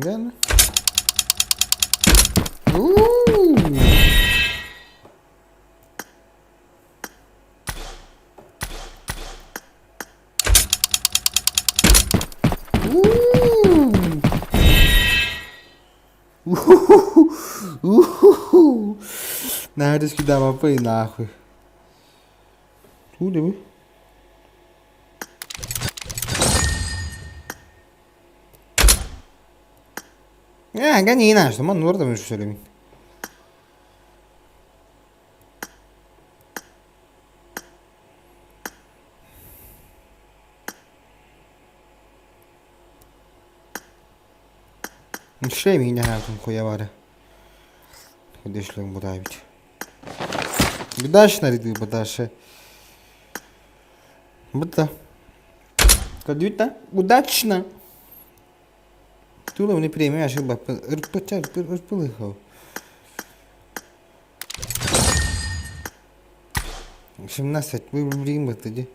Gel. Надо сюда попой нахуй. Туда вы. Гони наш, там он нордом еще время. Şey mi yine hayatım koya var. Kardeşlerim bu da bir. Удачно ряды, подальше. Быта. Кадюта, удачно. Тула мне премия, ошибка. Рпачар, рпылыхал. 17, выберем это, где?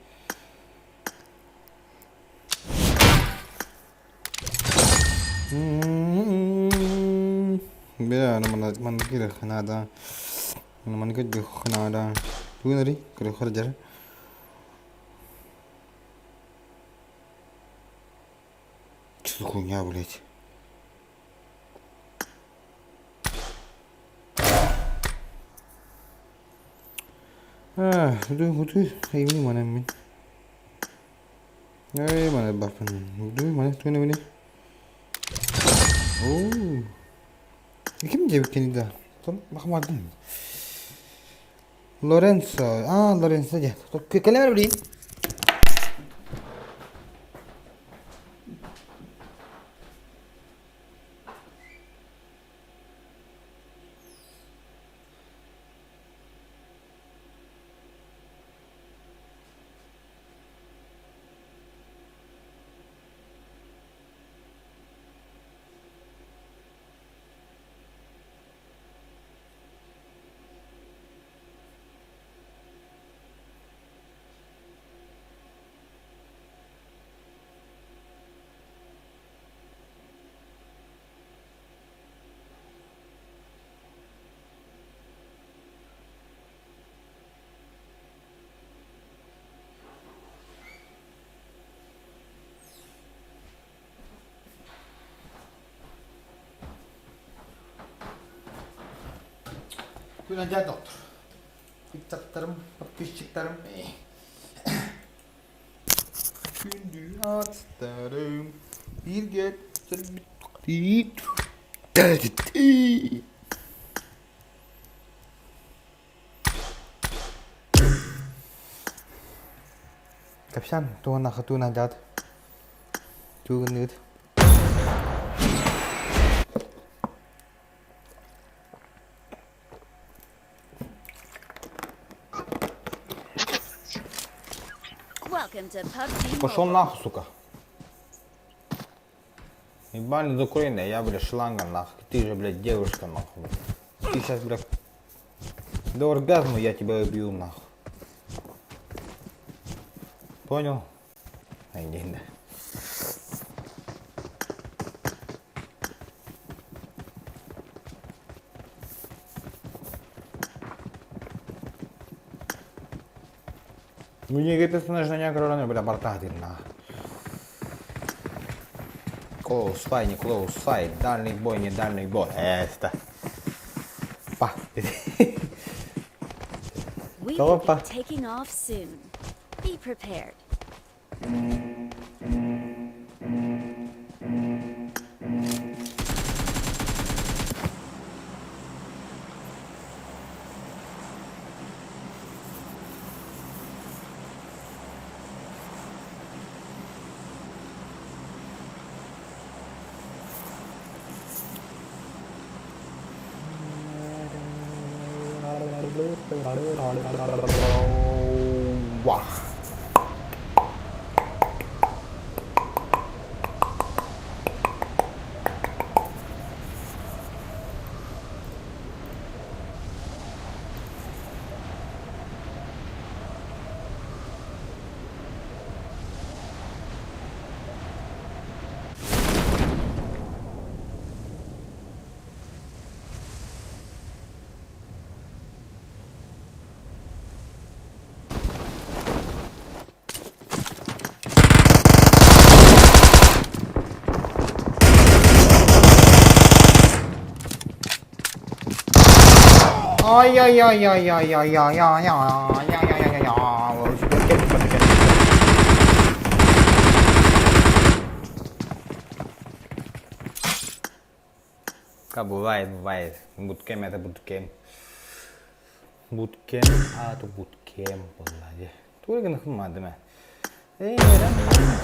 Бля, man kira Canada. Man get the Canada. Winery, Kroharjar. Что хуйня, блять. Уду, имени манами. Эй, мана бафан. Уду, мана туне мини. О. Kim cebik kenida? Tuh, bakmadım. Lorenzo. Lorenzo aja. Tuh, kalian beli? Bugün acayip doktor. Pikçaklarım, bakışçıklarım. Gündüz atlarım. Bir gel. Kapsan, tuhan nak ketunan jat. Tuhan nứt. Welcome to PUBG Пошел Mobile. нахуй, сука. Ебаный из Украины, я, блядь, шланга, нахуй. Ты же, блядь, девушка, нахуй. Ты сейчас, блядь, до оргазма я тебя убью, нахуй. Понял? Не. Мне говорит, это нужно не огромное, бля, портативно. Close fight, не close fight. Дальний бой, не дальний бой. Это. Па. We will be taking off soon. Be prepared. Wow. Как бывает. Bootcamp это bootcamp. Bootcamp atau bootcamp lagi. Tuh kan aku mah deh.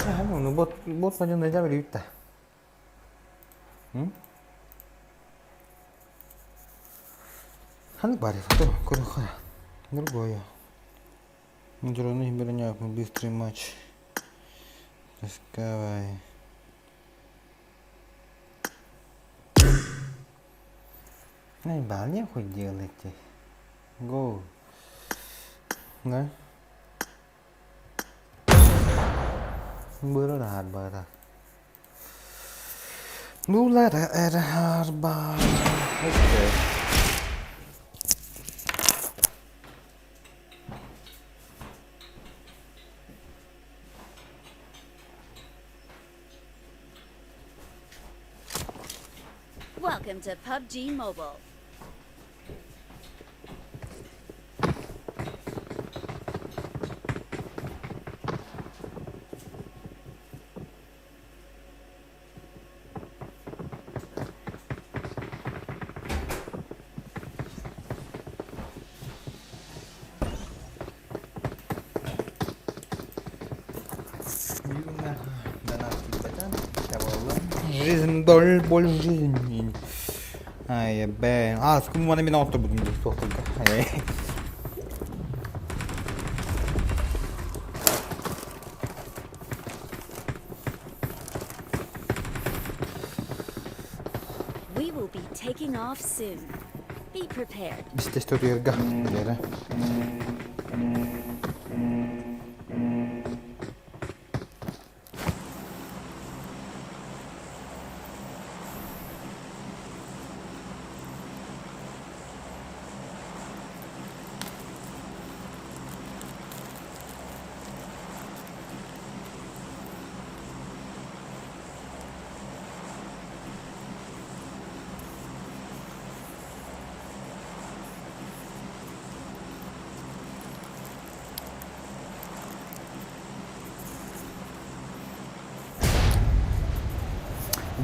Kamu bot macam dah jadi kita. Хан барь, что? Куда? Другое. Мудрёный берняк, быстрый матч. Пускай. Này bảo nhé hồi giờ này chị. Go. Đấy. Bữa đó là hạt bờ thật. Bữa là hạt bờ. Ok. Welcome to PUBG Mobile. Жизнь боль жизни. Ай, бе. Сколько мы на минуту будем здесь только. We will be taking off soon. Be prepared. İşte störüyorga. Yere.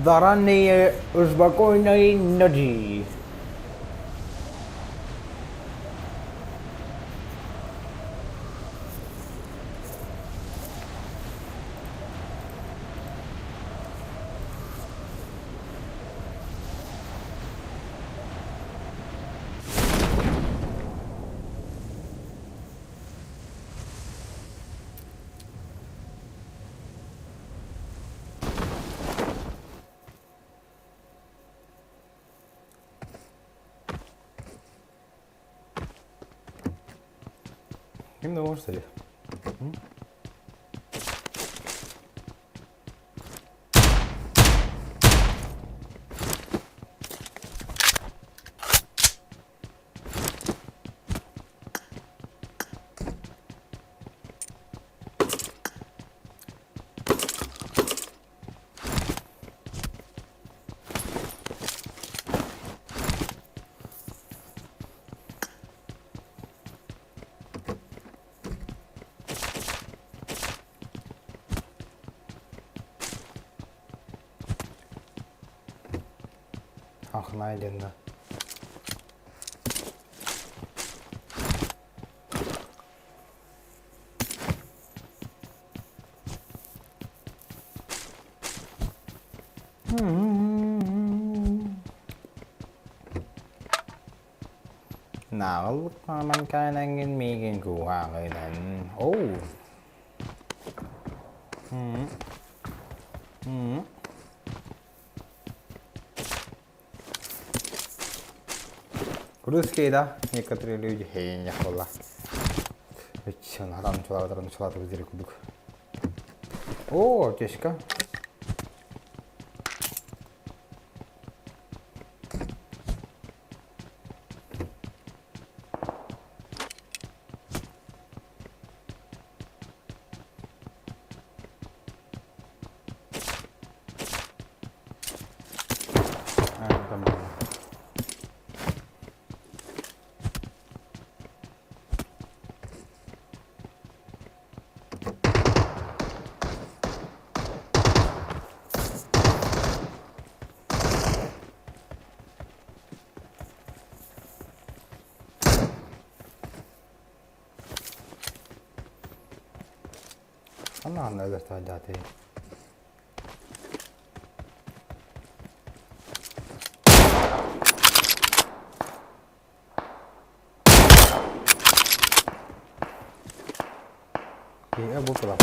Заранее спокойной ночи. Kim de varsa ya. Aklına geldi. Nào lúc mang cay đang nghiên mi nghiên cụ hoàng rồi định. Русские, да? Некоторые люди не хвала. Че, надо начала взяли кубик. О, течка. Ладно, это что, да, ты. Я буду прав.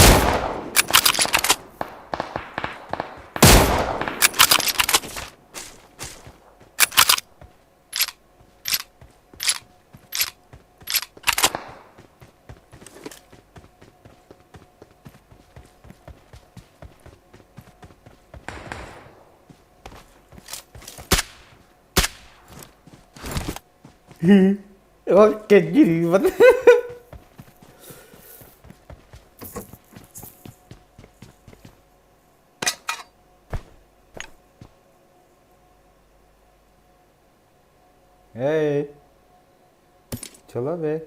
Oke, gini banget. Hey, चलो बे.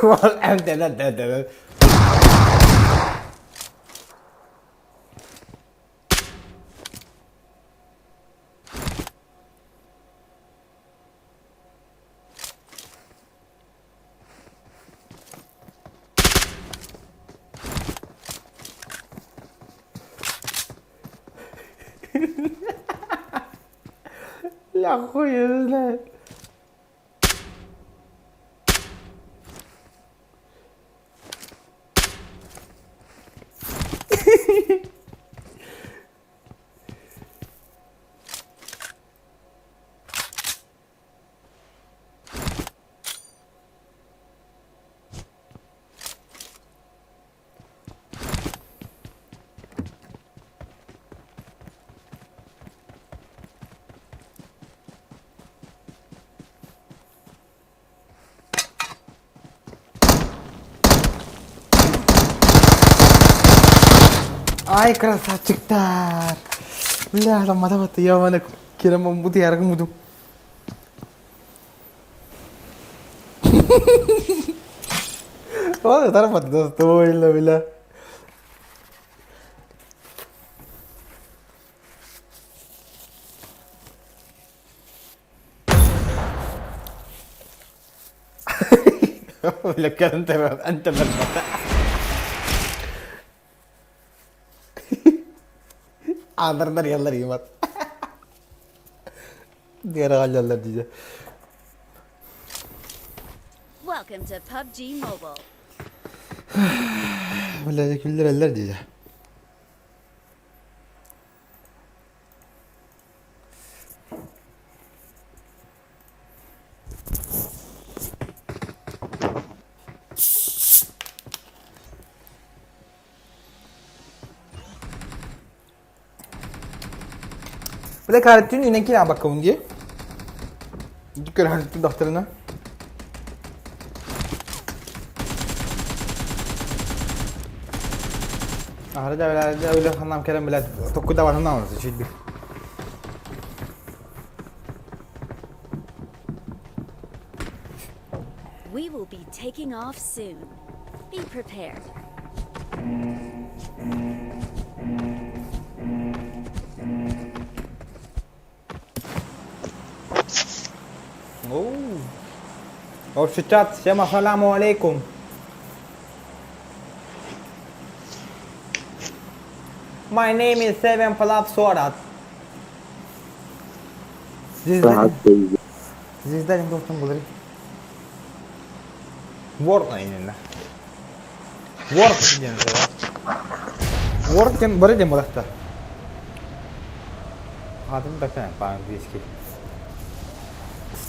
Well, em dead. La joya. Ay, красавчик-тар. Бля, там мата я вана кира мамбути ярга муду. Вот это мата достоило, бля. Бля, أنت مربطة. Anlar yallar yimat. Diğer yallar diyeceğim. Welcome to PUBG Mobile. Vallahi küller eller diyeceğim. Bile karatın inenkine bakalım diye. Dikkat harcı daftarına. Harca öyle hanım kerem bile tokku da var hanım orası şimdi. We will be taking off soon. Be prepared. Общий чат, всем ассаламу алейкум. My name is Seven Palap Sorat. Звезда не должен говорить. Word aynen. Word diye называют. Word kan bari dem bolakta. Хатым такая по-английски.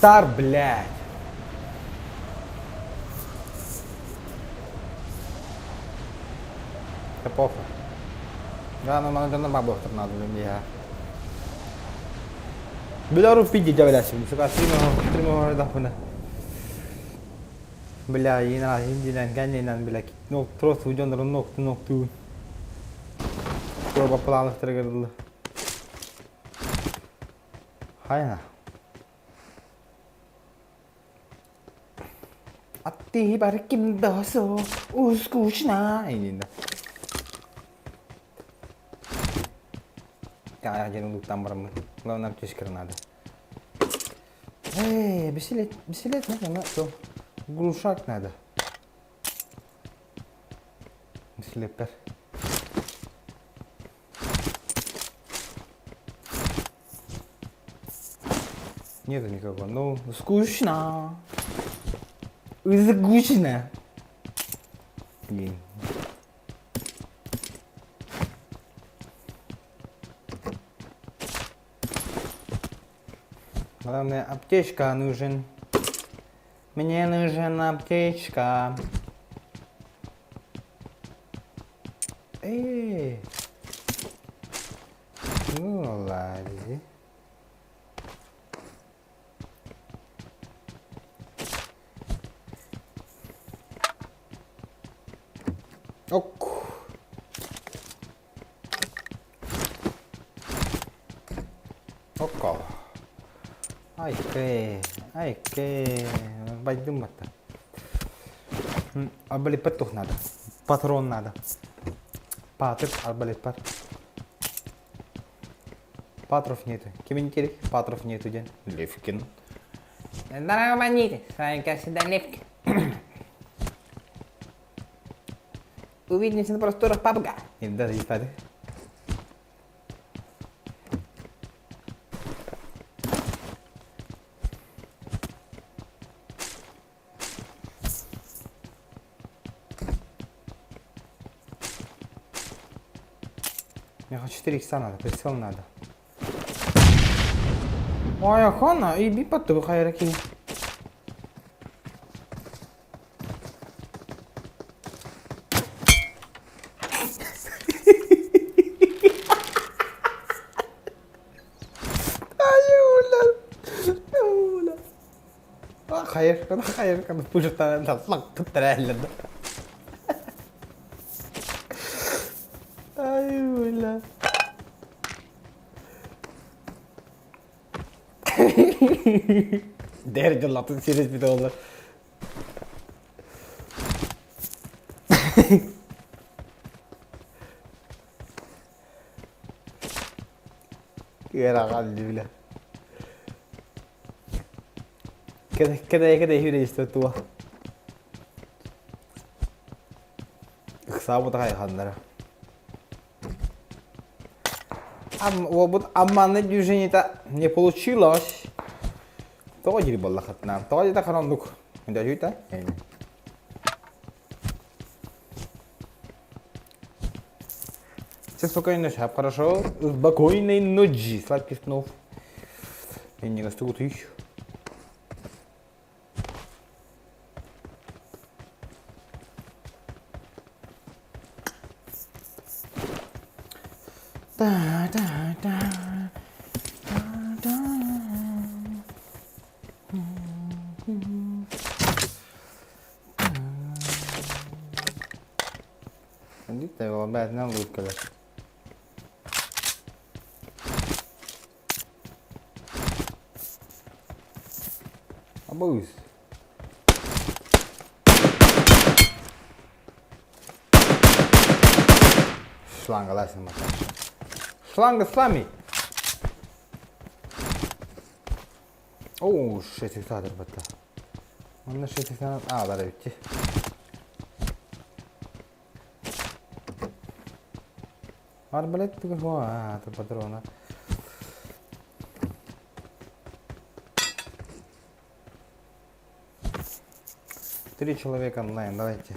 Star, блядь. Это похуй. Да, ну надо бабу надо для меня. Белорус пиди девлясь, сука, стриму дафна. Бля, ина индинан ганинан бля. Ну, просто уйдён нокту. Что по планах триггерли. Hayna. Atti barkim daso uskучно. Ini dah. Я один там барам. Главное аптечка надо. Беселет надо, на что? Глушак надо. Беселепер. Нету никакого. Ну, скучно. Скучно. Блин. Главное, аптечка нужен. Мне нужна аптечка. Ну ладно. Ок. Око. Айке. Пойдем это. Арбалет тоже надо. Патрон надо. Арбалет. Патров нету. Кементирик, патров нету, день. Левкин. Здорово, бандиты. С вами, как всегда, Левкин. Увидимся на просторах PUBG. И даже и падает. Мне 4 икса надо, прицел надо. Ой, охана, и би поту хайраки. خير كان بوجه طلقت التراهل ده ايوه لا داير جلطت سيريس بده والله يا رجل لا كده هي يستوى إخصابه تغير خندرة أما движение-то не получилось. Тоже было хотно. Тоже так рандук. Это же это? Все спокойной ночи, хорошо? Спокойной ночи. Сладких снов. И не растут еще. Bandita его опять на лутка. Абуз. Шланга ласим матч. Шланга с вами. Оу, 6 икса дырбатта. Он на 6 икса. Да, видите. Арбалет такой, это патрона. Три человека онлайн, давайте.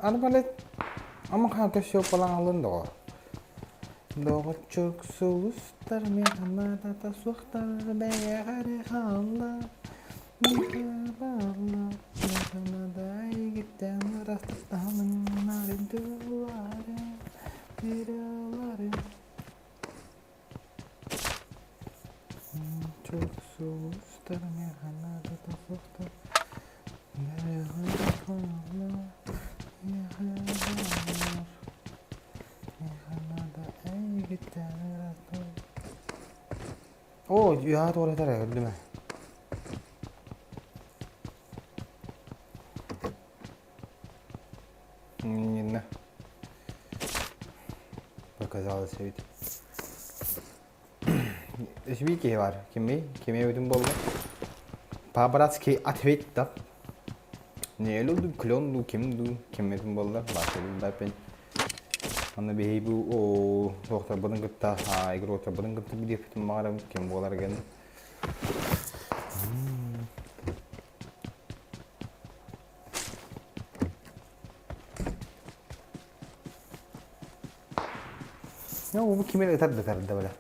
Арбалет. Ama arkadaşlar falan alın da o. Doğru çok soğustar mı ama da soğuktar be hare hala. Çok soğuklar meyhanede de soğuklar. Oh, ya doğru tara gördüm ben. Yine. Bak kazalı sevdi. Sviki var. Kimi ödüm boldu. Paparazzi atvettap. Ne oldu? Klondu kim ödüm boldu? Başladım ben. Anda bir bu o doktor badın gıtta ha igro doktor badın gıtta bir defitim mağaram kim bolar gen. Ya bu kimle tarda böyle.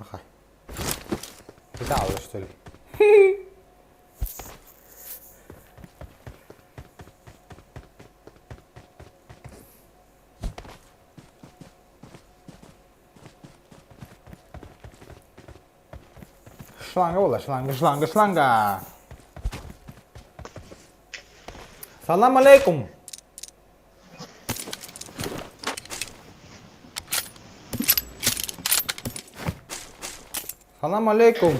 Ага. Видал, что ли? Шланга была, шланга. Салам алейкум. Salam alaikum.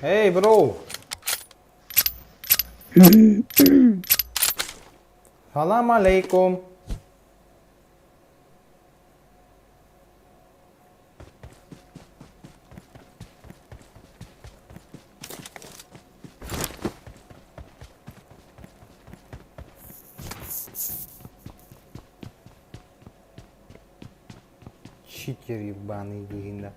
Hey bro. Salam alaikum. Читер ебаный гинда.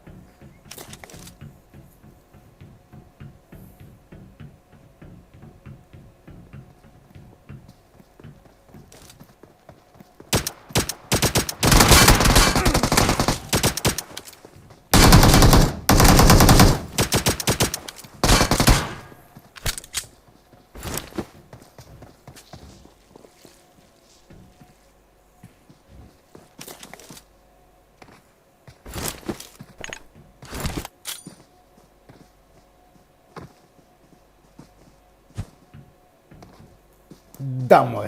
Домой.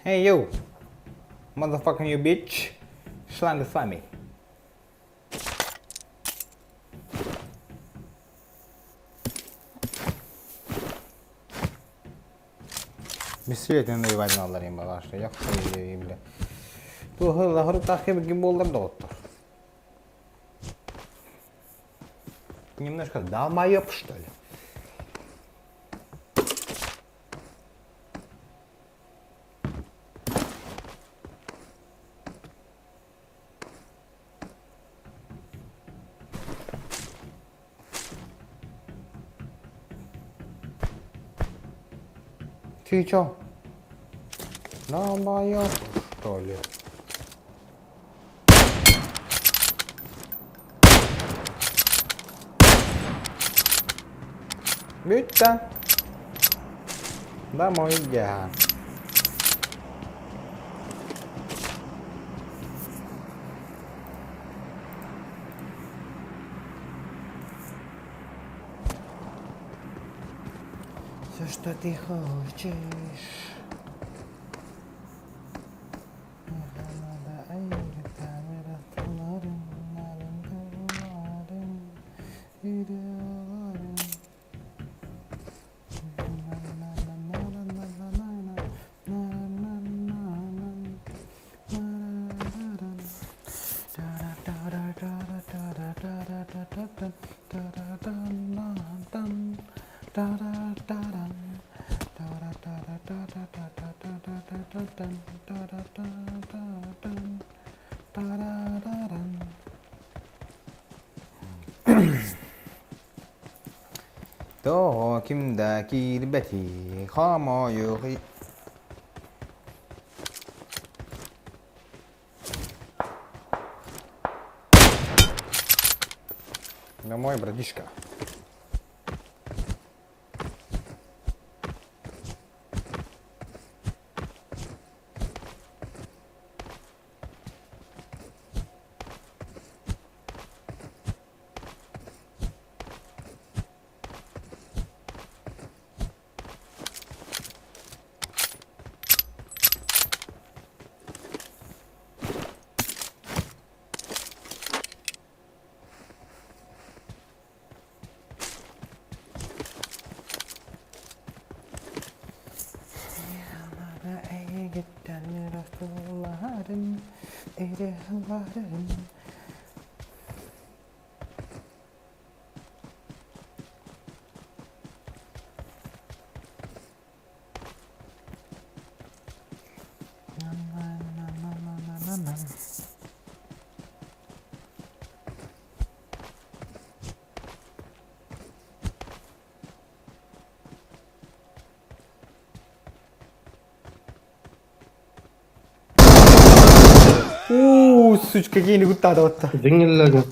Hey you, motherfucking you bitch, шланга с вами. Бессветный война им была, что я хуй бля. Ту говорю так и гимболдар доктор. немножко долбоёб, что ли? Ты чё? Долбоёб, что ли? Bitti. Домой я. Все, что ты хочешь. 또 김다기 리베티 허머요기 домой, братишка. Сучка, гейни гутада отта. Деңгелләгән.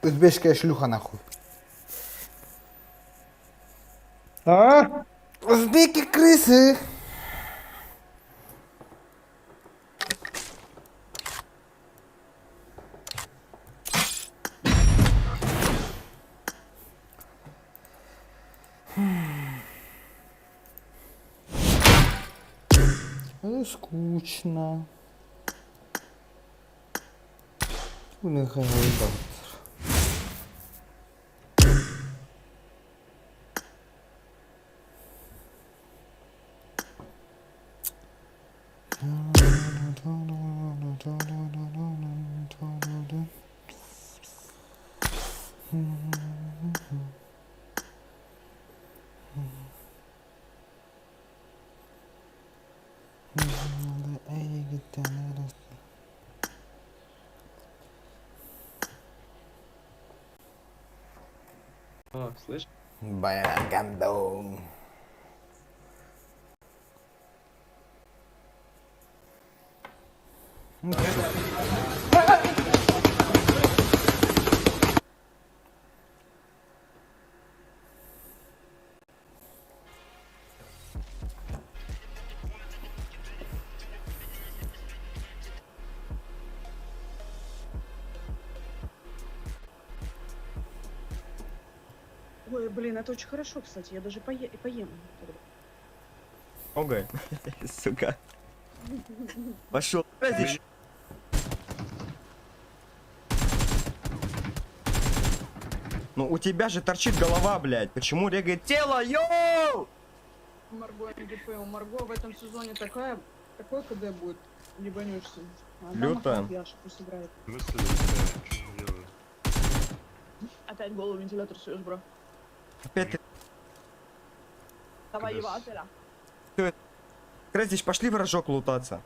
Үзбешкә шлюха нахуй. А? Узбеки крысы. Скучно. Нехай доктор. О, слышь? Баян гандон. Ой, блин, это очень хорошо, кстати. Я даже поем. Ого, сука. Пошел. Ну у тебя же торчит голова, блядь. Почему регает тело? Йоу! Марго, я не понял. Марго в этом сезоне такой КД будет. Не банешься. Люто. Яша пусть играет. Опять голову вентилятор суешь, бро. Опять ты... Давай его отеля. Что это? Крестич, пошли в рожок лутаться.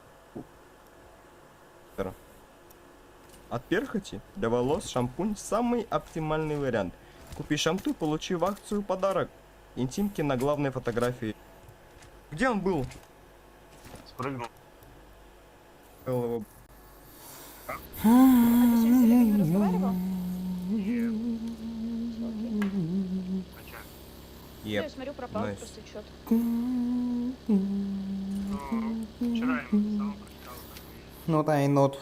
От перхоти для волос шампунь самый оптимальный вариант. Купи шампунь, получи в акцию подарок. Интимки на главной фотографии. Где он был? Спрыгнул. Я смотрю, пропал просто что-то. Вчера ему Not I not.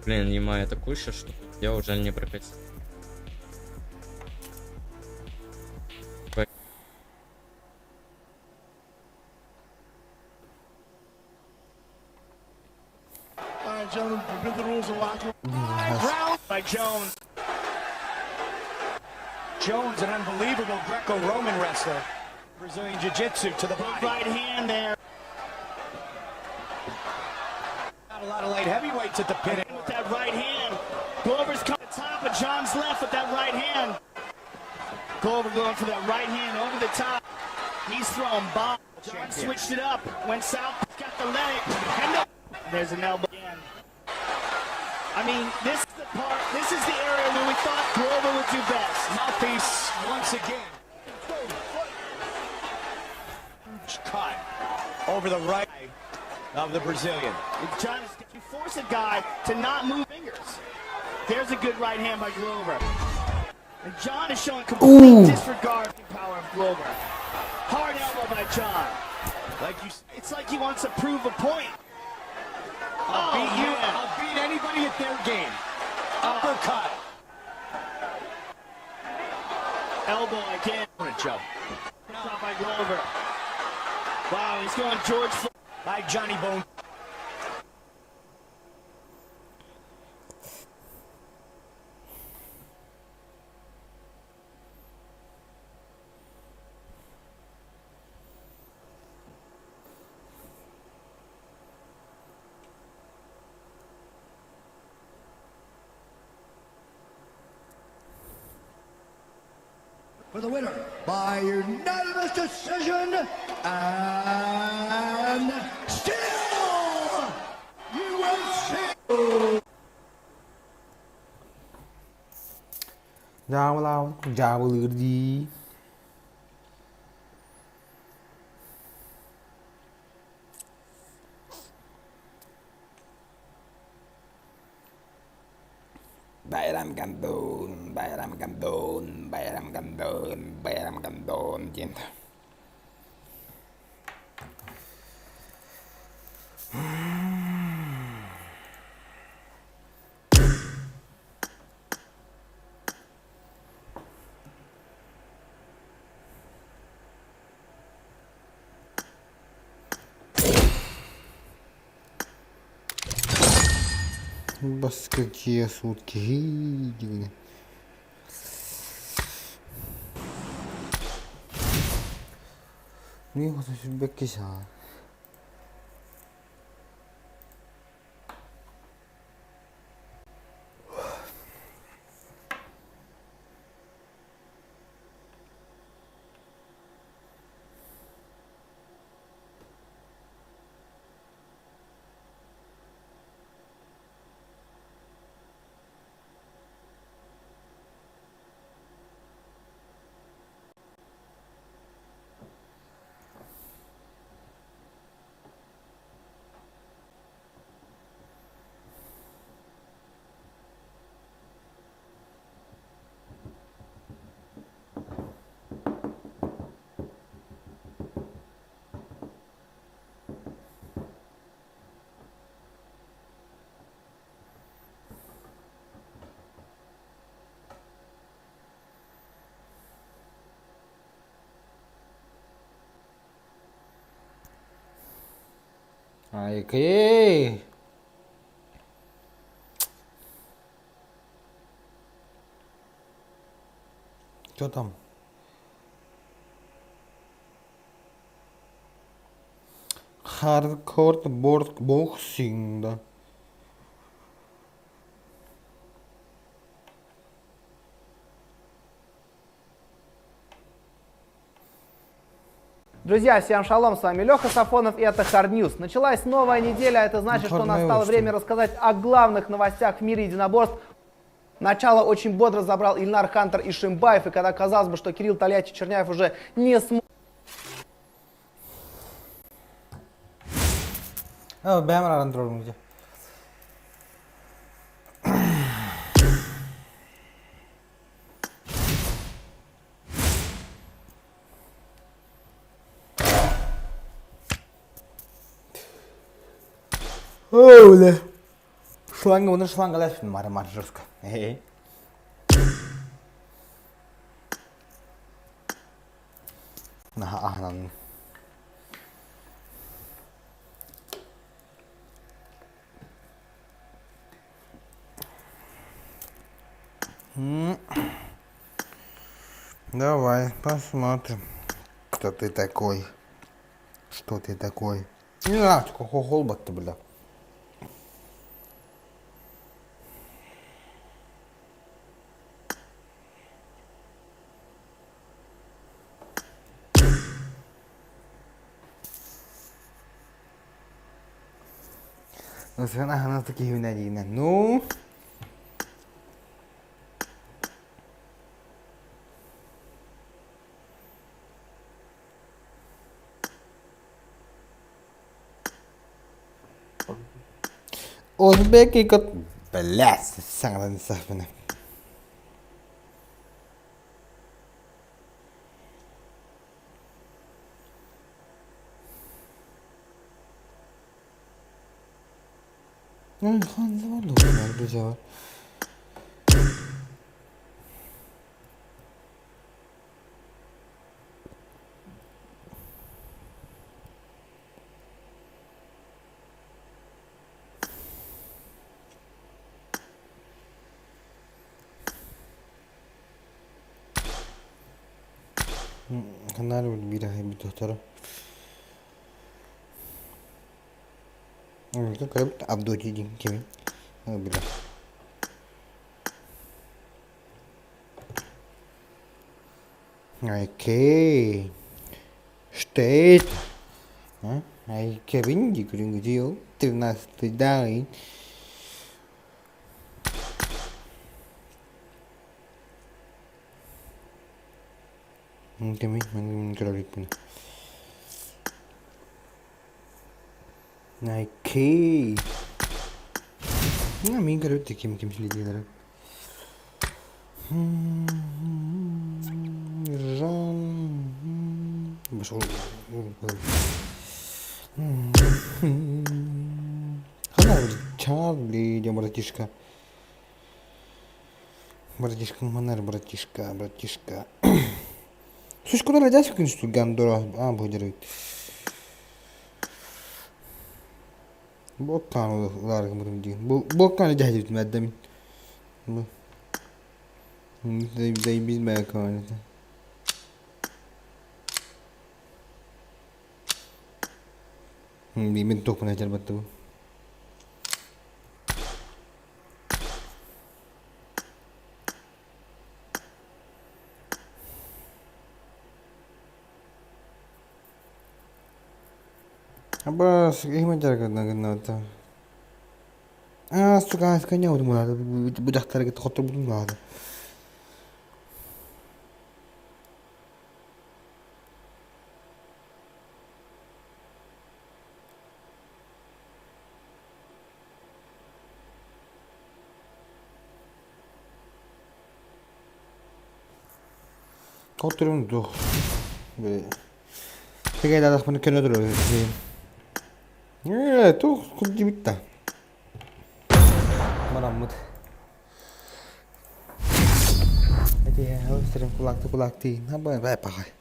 Блин, Нима, я такую сейчас, что я уже не прокатил. Alright, gentlemen, we've been the rules of locker round by Jones. Jones, an unbelievable Greco-Roman wrestler. Brazilian Jiu-Jitsu to the body. Right hand there. Not a lot of light heavyweights at the pin. With that right hand. Glover's coming to the top of John's left with that right hand. Glover going for that right hand over the top. He's throwing bombs. John switched it up. Went south. Got the leg. And there's an elbow again. I mean, this is the part, this is the area where we thought Glover would do best. Mouthpiece once again. Cut over the right of the Brazilian. John, you force a guy to not move fingers. There's a good right hand by Glover. And John is showing complete disregard for the power of Glover. Hard elbow by John. Like you, it's like he wants to prove a point. I'll beat you. I'll beat anybody at their game. Uppercut. Elbow again. What a jump. Shot by Glover. Wow, he's going George by Johnny Bone. For the winner by unanimous decision and still UFC. Jangan melawan, jangan berdi. Bayram Gandon, Bayram Gandon, Bayram Gandon, Bayram Gandon, gente. Бas какие сутки. Не хочу себе киса. Окей. Что там? Hardcore боксинг, да. Друзья, всем шалом, с вами Леха Сафонов и это Hard News. Началась новая неделя, это значит, что настало время рассказать о главных новостях в мире единоборств. Начало очень бодро забрал Ильнар Хантер и Шимбаев, и когда казалось бы, что Кирилл Тольятти Черняев уже не сможет... Ой, бля. Шланга, вон шланга, да, мар жестко. Эй. Ага. Давай посмотрим, кто ты такой, что ты такой. Не знаю, какой холбат-то, бля. Она такие винодины. Ну. Узбеки кот. Блядь, санга не сахпина. Ну, хан завалил, друзья. Канал бирахи битохтара. Как это Абдуди Кевин. Бля. Окей. Что это? Ай, Кевин, где ты нас ты дай. Кевин, говорит мне. Окей. Ми говорят таким следили. Жан. Чарли, где братишка? Братишка, манер, братишка. Слушай, куда родился, конечно, Гандора? Будет. Боккан ларг мурди. Боккан жахид мәддәмин. Дай билмәй кан. Бимен топына җарбатты бу. Абас, ихмән җаргатна. Сука, коня удумлады. Бу жактарга котор будумлады. Которун дух. Теге дадах bunu kenara duruyor. Tuh kunci bitti. Meramut. Hadi ya, sering kulak di. Apa ya pakai?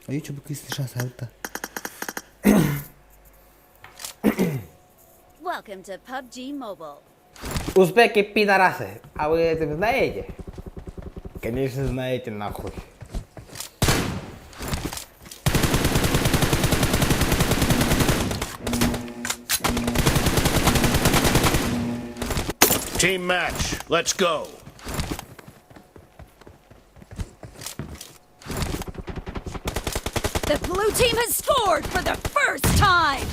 Ayo coba kisah salta. Welcome to PUBG Mobile. Узбеки пидорасы. А вы это знаете? Конечно знаете, нахуй. Team match. Let's go. The blue team has scored for the first time.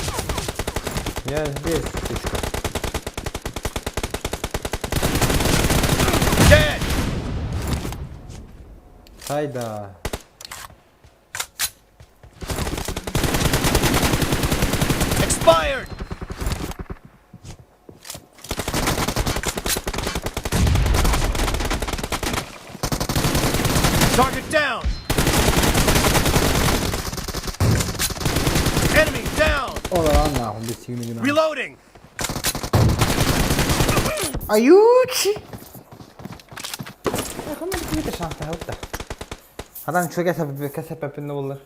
Я здесь, птичка. Dead. Хайда. Expired. Target down. Enemy down. Ola lan nahum bir signi günah. Reloading. Ayuchi. Ya kamu bir şans daha yok da. Adam çok sebebinde olur.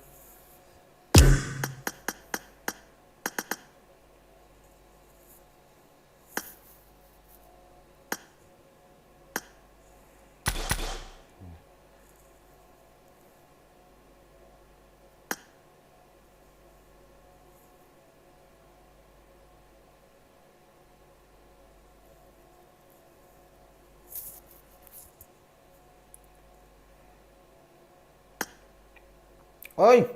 Ой!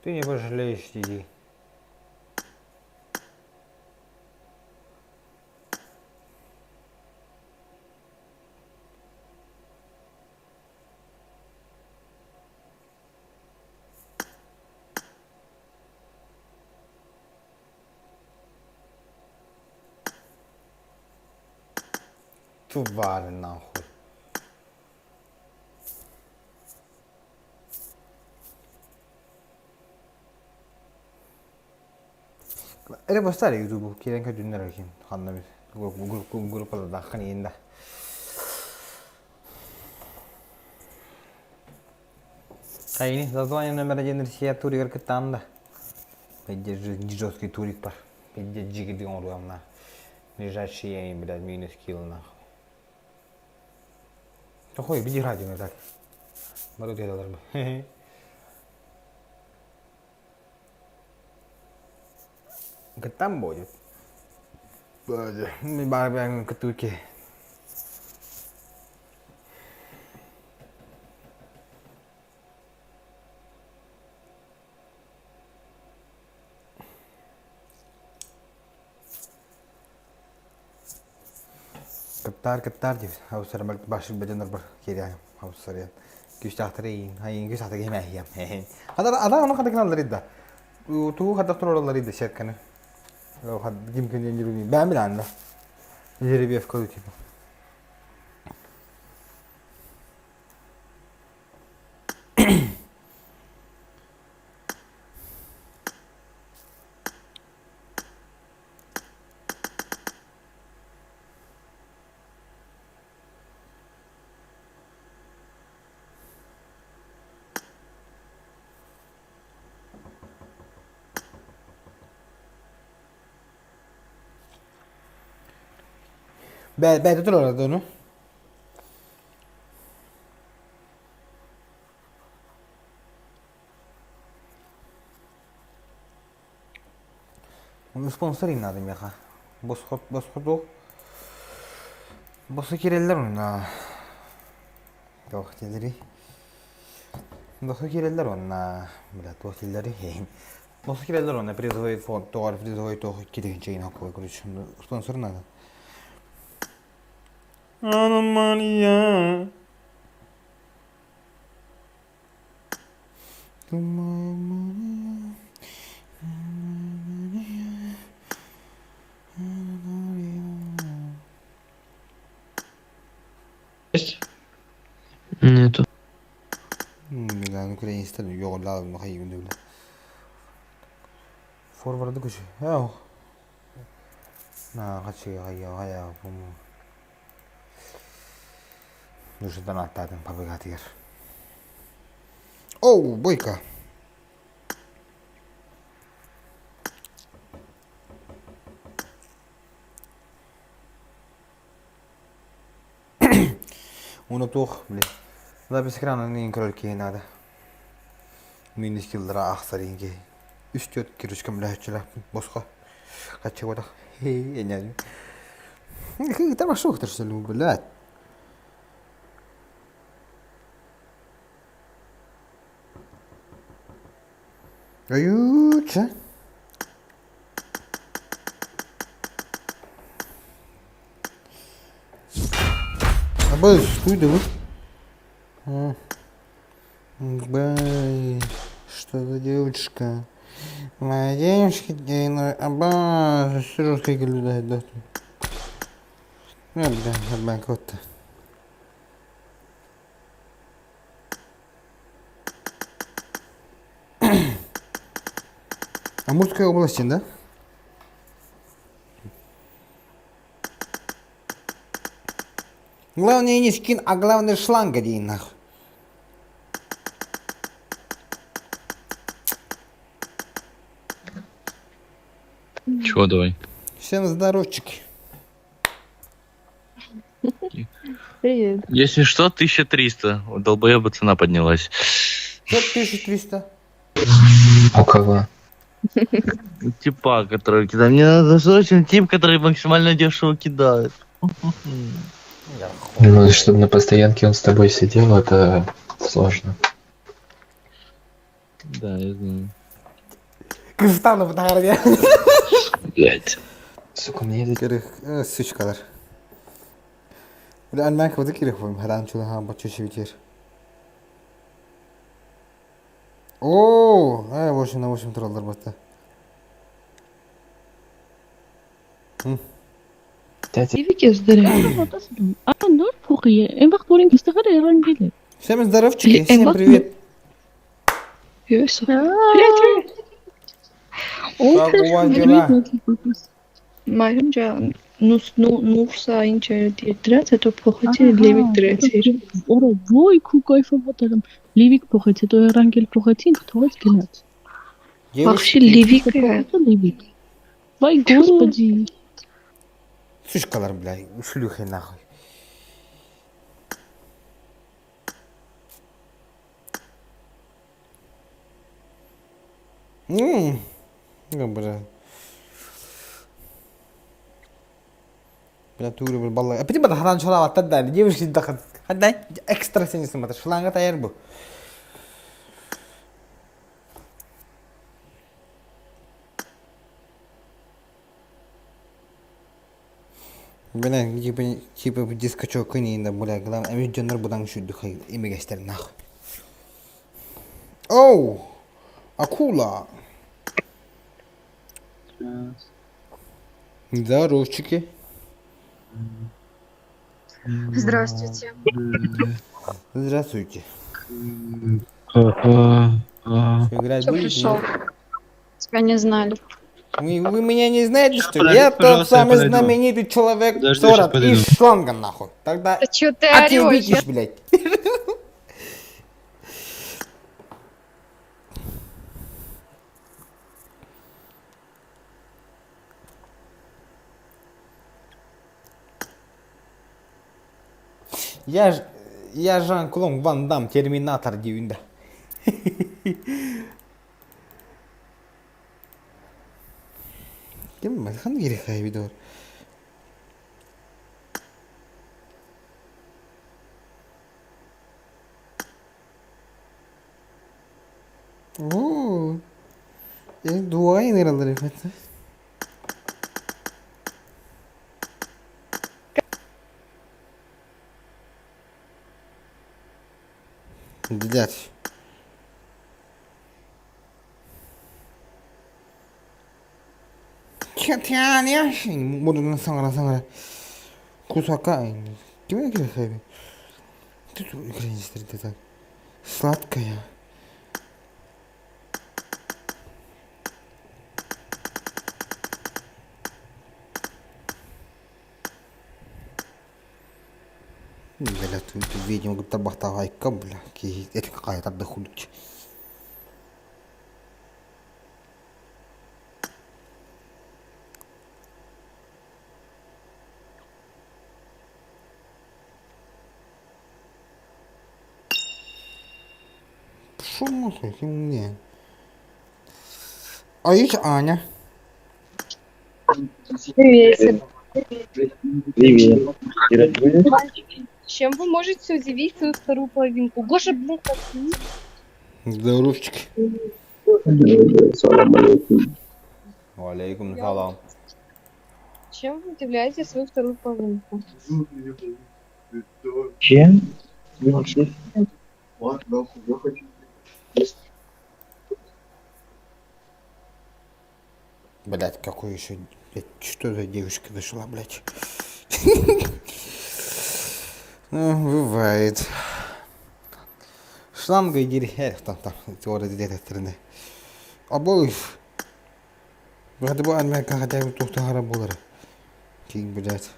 Ты не пожалеешь, иди. Тварь нахуй. Ele postar di YouTube, kira ka dunna rakin. Hanna bir grup da khaniyinda. Кайни, зазвание номер 1 Россия турик катанда. Пойдет же жесткий турик пар. Пойдет джиги он руам на. Ближайший я им, блядь, минус килл нахуй. Какой, беги радио на так. Бару делал бы. Там будет. Мы барбекю катуки. Каптар див. Хаусар баш беденер бар киря. Хаусар я. Güçtahtırayın. Hayır güçtahtır yemeği yem. Ada onu kadar kanalları da. Tu kadar trollları da şarkını. O kadar kimken yürüyün. Ben bile anla. Yeri bir efkar gibi. Beh, tu l'ho dato, no? Onu sponsorin adım ya. Boskudu. Bosu kireller ona. Yok geliri. Bosu kireller ona. Блядь, bosu kireller. Bosu kireller ona. Призывает фонд, товар призывает то киденче и на кой, короче, спонсор надо. Аномалия. Есть? Нету. Да, ну куда не стану, я ладно, ну хай удивлю. Форвард куча. Яу. На, хочу я, по-моему. Нужно донатать, побегать. Оу, бойка. Унутух, блин. Запись экрана не крольки надо. Минус килдера ахсарин ки. Үстөт кирүчкем ләчелә босқа. Качы вода. Хей, эняли. Это машух ты что ли, блядь. Аютша. Абаз, куйда вы? Бай, что за девочка? Моя девочка, Абаз, что как глядает, да? Бля, банкрот. Амурская область, да? Главное не скин, а главное шланга день нахуй. Чего давай? Всем здоровчики. Привет. Если что, 1300. У долбоеба цена поднялась. Что 1300? У кого? Типа, который кидает. Мне надо срочно тип, который максимально дешево кидает. Ну, чтобы на постоянке он с тобой сидел, это сложно. Да, я знаю. Кыргызстанов тағарып, Блять. Сука, мне это... Керек, сучкалар. Бля, альманка воды керек қойым, хадан чулы ха бачу шевитер. О, 8 на 8 тұралдар бата. Ливики здоровье. Ноль фуқия. Эмбах турин кистахар эрангеле. Всем здоровчики, всем привет. Привет. Как у вас дела? Майрымжа нурса инча тирация то похоти левик тирация. Ора вой кайфа батарам. Ливик похоти то эрангел похоти кто скинать. Вообще левик. Ливик. Вай господи. Сучкалар, бля, шлюхи нахуй. Бля. Бля, тугры бір балла. Апети бада харан шалап аттады да, девушки дақат. Хаддай, экстра сенесің бата, шылаңға таяр бұл. Бля, типа дискачок кынейінде, бля, главное, әмес жондар бұдан үшуді қай, емегестер нахуй. Оу, акула. Здоровчики. Здравствуйте. Здравствуйте. Кто пришел? Тебя не знали. Вы меня не знаете, что ли? Я тот самый знаменитый человек 40 из шланга, нахуй. Тогда... Да чё ты ты орёшь? видишь, блядь. Я Жан-Клод Ван Дам, Терминатор деймін. Кем мен қандай керек қай видео? О, дуайын herhalde ребята. Дядь. Тя-тя-ня. Буду на саңғыра. Кусака. Кеме керек қайбен? Тут украинецтерді так. Сладкая. Бля, тут видимо табахтага айка, бля, ки эти какая-то дохудуть. Шо нахуй, ты мне? А есть Аня? Привет. Привет. Чем вы можете удивить свою вторую половинку? Гоша, блин, какие? Здоровчики. Валейкум салам. Чем вы удивляете свою вторую половинку? Чем? Блять, какой еще... Блядь, что за девушка зашла, блять? Ну, бывает. Шланга и деревья, там, теория где-то стороны. Обоих. Hadi bu Amerika хотя бы тухта хара булар. Кик, блядь.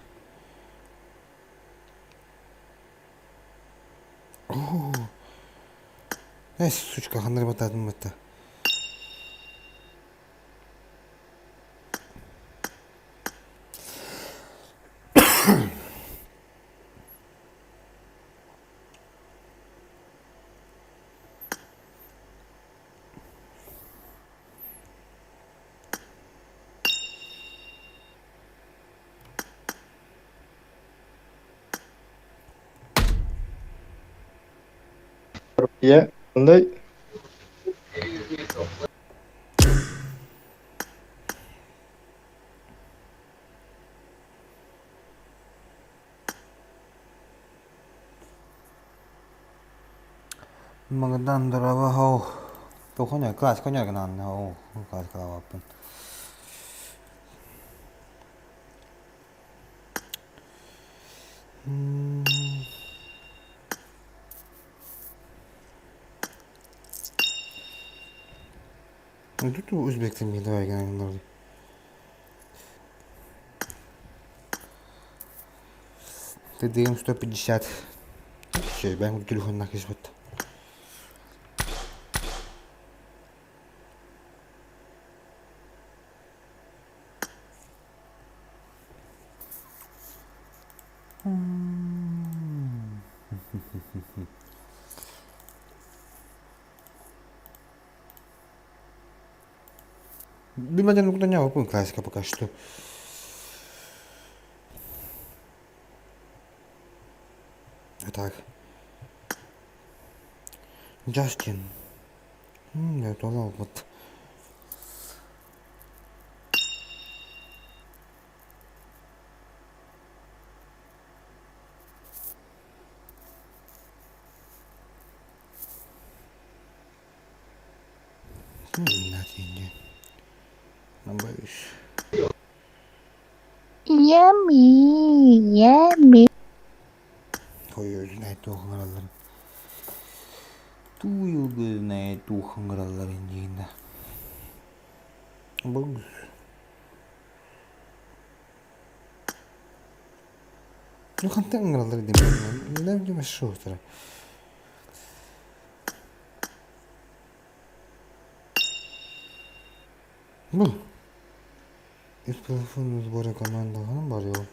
О. Эй, сучка, хандар батадым это. Я, қандай? Magadan darawa ho. To konya kelas konya kenan ho. Kelas kalau apa. Ну тут узбек теми давай генерал. Ты даем 150. Сейчас бэм телефон нахис вот. Думаю, ну кто-нибудь выполнил классика пока что. А так. Джастин. Я думал, вот. Nothing. Боюсь. Yummy. Ой, знает тухангаралар. Туюлды знает тухангаралар индейда. Боюсь. Ну хантангаралар демейда. Не дам шутера. Ну. Из телефонного сбора команды Гамбарев.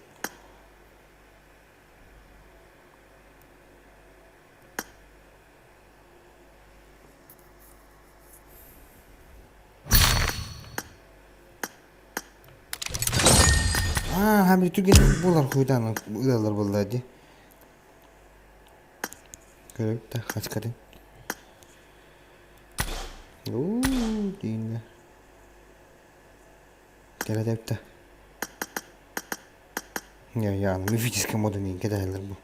Һәм түген булар хуйдан уйлалар булды ди. Көрөк та хачкады. Оо, динде. Келедепте. Я, мифическая мода не кидайлар бу.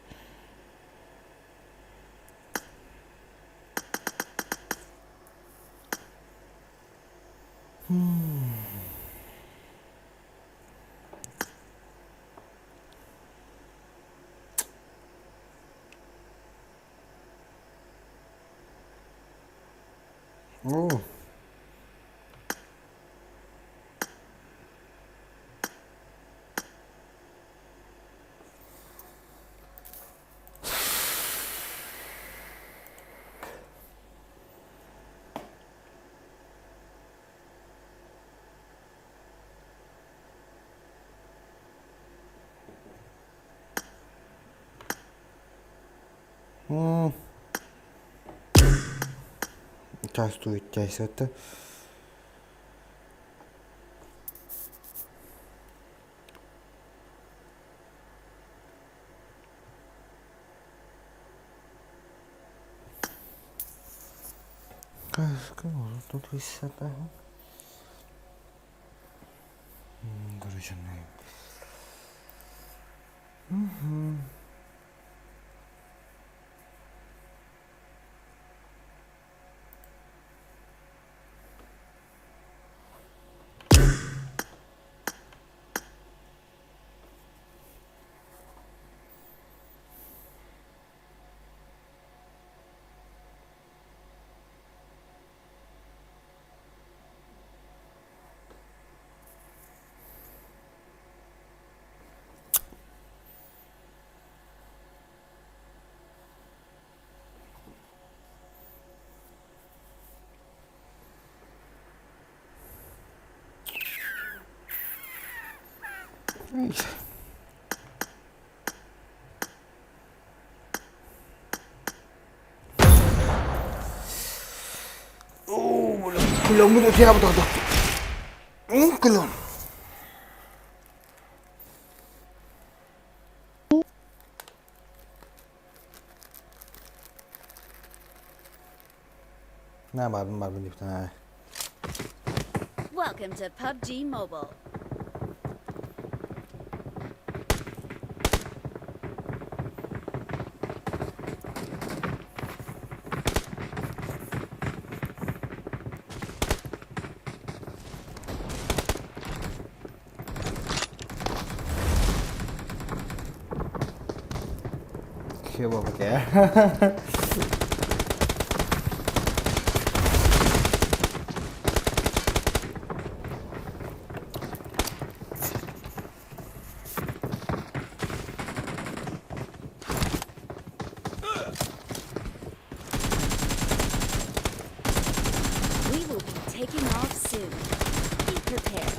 О. часть это. Тут высота. Короче, Belum siapa tuh? Belum. Nah, baru di sana. Welcome to PUBG Mobile. Siapa pakai? We will be taking off soon. Be prepared.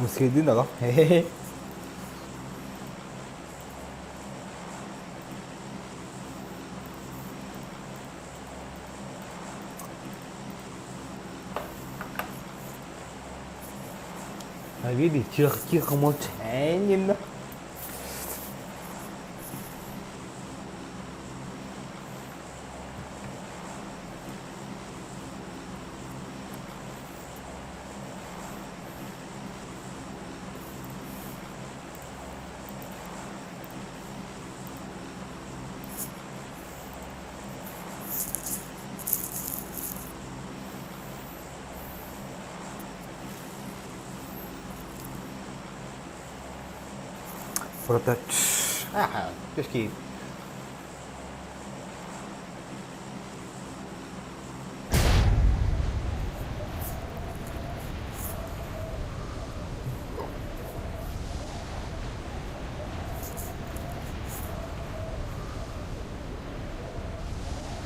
Mesti din ako. Hehehe. Видите, тихо молчание. Просто... Ага, пешки.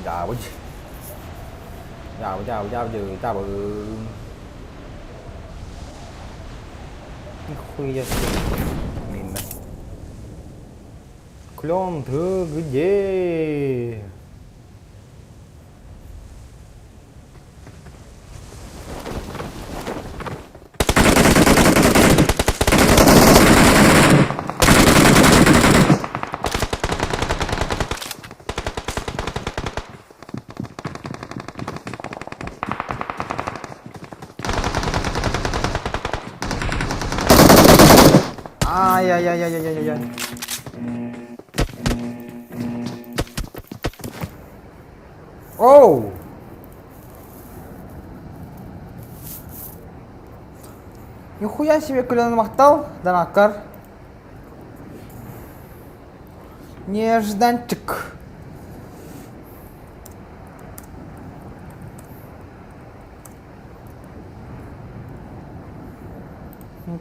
Dạ bố chào trừ chào bự khuya mình này клен ты где? Ай-яй-яй-яй-яй-яй. Оу! Нихуя себе клен махтал, Данакар. Нежданчик.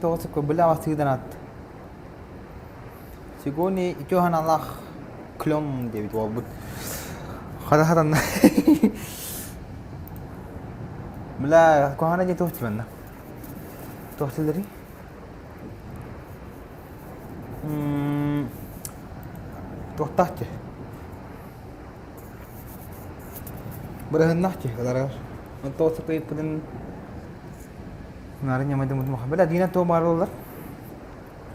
توصل بالله ما تقدر تقولي جوهنا الله كلهم دي بتوبك هذا بلا كوهنا جي توهت منا توهت دري توهتك برهن نحكي هذا انت وثقيت بدن نارنيا ما دمت مخبلا دينا تو مارولر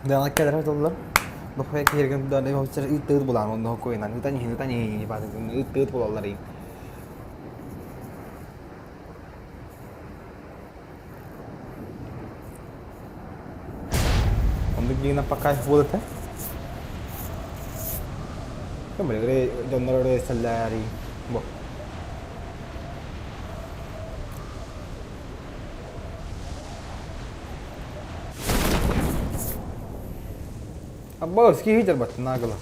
ده كده دولار بخوي كثير كان ده هو سر يتد بولان انه كوي نان تاني بعد يتد بولار ري untuk gina pakai full teh kembali ke donor salary bo अब्बा उसकी ही जरूरत ना गला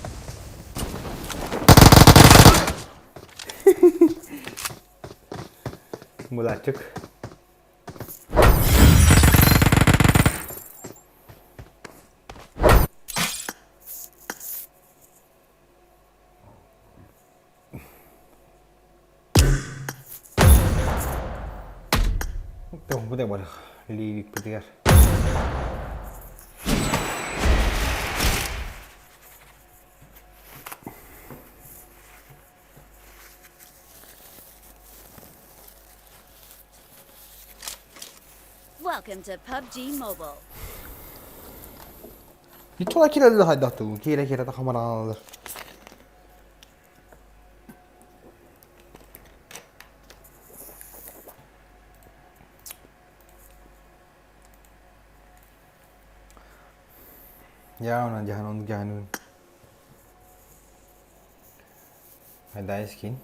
मुलाचक तो मुझे बोला leave पतियार Welcome to PUBG Mobile. يطلع كده اللي هدته كده تخمر على jangan ada skin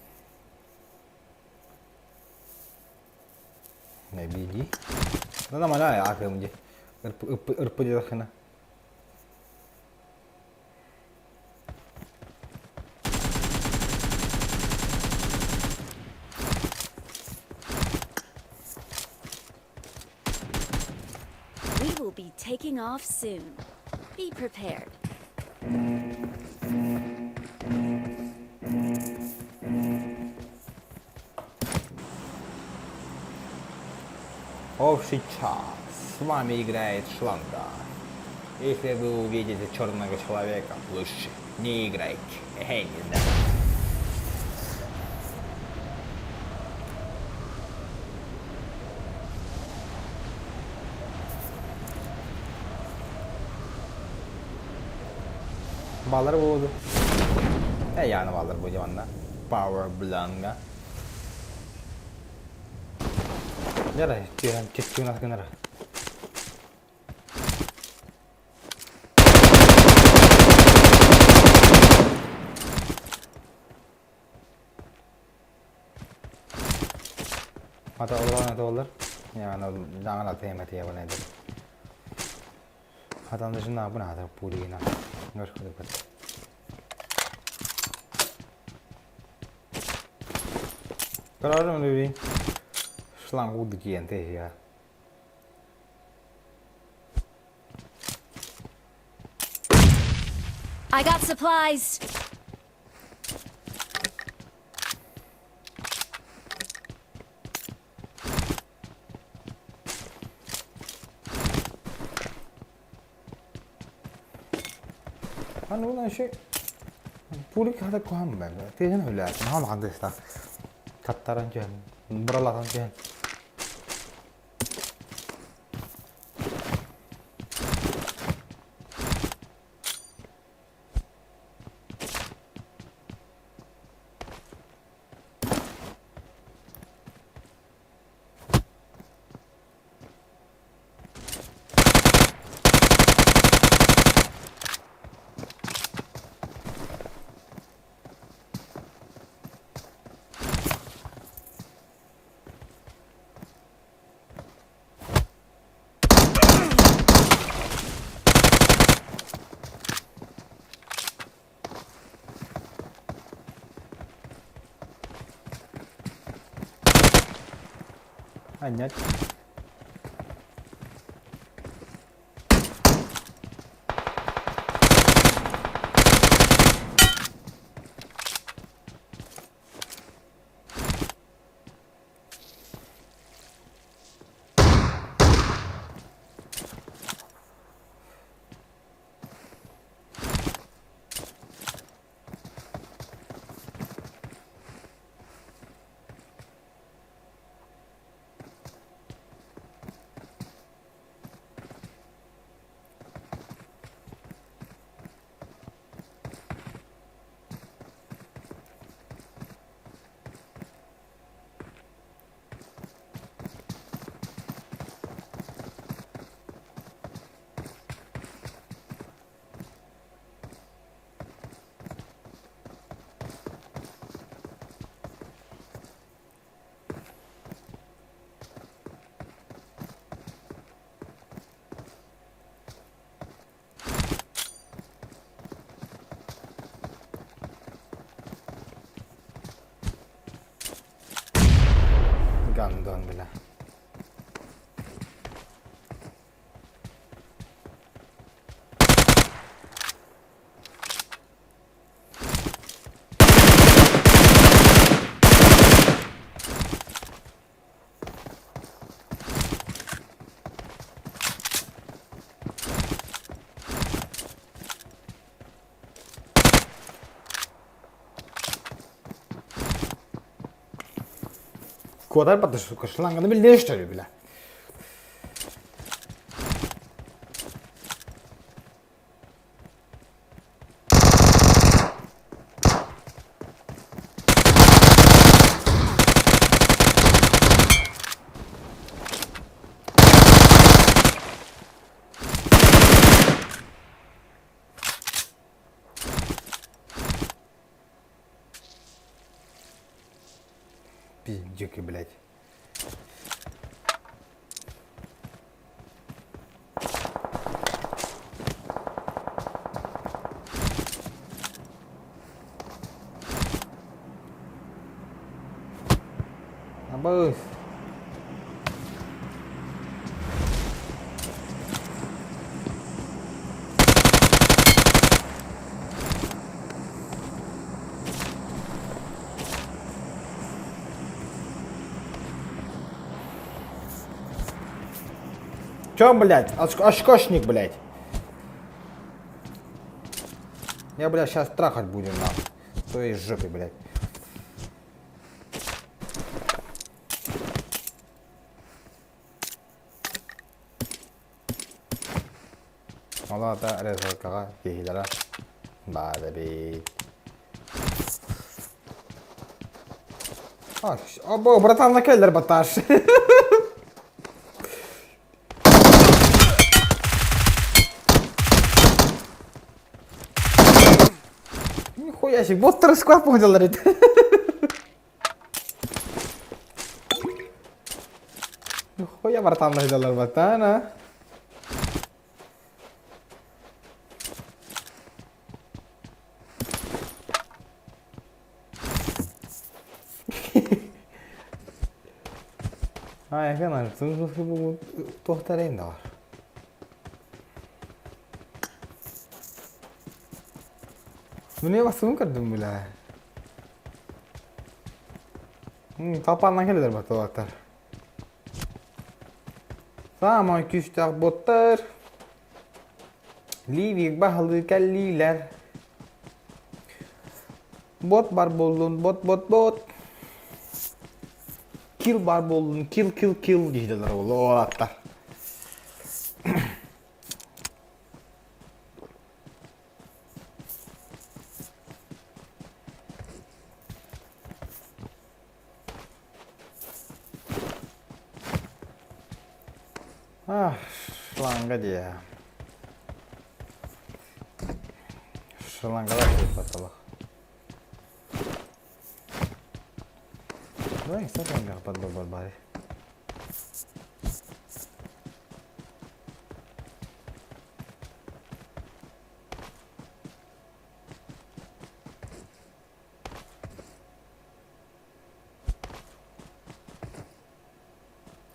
नहीं बीजी ना मजा आया आके मुझे ऊपर रखना We will be taking off soon. Be prepared. О, сейчас с вами играет Шланга. Если вы увидите черного человека, лучше не играйте. Эй, не надо. Bağlar oldu. Yani bağlar bu zamanla. Power Blanca. Nereye? Çektiğin hakkı nereye? Atau olur. Yani jangan latih mati ya bana itu. Hatam dışında apa nak ada puri na. Nggak suka dapat. Kalau orang lebih selang udikian teh ya. I got supplies. أنا شيء بوريك هذا كوهم بقى تيجي ولا ما هم عندي استاف كتران جهن برا جهن Anyat don bile. Kodar batış kışlangını bile değiştiriyor bile. Пиздюки, блядь. Абыс. Чё, блядь? Очкошник, блядь. Я, блядь, сейчас трахать будем, нахуй. Твоей жопе, блядь. Allah da rezalkaga gehilere bade bir. Abo, bratан, келлер баташ. Нихуя себе, вот расквап понял, это. Нихуя, братан, нахиделер батана. Ay, fena, bu tohtarayım da var. Dünya basımı kırdım bile. Tapandan gelir bak tohtar. Zaman küçük botlar. Livik bahalı kelliler. Bot bar bolun, bot. Kill bar bolun, kill deydiler o atlar. Ah, şılanga diye. Şılangalar çok batalak. Давай, кстати, я подобрал баре.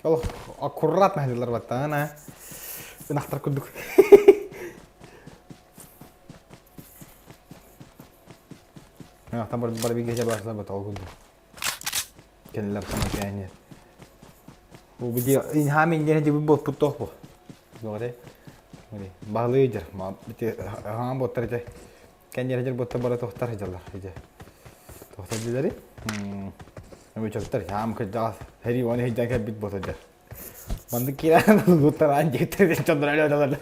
Kalau аккуратно ходила батана. Нахтар кудук. Ya, tam bir gece başlar batal kudu. Kendiler tamak yani. Bu video inhamin gene de bir bot putoh bu. Doğru. Böyle bağlayıcı. Ma bir ham bot terce. Kendileri botta bara tohtar hıcalar. Hıca. Tohtar dileri. Ama çok ter ham kıca. Heri vani hıca ke bit bot hıca. Bandı kira botar anjir terce çandra öyle öyle.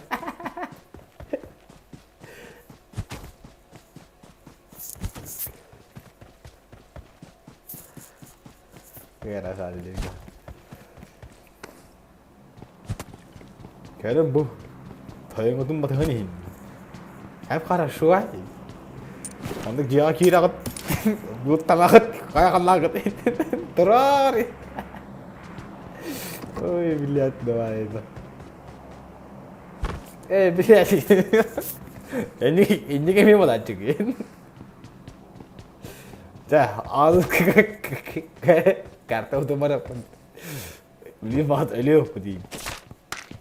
Kira sadece. Kerem bu. Thấy mà tôi thấy nhìn ép khá là xóa còn được giờ kia ra cái vụt tao hết cái con la cái trời ôi bilet doa itu bilet ini kami mau lanjutin 자 kartu itu mana pun Вливат легко день.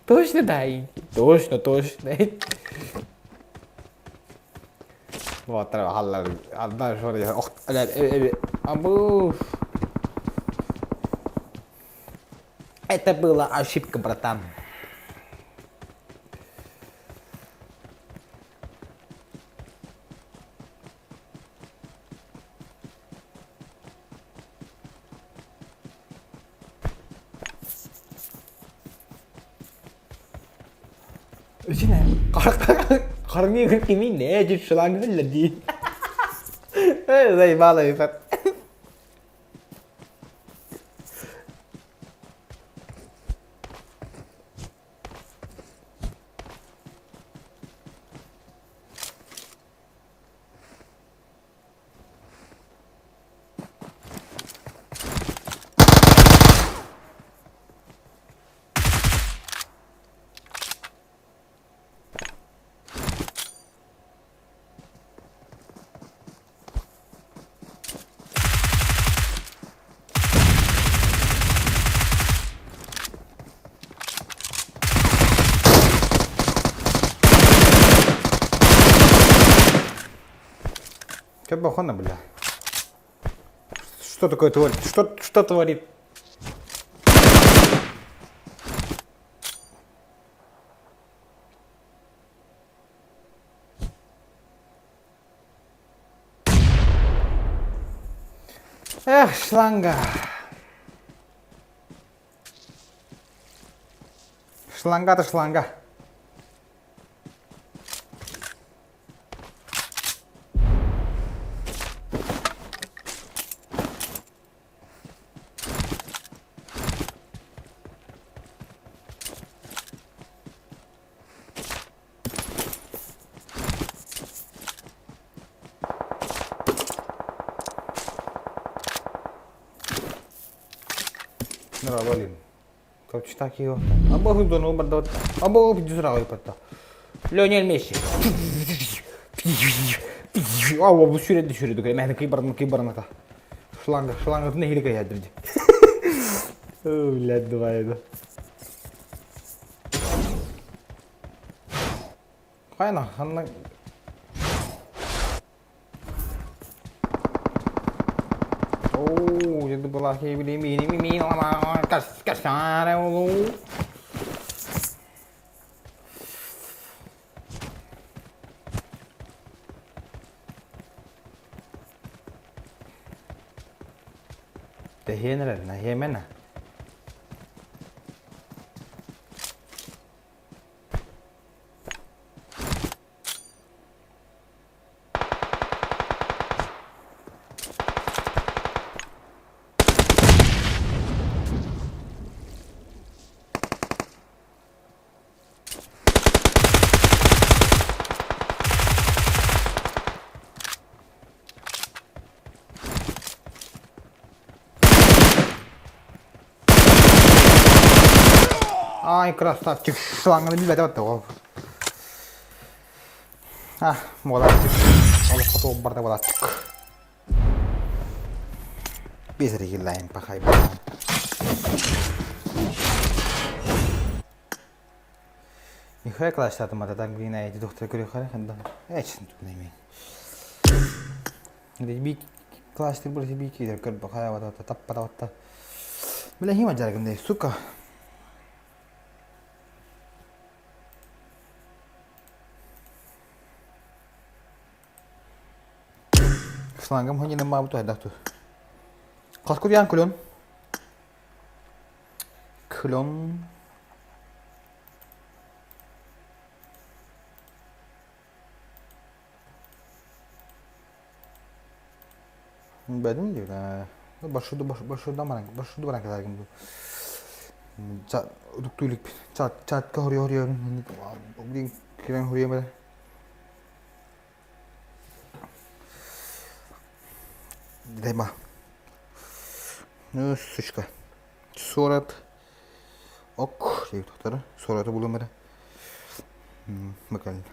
Точно дай. Точно. Вот, одна жора. Ох, абу. Это была ошибка, братан. Üstüne karnı kimi ne acı şılan öyle değil. Đây ba lời Phật. Что похоже, бля? Что такое творит? Что творит? Эх, шланга. Шланга-то шланга. Нравалин. Как так его? Або дону бардот. Або дизрал пата. Леонель Месси. Ау, bu sürekli kayı. Kıybarına. Şlanga ne hile kayı adırcı. Блядь, давай это. Кайна, она... Оу, это была хейбли лама, кашара, Det händer när hemma. Ай, красавчик, шланга не бьет этого. А, молодчик. Он потом борта молодчик. Без регилаем, пахай. Нихуя класс там это так вина эти доктор Крюхара, да. Эч тут не имеет. Деби класс ты больше бики, да, как пахай вот это таппа. Бля, хима жарган, сука. Шлангам хони нема бутуй дакту. Каску ян клон. Клон. Бәдім дейді. Башу дамаран кәдәргім бұл. Үдіктүйлік. Чатқа хұрия. Кирен хұрия бәді. Дайма. Ну, сучка. Сорат. Ок. Şey tutarı. Soratı bulamadı. Bakalım.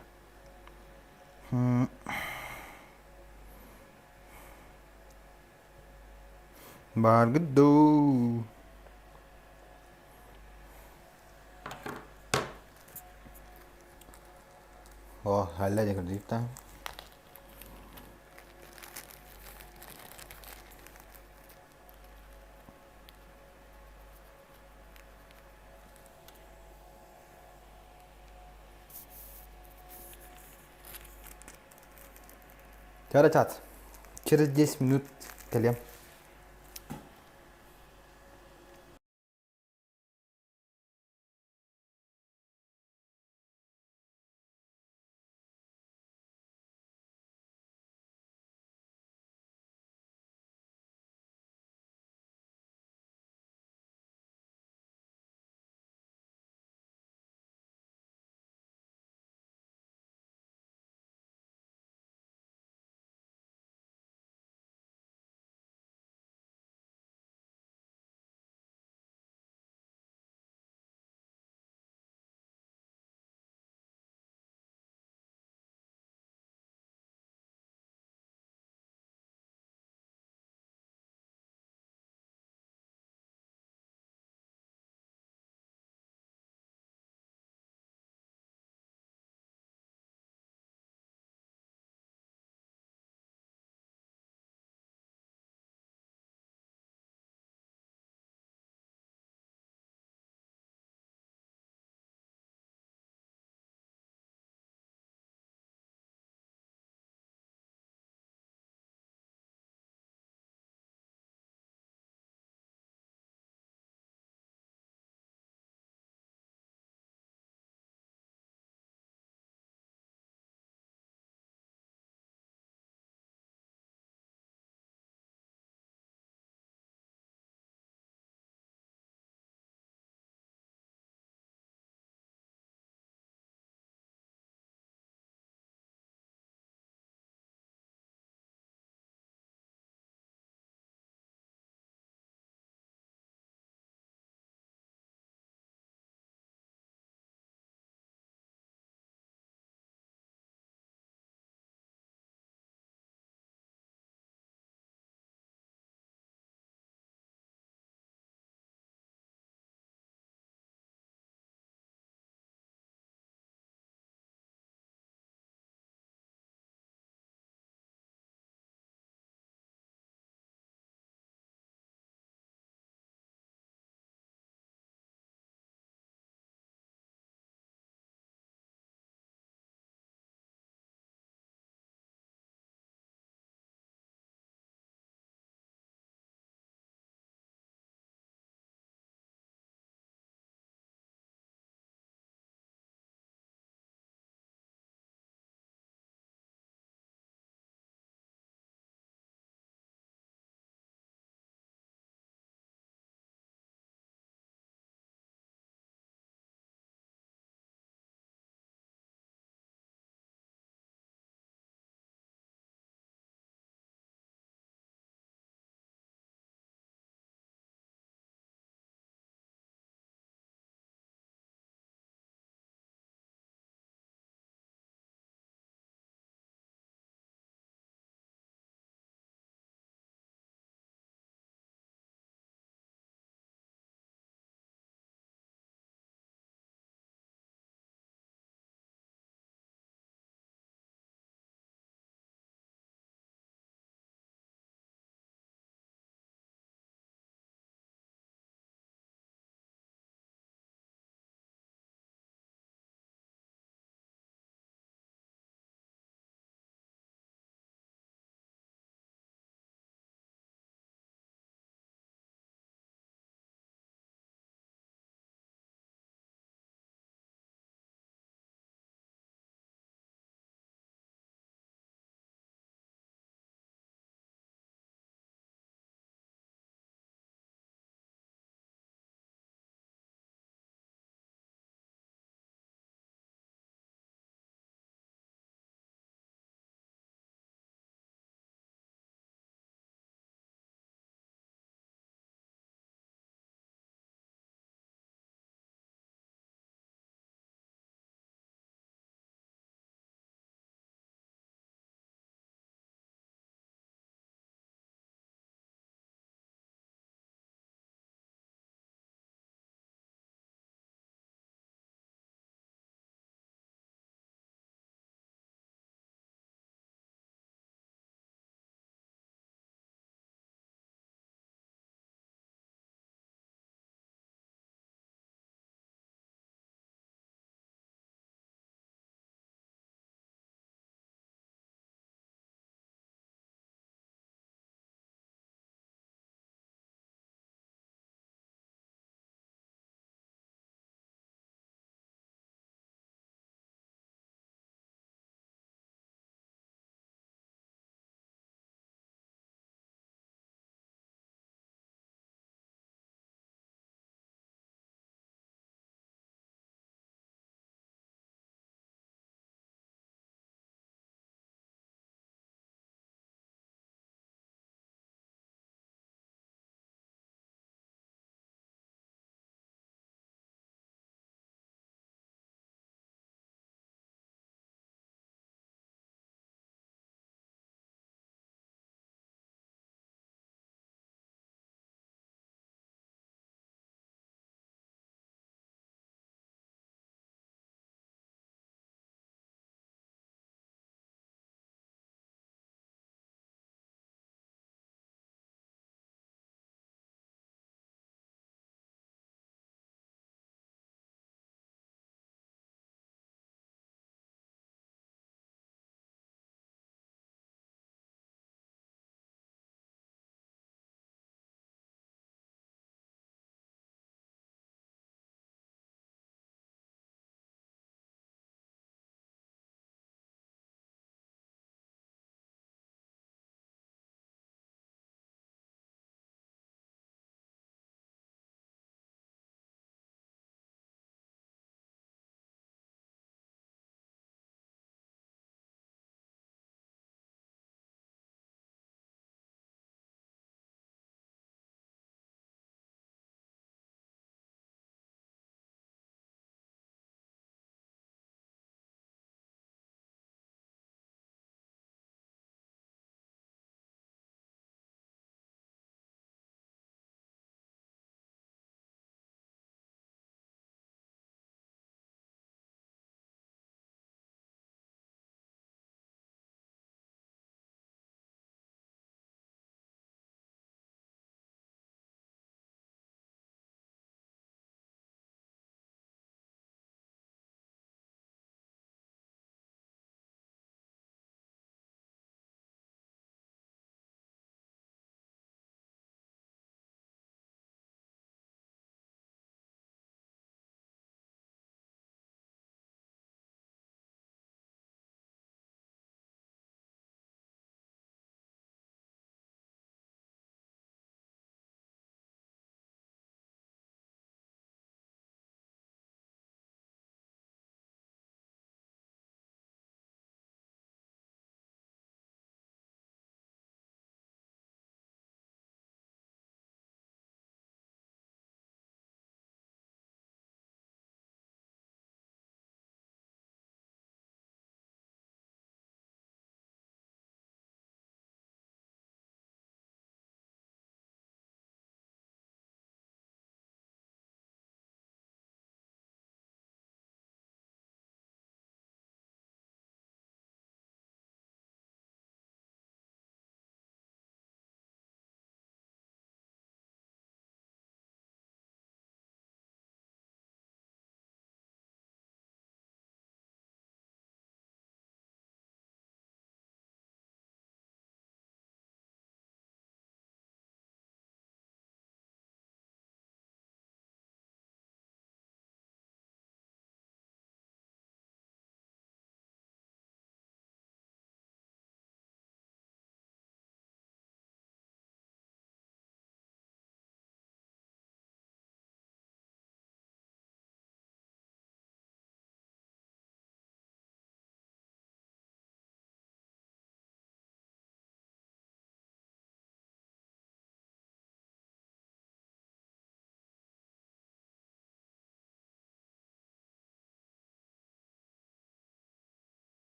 Bargıdo. О, hala dia kerja. Cara, chat. Через 10 минут калем.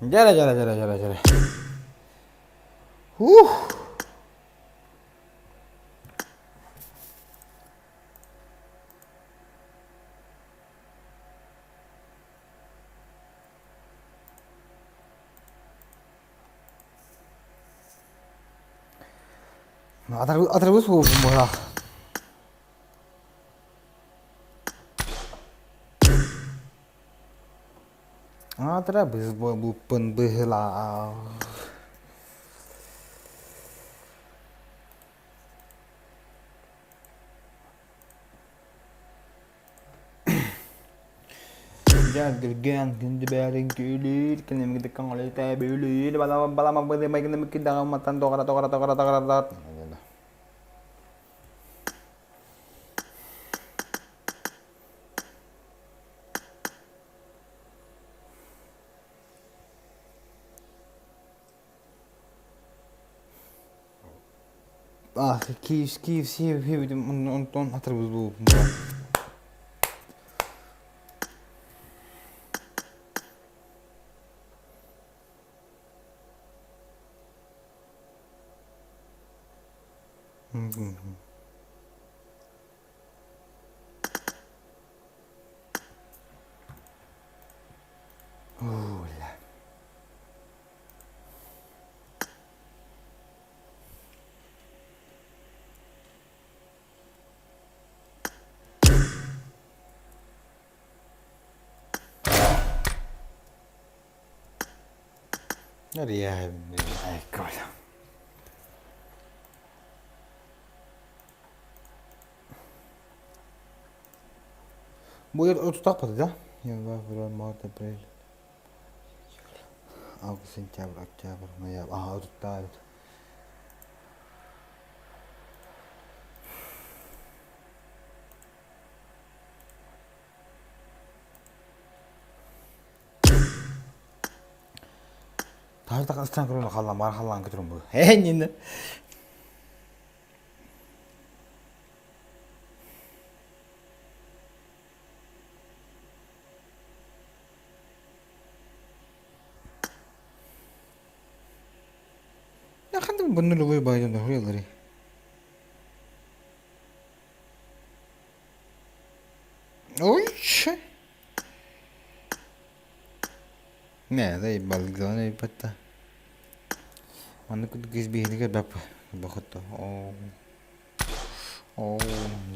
Жара. Ух. Atribus 뭐야? Atribus bu penbelah. Gan hindi bering kilit kini kita kang oleh teh beli bala mag may kita matan tokara. Kiev on atribus bu. Ya, ecco. Bu o tutamadı da. Ya var Februar, Mart, April. Ağustos, September, Oktober, Noyabr. Aha tuttu evet. Tarihte ısıtan kurulu kallan var kallan götürün bu. He yine. Ya kan bunu lebih banyak dah really. Oy. Ne, đây balgone này pata. Mana ku guys bihir ke berapa? Bakot to. Oh,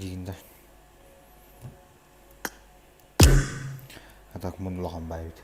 jinda. Atak mun lokan bayut.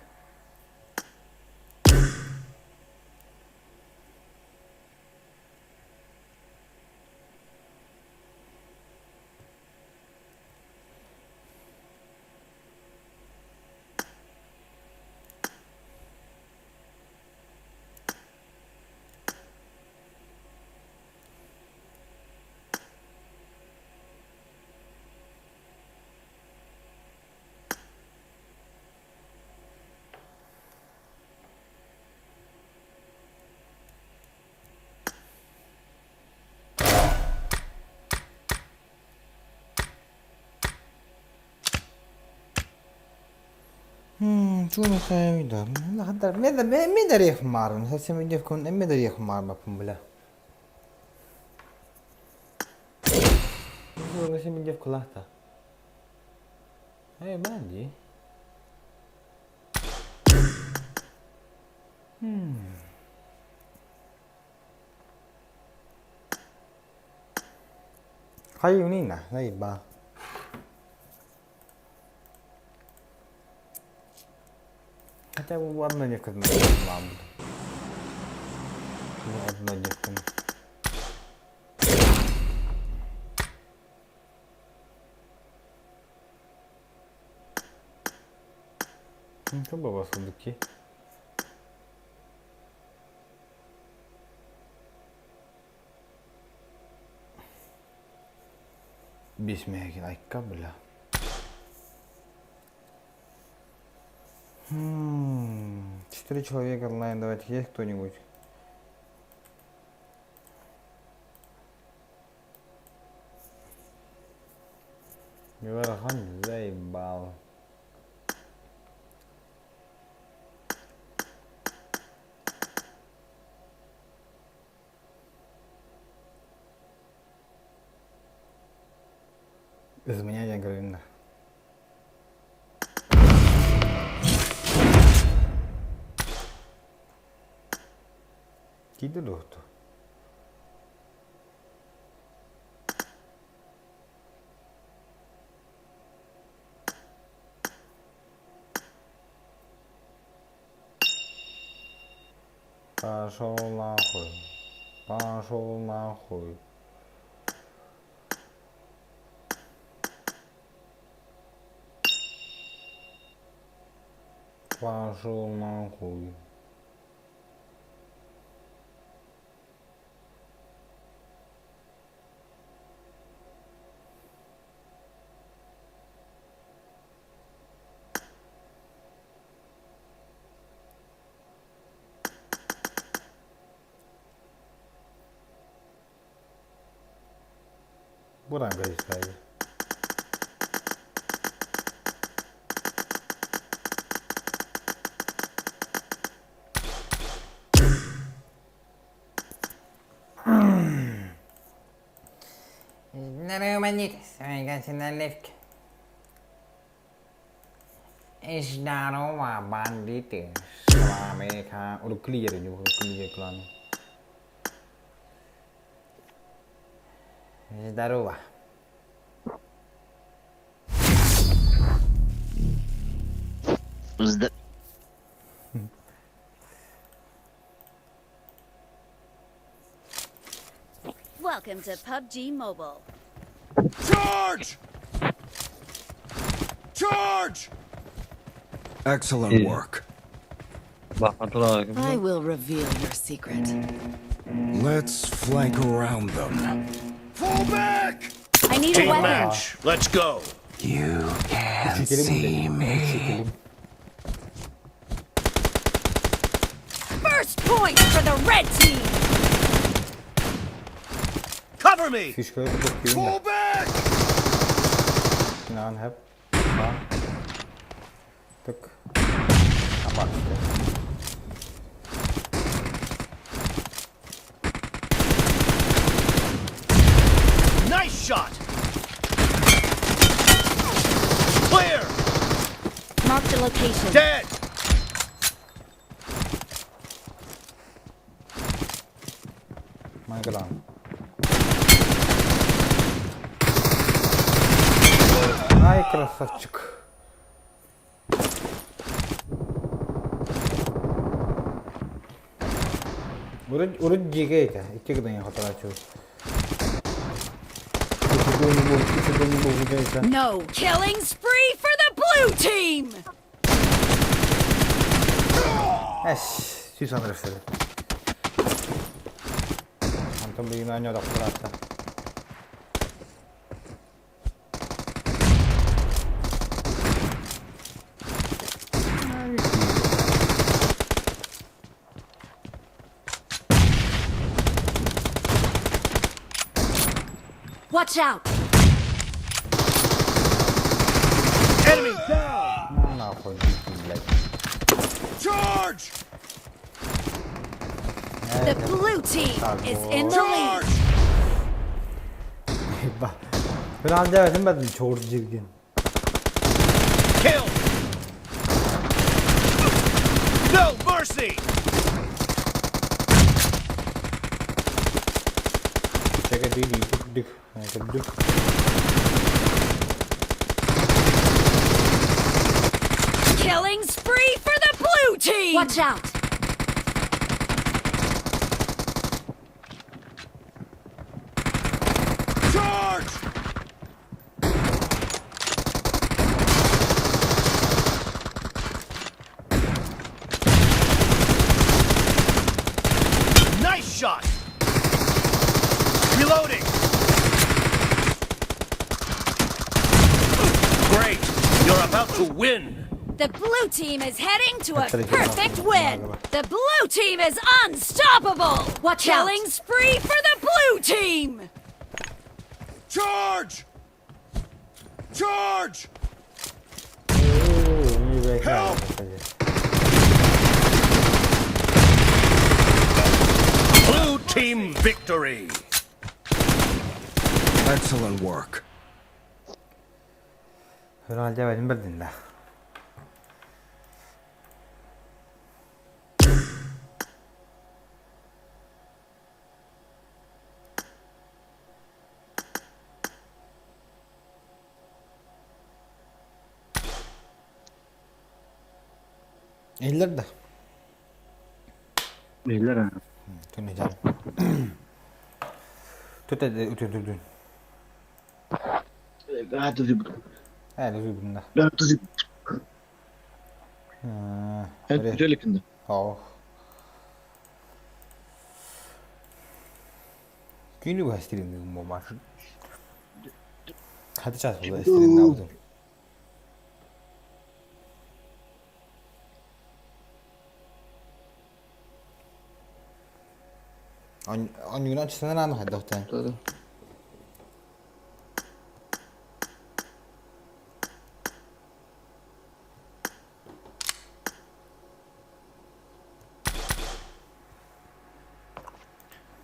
شنو خايدر نقدر ماذا ريح مارن هسه من يكون ماذا ريح مار بكم بلا شو من يف كلها هاي باندي خيونينا هاي با хотя бы одно некогда маму. Одно некогда. Что было сундуки? Без мягких лайка, бля. 4 человека онлайн, давайте, есть кто-нибудь? Верхан заебал. Из меня я говорю. Кидай лохту. Пошел нахуй. Пошел нахуй. Пошел нахуй. Buradan göstereyim. Здорово, бандит. С вами Гансин Наливки. Здорово, бандиты. С вами Уруклиер, Уруклиер клан. Здорово. Welcome to PUBG Mobile. Charge! Charge! Excellent work. I will reveal your secret. Let's flank around them. Fall back! I need a Team weapon. match. Let's go. You can't see me. First point for the red team. Cover me. Fişkoyu tutup Fall back! İnan hep. Bak. Tık. Bak işte. Nice shot. Clear. Mark the location. Dead. Michael on. Ай, красавчик. Урud jigega. İki giden ya hata açıyor. No killing spree for the blue team. Eş, süs anırırsın. Antum bir inanıyor da kurata. Watch out. Enemy down. Ne yapayım? Charge! The blue team is in the lead. Bak. Biraz da verdim ben çok jirgin. Kill. No mercy. Çeke değil, dik. Dik. Killing spree for the blue team. Watch out. Charge! Nice shot. Reloading. Great. You're about to win. The blue team is heading to a perfect win. The blue team is unstoppable. Watch Killing spree for the blue team. Charge! Charge! Help! Blue team victory. Excellent work. Herhalde benim bildin de. Eller de. Eller ha. Tune canım. Tut hadi ütürdün. Hadi di budum. Hadi ütürdün de. Hadi di. Hadi güzellikinde. Oh. Günü bu hastirinde bu maç. Hadi çat bu hastirinde aldım. On yun açısından anı hadi doktan.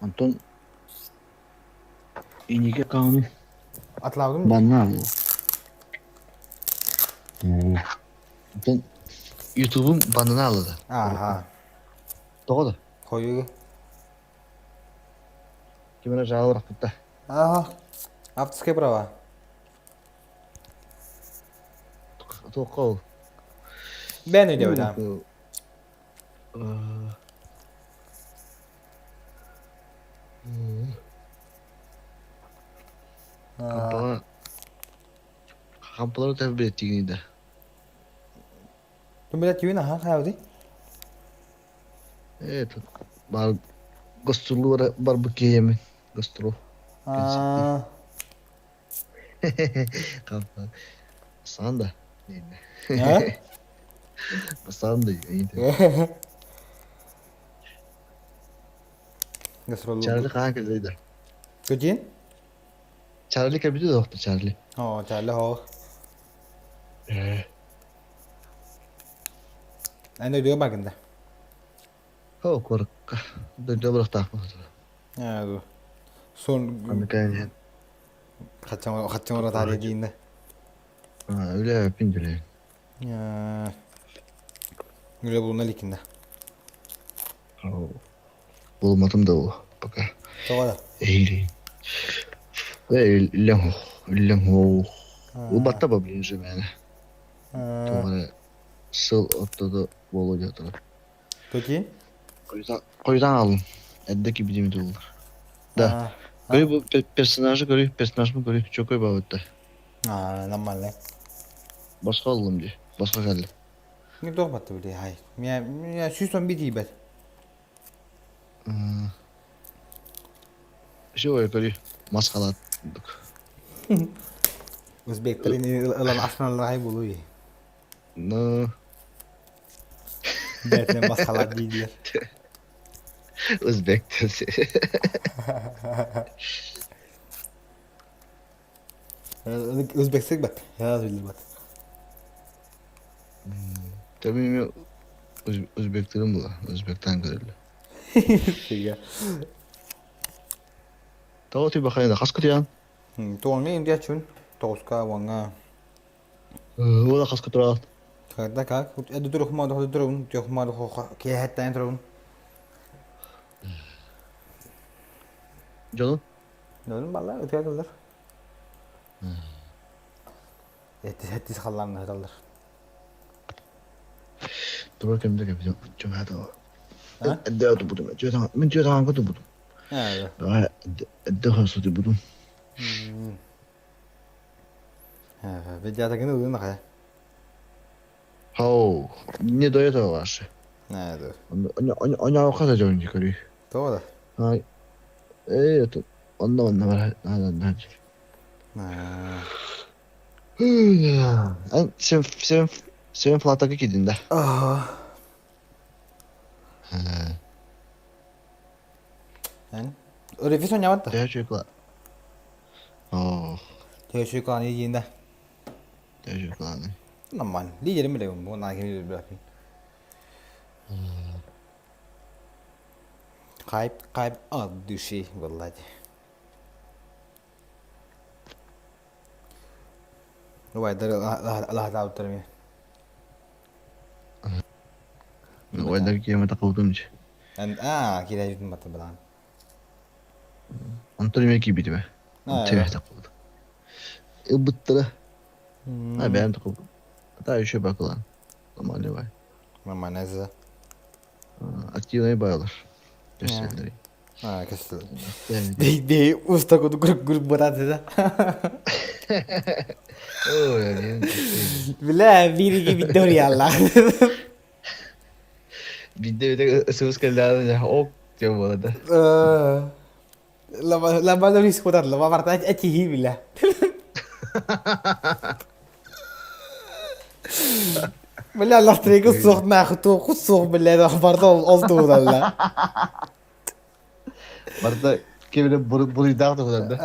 Антон иниге кауны Atlavdım mı? банна bu. Антон YouTube'un banını aldı. Aha. Doğru. Koyu. Kimine cevap bıraktı. Aha. Авторская права. Тоқол. Ben öyle öyle. Kampaları tabi ettiğini de. Tôi biết chuyến nào hả? Sao thế? Evet. Bar gastrolu var barbekü yemi. Gastro. Aa. Kampa. Sana da. Ha? Sana da iyi. Gastrolog. Charlie kanka zeydi. Cái Charlie kabidi de yoktu Charlie. Charlie hồ. Anh nói đứa bà kìa. Ho kork. Dönce bıraktı. Ha dur. Son Amerika'ya. kaçacağım orada tarih edeyinde. Öyle yapınca öyle. Ya. Öyle bulunma likinde. Bulmadım da o. Bak. Doğru. Eğri. Illen ho. O batta bablince yani. Doğru. Sıl atladı bolu yatırı. Peki? Koydan aldım. Eddeki bilimi de olur. Da. Böyle bu personajı görüyor. Personaj mı görüyor? Çok iyi bağırdı. Normal lan. Başka aldım diye. Başka geldi. Ne doğmadı bile hayır. Ya şu son bir değil ben. Şey o görüyor. Maskalattık. Özbeklerin alan aşnaları buluyor. No. Dertine maskalat değiller. Özbek tersi. Özbeksek bak. Ya bilir bak. Tabii Özbeklerin bu. Özbek'ten görüldü. Şey Tao thì bakayım da kaskı diyen. Tuğanı indi açın. Toska vanga. O da kaskı duran. Kada kak. Edu duruk ma da durun. Yok ma da ke hatta durun. Canım. Canım vallahi öte kalır. Etis hallarını herhalde. Dur bakayım da yapacağım. Çok hadi o. Edde ödü budum. Ben diyor hangi ödü budum. Evet. Daha edde hası ödü budum. Evet. Ve jada gene uyuyor nakaya. Hao. Ne doya da var. Evet. Ona o kadar canım çıkarıyor. Doğru. Hay. Evet. Onda var. Hadi. Sen Flat'a gidin de. Aha. Yani revizyon yaptı. Teşekkürler. Teşekkürler yiyinde. Teşekkürler. Normal. Liderim bile bu. Bunlar gibi bırakayım. Kayıp adı şey vallahi. Rubayda Allah da uttırmıyor. Rubayda kiyama takıldım ki. Yani kira yudum batı bilan. Antoni meki bidi be. Teveh takıldı. Bıttıra. Ha ben takıldım. Hatta işe bakılan. Ama ne var? Mama neyse. Aktivneye bağlar. Gösterleri. Kesin. De usta kudu grup berat ya. Oh ya. Bila biri gibi dor ya Allah. Videoda sus kaldığında ya ok diyor bu arada. Lama lo risiko tar lama parta acihi bila. Bila Allah trego soğuk naxtu soğuk bila da parta oldu valla. Parta kemine bunu dağıtı kadar da.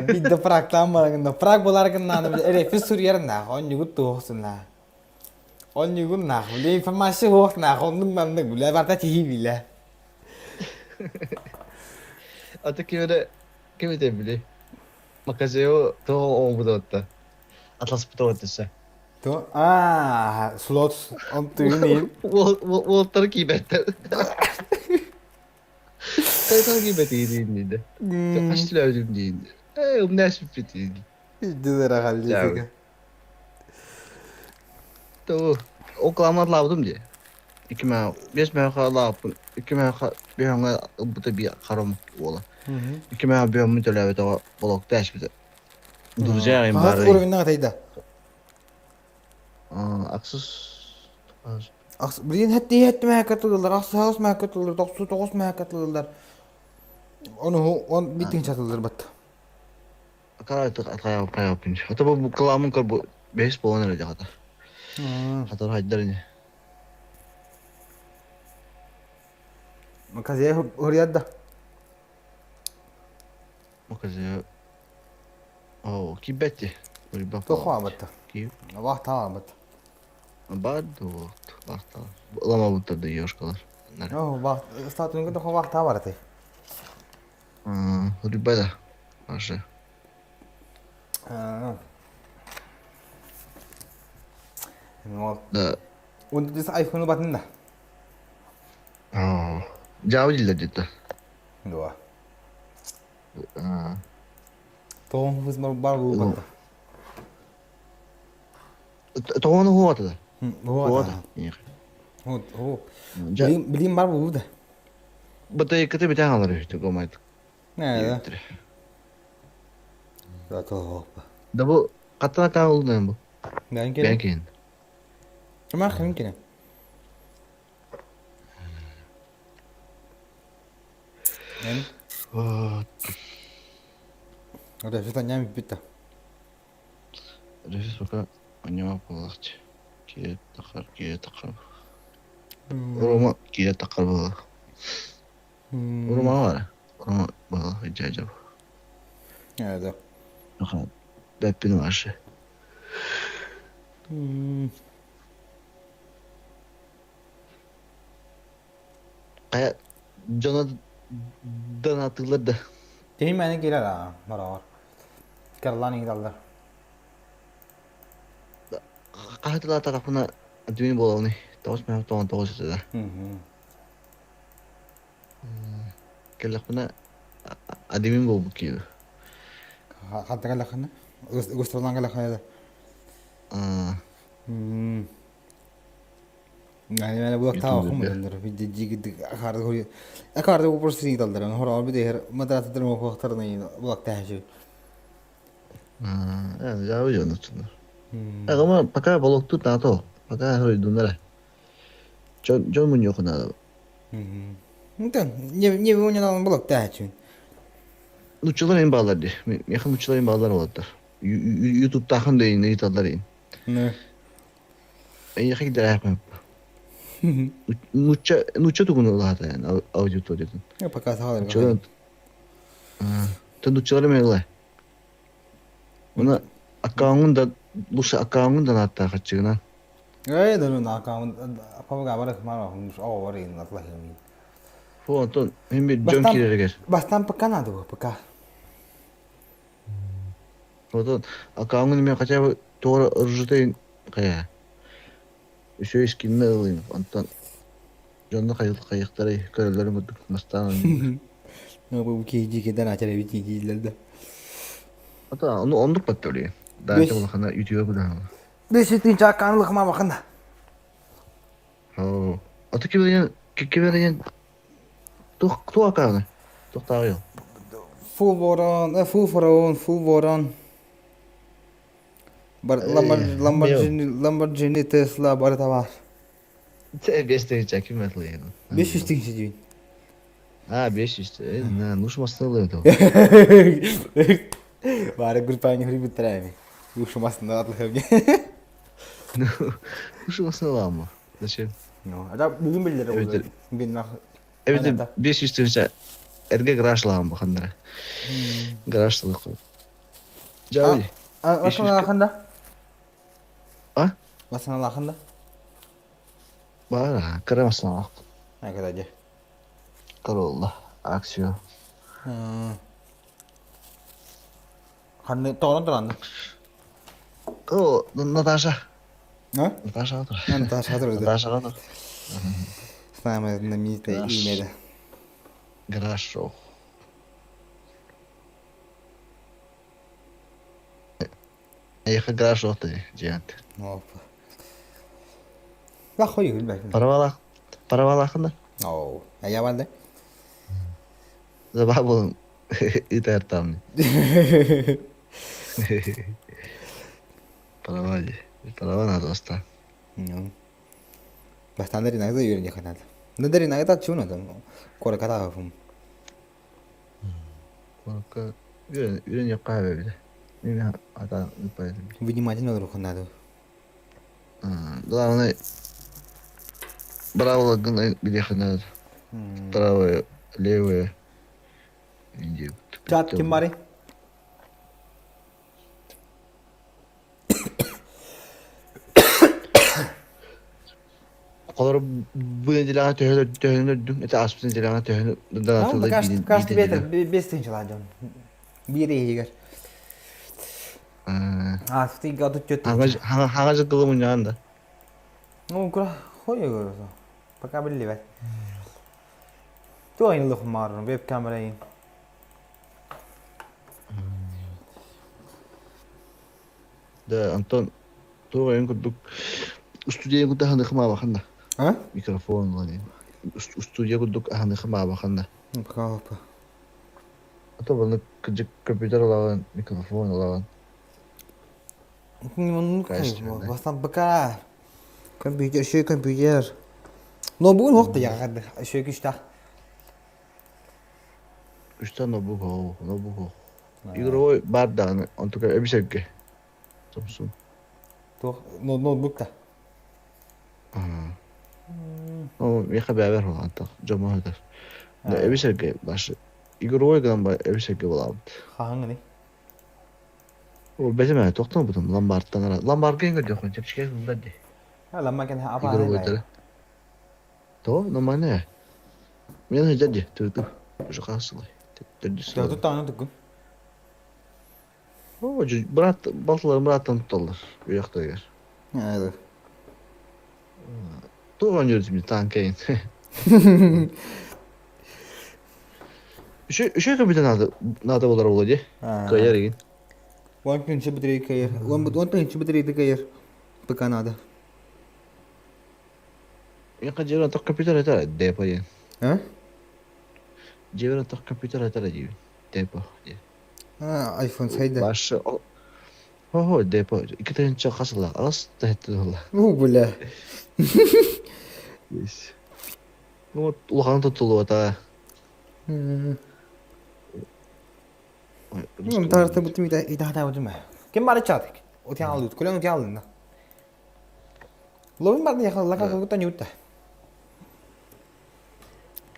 Bir de Prag'dan var. Prag bularken nane refis Suriye'nin na on yugut tohsun la. On yugut na. Le informasi hoş na onun ben de bila parta acihi bila. Atau kemine de bile. Makasih to o bu da. Atlas puto atısı. To slots on tuyuni. Walter kibette. Saya kibette ini de. Pasti lazım değil. Nasıl bitti? Dizera halde. To Oklahoma lazım diye. 5 mevka lazım. 2 mevka bir hanga bu da bir karam ola. 2 mevka bir hanga telavet o blok dash bir. Duracağım bari. Has kurun ne kadar? Aksus. Bilin hette mə katılırlar, asas mə katılırlar, 99 mə katılırlar. On bitin çatılır bat. Karakter ataya pinç. Hatta bu kılamın kar bu baseball oynayacak hatta. Hatta haydar ne? Makasih huriyat da. Makasih. Oh, kibetti. Toxu bat. Vaxt ha bat. Bardo, vaxt. Lama bu da yoşkalar. Vaxt, statünün toxu vaxt ha var atay. Ribada. Aşağı. Da. Untuk dis iPhone batın da. Jauh jilla cidden. Dua. Tohum hız bar bu bat. Tohum huwa atada. Huwa. Hu. Bilim bar bu da. Betul kita bicara hal itu gomait. Ne? Zaten. Da bu katana kan oldu bu. Belki. Cuma mungkin. Kan? Udah kita nyampe pita. Rifis suka menyamar pelakci. Kita takar. Rumah kita takar bala. Rumah var. Rumah bala hicacab. Evet. Bakın. Beppin var şey. Kayak Jonathan hatırladı. Değil mi? Gelir ha. Var. Kerlan giderler. Kahitler tarafına düğün bolavını. Tavus mevcut olan tavus dedi. Kelak buna adimin bol bukiyor. Hatta kelak ne? Gustralan kelak ne? Yani ben bu vakta okumadım. Bir ciddi akarda bu prosesi dallar. Hora bir de madrasa dönme vaktarını bu vakta her şey. Yani jauh ya nutsunlar. Ama pakai bolok tu tato. Pakai hari dunlar. John mun yok nada. Então, ne bu oynanan bolok da için. Nutçuların bağlardı. Yakın nutçuların bağlar oldular. YouTube'da hem de yayınladılar yine. Ne? Yakın gider yapmam. Nutça tukunu lahata yani audio tu dedin. Ya pakai sahada. Nutçuların. Nutçuların meyler. Buna akağımın da hatta kaçığına. Evet, dönün akağımın. Apa kabar kemana? Mus awal ini atlah ini. Fonton hem bir John Kirere gel. Bastan pekan ada bu, pekan. Fonton akağımın me kaça Doğru ırjıtayın kaya. Üsö iskinne ılıyın. Ondan jonda kayıkları körelerin güdük mastan. Bu keyci keden açar evi keycilerde. Ata onu onduk bat böyle. Daha Beş. çok bakana YouTube'a budan. 5 çakanlıkıma bakın da. Oo. Ata kiberen tuh akana. Tuh tayo. Full voron. Lamborghini Tesla barata var. Te beste çekim metliyin. 500 tinci diyor. Ha 500. Ne nuş mastan oluyordu. Var grupanya hri bitirayım. Uşumasında atlıyorum. Nuş mastan var mı? Zачем? No, ada bugün birileri oldu. Bugün nah. Evet 500 tinci. Erge garaj lan bakandra. Garaj salık. Javi. Basana lakanda? Ha? Basana lakanda? Bara, kırmasın bak. Ne kadar aja. Karollah, aksiyon. Hani tolong telan. Oh, Natasha. Ha? Natasha otur. Natasha otur. Natasha otur. Sama namite email. Garaj show. Ехай гараж оты, жиянт. Опа. Ла хой гүл байх. Паравалахна. Оо, ая валде. Забабыл итер там. Паравали. Паравана доста. Bastante rinagda yürüyün yakınlarda. Ne derin rinagda çuğun adam. Kore kata hafım. Korka yürüyün yok kahve bile. Yine ada lupa. Внимательно руку надо. Главное право где надо. Правое, левое. Чат kim bari? Kolor bu nedenle töhünü ete aspın nedenle töhünü Tamam kaç beter 5 tinçilacan. Bir iyi Asfti gadı kötü. Hangi kılımın yanında? Kura koyuyor görüyorsun. Baka belli ver. Tu aynı lüks marun web kamerayı. Da Anton tu yang kuduk studio kuda handa kema bakanda. Ha? Mikrofon lagi. Studio kuduk handa kema bakanda. Apa? Atau bana kerja komputer lawan mikrofon lawan. Bunu kaybol. Bastan bakar. Komputer. No bugün vakti ya kadar. Şu işte. İşte notebook ho. Игровой бар да, он только обещает. Samsung. То ноутбук та. Ну, я хабар ver olan так, жамаатар. Да обещает башы. Игровой ган бар обещает болам. Хаңы. Ол бәжеме тоқтан бутым ламбардтан ара. Ламбардга ингер жок, чепчке мында ди. Ha lama kan apa? Игровой. То, нормально. Мен жади, ту. Жокасылай. Ya tu tane tukun. О, браттан тұталар. Bu жақта егер. Evet. Туған жүрдім танкейін. Үші көбіден надо болар болады. Кайыр еген. Он пинче бітірей кайыр. Он пинче бітірейді кайыр. Пока надо. Яқа жевран тоқ компьютер айтар, депо еген. А? Жевран тоқ компьютер айтар еген. Депо. iPhone saydı. Başı o depo. İki tane çok asılı. Az da etti valla. Bu böyle. Yes. Bu ulağın tutulu da. Bunun tarafta bu tüm idare edeceğim. Kim bari çatık? O tiyan aldı. Kulen o tiyan aldı. Lobin bari ya laka kutan yutta.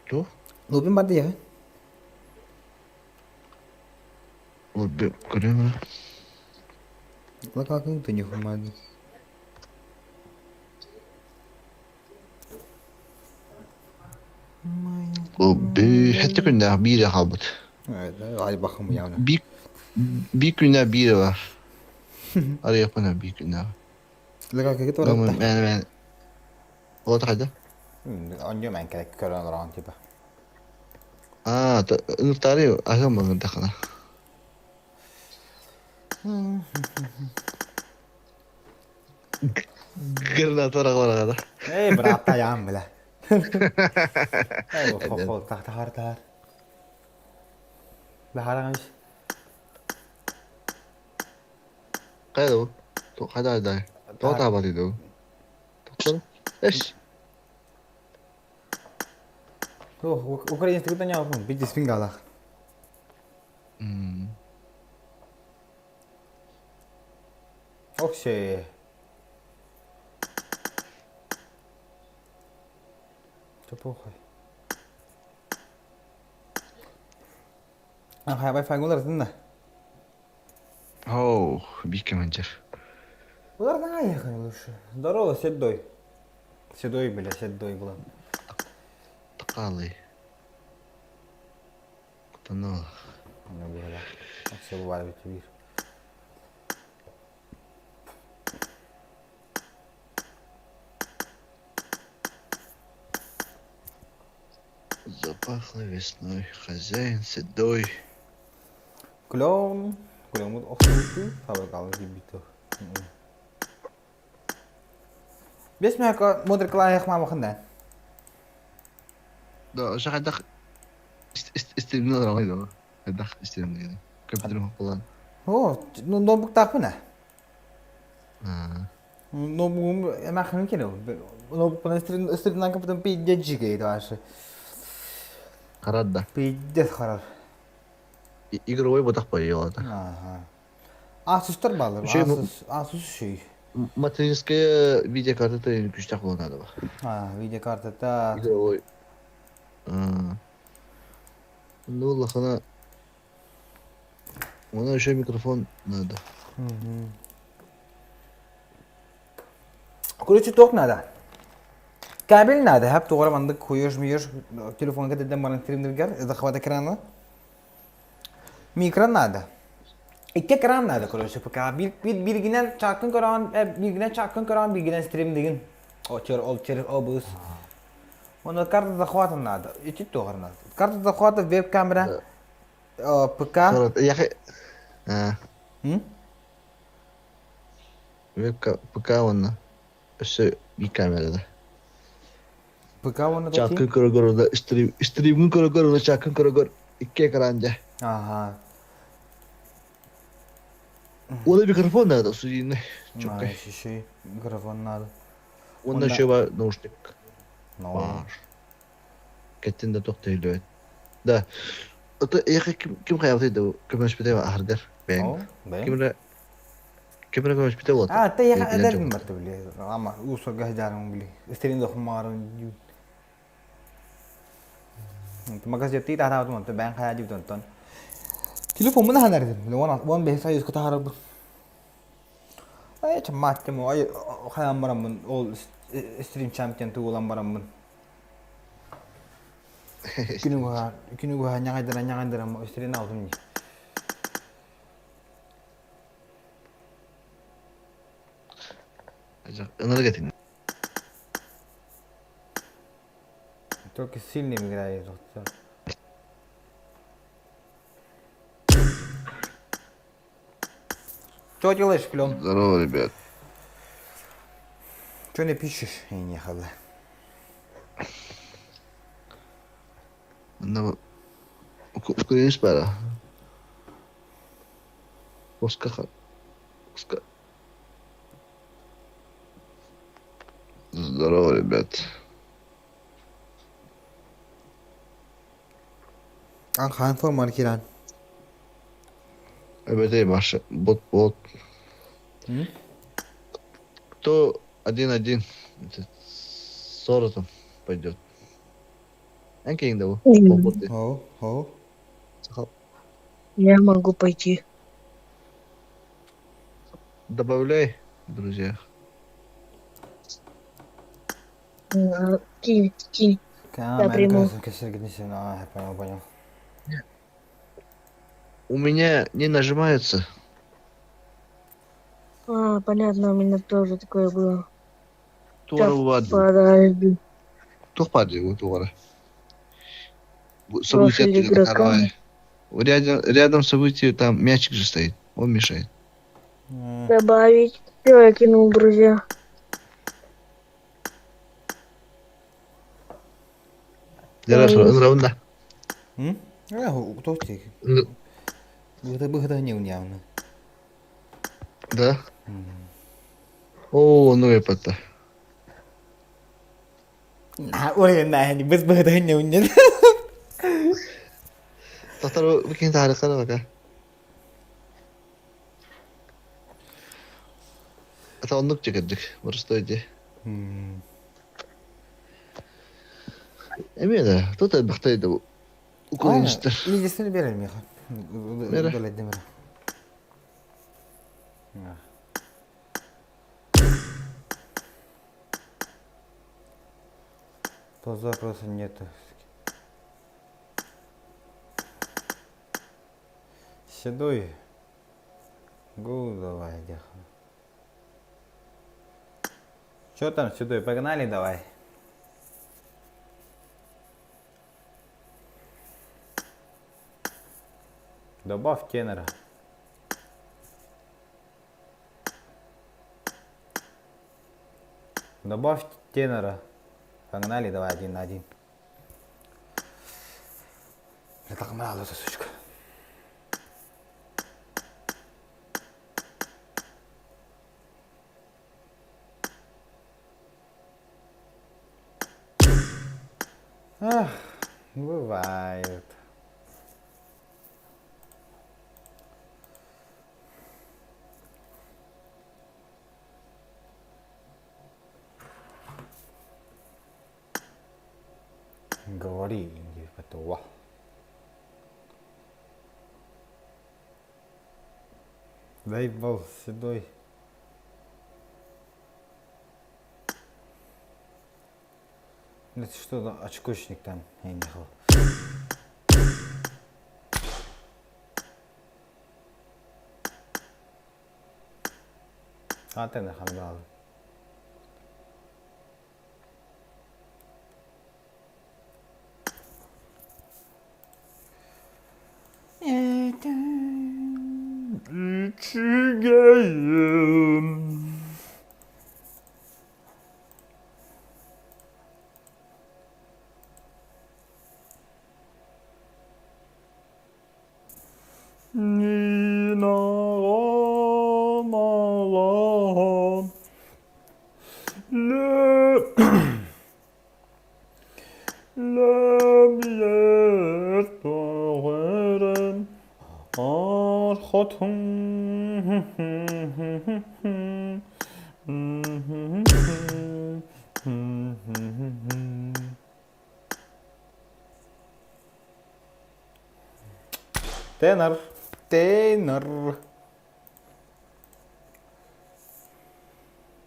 Tu? Lobin bari ya. Görüyor musun? Laka kutan yutta. O hatta günde bir halbuki. Evet, hadi bakalım ya. Bir günde bir var. Арыяк мана бик на. Lega kaget Мен orang. мен. Вот хада. Onyo main kayak keren orang tiba. Нутари агам ман дахана. Гранатора гора. Berata ya am lah. Kok tahar. Baharang is. Кайда? То кайда да. То табалиду. То. Эш. Украинский кто не опун, бить спингала. Окей. Что плохо? Хай Wi-Fi гулар тында. Оу, бик манчер. Гулар на ехали лучше. Здорово, седой. Седой, бля, седой был. Такалый. Кто-то Не было. Все бывает вид. Запахло весной, хозяин седой. Клём вот охоту, фабрикал гибито. Бес меня как модер клаях мама ханда. Да, шахадах истемнел рамайдо. Хадах истемнел. Компьютер план. О, ну ноутбук так пына. Ноутбук я махну кино. Ноутбук на стрим на компьютер 5 GB это аж. Харадда. 5 харар. Игровой бодах поела. Asus'tar bağlı. Asus şey. Материнская видеокарта ты күчтәк булган Ha, видеокартада. Игровой. Ну, лахана. Ona еще микрофон надо. Короче, ток надо. Кабель надо. Hep doğru mandık koyuyoruz. Telefonu kadar bana trimdir это хвата экрана. Mikro надо. İki ekran надо, короче, пока bilgiden çakın karan, bilgiden stream digin. O bus. Onu kartı da хвата надо. İçi doğru надо. Kartı da хвата web kamera. Пока. Я Вебка, пока он все и камера, да. Пока он Чакын көрөгөр да стримин көрөгөр да чакын көрөгөр iki экран да. Ага. Onda mikrofon надо, судьи. Şey, mikrofon надо. Onda еще var наушник. Var. Кетин да тоқтайлы. Да. Это я ким хаялтыйды, көмөш бите ахыргар. Бен. Кимре көмөш бите болот. Та я эдердин барты биле. Ама усурга жарым биле. Стеринде хумарын. Maka safety ta thao tuh bang kaya juga tonton. Telefon mana hadir? Wan biasa use kita harap. Ay cemat cemo ay kaya maram all stream champion tuh ulam maram. Kini gua nyangkai dera mau stream nào tuh ni. Ajak, energetik. Только сильный играет. Что делаешь, Клём? Здорово, ребят. Что не пишешь? Я не хала. Ну, украинец пара. Оскаха. Здорово, ребят. Хан форма Киран. ЭБТ Маша. Бот. Кто 1-1? 40 там пойдет. Анкинг да. Я могу пойти. Добавляй, друзья. Кинь. Я приму. Понял. У меня не нажимается. А, понятно, у меня тоже такое было. Туара Так, вады. подожди. Тухпады его туара. Лошадь События игрока. рядом события там мячик же стоит. Он мешает. Добавить. Все, я кинул, друзья. Раунда. Кто тебе? Выгода неунявно. Да? О, ну и это. Ой, не без выгода неунявно. Татару викинг тары кара бака. Это он нукчик эдик. Морстойди. Эмеда, кто-то бахтайды bu. Укойнышты. İyicesini verelim ya. Vere. Böyle demir. То запроса нету. Седой. Гу, давай, дяха. Что там, Седой, погнали давай. Добавь тенора. Добавь тенора. Погнали, давай 1 на 1. Мне так нравится, сучка. Ах, бывает. Говори, готово. Дай бал Седой. Это что за очкочник там? Я не знаю. А ты нахамдал. Тенор, тенор,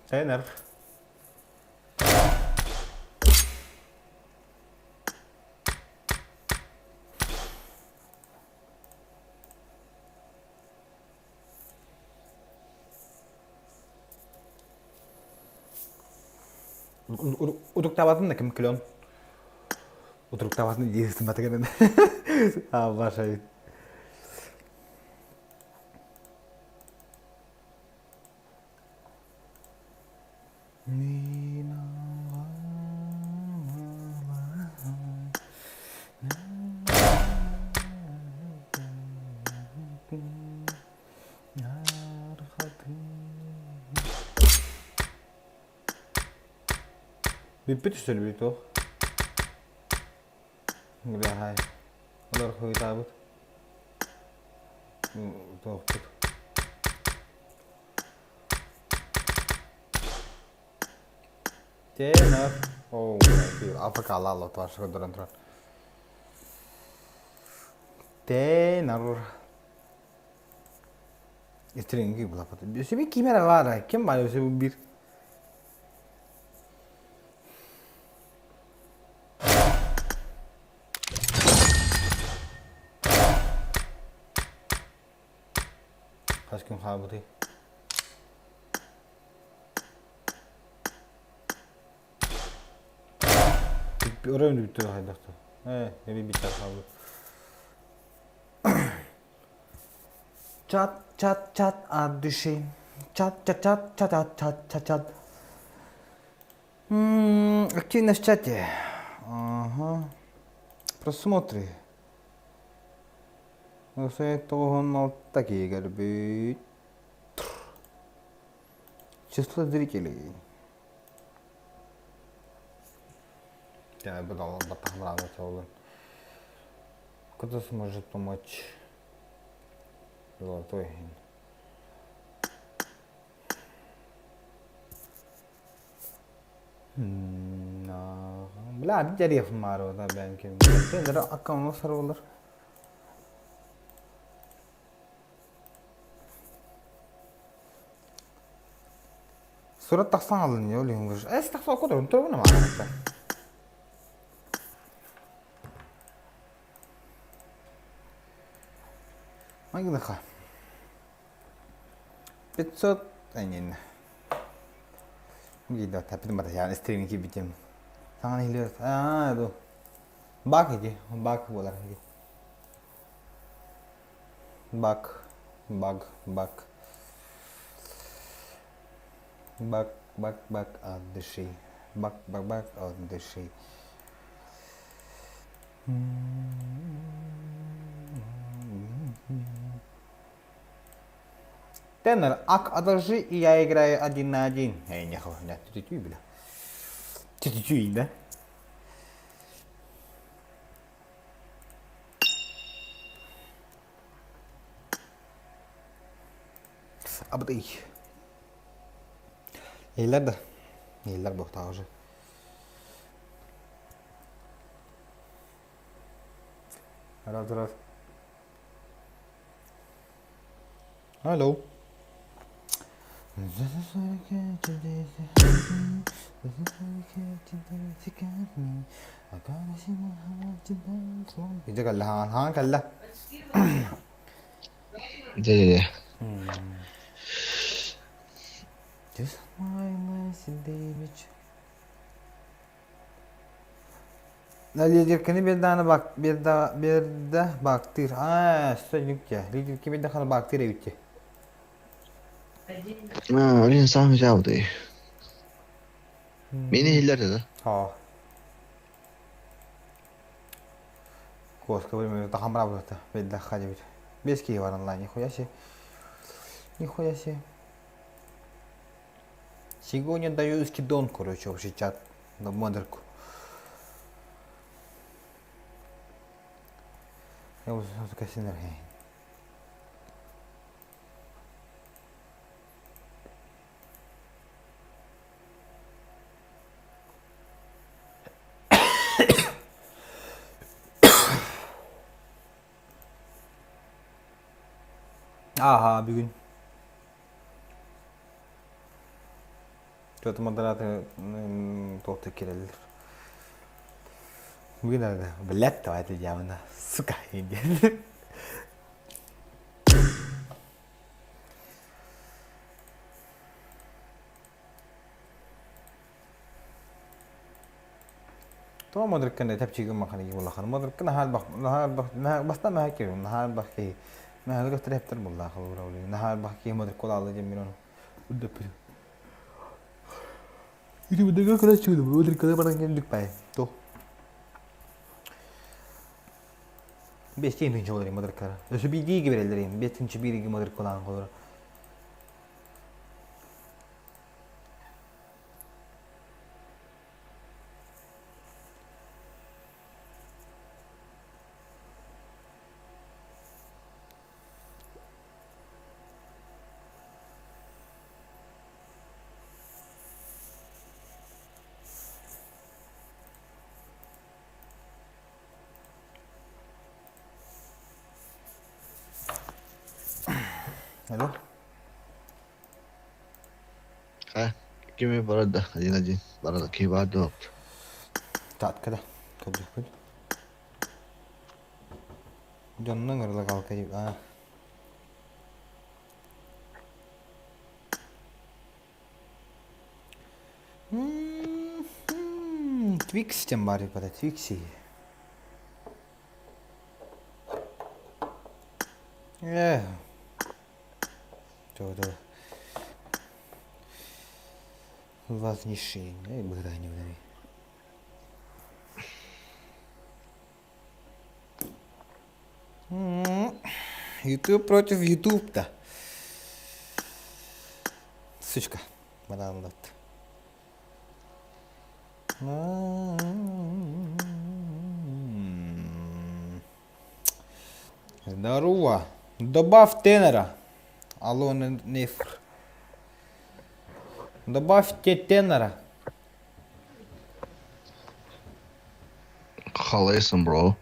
тенор. Untuk tawatın da kim kilon? Untuk tawatın diyesin matakan. Ah, başayın. Bipit işte bir to. Gila hai. Ular khui tabut. To put. Tenor. Oh, apa kalah lo tuh harus kedoran-doran. Tenor. İstirin gibi bu lafı. Bir kimera var. Kim var yoksa bu bir? Kaç gün kaldı? Oraya bitti haydakta. Bir biter kaldı. Çat çat çat ad düşeyim. Çat çat çat çat çat çat çat çat. Активность в чате. Ага. Просмотры. После того он такие горбит. Число зрителей. Я бы дал батахмрана целый. Кто сможет помочь? Золотой. Bля, bir yarı yapım var orada belki. Kendine akıllı sarılır. Surat taksan alınıyor oluyormuş. Taksan o kadar unutur bunu mu arkadaşlar? Hangi dakika? 500 aynen. Gitu, tapi tempat ya streaming ki bikin. Sangat hilir. Itu. Bak aja, bak bola lagi. Bak. Bak ada şey. Bak ada şey. Теннер, ак, одолжи, и я играю 1 на 1. Нет, тю-тю, бля. Тю-тю, да? Абдый. Eyler de. Eyler bu daha уже. Раз. Hello. İyice kalla ha kalla. 네. Ne diyecekini bir tane bak bir de baktır. Söyledik ya. Diyecek bir de baktır evde. 우리는 싸움이 잡아도 미니 힐러다. Коска время так обработать. Ведь да ходить. Без Киева онлайн, нихуя себе. Сегодня даю скидон, короче, общий чат на модерку. Я уже такая синергия. Aha bir gün. Kötü moderatör tohtu kirelidir. Bugün nerede? Bilet de vardı camında. Suka indi. تو مدرك كنا تبكي يوم ما خليه والله خل مدرك كنا نهار بس ما هيك نهار بحكي ما هذا ترى بتر والله خلوا ولي نهار بحكي مدرك كل الله جميلون ودبر ini bener kena cuy mudrik kena pada ngenduk pai tuh bestiin pinch olur mudrik kara şu bir gibi verelim bestiin şu bir gibi mudrik kullan olur Hello? Kimi barada, один, barada kibado. Tat kada, kada. Canına kırıla kalkayım ha. Twix'ten bari para Twix'i. Todo. Вознесение. Быдание вдали. YouTube против YouTube-то. Сучка. Банан. Здорово. Добавь тенора. Алона Нефр. Добавьте тенора. Халейсон, бро.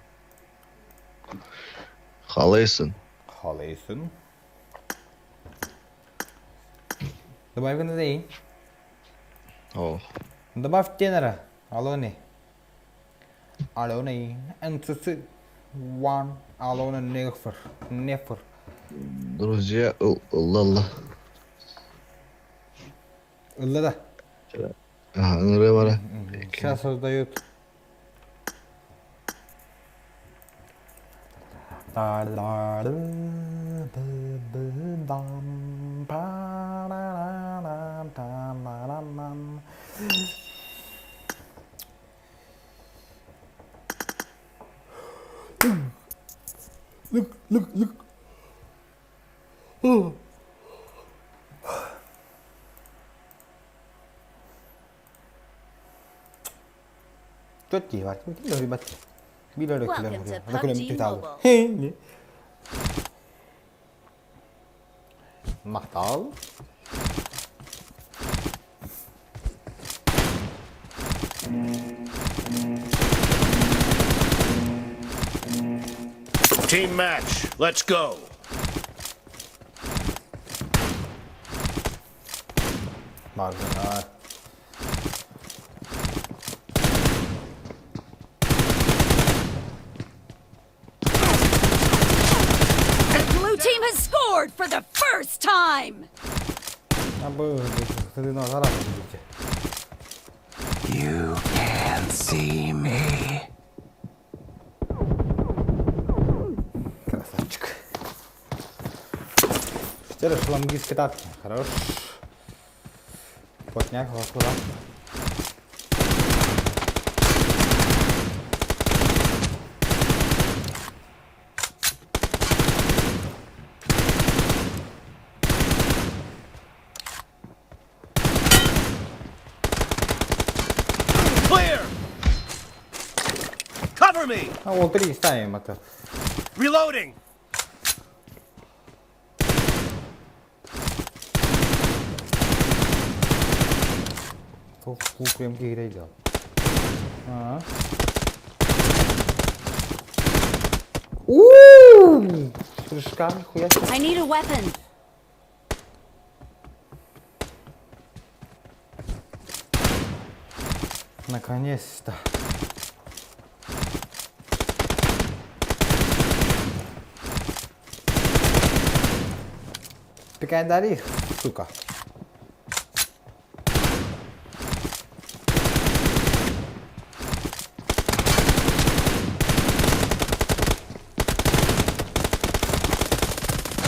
Халейсон. Халейсон. Добавь на день. О. Добавь тенора. Алоне. Алоне. НЦЦ. One. Алона Нефр. Нефр. Друзья, лала. Да. Ага, ну сейчас создают. Look. Oh. Tutti, guarda, lo ribatti. Welcome to PUBG Mobile. Machtal. Team match. Let's go. Marginal. The blue team has scored for the first time. You can't see me. Красавчик. Теперь шламгистский тапки. Хорош. Потняк, куда? Clear. Cover me. А вот 3 ставим это. Reloading. Прям гирейдал. Прыжка, нихуя. I need a weapon. Наконец-то. Пикай сука.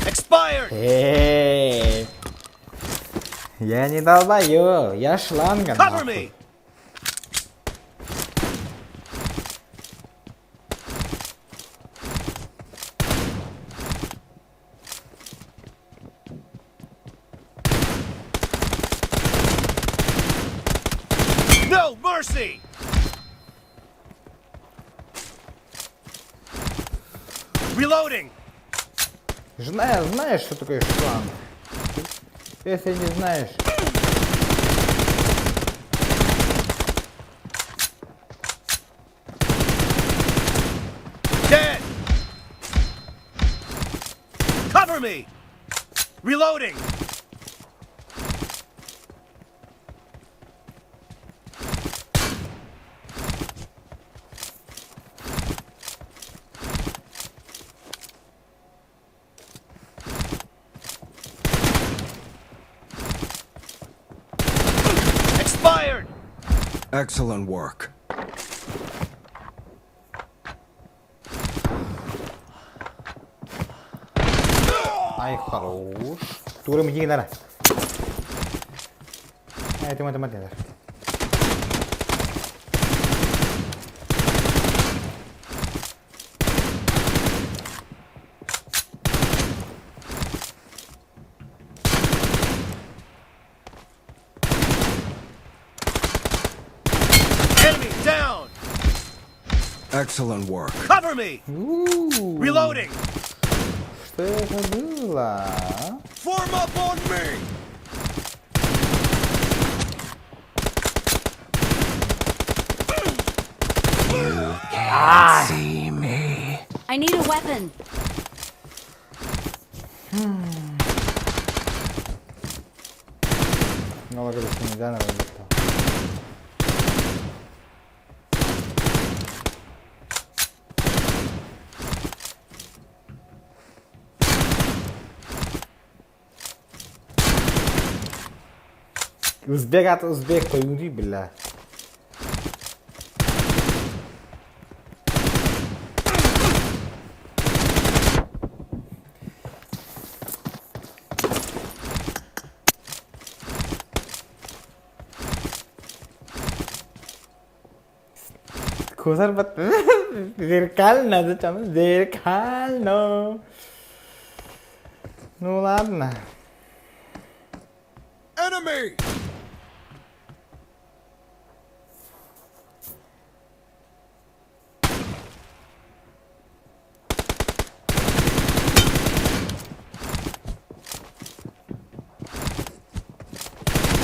Expired. Я не долбаю, я шланга. Cover me. No mercy. Reloading. Знаешь, что такое шланг? Если не знаешь... Dead. Cover me. Reloading. Expired. Excellent work. Ай, хорош. Турым иди, наверное. Ай, ты мать, наверное. Enemy down! Excellent work. Cover me! Reloading! Что это было? Form up on me! See me. I need a weapon. No lo que les me gana, Узбек, поюри, бля. Кузар бат. Зеркально, зачем? Зеркально. Ну ладно. Enemy!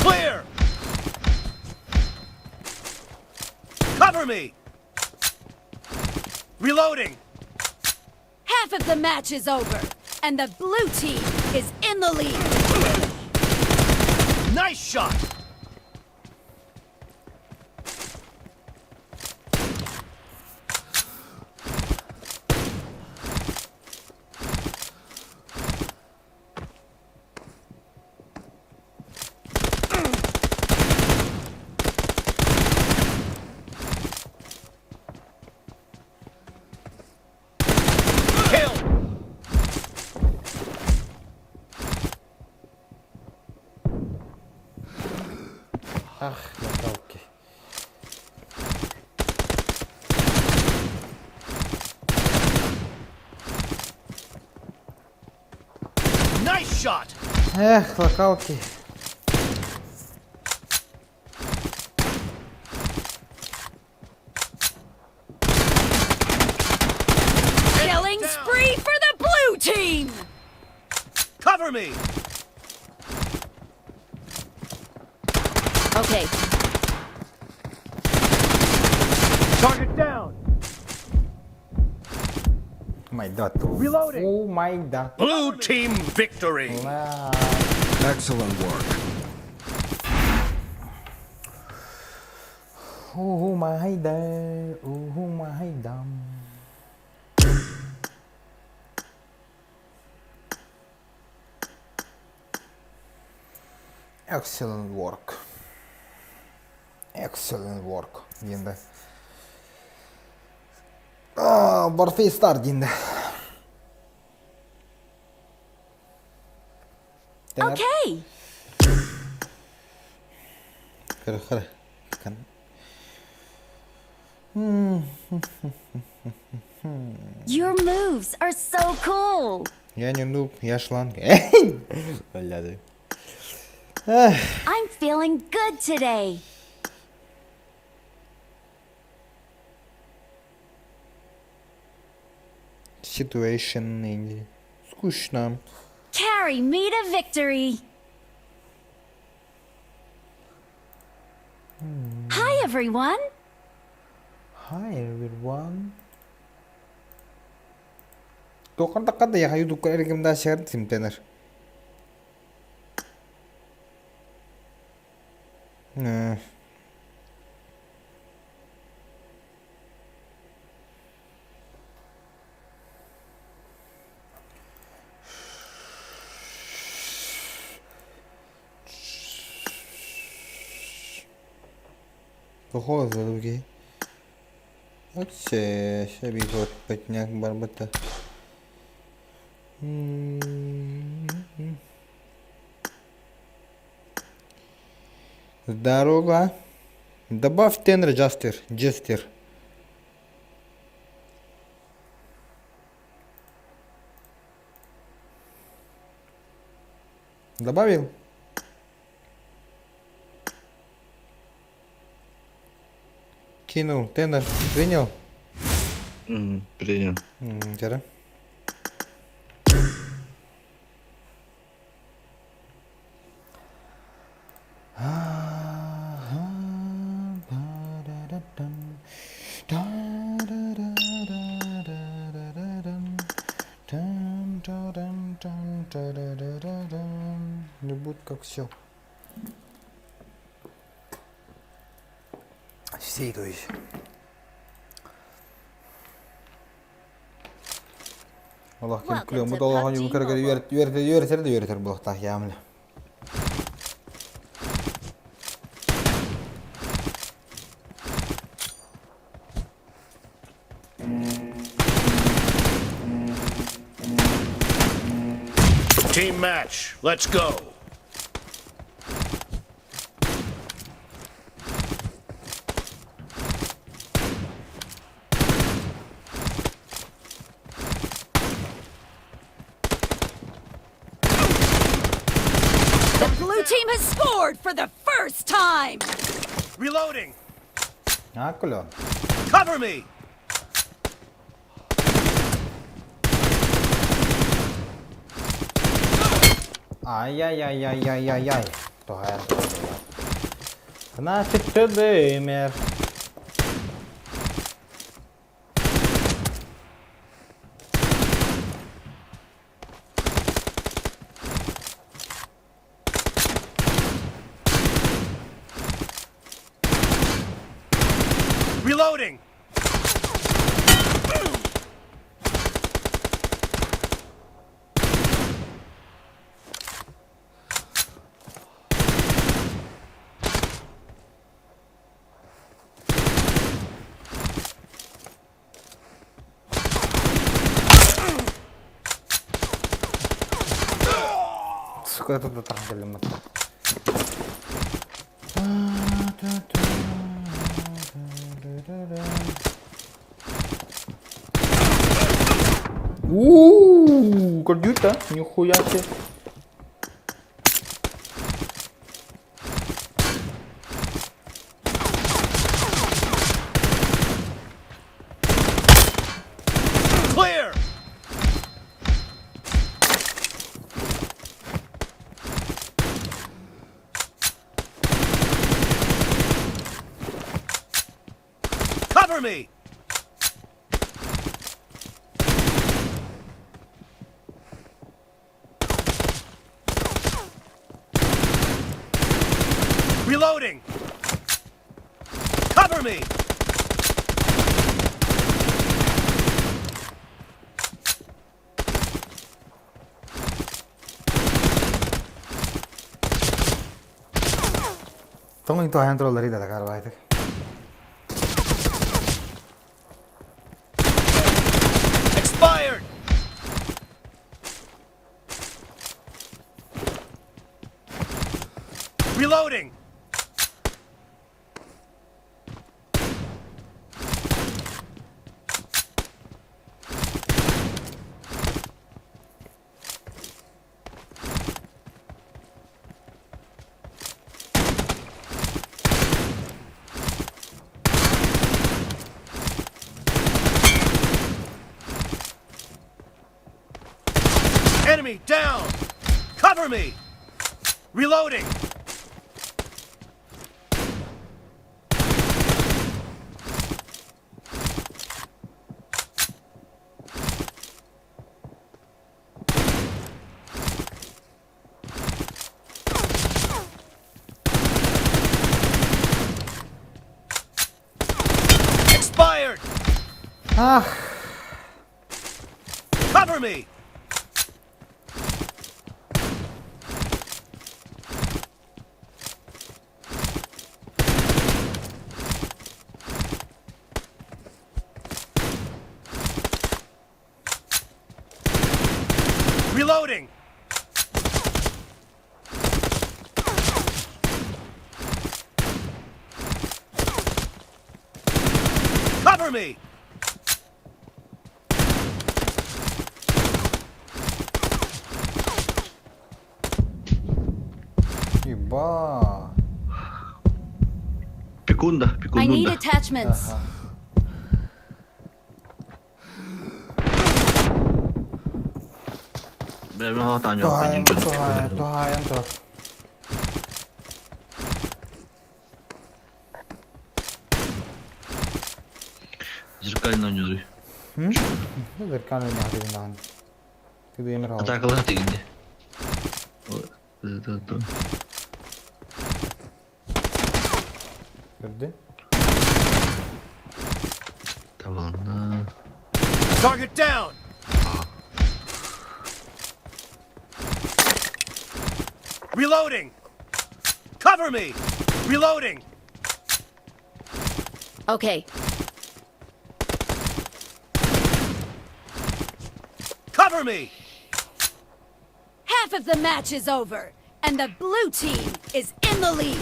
Clear! Cover me! Reloading! Half of the match is over, and the blue team is in the lead. Nice shot! Ах, накалки. Nice shot! Эх, локалки. Killing spree for the blue team! Cover me! Okay. Target down! My God. Reloading! Oh my God. Blue team victory! Excellent work. Oh my God. Oh my God. Excellent work. Excellent work. Енді. Warface start енді. Okay. Қыры. Your moves are so cool. Я не нуб, я шланг. Бля. I'm feeling good today. Situation инди. Скучно. Carry me to victory. Hi, everyone. Hi, everyone. Тоқан таққанда яға YouTube рекомендация симптенер. Похоже, други. Оце, ще бігот петняк барбата. Здорово. Добавь тенор джестер. Добавил? Кинул. Тенор. Принял? Принял. Вчера. Не будет как все. Все то есть. Allah kim kılıyor. Bu da Allah'ın yukarı yürütür bu tahyamlı. Team match. Let's go. The blue team has scored for the first time. Reloading. Аккула. Cover me. Ай-яй-яй-яй-яй-яй-яй. Тугай. Значит, ты дымер. Reloading. Сука, это тут там круто, нихуя себе. Clear. Cover me. Reloading. Cover me. Tolong itu yang troll dari data karwa itu. Expired. Reloading. Enemy down! Cover me! Reloading! Expired! Cover me! Cover me! Еба. Пикунда, I need пикундунда. attachments. Benim hatan yok. Benim Tuhayan tur. Зеркально не Зеркан oynadı bundan. Kıdı emir aldı. Атакалар дегенде. Gördü. Tamam. Target down! Reloading! Cover me! Reloading! Okay. Cover me! Half of the match is over, and the blue team is in the lead.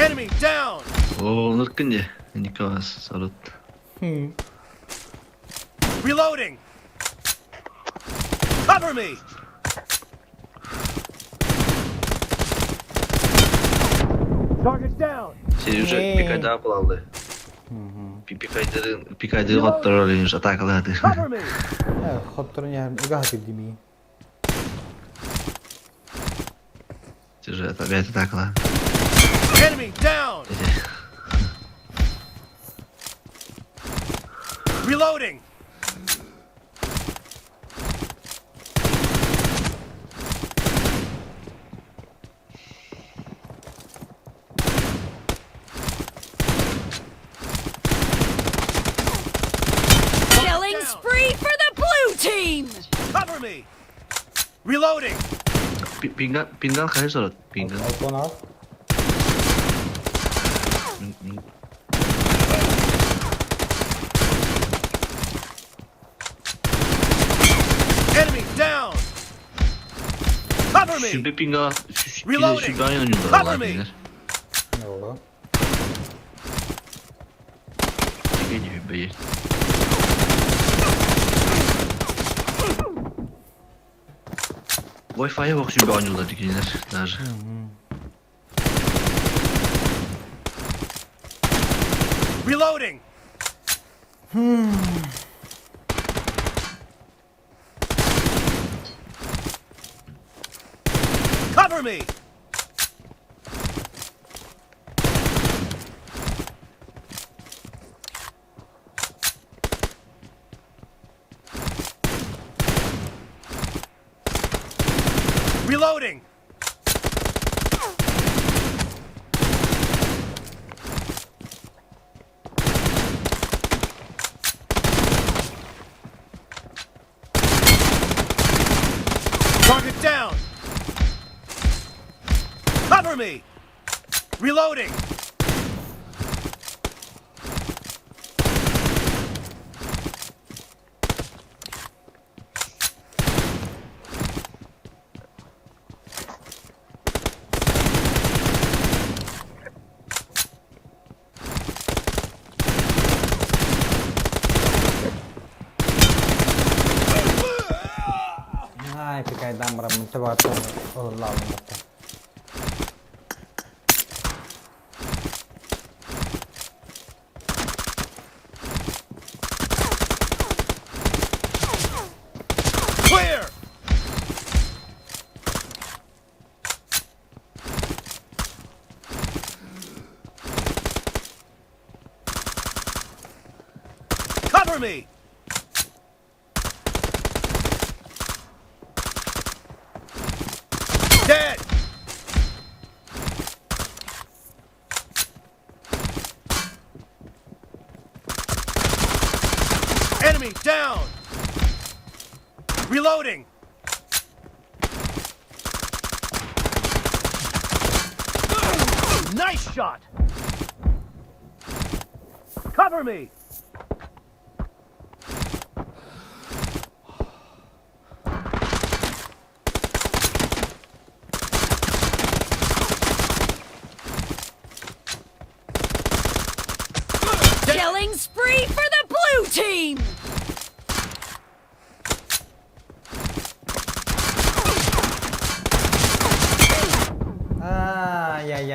Enemy down! О, ныркынде. Николас, салют. Reloading! Cover me! Target down! Сен уже пикайда апылалды. Пикайда хоттор олейш атакаларды. Cover me! Хоттурun yarın ıgah edeyim. Ты же опять атакала. Enemy down! Reloading! Killing spree for the blue team! Cover me! Reloading! Пингал хайır sorut. Pinggal. Alpon al. Enemy down! Cover me! Şimdi pinggal. Reloading! Şimdi aynı oynuyorlar. Cover Allah me! bilir. Ne oldu? Geliyor beyi. Wi-Fi'ye bak şimdi oynuyorlar dikiler. Даже. Reloading! Cover me! Reloading! Target down! Cover me! Reloading! Ay, pikaydan bırak mencoba tuh lawan mata. Clear! Cover me! Dead! Enemy down! Reloading! Nice shot! Cover me!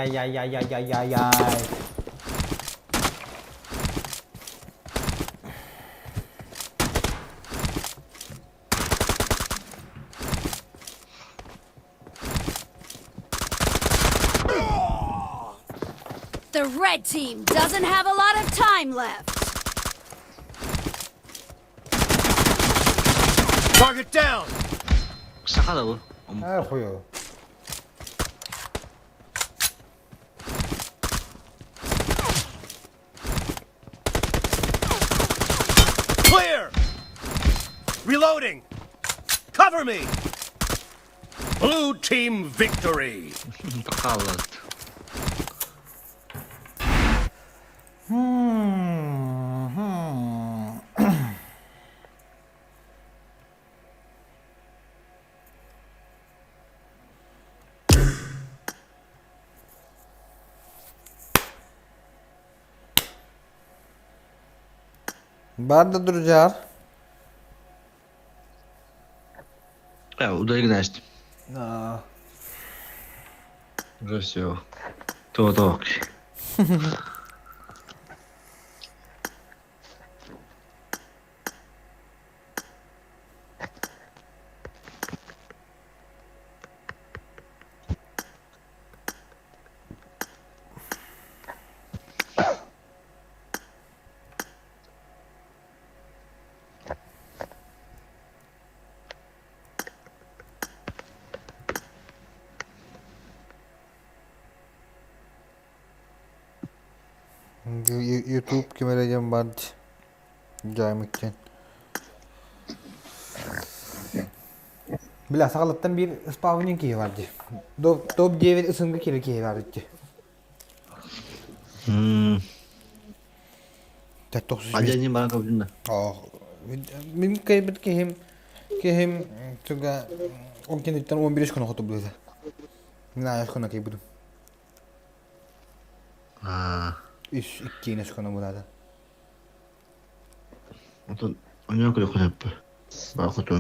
ay ay ay ay ay ay ay. The red team doesn't have a lot of time left. Target down. Sakala bu. Ha koyuyor. Clear. Reloading. Cover me. Blue team victory. Sakala. Barda duracak. Ya udaya gidersin. Aa. Все. То. YouTube kamerayım vardı. Caymak için. Bila sakalattan bir spawning ki vardı. Top diye ısıngı ki vardı. Aja ini barang kau benda. Oh, benim kaybet ki hem juga mungkin itu 11 kona kutu bulu. Nah, kona kayak begitu. İş iki iğne kona burada. Atau hanya aku lihat apa. Aku tuh.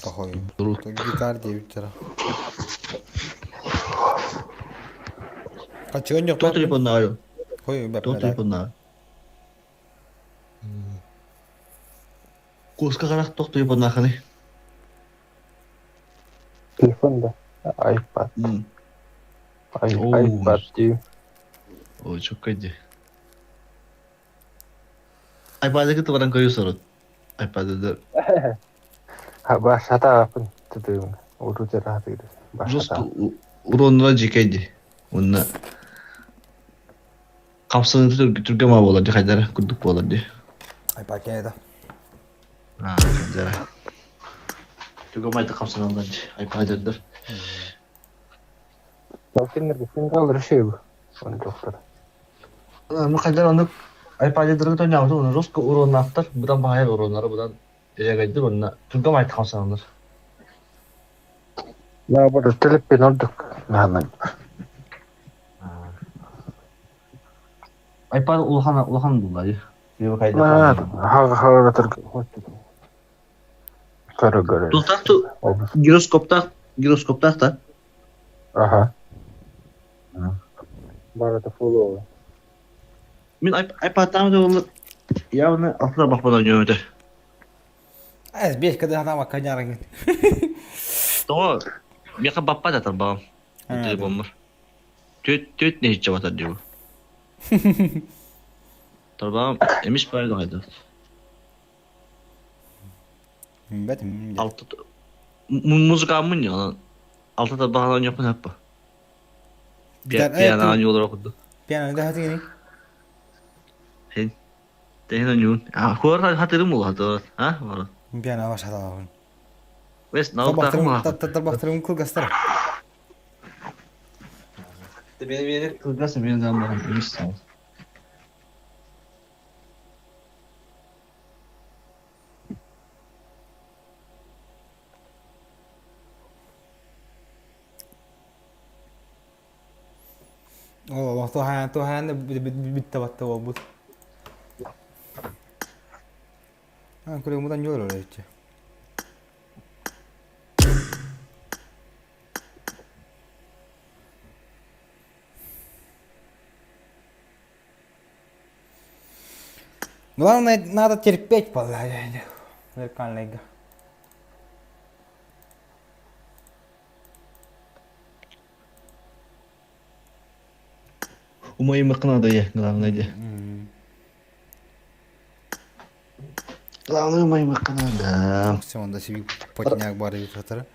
Tahoy. Gitar diye bir taraf. Kaçıyorsun yok. Tuh telepon ayo. Koy Tuh telepon ayo. Kuska karak tuh telepon ayo nih. Telefon da. iPad. iPad diyor. Oh, çok acı. iPad'e kita orang kayu sorot. iPad'e Bahasa apa tuh? Urut cerah itu. Просто уронна жекеди. Онна капсаны түргөмө болот, кайдара күдүк болот ди. iPad kayda. Кайдара. Түргөмөйт капсаны алган iPad'dir. Mungkin tinggal review untuk Ama kaydara onu iPad'e дыргыта nyawdu, onu rosko uronnaktар, будан баайыр уроннары, будан эгеди, онна түргөмөйт капсаны алар. Ya burada telepon olduk. Hemen. iPad улахан буллар. Бир кайда. Хага Кара. Тултакту гироскоптак да. Ага. Барата фуло. Мен iPad'тан да болот. Явно алтыда бакпадан жөнөтө. Az 5 kadar adam kanyarın. То мека баппа да тарбам. Телефон бар. Төт не чабат дип. Тарбам эмиш пайда кайда. Бетим. Алты музыка мын я. Алтыда багалан жокун аппа. Пиано анюлар окуду. Piano da hati ni. Hen. Tehna nyun. Хуар хатырым бол хатыр. Бар. Piano var hata var. Wes навыктарым бар. Tabaqtırım kul gastara. Beni kılgasın benim zamanım demiş sağ ol. Oh, Tuhan bitta wabut. Kuliah mutan jual oleh itu. Главное, надо терпеть, полагаю. Зеркальный. Умай мыкна да я, главное де. Главное умай мыкна да. Сонда себе потняк бар деп жатыр.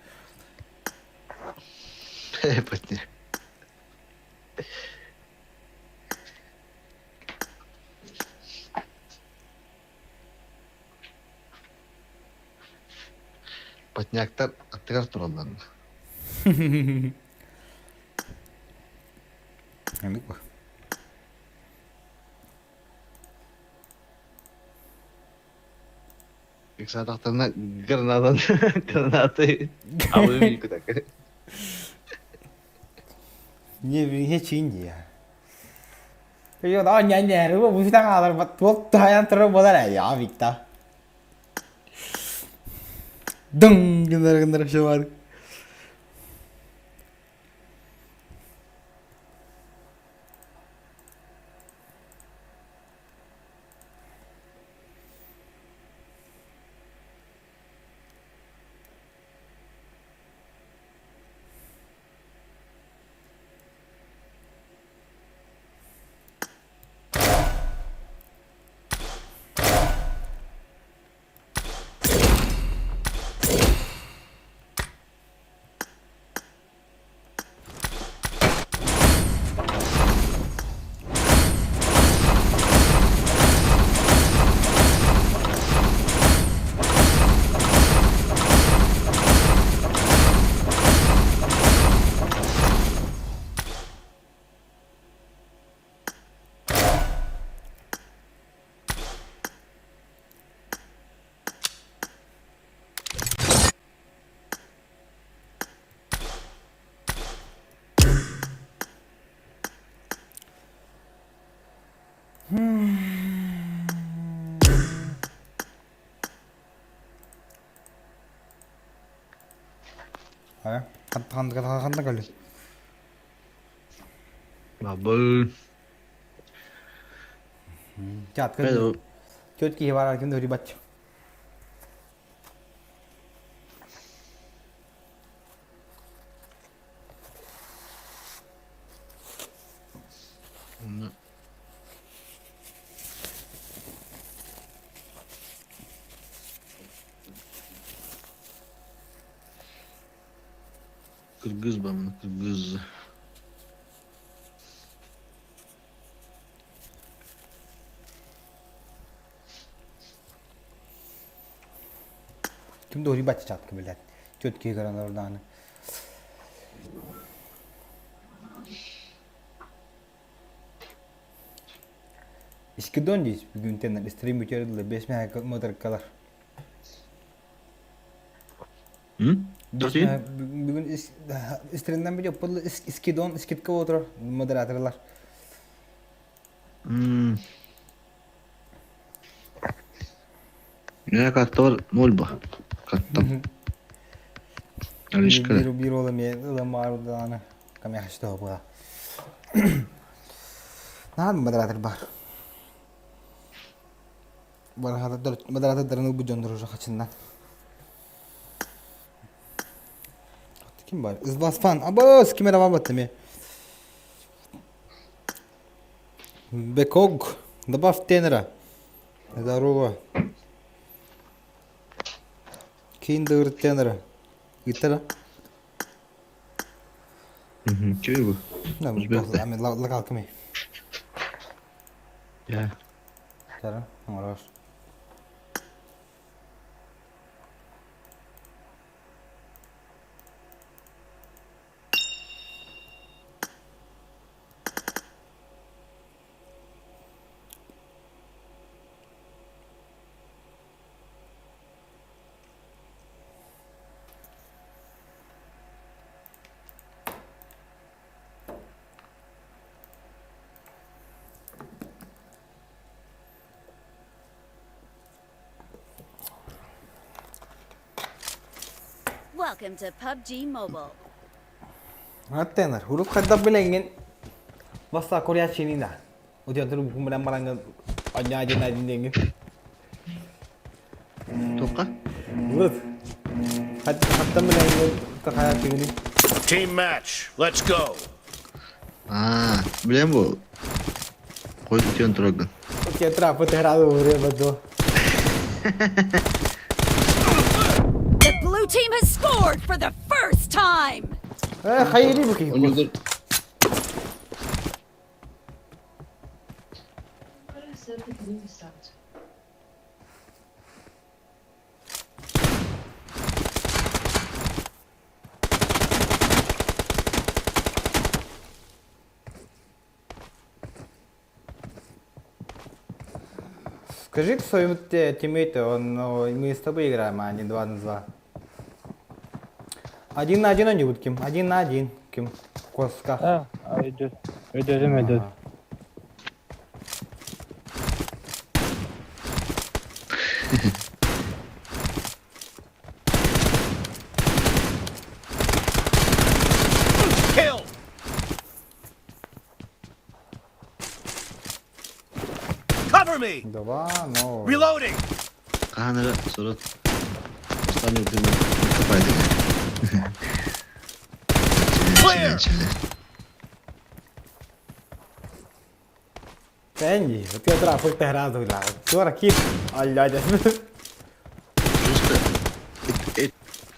Потняк. Потняктар аттыгар туралар. Эми бак. Иксадактарына гранаты алып ийик так. Не чинди ya. Yo đó nhanh nhẹ đúng không? Vui thằng nào mà thuốc hai ăn trâu bao này ya Victor. Dừng cái şey var. Hả? Thành 걸려. 마블. Chặt cái. Chốt kia vào chúng tôi đi bắt. Кыргыз бамын, кыргыз. Chúng tôi đi bắt chặt cái billet. Chốt kia karan oradan. İskidon değil. Bugün tener stream bitirdi. 5 motor kadar. Hı? Bugün streamden bir yapıldı. İskidon, iskidka otur moderatörler. Ya katta nol bu. Katta. Alışkın. Bir oğlum ya. Oğlum vardı ana. Kami yaşta o bu. Ne yapayım moderatör var. Moderatörlerin bu candır kaçından. Kim var? Izbas fan. Abos kime devam ettim ya. Bekog. Добавь тенера. Здорово. Киндер тенера. Гитара. Чего его? Да, мы локалками. Я. Cara, хорош. Welcome to PUBG Mobile. Tener, huruf kadar bilengin. Basta Korea Chinina. Udah terus kemudian malah aja aja nanti Topka. Bulut. Hatta mı lan tak hayatı günü? Team match. Let's go. Bilen bu. Koy tutuyorsun Trogan. Oke, terapa terado oraya betul. The blue team has scored for the first time. Hayırlı bakayım. Onu Скажи к своему тиммейту, мы с тобой играем, а не 2 на 2. 1 на 1 он не будет, Ким. 1 на 1, Ким. Коска. Идет. Идет. Kill. Cover me. Два, но... Reloading. Kahanlara sonra Ostatni ülkenin kapaydı. Clear. Entendi, eu tenho outra foi errado lá. Agora aqui, olha, olha.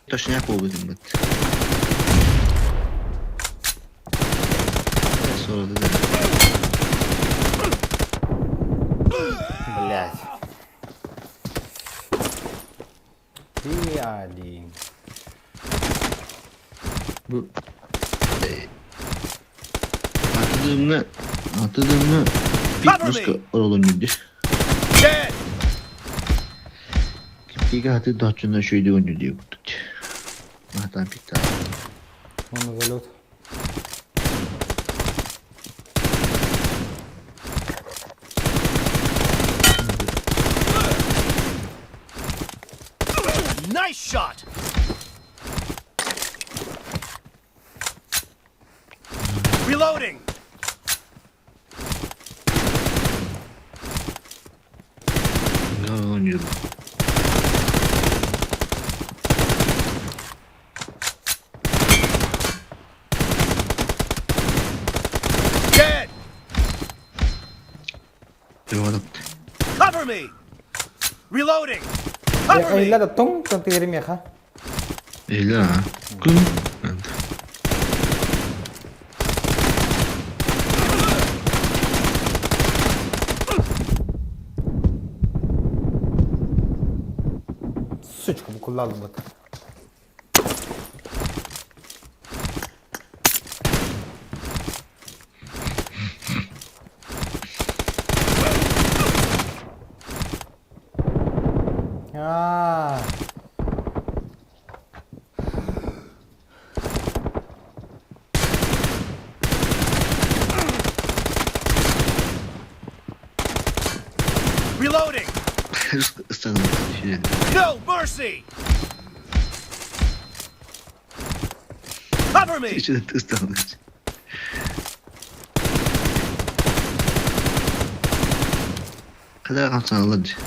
Точняк oldu demek. Sonra da Блять. И один. bu atadığımda bir nuska olalım dedi. Kipiga hatı dağçında şöyle oynuyor diye kuttuk. Mahtan pitta. Он залет. Nice shot. Reloading. Ne oynuyor? Dead. Devam. Cover me. Reloading. Cover me. Illa da tung tanto yerim ya ha. Ela. Kun. Сучка bu kullandım bak. Aa. Reloading. Istanbul. No mercy. Cover me. İçinde İstanbul. Kadar kalsan alır.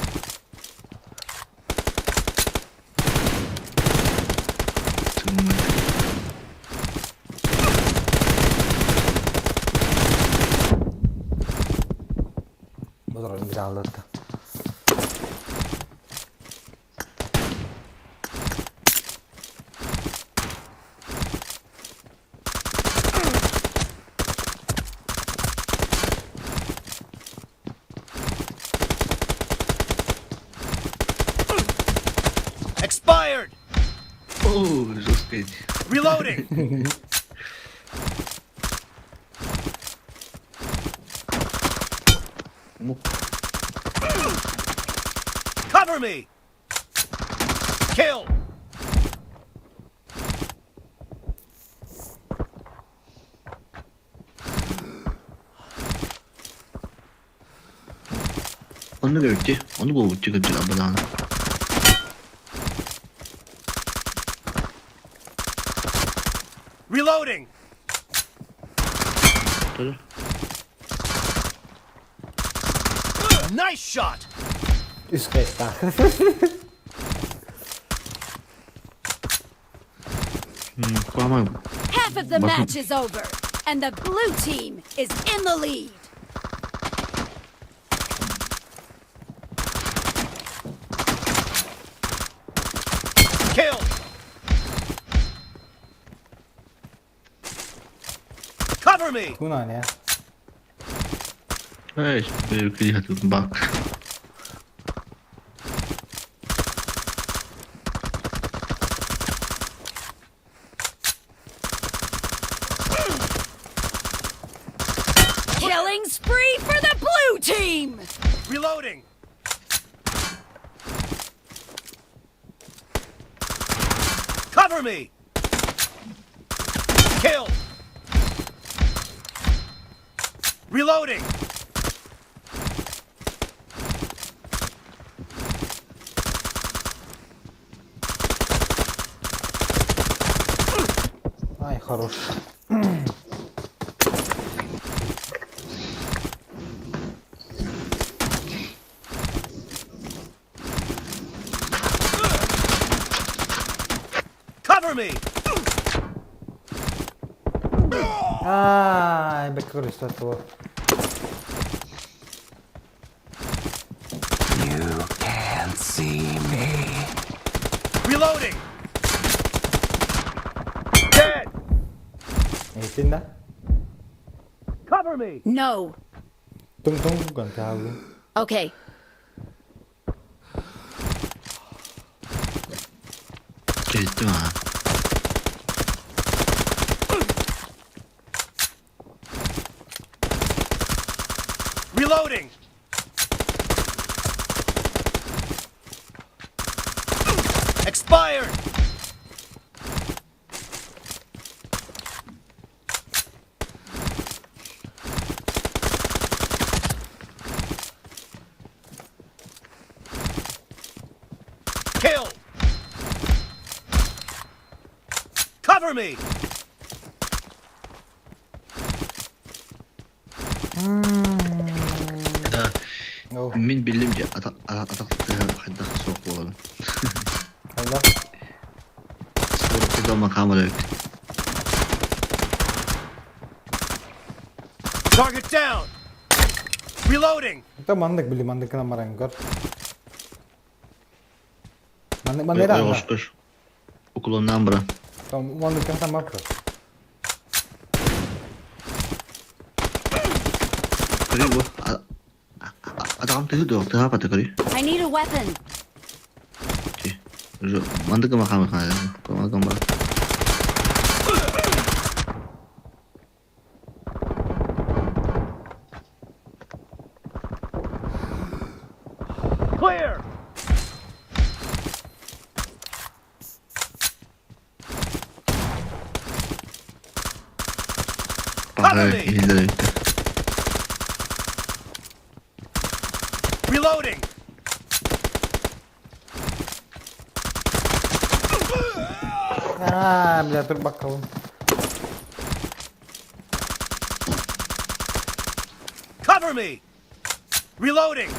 Betul bisa alert. Expired. Oh, just good. Reloading. Cover me. Kill. Onu gördü. Onu boğuldu götür ablan. Reloading. Dur. Nice shot. Üst kayıtta. Half of the match is over, and the blue team is in the lead. Kill! Cover me! Bu ne ya? Hey, lihat bak. Killing spree for the blue team! Reloading! Cover me! Kill! Reloading! Ай, хорош. Cover me! Ай, беккорист этого. You can't see me. Reloading! Dead! Eğitim de. Cover me! No. Tung ganti abi. Okay. Geçtim ha. Reloading! Expired! Kill! Cover me! Min bilimce ataklıkları kadar soğuk olalım. Allah. Sonra da makamı yok. Target down! Reloading! Kita mandek beli mandek na marangkar. Mandek mandera. Oscar. Okulundan bırak. Tam mandek kan sama apa? Kali bu. Adam tuh dokter apa tuh kali? I need a weapon. Mandek ke makam kaya. Ke makam bırak. Clear! Pakai ini dari. Reloading! Ah, bila terbakar. Cover me! Reloading!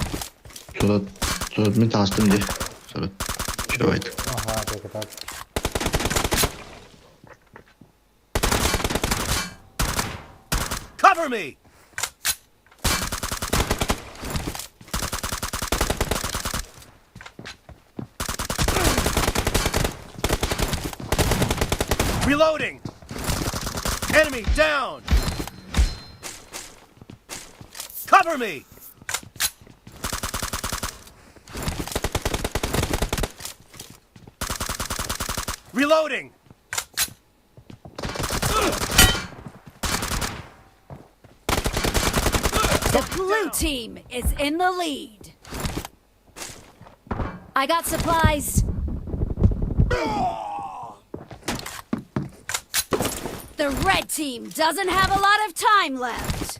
Sonra mi tastım diye. Sonra şöyle. Aha, kayak kita. Cover me! Reloading! Enemy down! Cover me! Reloading! The blue team is in the lead. I got supplies. The red team doesn't have a lot of time left.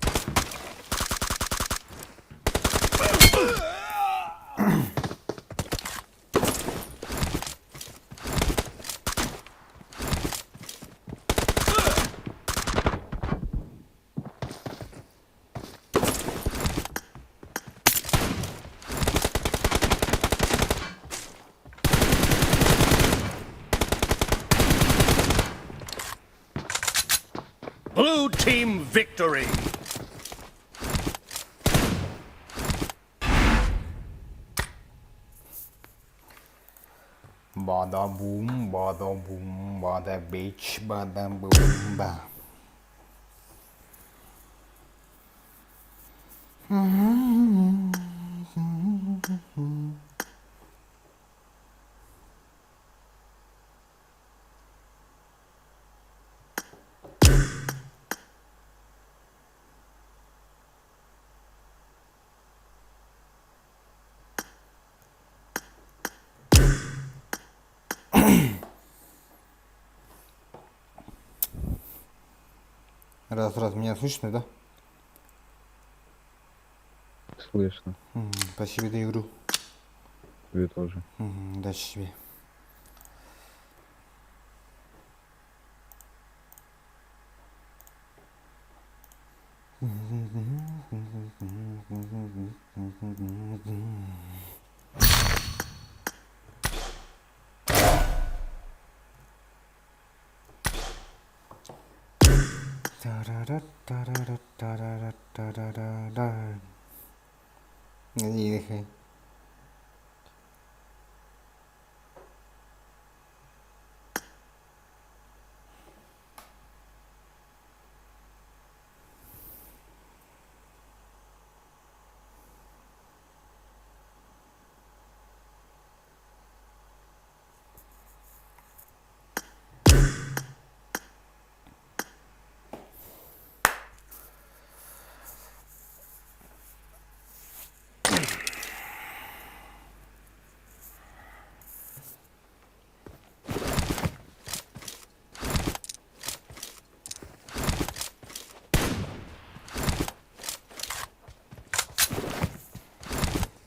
Blue team victory. Bada boom, bada bitch, bada boom, ba. Раз, меня слышно, да? Слышно. Спасибо за игру. Тебе тоже. Удачи тебе. Cái gì đây khi?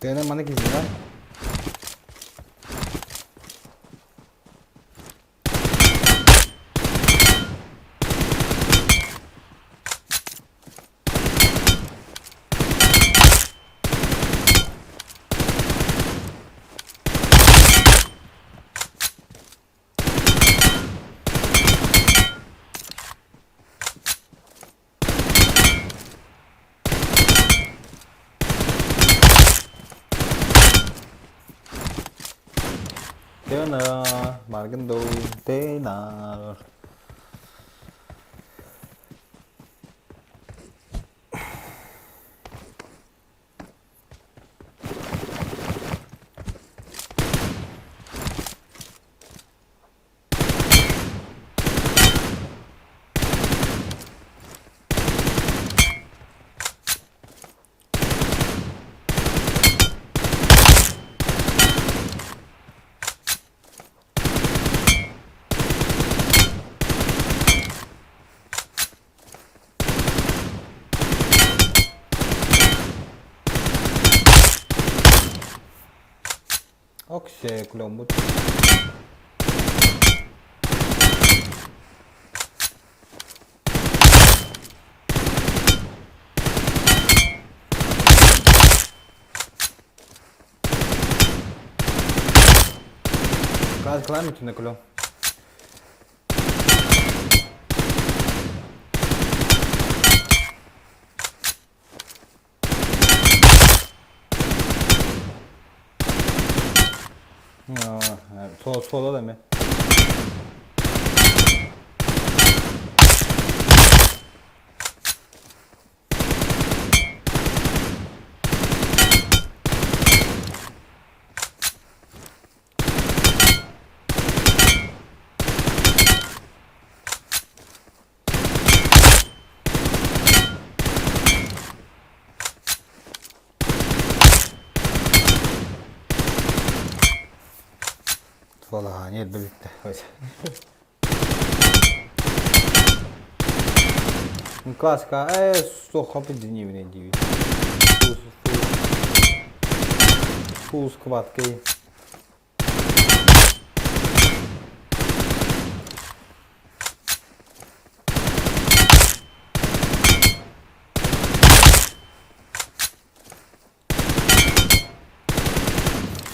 Tên mana cái gì đấy? Thế nào mà cái đồ thế nào? Okey, kulağım bu. Klan mı kulağım? Sola da mı? Вала, нет, блин, Каска, сухо подневный дивит. Фул скваткой.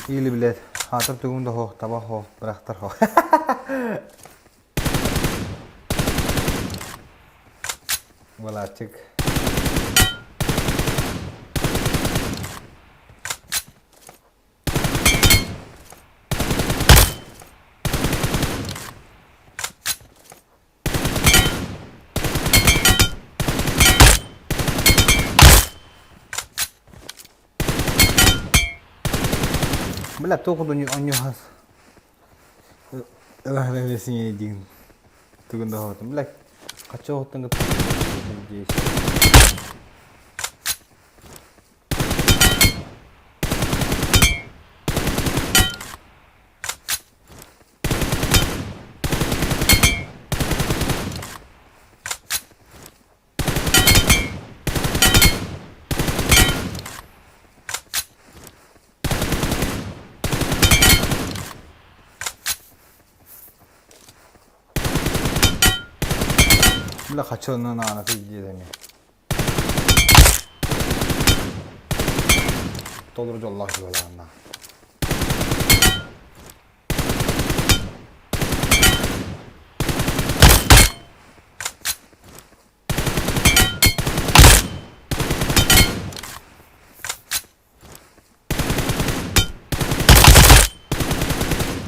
Или, блядь, хатар тугунда хо, таба хо, брахтар хо. Valaşık. Bila tu aku tunjuk on has. Lah lah sini ding. Tu kan dah tu. Bila kacau tengah tu. Bila kacau nana anak tu jadi ni. Doldurucu Allah gibi lan.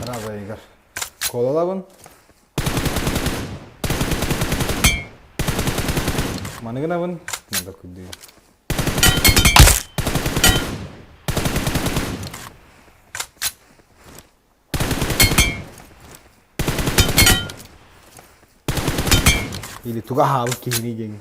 Kenapa Igor? Kola bun. Mana kena pun, nak aku dia. Ini tu kah hal kini jeng.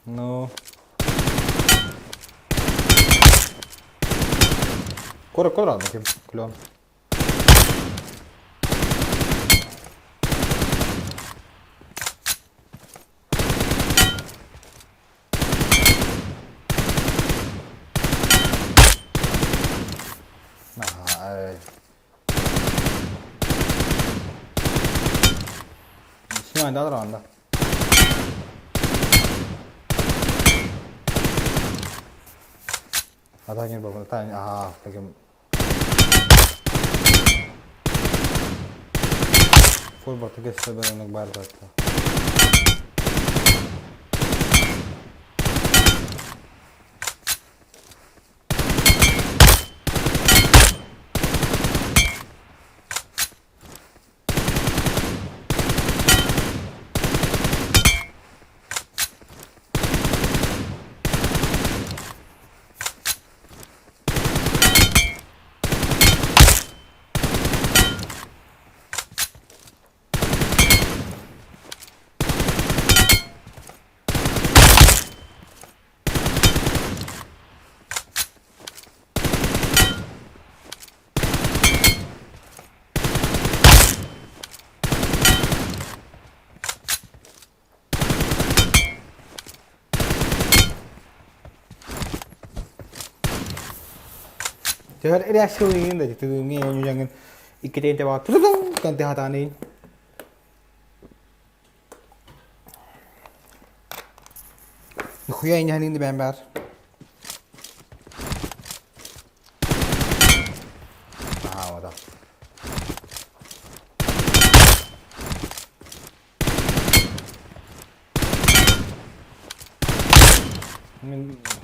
No. Corre, corre, aqui, clone. Cima ainda anda. Adanya bagus, tanya lagi. Full berarti sebenarnya nak bayar tak? Jangan reaksi ini dah itu ni jangan ikutin tebak terus ganti hata ni. Khuya ini hani ni bember. Wadah.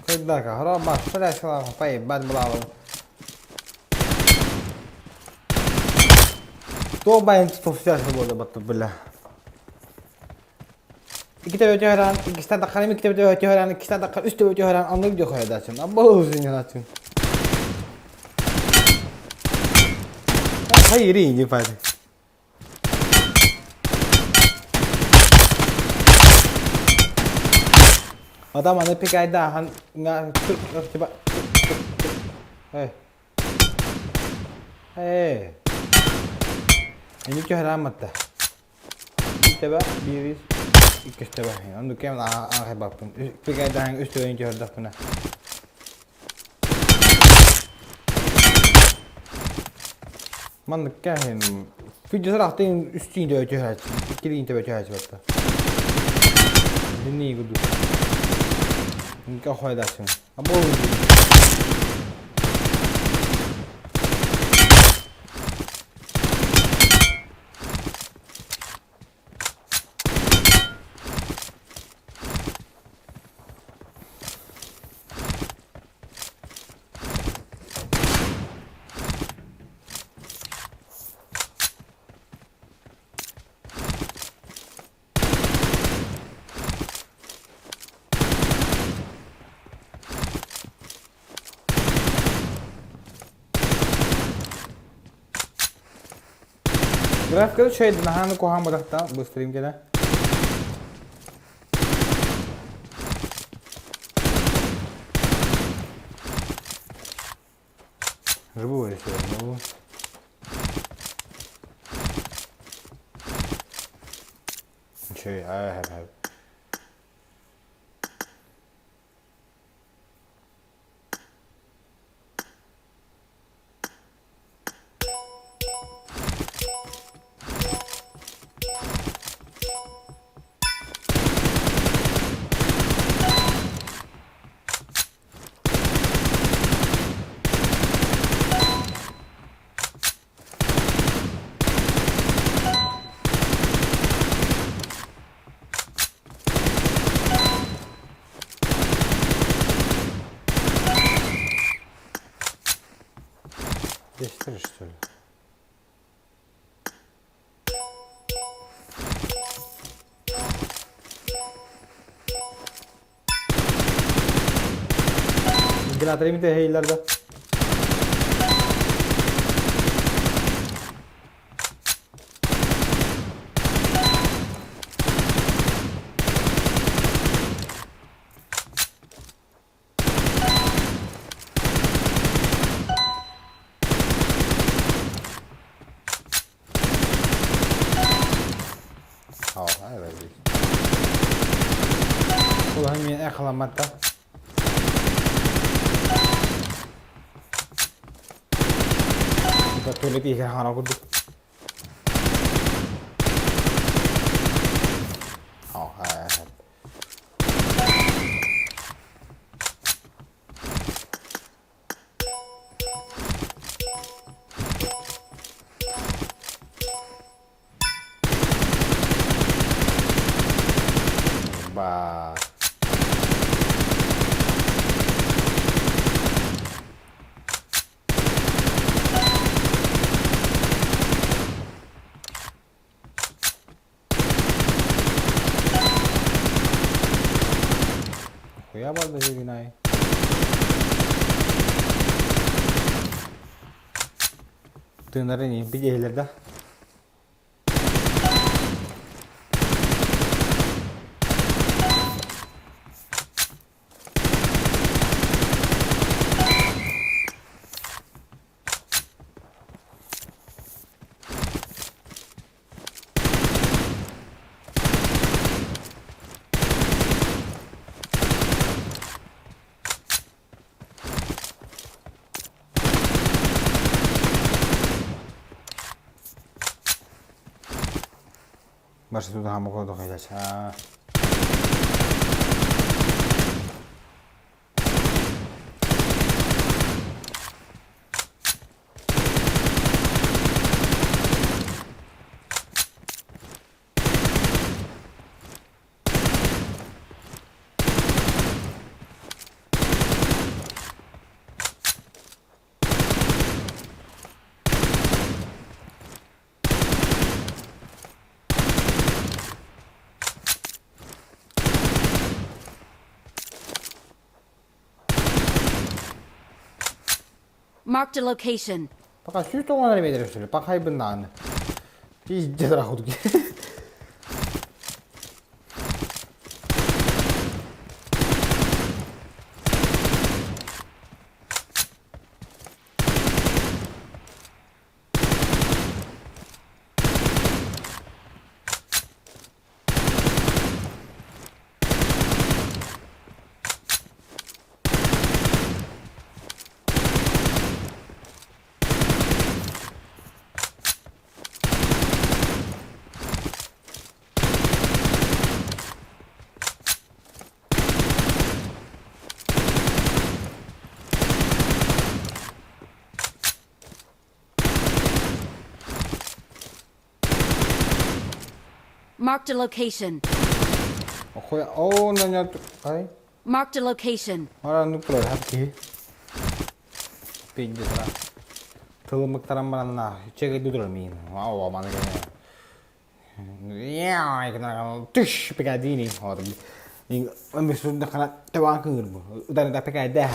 Kau dah harap mas pada sekarang apa ban belakang. तो bye Sophia से बोल बात बिल्ला कितना बजे हरान किस्ता दखाने में कितना बजे हरान किस्ता दखल उस बजे हरान अनेक जो खाया दाचन अब बहुत से ना चुन हाय री ये पास आता माने पे कायदा हन ना coba ini cah ramat dah üstte var, bir iki üstte var. Onu kemen arkaya baktım. Bir kere daha üstte oyuncu gördük buna. Mandık gel video rahatın üstünde ötüyor. İkili inte ötüyor hatta. Dinleyi gudu. Nikah hoydarsın. Abo. Grafikada şeydi, nahanı kohan bırakta bu stream gene. Rıbu böyle söylüyorum. Şey, have. Geçtir işte. Ventilatörü bir de heylerde. Ulan men aqlamatda. Betul lagi kan aku tu. Oh, Bah. Ya bal da günay. Tınarı ni bir yerlerde. Masih tu dah hamko tu kaya cha. Marked a location. Fakat şu toğanları belirtiyor. Bak haybından. Hiç cedra oldu ki. Marked a location. Oh, nanya ay. Marked a location. Orang nu keluar hati. Pinggir sana. Terlalu taram mana? Cek itu dulu min. Wow, mana ni? Ya, kena kan. Tush, pegadi ni. Orang ini, ambil sudah kena tewangker. Udah ada pegadi dah.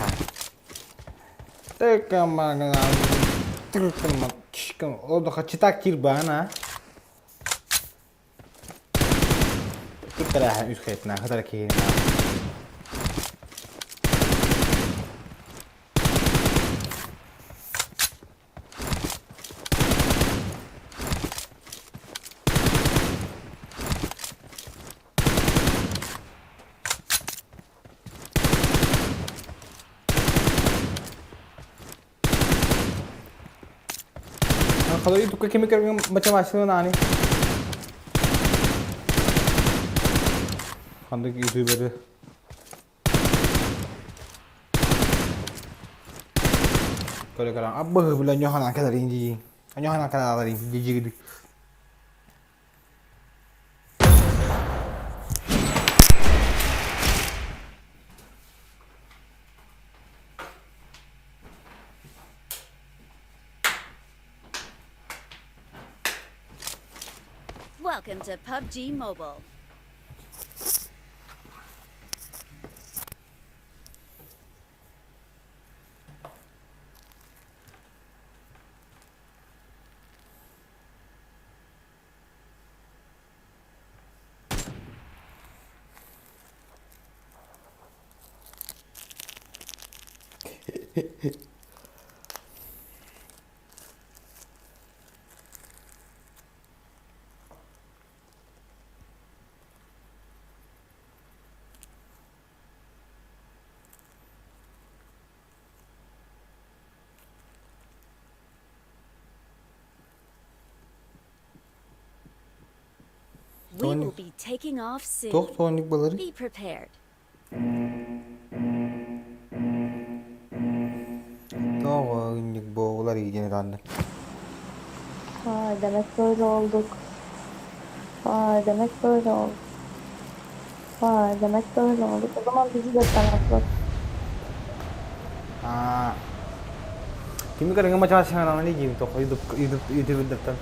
Tekam mana? Tekam. Oh, dah cetak kirbana. Kita dah harus kena. Kita dah kena. Kalau itu kemikir macam-macam nani. Kandık YouTuber'ı. Kalau kadang apa bulan nyohan kadar inji. Nyohan kadar inji gitu. Welcome to PUBG Mobile. We will be taking off soon. Be prepared. Doğru, indik boğular iyice randı. Demek böyle olduk. Demek böyle olduk. Demek böyle olduk. O zaman bizi de tanıtlar. Kimi kadang macam-macam ni game tu. YouTube datang.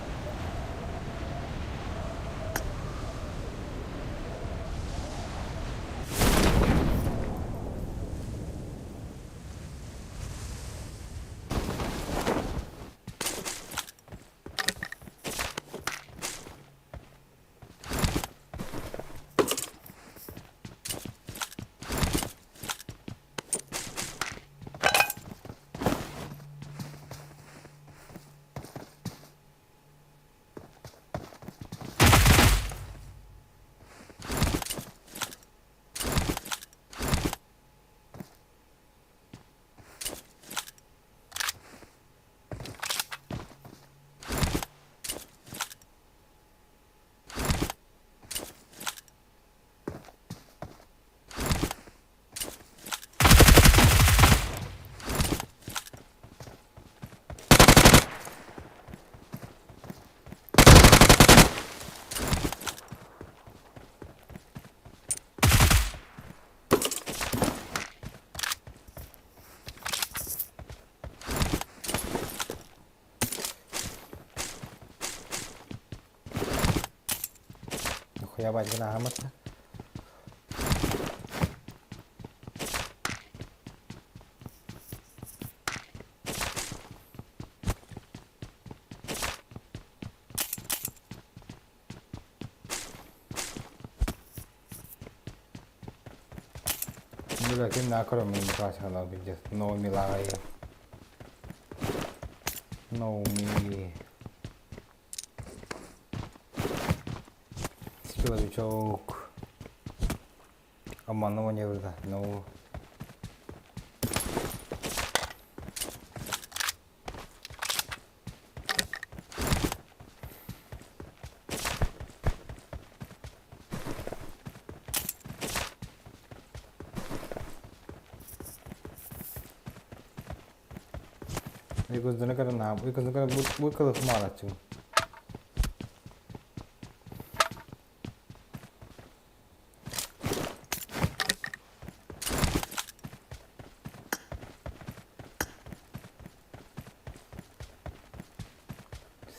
Ya baik kena amat lah. Bila kita nak kerja mengikut salah bijak, no milai, no mi. Lagi çok ama namanya burada no ikut zona kan na ikut zona kan bu kalau kemana cuy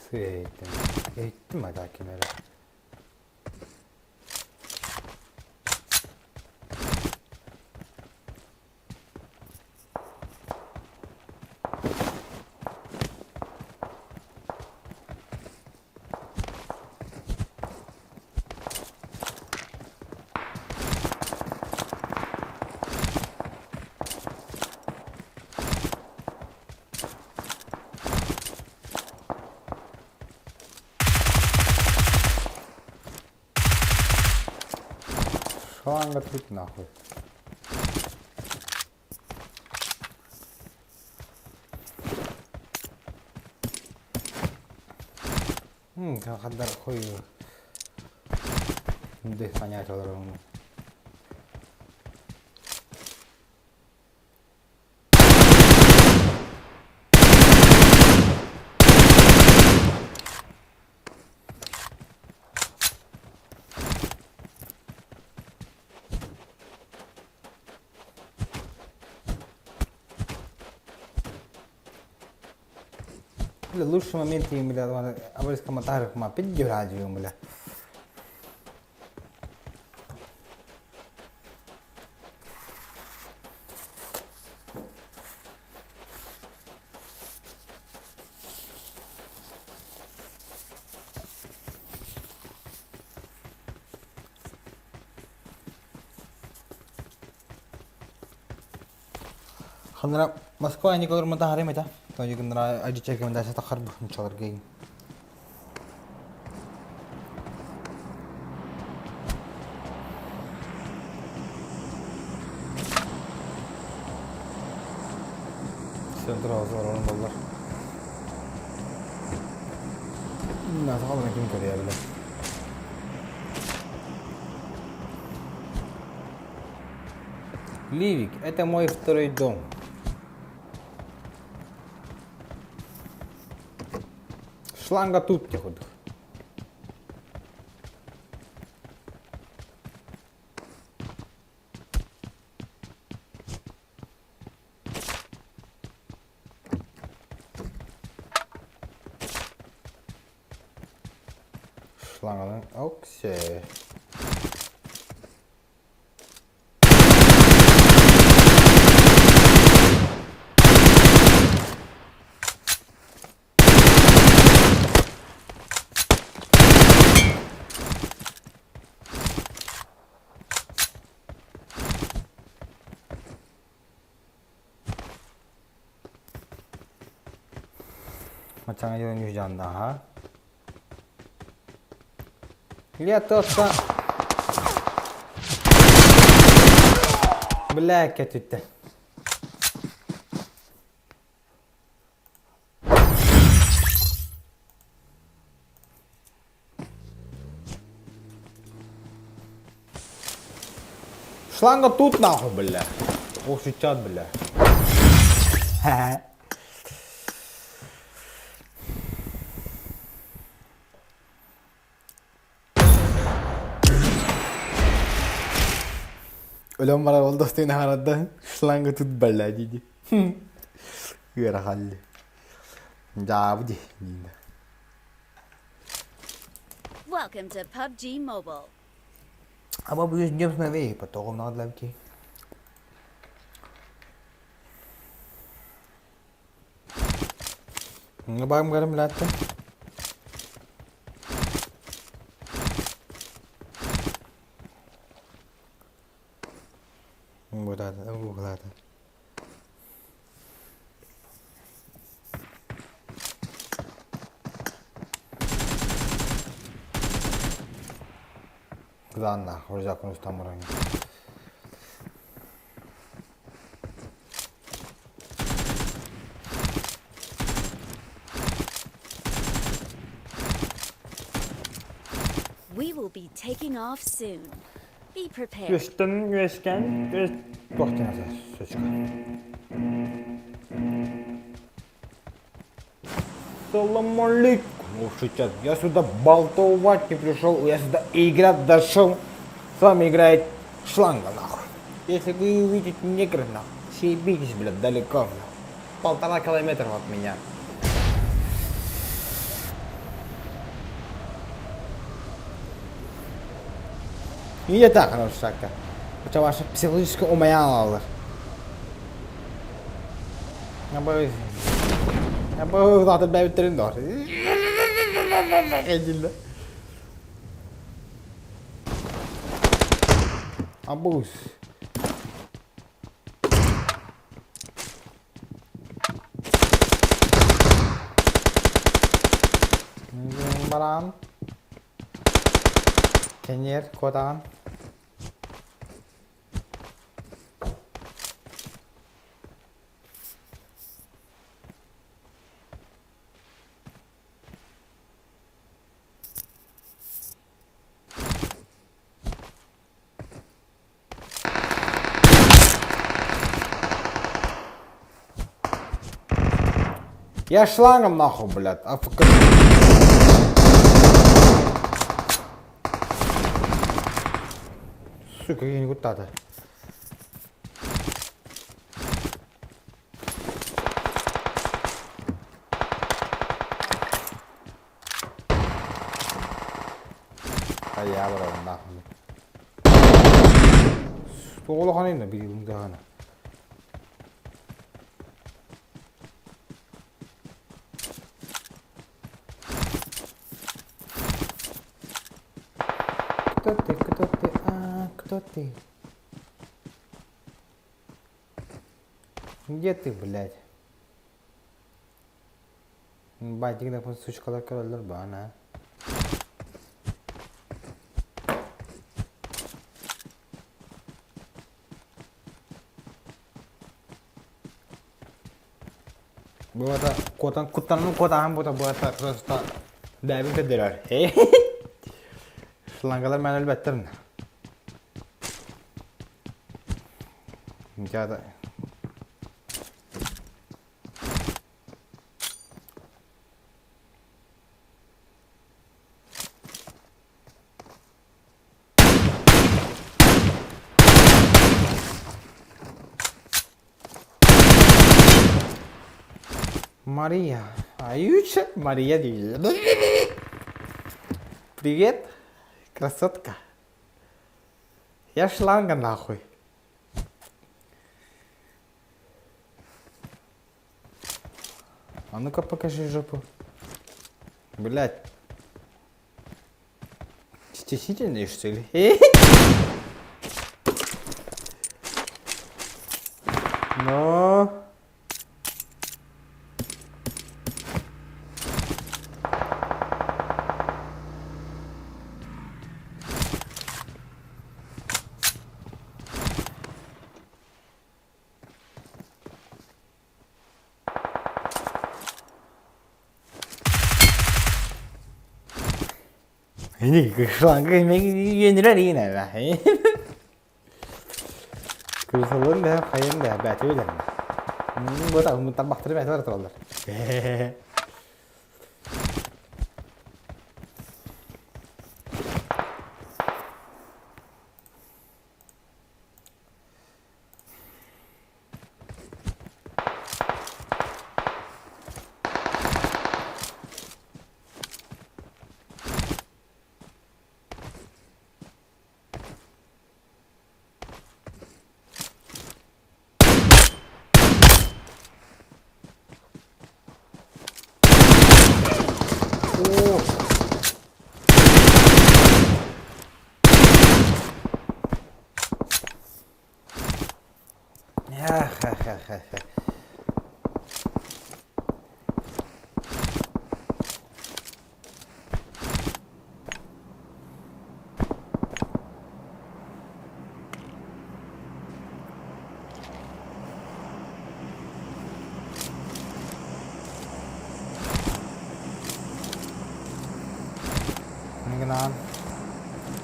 Sürekli. Ettim hadi hakimlere. Шланга тут нахуй. Kadar koyuyor. Şimdi понять olarak. Лучший момент им, бля, об этих комментариях, ма, поддержать его, бля. خلنا Москва не говорим это время, да? То есть когда один человек мне даст это харб, ничего другого. Центр азарон доллар. Нас главное кем Корея, бля. Ливик, это мой второй дом. Шланга тут тихо. Шланга, окей. Macam yang ni janda ha. Lihat tu. Black itu. Шланга тут нахуй, бля. Ох, сейчас, бля. Ха-ха. Ulan bana oldu dostum arada şlanga tut balla dedi. Yara halli. Jabu di. Welcome to PUBG Mobile. Apa bu jam semua patogom nak lagi. Ngabam garam latte. Burada. Ладно, уже закончил там уровень. We will be taking off soon. Be prepared. Güçten. Бог ты назад, сучка. Салам алейкум. Ну сейчас, я сюда болтовать не пришел, я сюда играть дошел. С вами играет шланга, нахуй. Если вы увидите негра, нахуй, съебитесь, блядь, далеко, нахуй. 1,5 километра от меня. Iya tak kan Osaka. Coba psikologis umayal. Apa tak ada bayi terindor. Ejil. Abus. Baran. Kenyer kotaan. Я шлангом нахуй, блядь. Сука, я не гутата. А я бро нахуй. Стол ханин на бирим дана. Кто ты? Где ты, блядь? Батик да сучкалар көрөлөр бана. Bu arada kutanın bu da просто дәбин кедерер. Шылангалар мен әлбәттерін. Никада. Мария. Аются? Мария дивизия. Привет, красотка. Я шланга нахуй. А ну-ка покажи жопу. Блядь. Стеснительный, что ли? Но... Ini шланга yenir yine be. Kırsalın da kayın da bәті өлер. Bu da umuttan baktırı bәті var turallar. Ngon.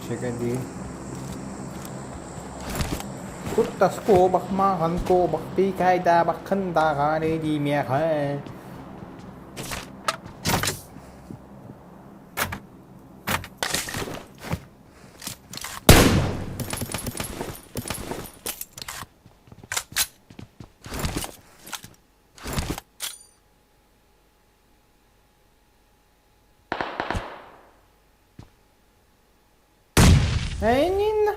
Check đi. Cút ta cô bạc ma hẳn cô bạc tí cái ta bạc khăn ta gà đi đi mẹ khơi. Нина.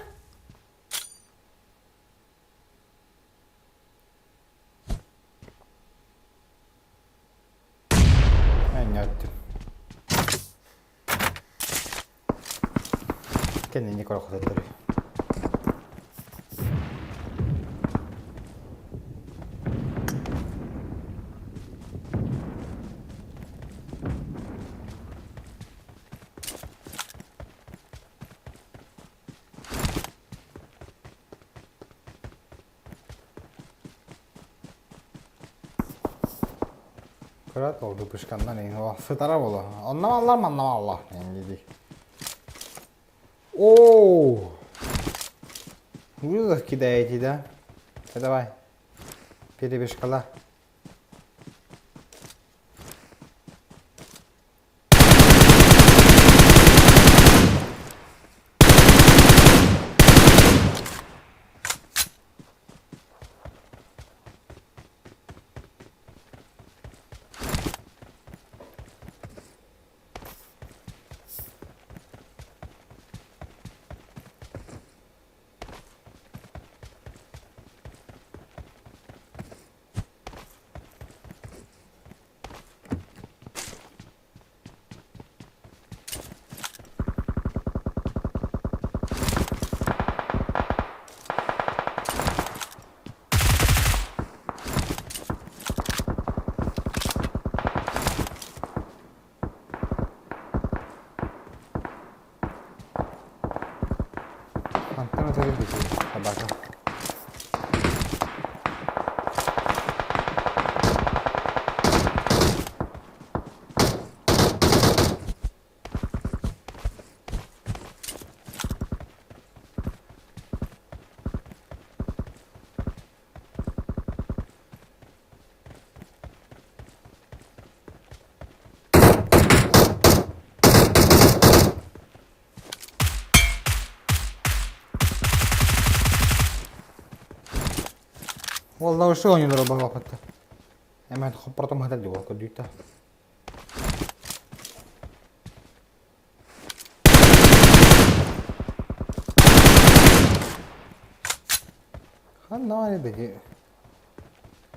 Понятно. Kendini korkutuyor. Kırat oldu pışkandan en o sıtara bolu. Anlamalar yani dedi. Oo. Вызов кидаете, да? Давай. Перебежкала. Antena tabii bir şey. Bakalım. والله وش هون يضرب الوقت اما خبرتهم هذا اللي وقت ديتا خلنا على دقيقة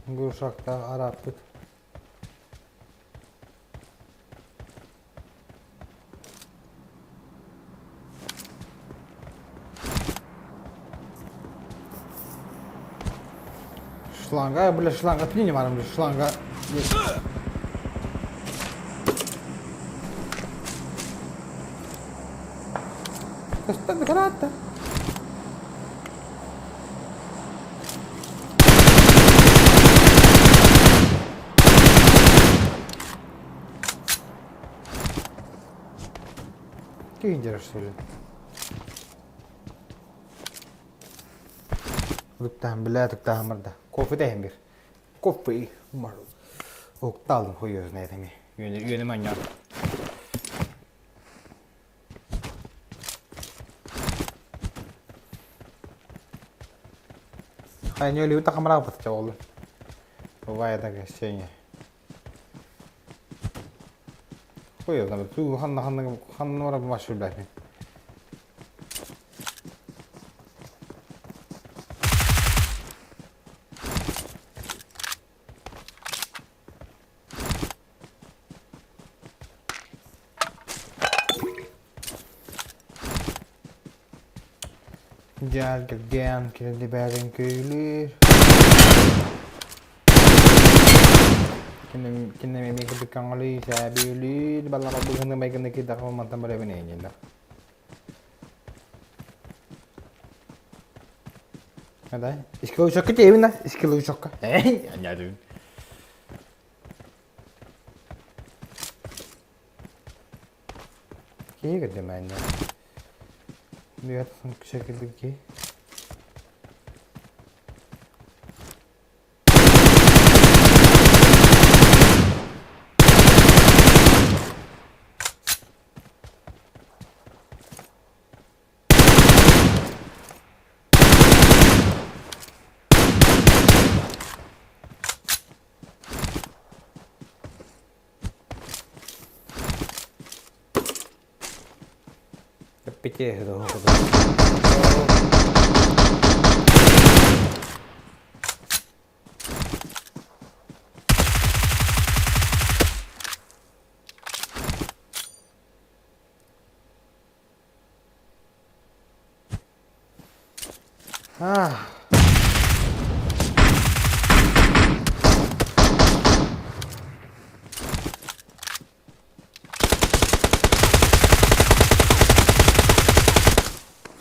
نقول شاكتا عرفت шланга, бля, шланга, ты не марам, шланга. Está grata. Que inceler söyle. Lütfen bile tıkta hamurda. Kofi de hem bir. Kofi. Umarım. Oktalım koyuyoruz ne demi. Yönüm anlar. Hayır ne öyle kamera kapatacak oğlum. Bu vay da şey ya. Koyuyoruz abi. Su hanna var bu başvuru belki. Gel kirli berin köylü. Kini may kepikan kali sa bili bala ka bukan may kita ko mantan bala binigyan na. Ada, iskil ucak ka evin na, iskil ucak ka. Anya dun. Kaya ganda man na. Lihat bu şekilde ki. пяти.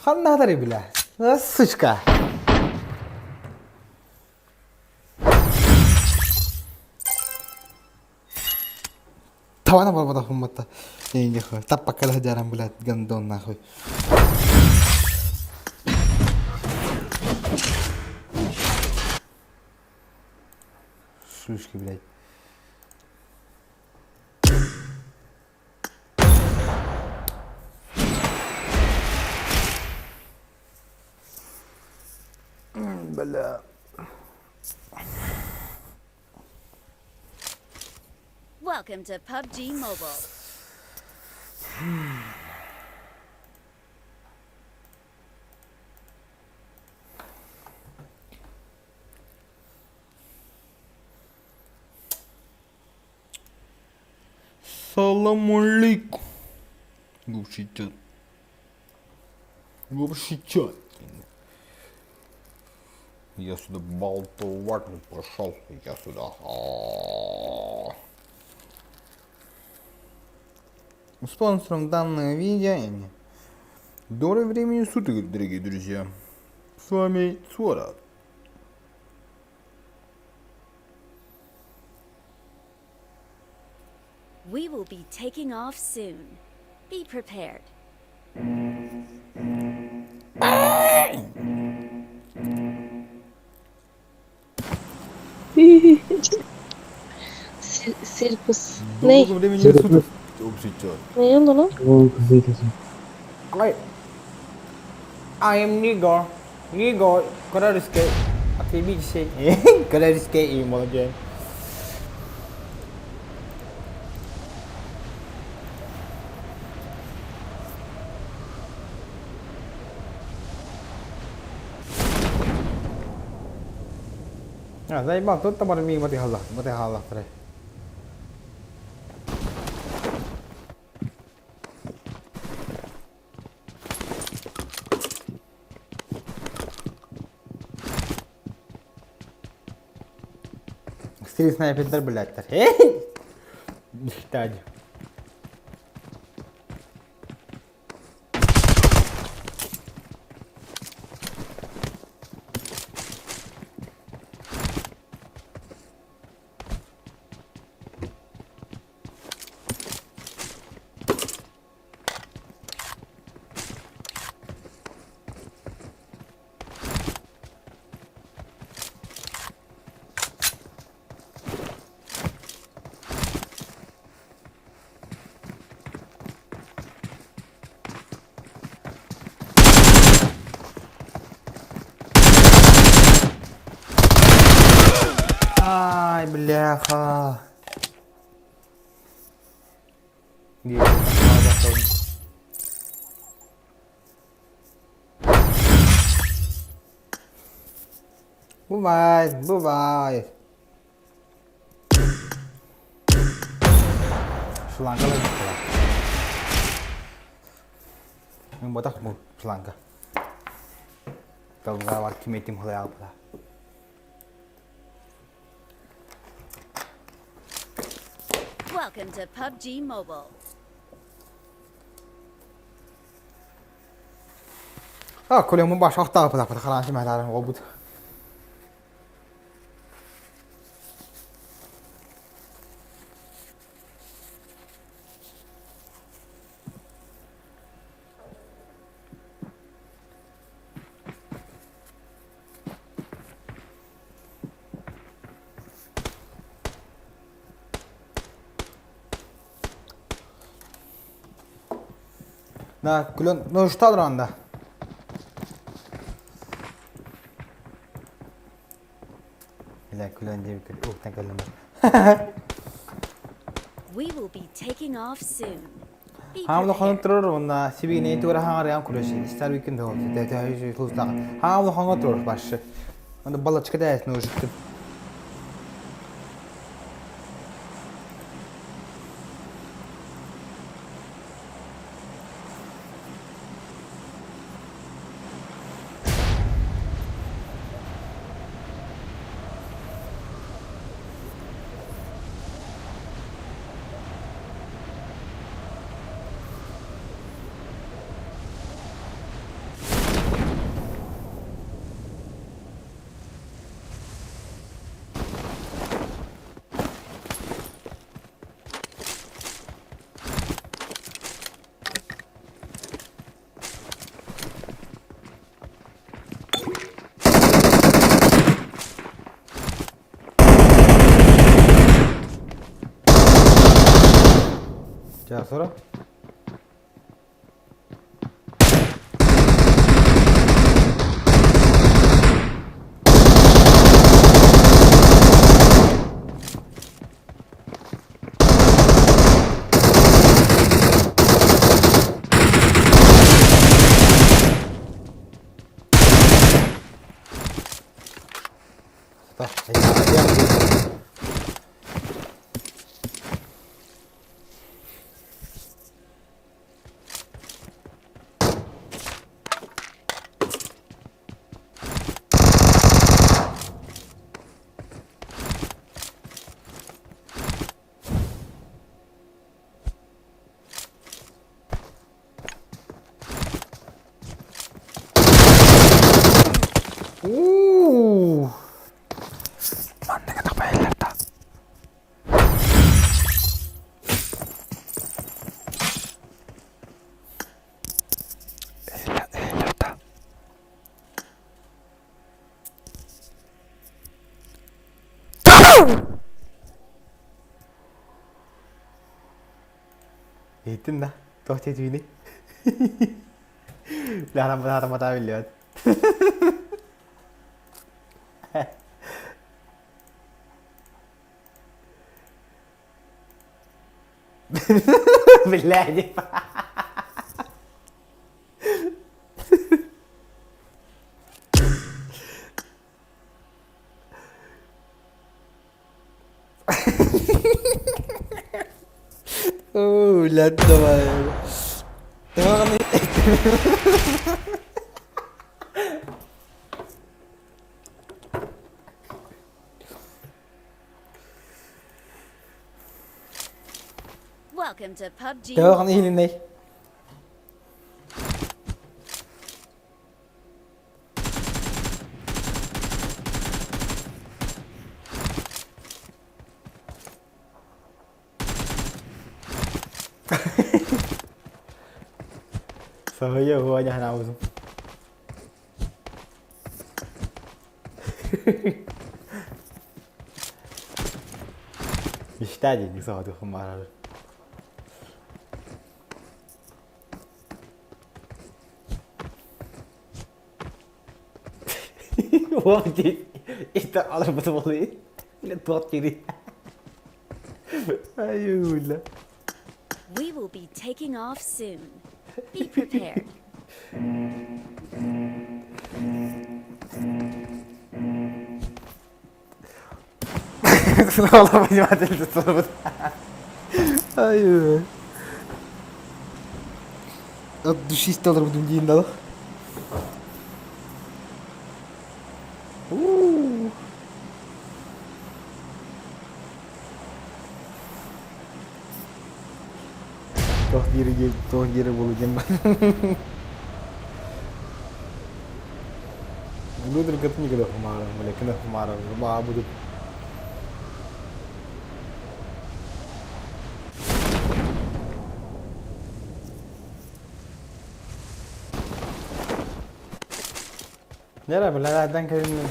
Ханна бля. Сучка. Тавана барбада хуммата. Не хой. Таппакала жарам, блядь, гандон нахуй. Шлюшки, блядь. Бля. Welcome to PUBG Mobile. Салам алейкум. Вообще-то. Я сюда болтовать не пошел. Я сюда. Спонсором данного видео доброе времени суток, дорогие друзья. С вами Цвора. We will be taking off soon. Be prepared. Сиркус. Ne? Доброго времени суток. Вообще-то. Ne oldu lan? I am Nigor. Nigor. Kadar riske. Akli bir şey. Kadar riske iyi mi olacak? Заебал, тут там армии матихалла тре. Стрит снайпер, блядь. Диктади. Ай, бляха. Бывает, бывает. Шланга лежит. Вот так вот шланга. Когда вот тимейтим хлеб. Welcome to PUBG Mobile. كل يوم مباشر اختار بلا خلاص ما تعرف غبط Да, клен, ну что дранда? لا كلن دي We will be taking off soon. Hamlo control na sibi ne tura hangare am kuroshi. Star weekend ho. Te te huzda. Hamlo control baş. Onda balla çıkıda etme o şıkkı. Ya sonra? Eğitim de. Tohçe tüyünü. Lahana mata biliyor. Billahi. Oh, lahat naman. Tama kami. Welcome to PUBG. Tama kami hilinay. Saya huwanya hanaw. محتاج يصادق مرة. واجد انت على بتقولي لا توتري. ايوه لا. We will be taking off soon. Be prepared. والله ما عدلت الصوت. ايوه. الدشيش تضرب دمجين ده. Toh diri bulu jembat. Dulu terketnya gitu kemarin, mulai kena kemarin, babu tuh. Nera beladan kayaknya.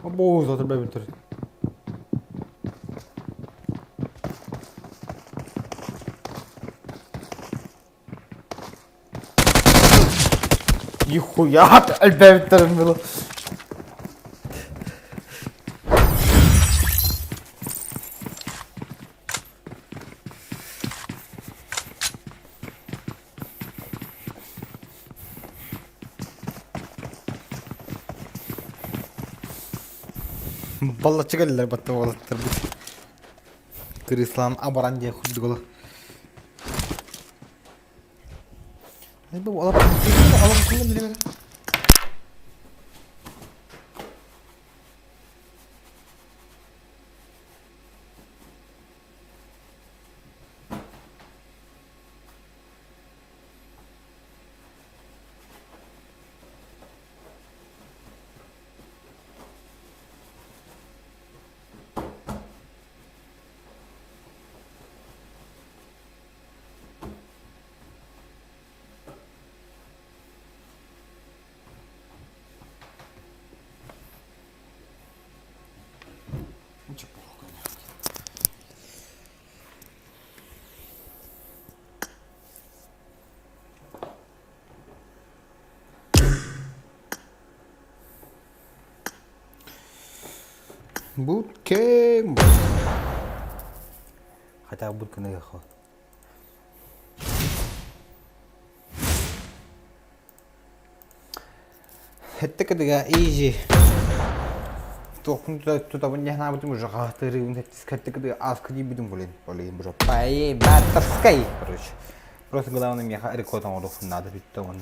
Abo zaten ben bitir. Нихуя, опять терминал. Vallahi çıkarlar battı vallahi terbiye. Krislan abaran diye kurdu gola. Ne bu alıp kullan bile. Bootcamp. Хотя будка наехал. Это когда easy. Тохун туда вон яхна будем уже хатыры он это когда аскди будем болен бро. Пае батарской, короче. Просто главное мне рекордом уров надо ведь то он.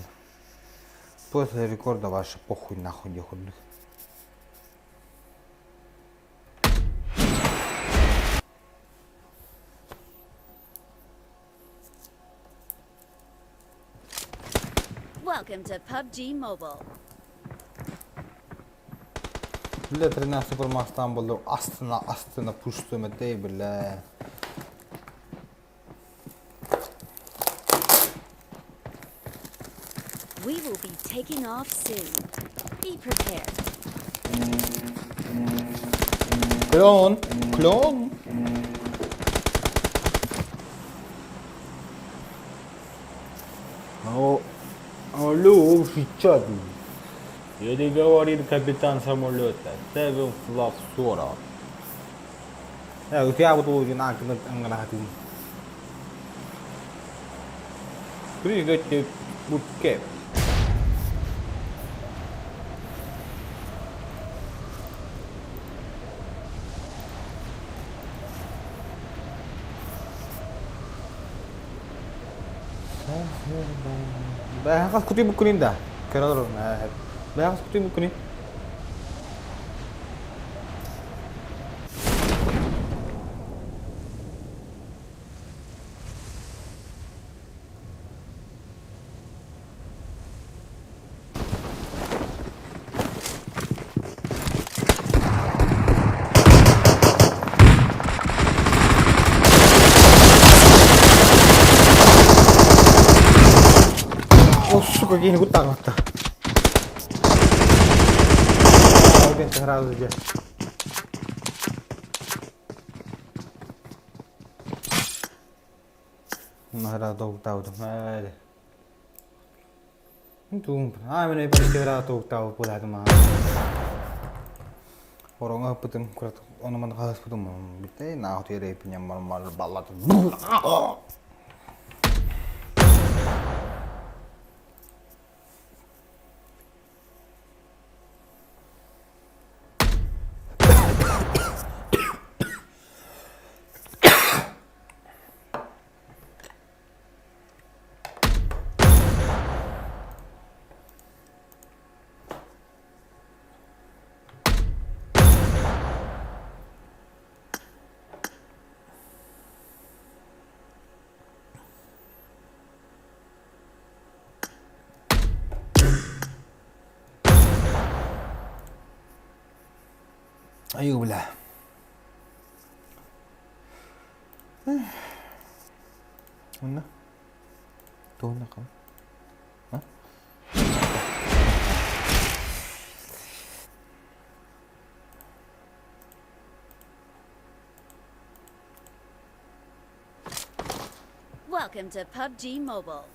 После рекорда ваш похуй нахуй не ходит. Welcome to PUBG Mobile. Бля, 13 супермакс там было астына пушты метей, бля. We will be taking off soon. Be prepared. Клон. Алло, сейчас. Или говорит капитан самолета, Севен Флав 40. Я вот уже нагнати. Прыгайте в будке. Bahas kuti bukunin dah. Kalau bahas kuti bukunin. Сука, гений вот так вот. Один сразу же. Нахера толктау, да. Тум, мене перестера толктау подати ма. Orang apa tuh? Kurat, orang mana kalah seperti itu, betul? Nah, tu dia punya mal balat. Ayo belah. Mana? Tuh nak kau. Hah? Welcome to PUBG Mobile.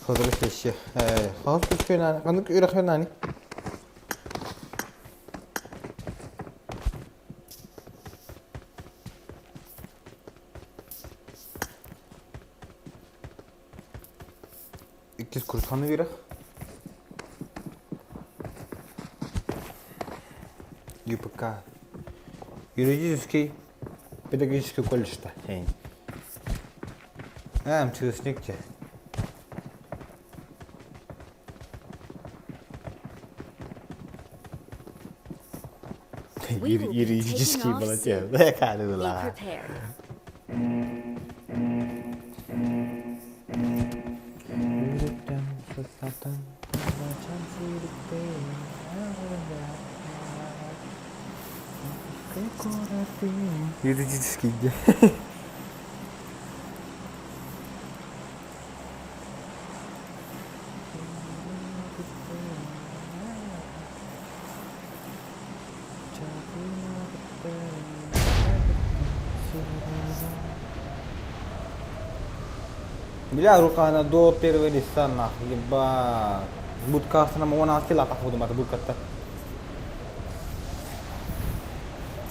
خذ لك الشيء خلاص كل شيء ناني عندك يروح ناني İkiz kurtanı yürek. ЮПК. Юридический, педагогический колледж-то. через нигде. Юридический молодец. Да, кажется. Юридический где? Бля, рука на до первого листа нахуй, ебать. Будка на мона кила походу мата будка-то.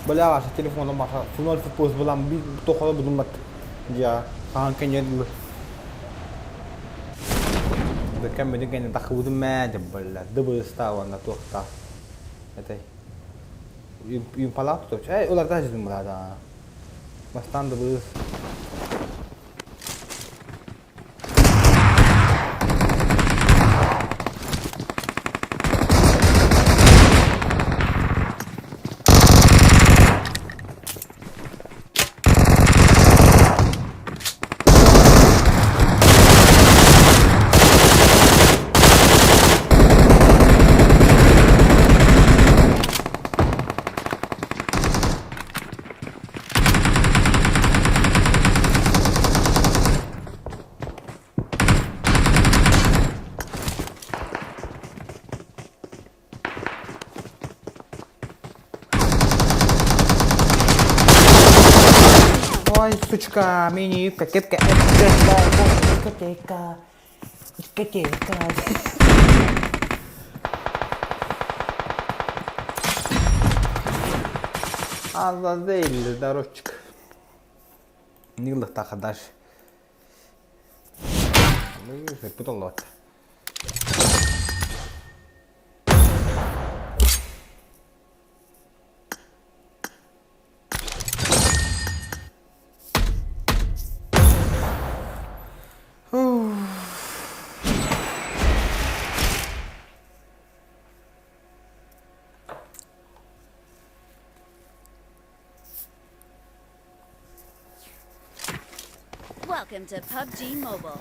Бля, ваш телефон маха, фунол фупус булам би тохо будумат. Я хан кеньен дulu. Bekam beni kayaknya tak kebutuhan macam bela, double star warna tuh tak, betul. Yung pala tuh, ular tadi tuh mulai bastan double. Ой, сучка, мини, кокетка, дискотека. Азазель, здоровчик. Нилах так дальше. Путалот. Welcome to PUBG Mobile.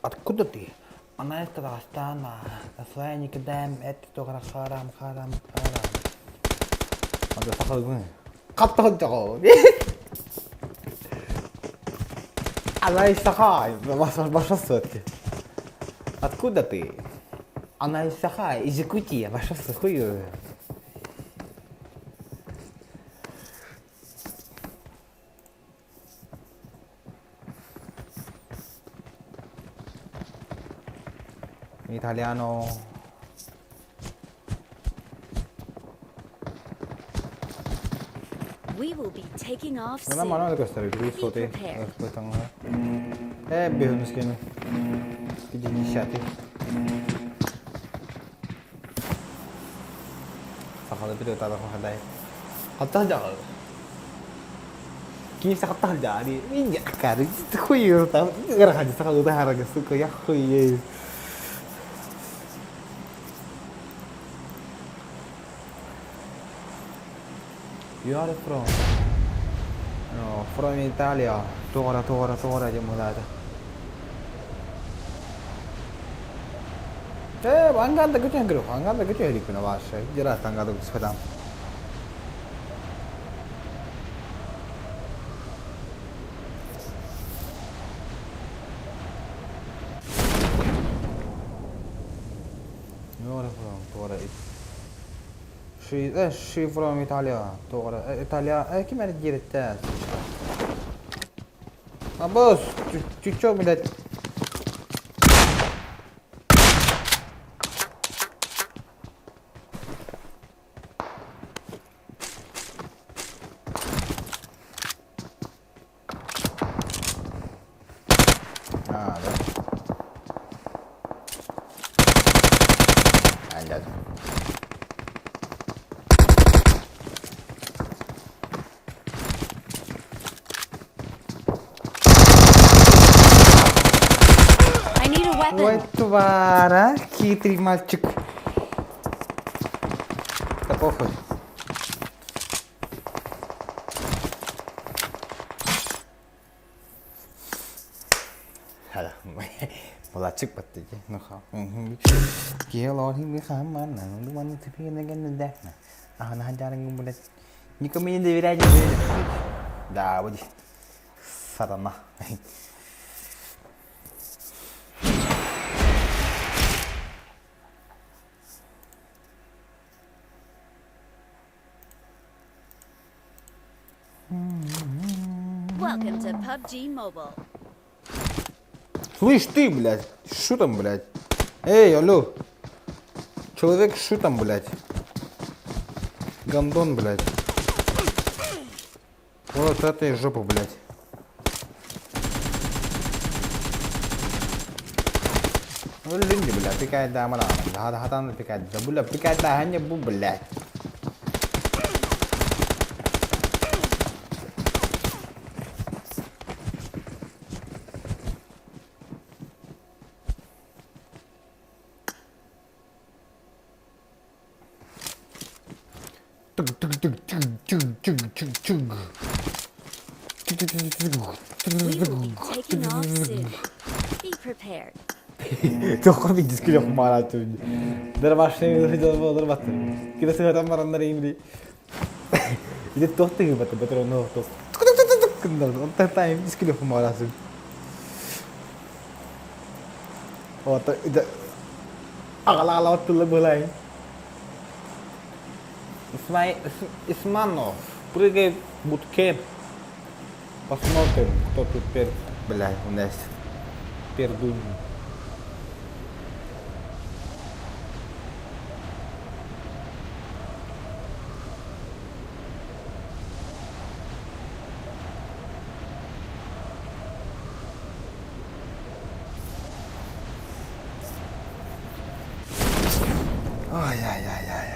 Откуда ты? Она из Казахстана. Своя никогда это только харам. Надо сахар. Катал жоо. Она из Сахай. Ваша сотки. Откуда ты? Она из Сахай, из Якутии. Ваша сотки. Italiano. We will be taking off soon. Non ma non questo è il grifo te. Aspetta. Behono skin. Che gisciati. Sakal itu dia tak tahu hadai. Hatta jangan. Kini sakal jadi. Ini kari itu kuyu tahu. Gara haji sakal udah harga suka ya kuyu. You are from? No, from Italia. Tora aja mulata. Angkat tak kecil gerak, angkat tak kecil di kena bahasa. Jelas angkat tak sepedang. she from Italia. Doğru. İtalya. Kim er girdi? Boss. Çuço millet. I need a weapon. Ой, твара, хитрый мальчик. Да похуй. Mulaçık battı ki. Kia lo thì mới khám mà nó đúng anh thì phía này cái nên đẹp nè. À nó hanjar ng mulat. Ni kami hindi virai niya. Da, wadi. Sarana. Welcome to PUBG Mobile. Слышь ты, блядь, что там, блядь? Эй, алло. Человек, что там, блядь? Гандон, блядь. Вот это и жопа, блядь. Линди, блядь, пикает да, мара. Хатан пикает да, буля, пикает да, ханя бу, блядь. We will be taking off soon. Be prepared. Тохор видишь, сколько мало тут. Дорвашный, дорваться. Кида се хатам маран на имри. Или тохты ги бата, бата ровно тох. Он тайм, сколько мало тут. Вот это. Агала тут лебелай. Исманов, прыгай в будке. Посмотрим, кто тут блядь, у нас пердун. Ай-яй-яй-яй.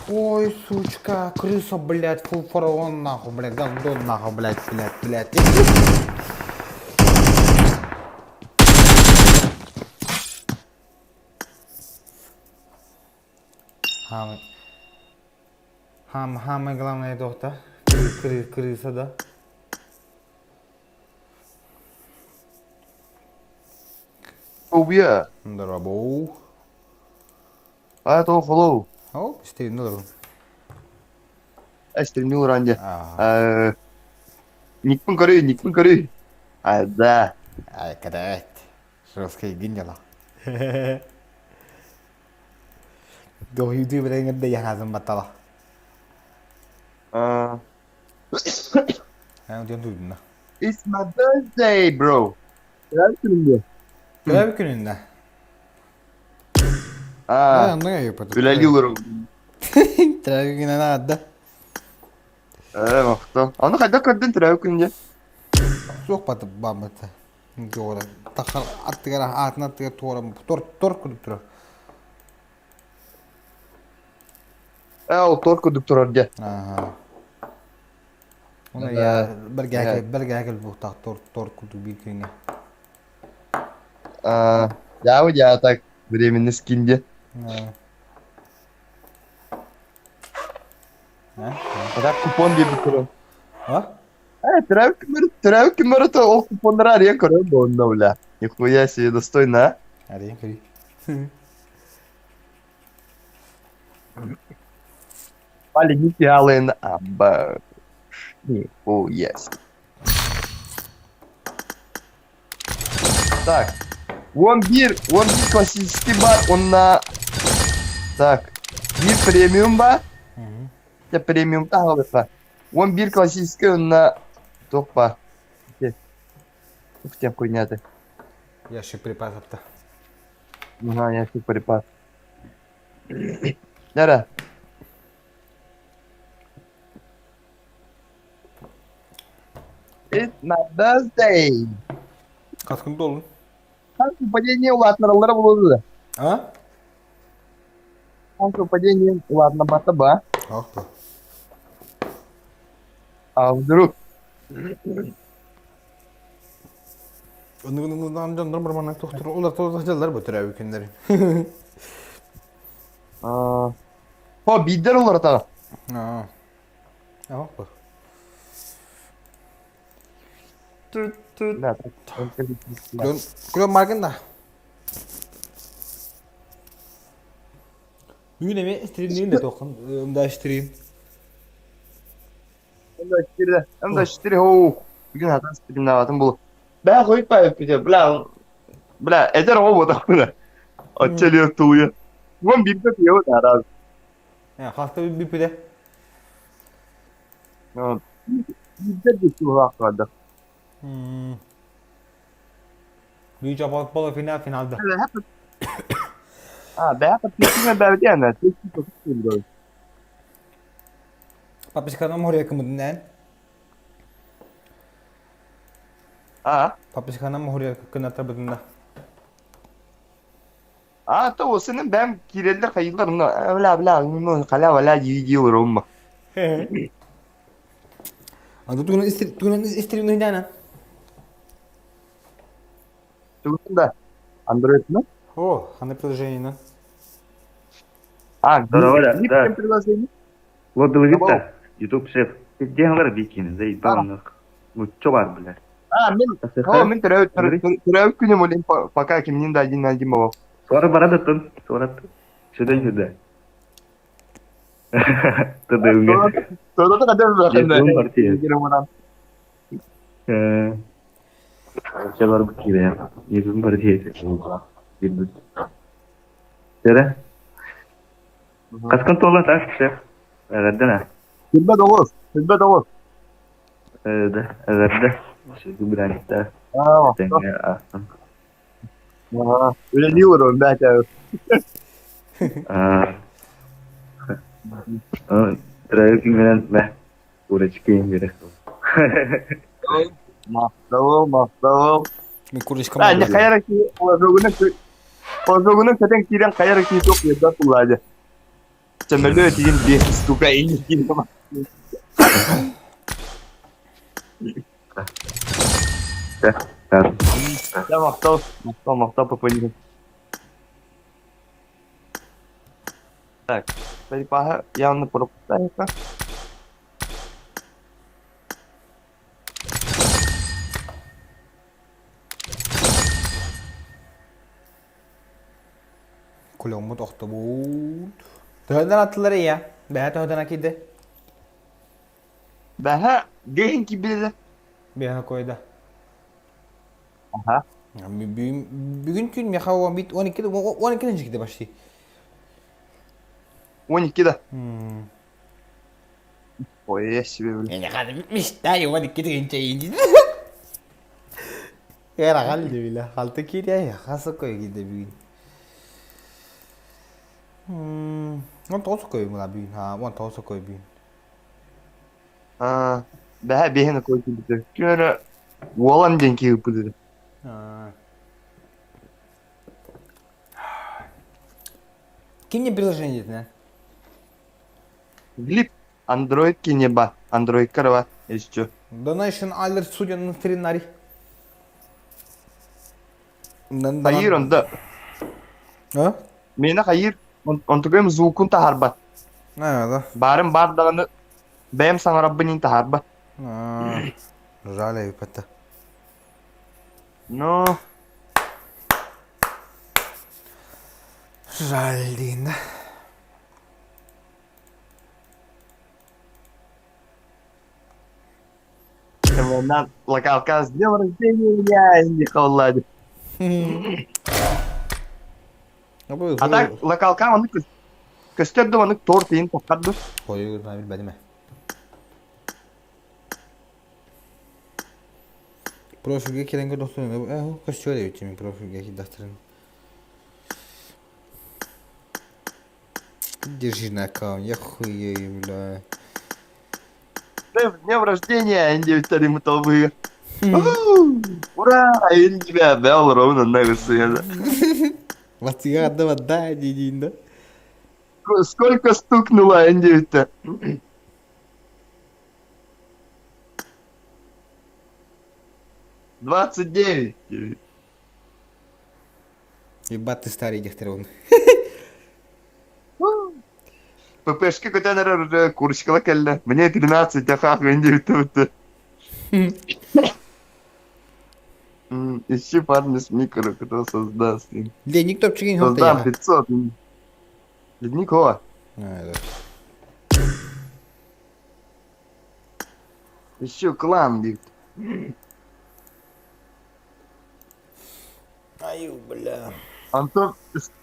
Ой, сучка, крыса, блядь, фул фараон, нахуй, блядь, гандон, нахуй, блядь, блядь. Самое главное, доктор, крыса, да? Убья. Здорово. А это фоллоу. О, стримил здорово. Стримил ранее. Никпун корей. А, да. Ай, когда жесткая гинела. Go YouTube đây ngân đây hà dầm bát tao. Ang tiyan tuh na. It's my birthday, bro. That's Görev gününde. Aa. Yanına yapıyorduk. Üleliyorum. Görev gününe ne adı? Maqta. Onu kayda kırdın trav günce. Çok batı bambata. Doğru. Takal attıgar atına attıgar toram. Tor kurup durur. O tor kurduk turar diye. Aha. Ona ya bir gel bu tak tor kurup bir günge. Ya tak временный скинде. Так купон diye bir kurum. Ha? Trav kümeri to o kuponları arayan kurum da onunla bile. Нихуя себе достойно, а? Arayan kuri. Маленький алый аба. Нихуя себе. Так. Вон bir классический бар, он на... Так. Bir премиум бар. Ya премиум та алırsa. Вон bir классический, он на... Ток бар. Ух, тем хуйня-то. Ящик припасов-то. Ага, ящик припас. Нера. It's my birthday. Kaskın dolun. Как падение улатнаралары болду. А? Как падение улатна бата ба. Ах да. А вдруг? Ondan canlar bana doktor onlar tozacaklar bu tür günleri. Ha bider olur ata. Ha. Ya bak. Kulon markında. Bugün eve stream'ini de dokun. Da stream. Hem de stream ho. Bugün hata stream'de vardım bu. Ben koyup yapacağım. Bla eder o bu da bla. Açılıyor tuğu. Bunun bir de diyor da razı. Ya hafta bir pide. Ya. Bir de bir tuğu vardı. Büyük bala finalde. Evet hep. Ben hep pisine belki yani. Çok güzel. Papis kanam oraya yakın lan. Papis kanam oraya yakın atabında. Ta o senin ben kireller kayıtlarında öyle kala valla yiyor olma. Adı tuğunun istiridin jana. Tuğun da Android mi? О, она приложение. Да. Приложение. Вот долгита. YouTube шеф. Где говорят викинг? Заебал. Вот что бар, блядь. Мен терәү күнем олим пока кимнин да один бабам. Sonra барады тын. Sonra сюда. Тогда у меня. Sonra da kadar var. Все бар букире ya. Yedim бар diye. Tere. Kaskın tola taş şef. Gadana. Hizmet olur. Evet. Şimdi bir anita. Öyle diyorum ben de. Trafik ben. Buraya çıkayım gerek. Maftavul. Mi kuruşka mı? Ne kayarak ki Ozogunu zaten kiren kayarak ki çok yedda kullanacak. Çemelü öteyim diye stuka iyi ama. Ya maftavul попадет. Так, перепага явно пропускается. Kulon mut ohtobut. Töhden attılar ya. Beha töhden akide. Beha gehin ki bile. Beha koyda. Aha. Bugün gün ya hava bit 12'den çıktı başlı. 12'de. Oy себе, блин. Ne kadar bitmiş. Daha 12'de ince. Era galde bile. Halta kiriya ya. Hasa koy gide bugün. On tosu koy mu la bugün ha. On tosu koy bugün. Бәһә беһене кой килде. Күнә Волан деньги выпадет. Кинь мне приложение, да? Глип Android кинеба. Android карава. Еще. Donation alert судьяның стриннари. Hayır onda. Mene hayır. On tukayım звукун тахарба. Да. Барым бардығыны бәйім саңараббын тахарба. Жаль, выпадет. Ну. Жаль, Дина. Нам локалка с днем рождения, не холодно. А так, локалка, он көстерді, оны торт ең тоққады. Қойы көрмей білбәді ме? Профилге келенге доқтырын. Көстер өте мен профилге доқтырын. Держи на аккаунт, я хуею, бля. С днем рождения, Энди, вторым мотовые. Ура! Я тебя обял ровно на высоте. Ватигада вода, дидинда. Сколько стукнуло, Энди-то? $29. Ебать ты старый дихтерон. ППшка көтәнер курсикала кәллә. Мне 13, а хах Энди-то. Ищи парня с микро, кто создаст. Леник топчик. Создам 500. Ледник, о. Да. Еще клан бит. Аю, бля. Антон,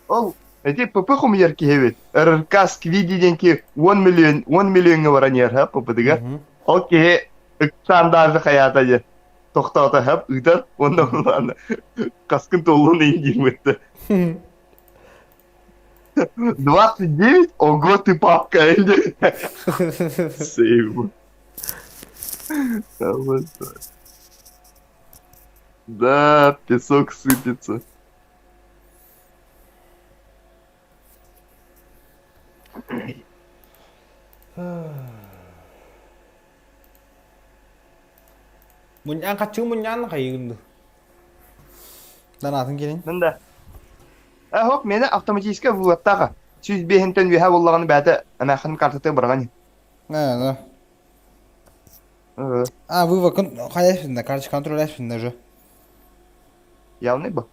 ол, эти ПП хум ярки хевет. РКС виденки 1 миллион варанер, ха, ПП-дыга. Окей, иксандажы хаята же. Тоқтата хап, ыдар, онда уланы. Каскын толуын индирметті. 29? Ого, ты папка, Энди. Сейв. Да, песок сыпется. Munyan kaçıyor munyan kayığındı. Lan atın gelin. Ben de. Hop, meni автоматически выводтағы. Сүйіз бейхінтен веха болағаны бәді әмәқінің картыты бұрған. Да. Вывод, конечно, карточка контроля даже. Явный был.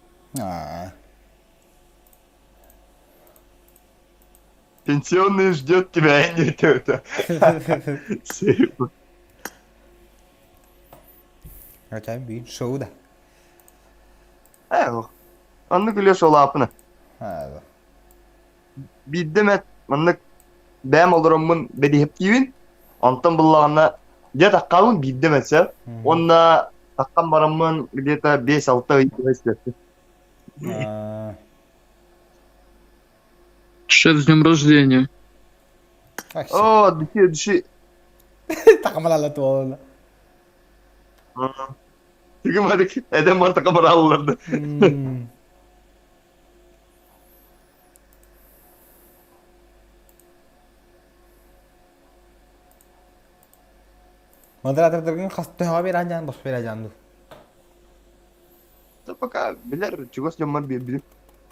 Пенсионный ждет тебя, а не это. Хотя бы шоу, да. Anlık öyle şola apını. Да. Bildim et, anlık bəyəm olurumun bedi hep giyin. Antan bullağına ya taqqalın bildim etse. Onunla taqqan baramın где-то 5-6 ay istetti. Шеф, с днем рождения. О, души. Takamalarla tuğla. Çıkamadık. Edem var takamar alırdı. Модератордың қастыға берәжан, бос берәжанды. Пока білер, чего съемар біліп.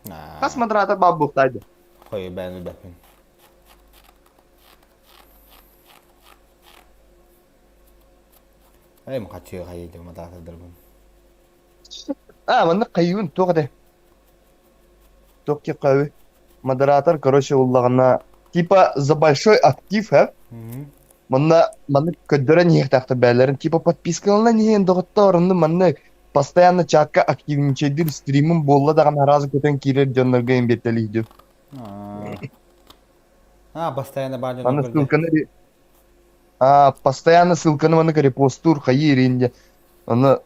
Қас модератор бабы бұқтайды. Қой, бәні бәпін. Әй, мұқатшығы қайды модератордыр бұн. Мында қайуын тоқды. Тоқки қауы. Модератор, короче, уллағына типа за большой актив, Мында көддөрі неқтақты бәлерін, типа подпискалына неген доғытта орынды мында постоянно чатка активничайдыр стримім болла даған аразы көтен керер жонларға ембеттелейді. Постоянно бар жонлар көрді. Постоянно ссылканы мында репостур, қайы еренде. Оны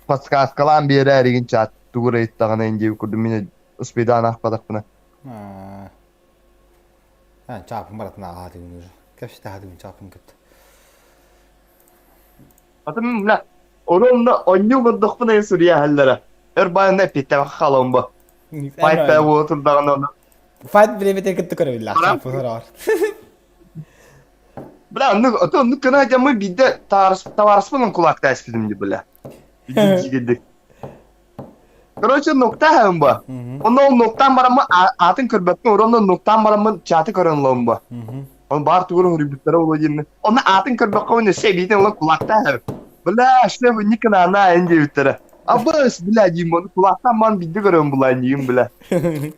Paskaskalan bir yere erigin çat. Tuğra ittağına inceyi kurdum yine uspeydan akpadak buna. Ha, çapın baratına ağatın dur. Kaçta hadın çapın kıt. Atım buna onunla onyu gıddık buna Suriye hallere. Erbayan ne pitte bak kalın bu. Fight be bu oturdağın onu. Fight bile beter kıttı kore billah. Çapın sorar. Bula onu kına camı bir de tavarız bunun kulakta espidim diye bula. Bir gidik. Короче, nokta hem bu. Onun noktan baramı atın kırbetme oranın noktan baramı çatı karınlığım bu. Onun bar tuğru hürbitlere olacağını. Onun atın kırbetme onu seviyden olan kulakta hem. Bula işte bu nikına ana ence bitlere. Abas bula diyeyim onu kulaktan ben bildi görüyorum bula diyeyim bula.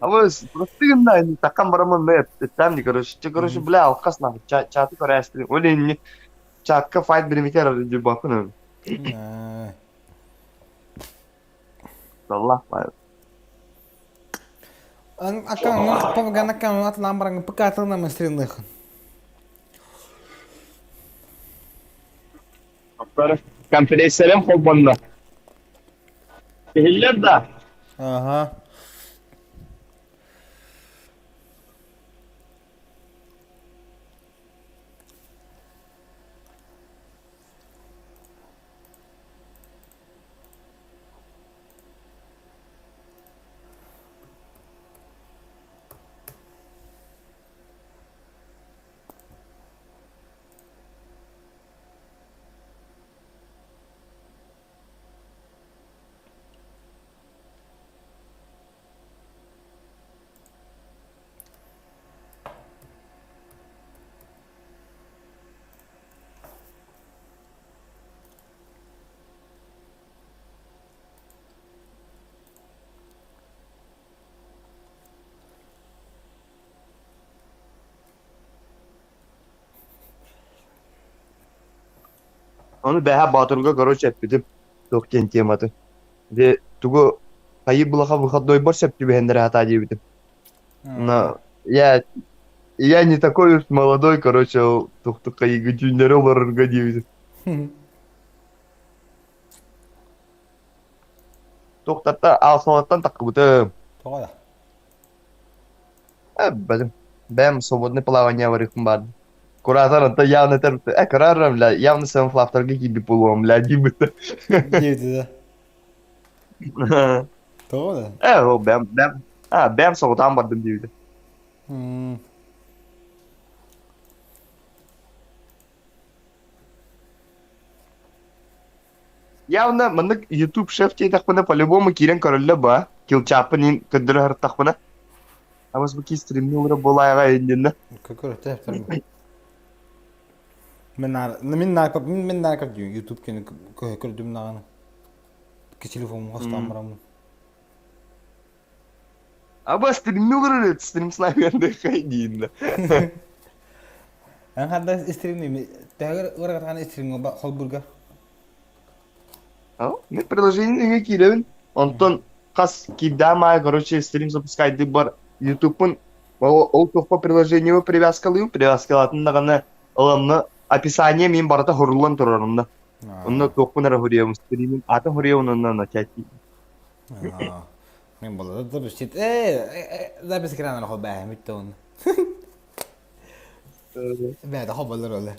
Abas burası günde aynı takkan baramı ne ettem diye короче. Короче bula alkasla çatı karaya espidim. Öyle inni çatka fight bir miktar aracı bakın öyle. Allah var. Akan pemegang akan atılan barang pekatına mesrinlik. Konferenslerim kolbanda. Şehirler de. Aha. Onu beha Baturga короче etmedim. Dokten temadı. Ve tugu kayı bulaka выходной борщ gibi hendere hata diyebilirim. Но я не такой уж молодой, короче, тух-тух кayı gücünleri olurga diyebilirim. Tohtatta alfalattan takıbıdım. Doğru. Ben свободное плавание вариком барды. Куратор это явно терпит. Куратор, бля, явно сам флафтер gibi pulum, bля, gibi. Gibi de. Doğru. O ben soğudan vardım diyordu. Явно мындык YouTube шеф так пына по-любому кирен королле ба. Килчапын кыдыры хыртак пына. Амас бу ки стримни ура болайга энденде. Kökörte yaptım. Min narkap diyor YouTube keni kökürdüm nağını. Telefon hastam baram. Aba strimni uра stream снайперде кайдинде. An hadda stream mi? Teher ora kan stream ba Holburger. Не приложение кирен. Антон кас кидама, короче, стрим запускайды бар YouTube'un ол тоқпа приложениеме привязкалыйм, привязкалатында гана ыламны описание мен барата хорулан турарымда. Онда тоқпын ара хориям стримин аты хориям ондан начать. Мен болда да bir şey. Запись экрана хо баа миттон. Баа да хобалар öyle.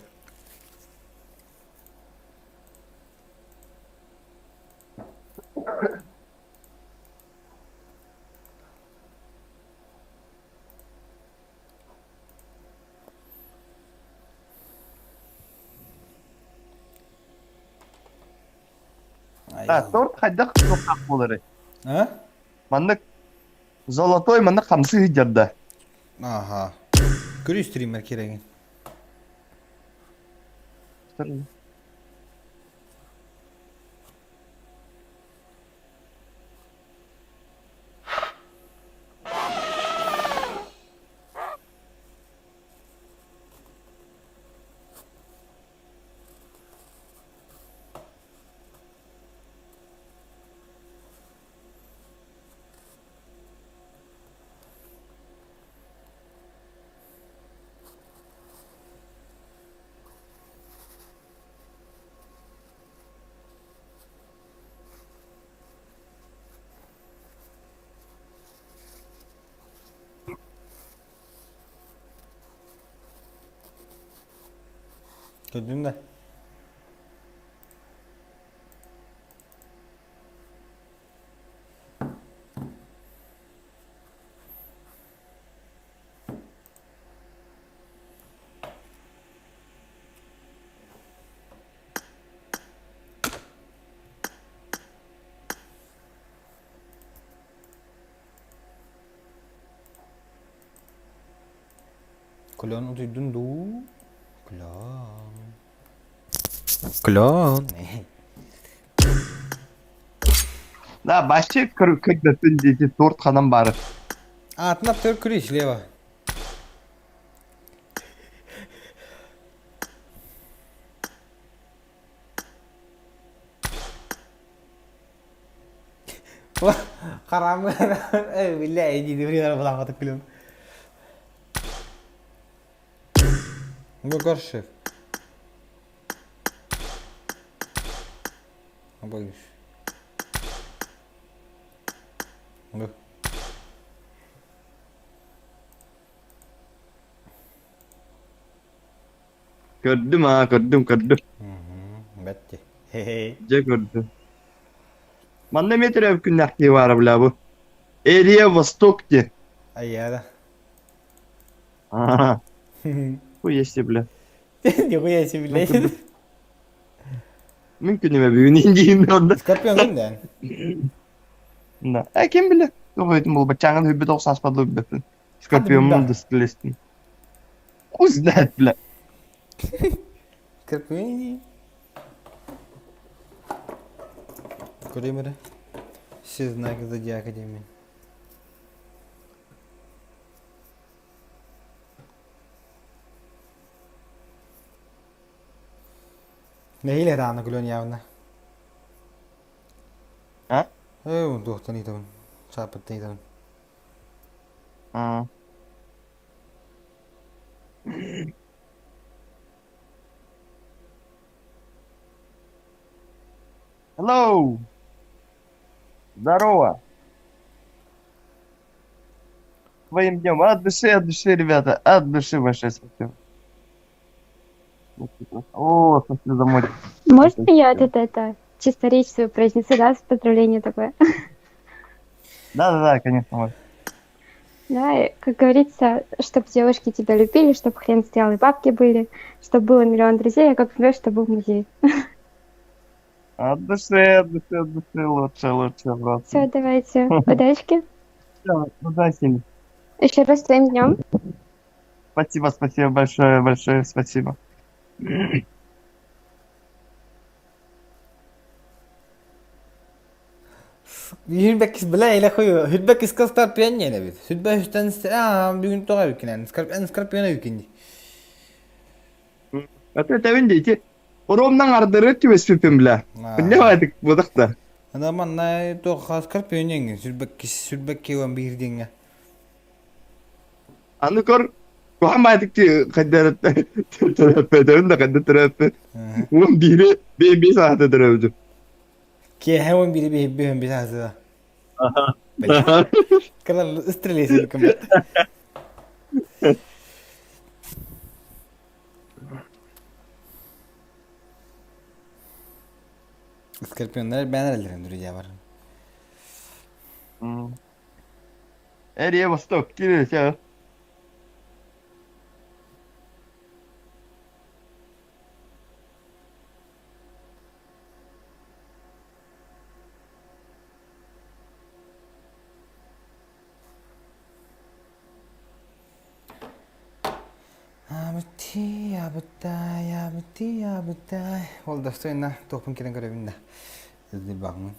Торт хайдак тоқақ болары. А? Мандык золотой мандык хамсы хиджарда. Aha. Görüyor streamer keregin. Gördün de. Klon duydun du. Klon. Klon. Da başka kırkıdasın dedi 4 kanım var. Atına tör kürüş leva. Wah, karamı. Billahi jadi beri dalam lama klon. Gor şef. Boyuş. Gör. Gördüm ha gördüm. Bette. Hehe. Gördüm. Manda metre günah ki var bla bu. Area Vostok diye. Ayada. Aha. Bu yeşil bile. Yok ya şimdi. Mümkün mü bir indiyim onda. Skorpion gönde. Da. Kim bilir. Doğruydum bu bacağın hübbe 90 spadlı bir defin. Skorpion'un da stilestin. Kuznet bile. Skorpion. Koreymere. Siz ne kadar cak edeyim. Neyle rana klon явно. Ha? Doktor nih teman. Sahabat nih teman. Hello. Здорово. Твоим днем от души, ребята, от души большое спасибо. О, спасибо за мой. Можно я вот это чисто речь свою произнесу, да, поздравление такое? Да, конечно, можно. Да, и, как говорится, чтобы девушки тебя любили, чтобы хрен стоял и бабки были, чтобы было миллион друзей, а как умрешь, чтобы был музей. От души, лучше, брат. Все, давайте, удачки. Все, удачи. Еще раз с твоим днем. Спасибо большое, спасибо. Hürbekis bile ile koyuyor. Hürbekis kız Skorpion yine bir. Hürbekis'ten bugün doğru yüklen. Skorpion'a yüklendi. Это видите, ровно ардыры тювеспепем бля. Bilmedik budak da. Adamın ne doğru Skorpion yenge. Hürbekis olan bir denge. Anı kor. Kuhamadik ki kadar terapi da kadar terapi. Onun biri bir saat terapi. Ki hemen biri bir saat. Kadar ıstrelesi kımmet. Skorpionlar ben nerelerin duruyor var. Area Vostok giriyor ya. Abutai. Oldu dostum na topun kiran görevinde. Hızlı bakın.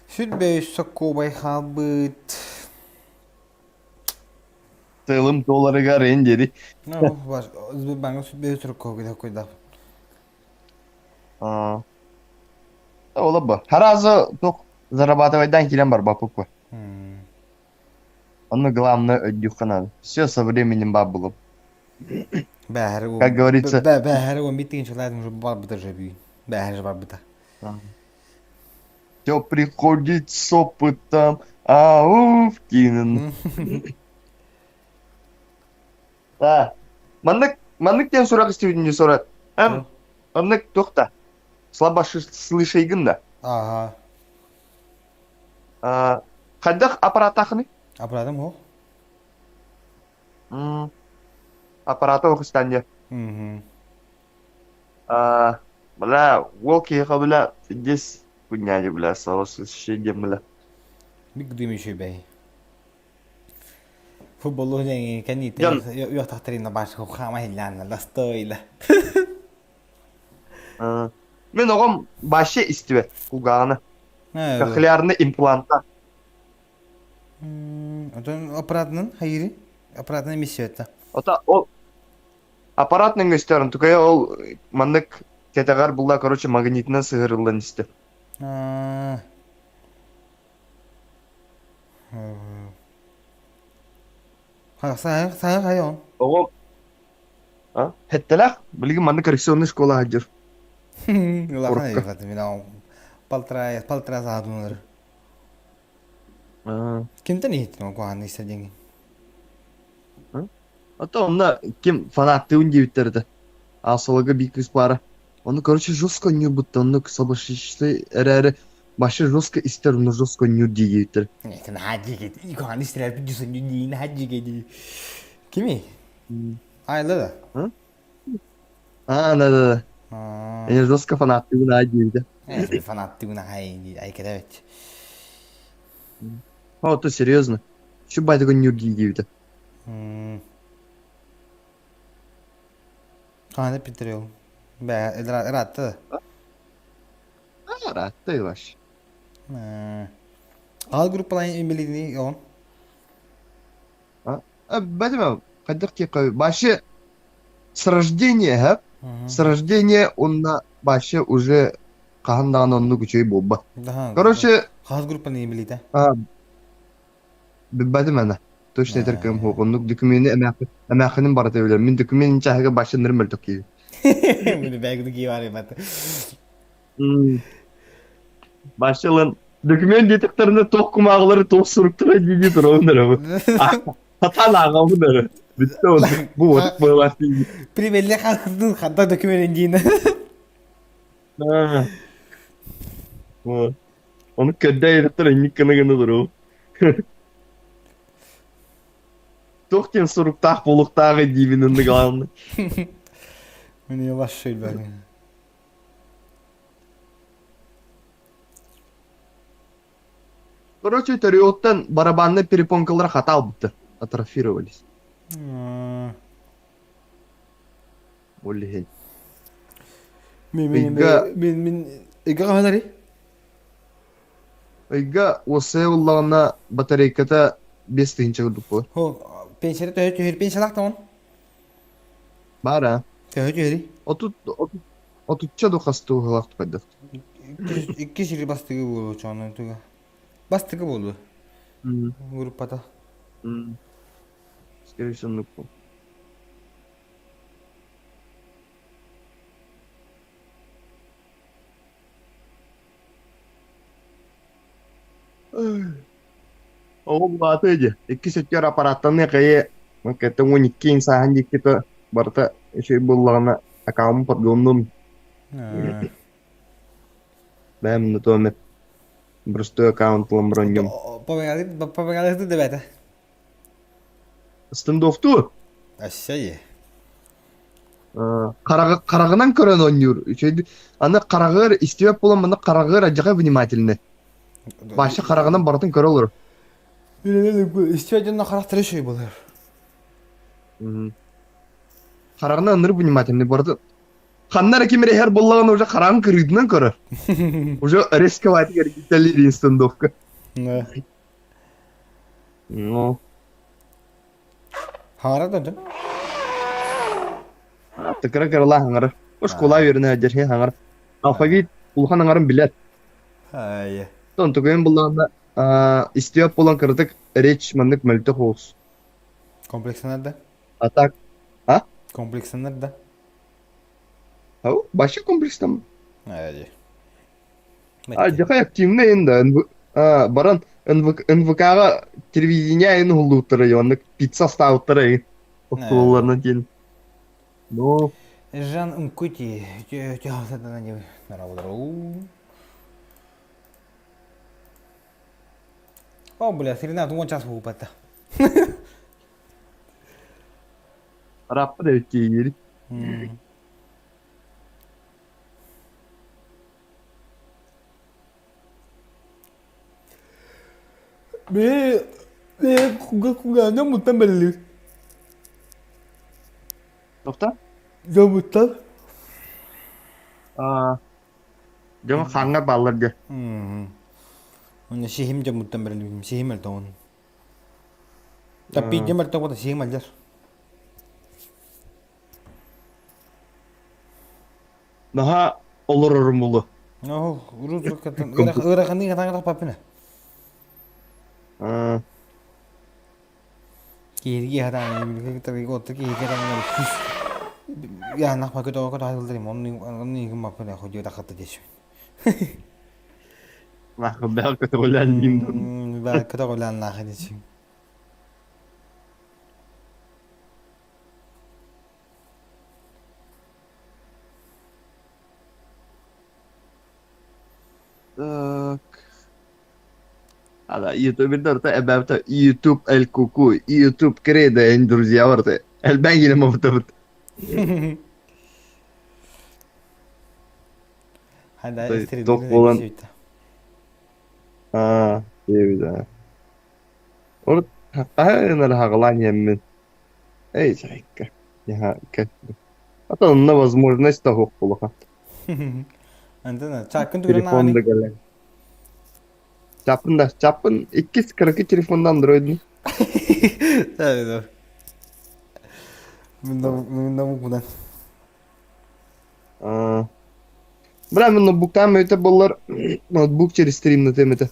Should be sokobay habit. Sığılım doları garın dedi. No, var. Bana should be sokobay koyda. Ola bu. Her azı tok зарабатывать килем бар бабук var. Он главное отдюхана. Все со временем бабулом. Как говорится. Бахар он битин человек уже бабу даже би. Бәрі бар бұта. Все приходит с опытом, ауф, дейін. Маннык тен сұрақ істеудің сұрат. Маннык тоқта. Слабо слышайгын да. Ага. Қайдақ аппарат ақыны? Аппаратым о? Аппараты оқыстан де. Бля, волкиға бля, 10 күнняде бля, сауысыз шедем бля. Бик дүйім үші бәй. Футболу және кәнейті yok тақтырында башы қоқама хилланна, ластойла. Мен оғым башы істіве, құлғағаны. Кахлярны импланта. Отын аппаратының хайыры? Аппаратының емесі өтті. Ота, ол аппаратның өстерін, түкәе ол мандық тетағар бұлда, короче, магнитына сығырылын істі. Сайы қай он? Оғым, хеттеләқ, білгі мандық коррекционный школа хаджыр. Улақына ешқаты, мен ау палтыра сағадыңыр. Кімтен еттің ол қоғанды істерден? Ота, онда кем фанатты өндебіттерді. Асылығы бейкіз бары. Оны, короче, жестко не бұтты, оны собашышты әрі başı жестко істер, оны жестко не дегейтір. Нетін хаджи кет, қоғанды істер әрпі жүсін дейін хаджи кет. Кеме? Айлы да? Да. Әне жестко фанатты өна дейді. Фанатты өна айкет әвет. Ота, серьезно. Şu байдығы не дегейді. Қанды бітірел. Бә, ратты да? Ратты баш. Ал группалайын білейді оғын? Бәдім, қайдық тек башы с рождения, с рождения онна башы уже қағындаған онны күчей болба. Короче... Қаз группалайын білейді? Бәдім әні. Точно етеркем хоғынлық докумені әмәқінің барыты өлер. Мен докуменін чағы башынырым өлтік кейді. Мені бәгіді кей бар емәті. Башылын документ детекторында тоқ құмағылары тоқ сұрықтыра дейді тұр оңдары. Қатан аға бұнары. Бітті оны. Бұл отық бойлар дейді. Примелі қақырдың қанда документін дейіні. Оны көдді едіқтір әнеккіні ғыны тұр оң. Тоқтен сұрықтақ болуқтағы дейбінінді қаланды. Мені баш шейл бәлі. Короче, тәреоттан барабанны перепонкалар хатал бітті. Атрофировались. Олеген. Мен иға қағанары? Иға осы ұллағына батарейката 5 тыгынча күрдік бұл. Пенсияда төхір пенсиялақта он? Бара. Төхір? Отутча дұқасты ұғылақты қайдақ. 2 жiri бастығы болу çoğunluğu tuğa. Бастығы болу. Группада. Скорее всего, нұқ бұл. Оғыл баты еді. 2 сөттер аппараттаны қайы кәті 12 инсаған декеті барта үшей болағына акаумын подгонным. Бәміні томет. Брустой аккаунтлым броньем. Попагалықты да бәті? Стендофту? Әсәйе. Қарағынан көрін ойныр. Аны қарағыр істебеп болам, аны қарағыр ажыға внимательны. Башы қарағынан бартын көрі олыр. Истебеп қарақтыры шөй болыр. Қарағынан аныр внимательны барды. Ханнар әкемері әр болағын уже қарағын көрігдінен көрі. Уже рисковать керекетелер стендовка. Хаңара дөндін? Тықыра кіріла хаңары. Школа веріне әдерге хаңары. Алфавит ұлған хаңарын білет. Тон түгейін болағында істеп болан кірдік реч мандық мәлті қоғыз. Комплексінер да? Атак. Комплексінер да? Ау, башы комплекстам. Әйе. Жака активный енді. Баран НВК-га телевидение ені hulluuttara yoğunluk pizza ставыттара Оқтоларынан кейін. Ну... Жан Мкути. Тяхасатана не наработал. О, бля, Серена, думал, час выпадет. Раппа да өтке егері. Куда мутан белли. Тоқта? Жомуттан. Жаңа қаңға балларды. Оны шехим жомуттан белли. Шехим әлді оны. Таппи жомуттан қода шехим әлдер. Наға олар ұрымылы. Ырақанның қатаңға папина. Киерге қатаңға емілгі отты кейге қатаңға күш. Я нақпа көті оғы қадылдырым. Оның егін мапына қойды өтақатты деші. Нақы бәл көті ойлан деймді. Бәл көті ойлан нақы деші. Так. Ада, ютуберді ұрта әбәбіті YouTube әл-куку, YouTube кіреді ән друзья ұрта. Әлбән келем ұпты бұд. Тоқ болан. Ебеді. Ұрт, қағынар хағылан еммен. Эй, жайыққа. Яға, кәтті. Ата, онына возможность та хоқ болуға. Антона, чакын түгірін Чапын 240 телефонда андроидный. Да. Мен бұдан. Бра, мен ноутбуктан өте болар, ноутбук через стримны теметі.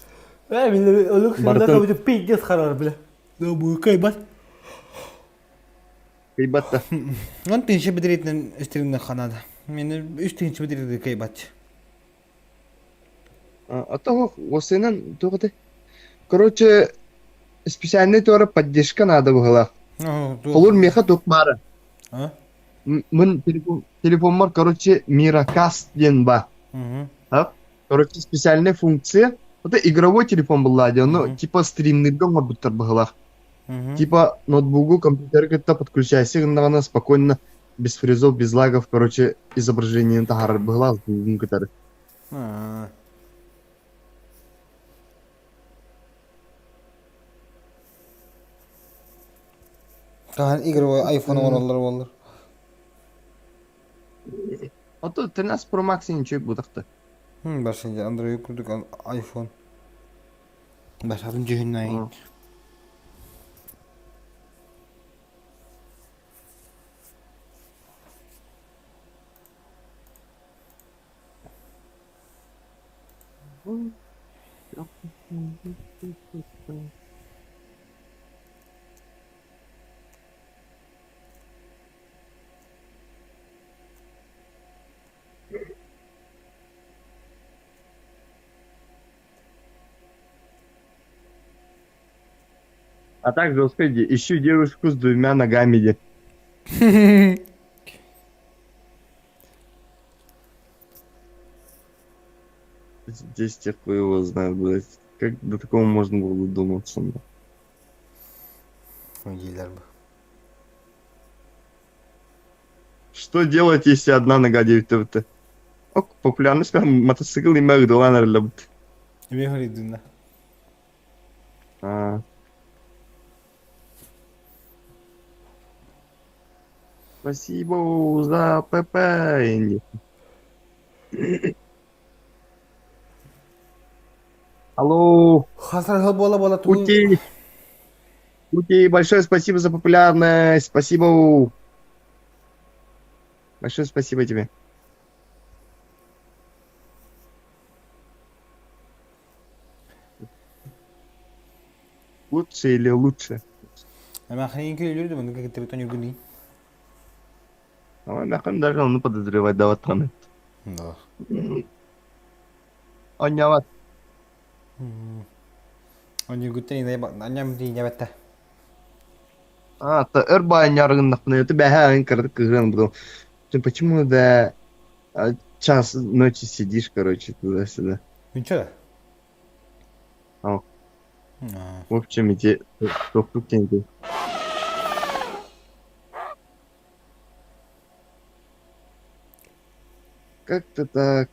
Мен өлік сында көбіті пейдес қарар біле. Ноутбук кайбат. Кайбатта. Он тінші бідірейтін стримны қанады. Мені 3 тінші бідірейтін кайбат. Атого, осенен тоғыды. Короче, специальный тора поддержка надо была. Холур меха токмары. Мен телефон бар, короче, Miracast ден ба. Короче, специальная функция. Это игровой телефон был, но типа стримный дом будто была. Типа ноутбуку, компьютер как-то подключайся, она спокойно, без фризов, без лагов, короче, изображение тагар было, который. Kahan игровой iPhone олар. Ото 13 Pro Max ничего будақта. Башынды Android күрдік iPhone. Башарын жүйіннайын. А также, господи, ищу девушку с 2 ногами. Здесь такое его знает, блядь. Как до такого можно было додуматься? Что делать, если одна нога 9 Ок, популярность мотоцикл и Макдональдс любит. Тебе говорит, да. Спасибо за ПП. Алло. Пути. Большое спасибо за популярность. Спасибо. Большое спасибо тебе. Лучше или лучше? Я хрененько люди, но как это не гуни. А я даже он подозревать давать. Да. Oynamat. Onyu guteni ne bak anyam di nyabette. Ta ырбайын ярыгындак это бэхэн кырдык кыгын был. Ты почему да час ночи сидишь, короче, туда-сюда? Ничего. В общем, эти топ-тук тенги. Как-то так.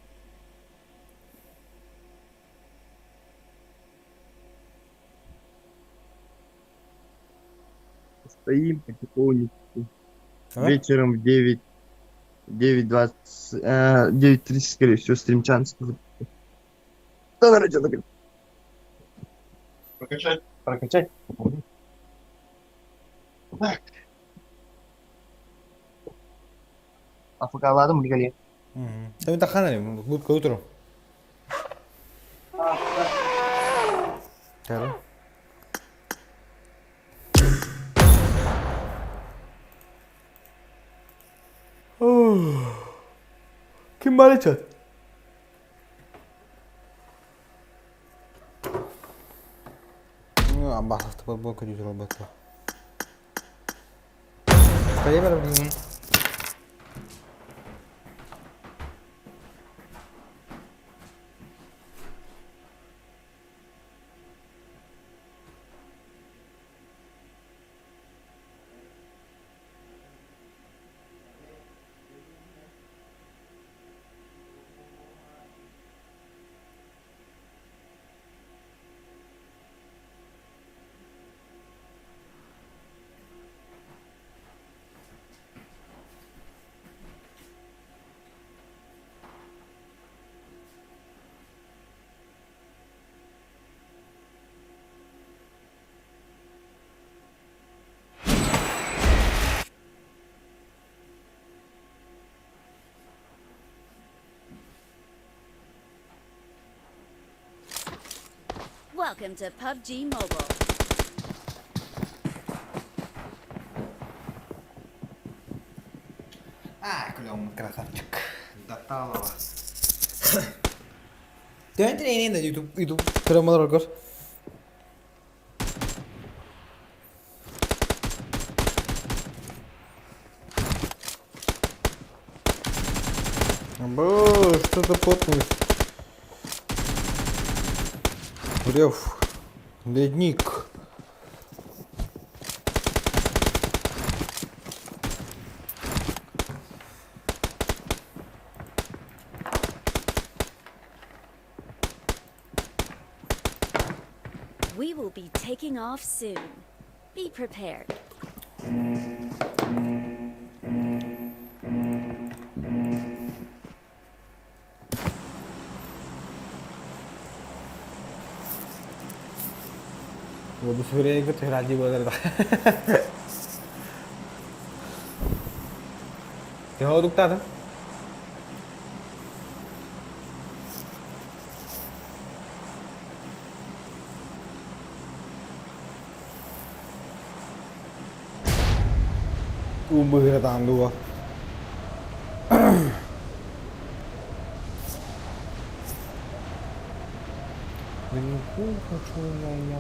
Стоим потихонечку. Вечером в 9:20, 9:30, скорее всего, стримчанский. Что на радио говорит? Прокачать. Так. Afakaladın mı geliyor? Sen tak kanan bu kau Tahu. Kim balik chat? Ambah tempat buat kerja jual betul. Kaya berapa ni? Welcome to PUBG Mobile. Kalau kerasacak. Datang lah. Jangan ini itu keramalar kor. Амбо, что-то потный. Рев. Ледник. We will be taking off soon. Be prepared. वो दूसरे को तो राजी बोल रहा था क्या हो दुखता था Umur datang dua. Minggu kecuali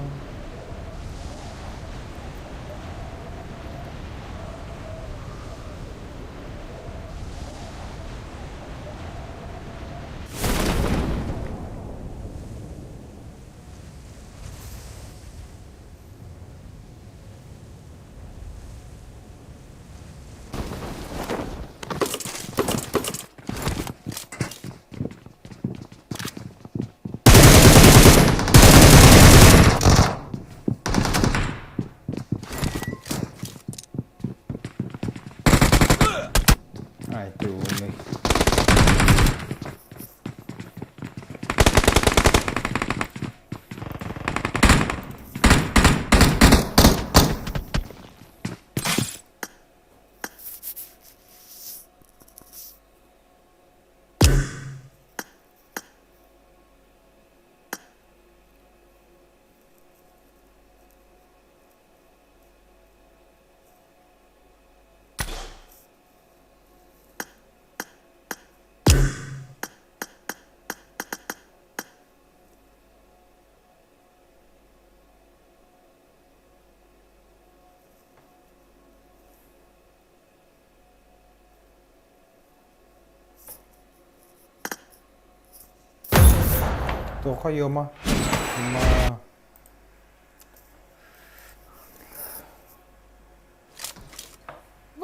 ตัวค่อยโยมมา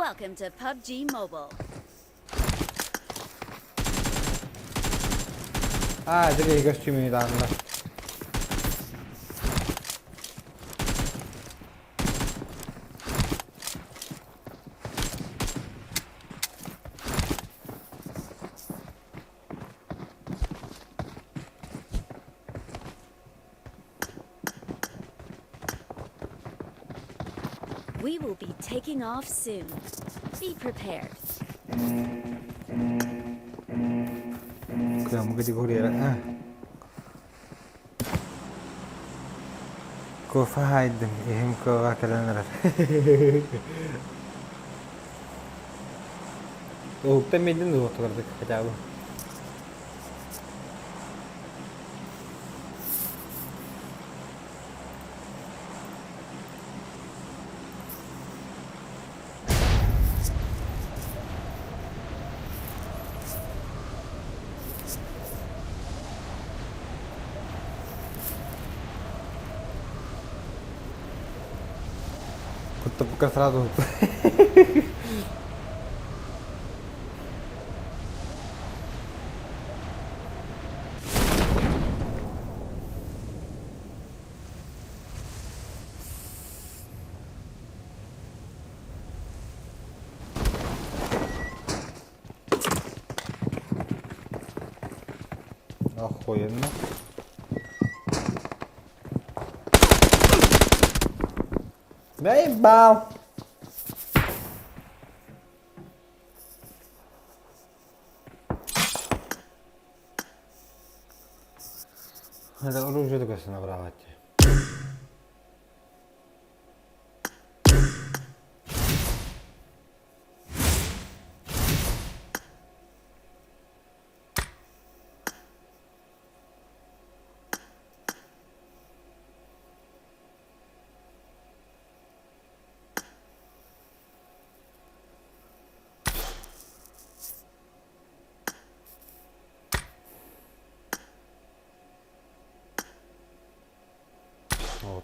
Welcome to PUBG Mobile. Direi gościmy tam. We will be taking off soon. Be prepared. 그냥 뭐지 고리라. Cô phá hai đừng em cô ra cái lần này. Ồ, tên mình đứng được rồi cái chào. Только сразу. Охуенно. Заебал! Это оружие только что набрать.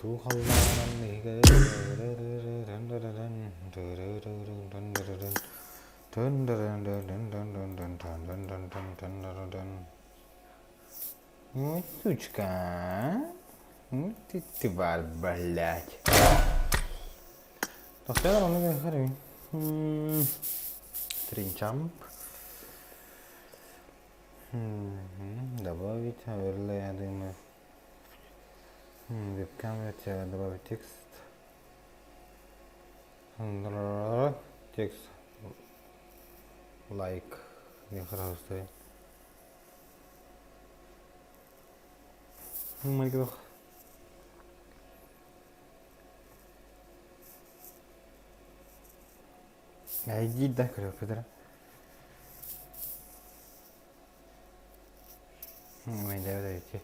Thú không сучка. Ты тварь, блядь. Поставил он на горы. Тринчамп. Добавить оверлей, я думаю. Веб-камера, добавить текст. Текст. Лайк. Не хорошо стоит. Майкрох. Иди да, Петра. Мы давайте.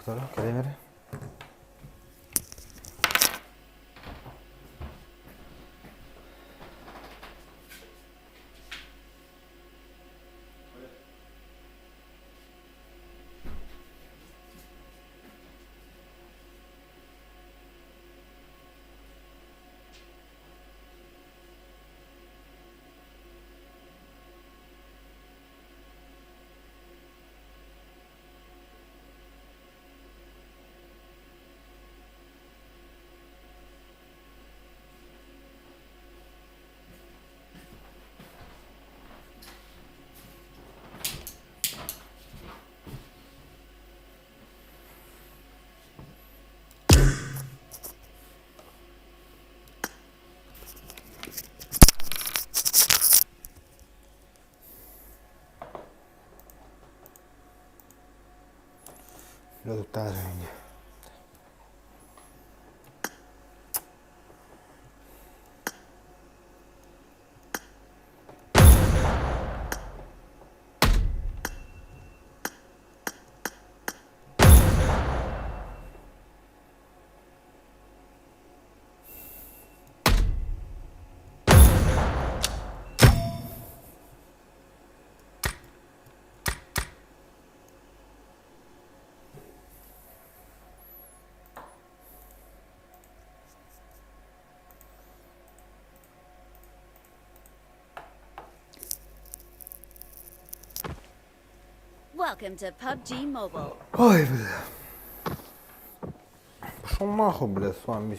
Fotoğraf kalemleri. Продуктажение. Welcome to PUBG Mobile. Ой, бля. Пошел нахуй, бля, с вами.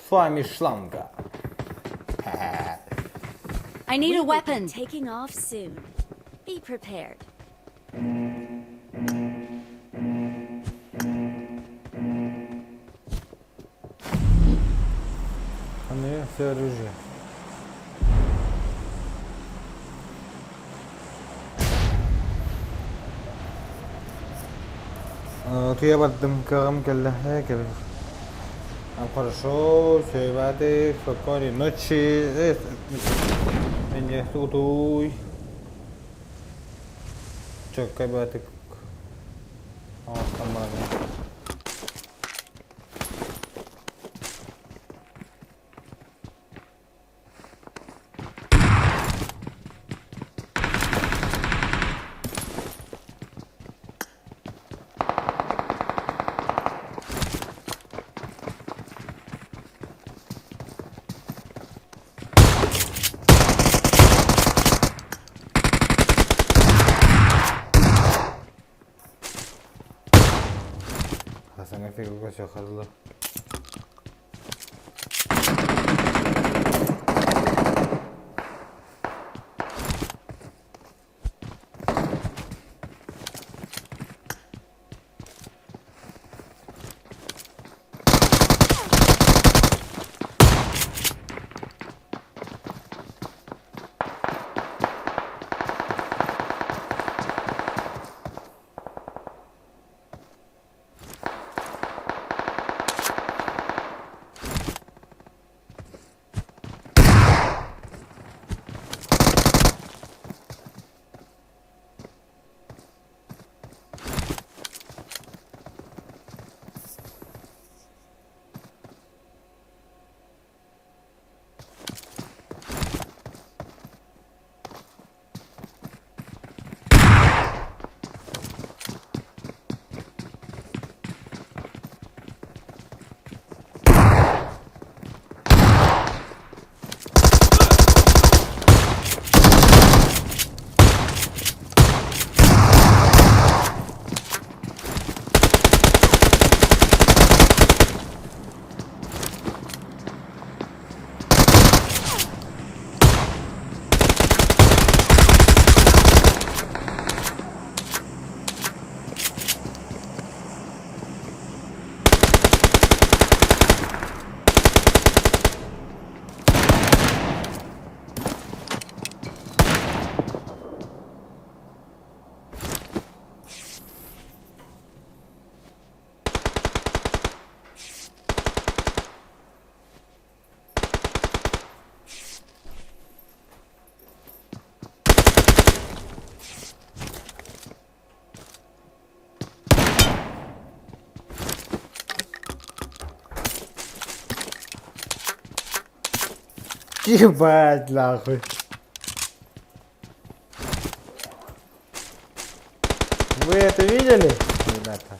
С вами шланга. I need a weapon. Taking off soon. Be prepared. А не, все оружие. Вот я под дымком каллахе кел. Хорошо, все вады, спокойной ночи. Не сутуй. Чё, как бы ты... А, там ладно. Hasan Efe kokusu yakaladı. Ебать, нахуй. Вы это видели, ребята?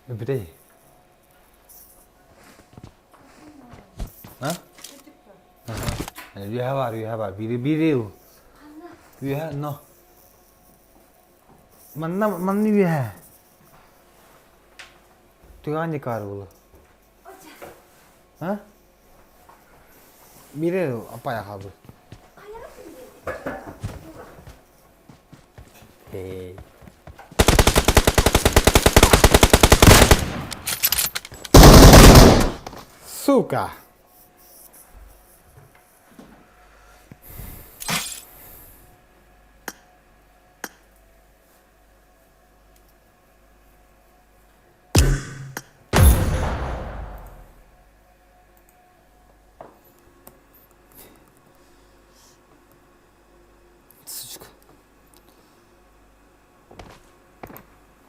Öbürey. Ha? You have. Biri. You have no. Man you have. Tu hangi kar bulu? Ha? Biri apa ya kabul? Hey. Suka.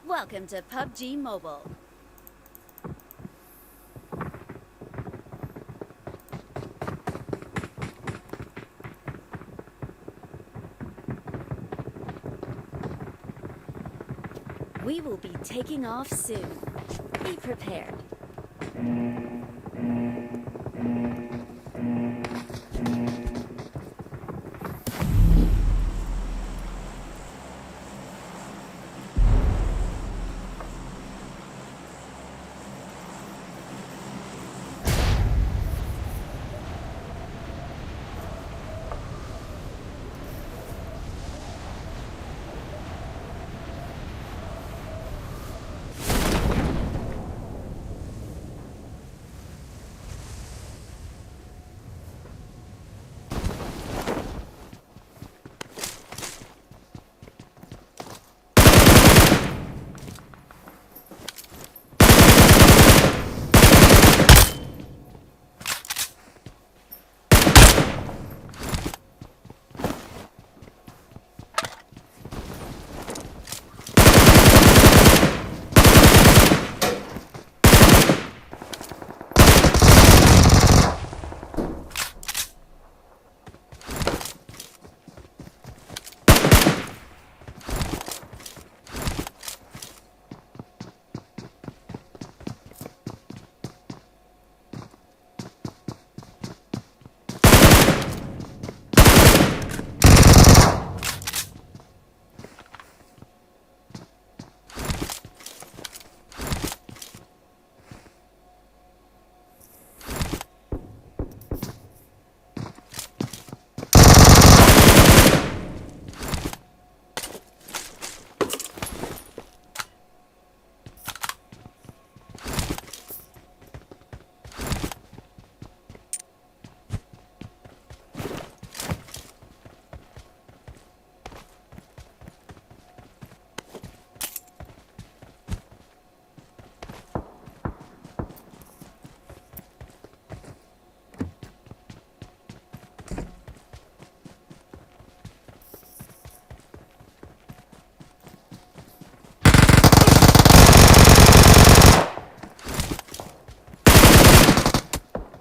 Welcome to PUBG Mobile. We will be taking off soon. Be prepared.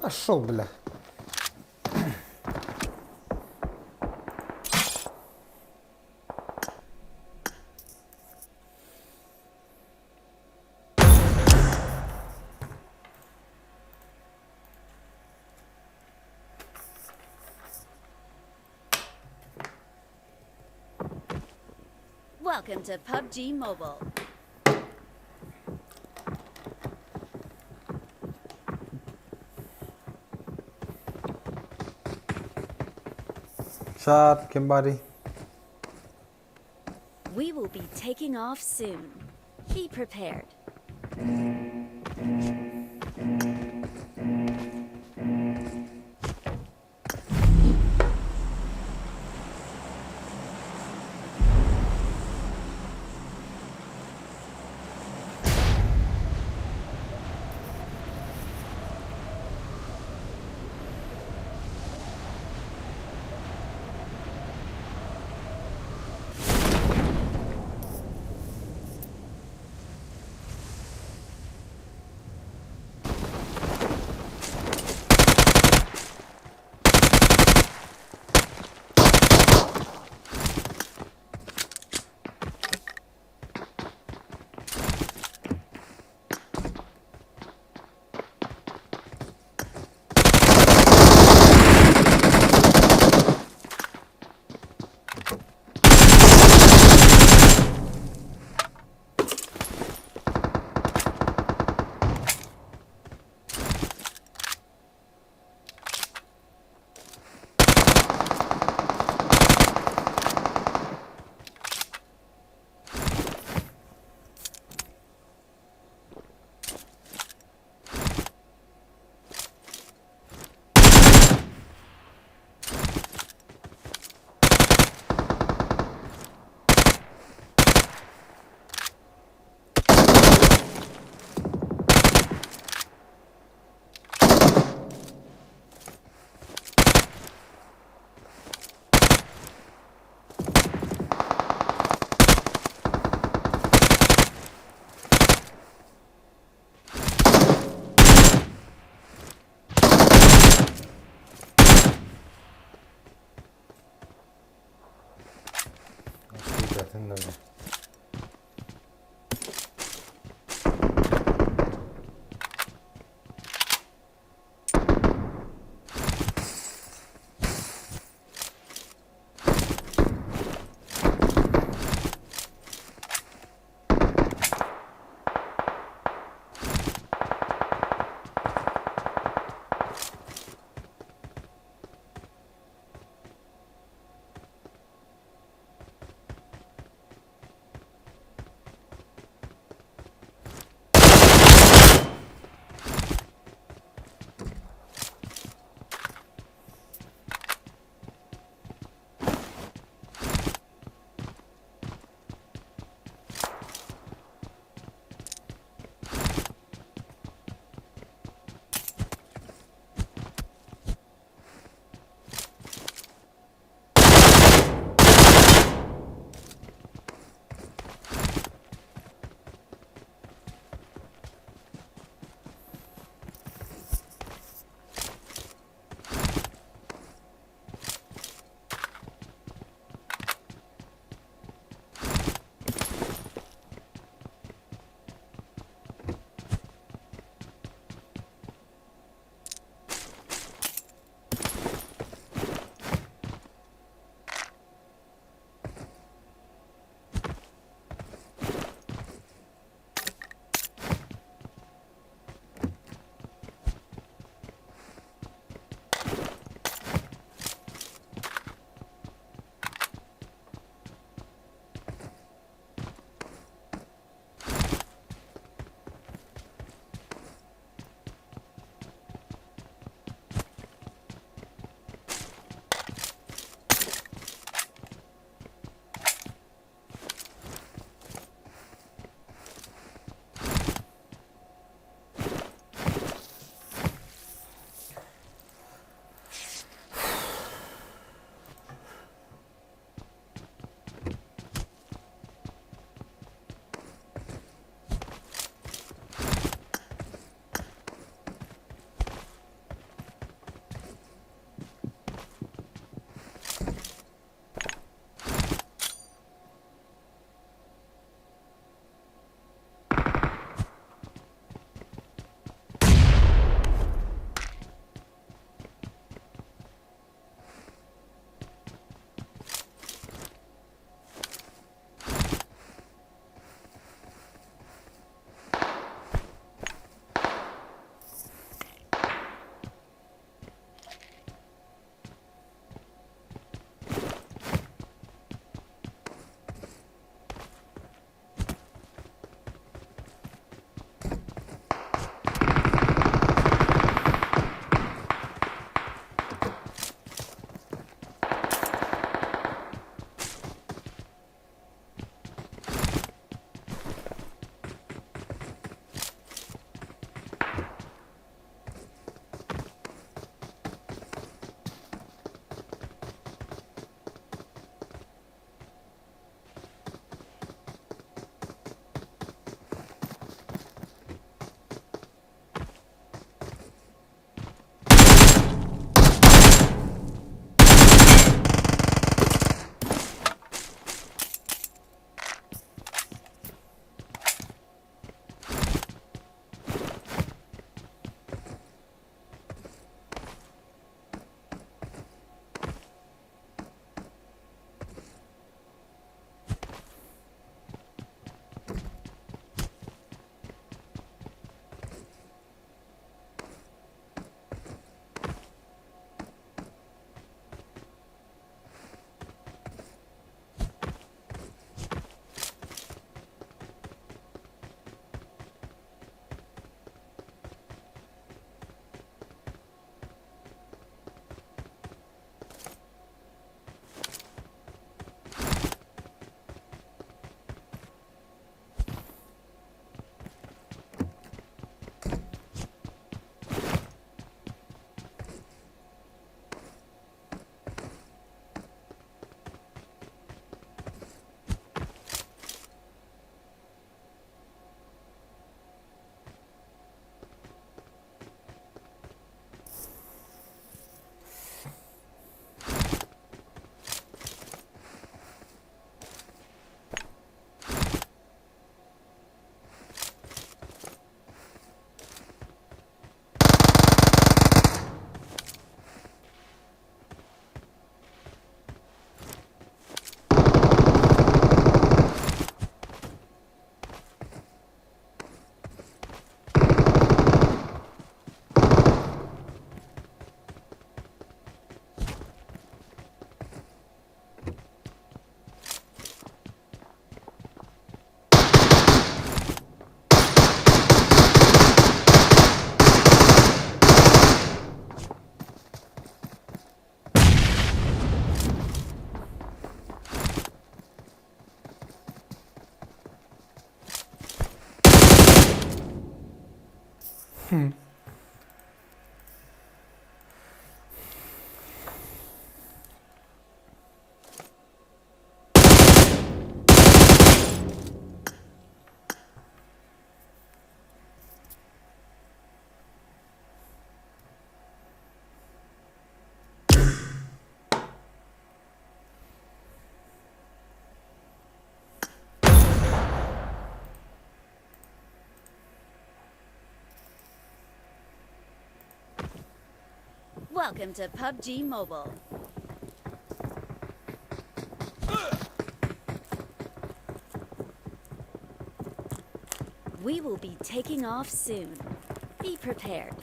Пошел, бля. Welcome to PUBG Mobile. Shot, Kimbari. We will be taking off soon. Be prepared. Sen de öyle. Welcome to PUBG Mobile. We will be taking off soon. Be prepared.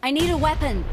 I need a weapon.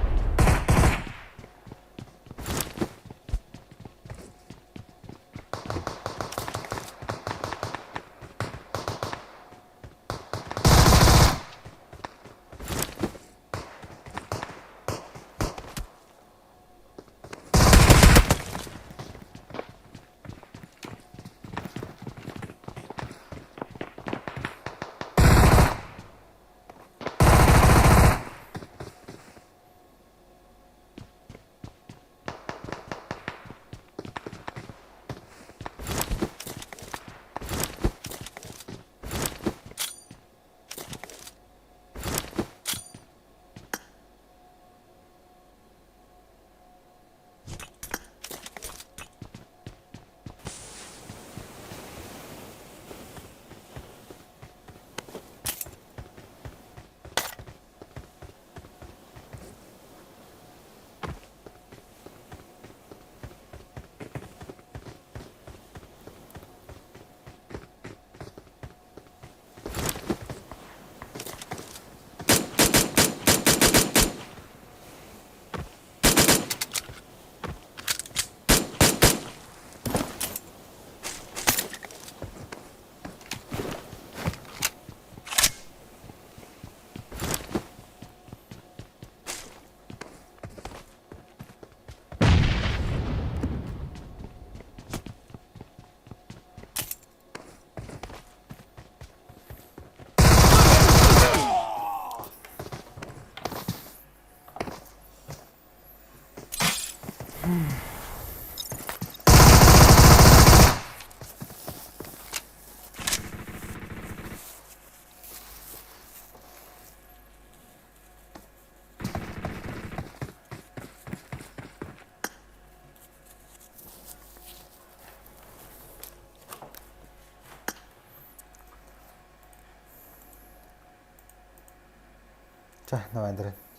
자, 나와 얘들은.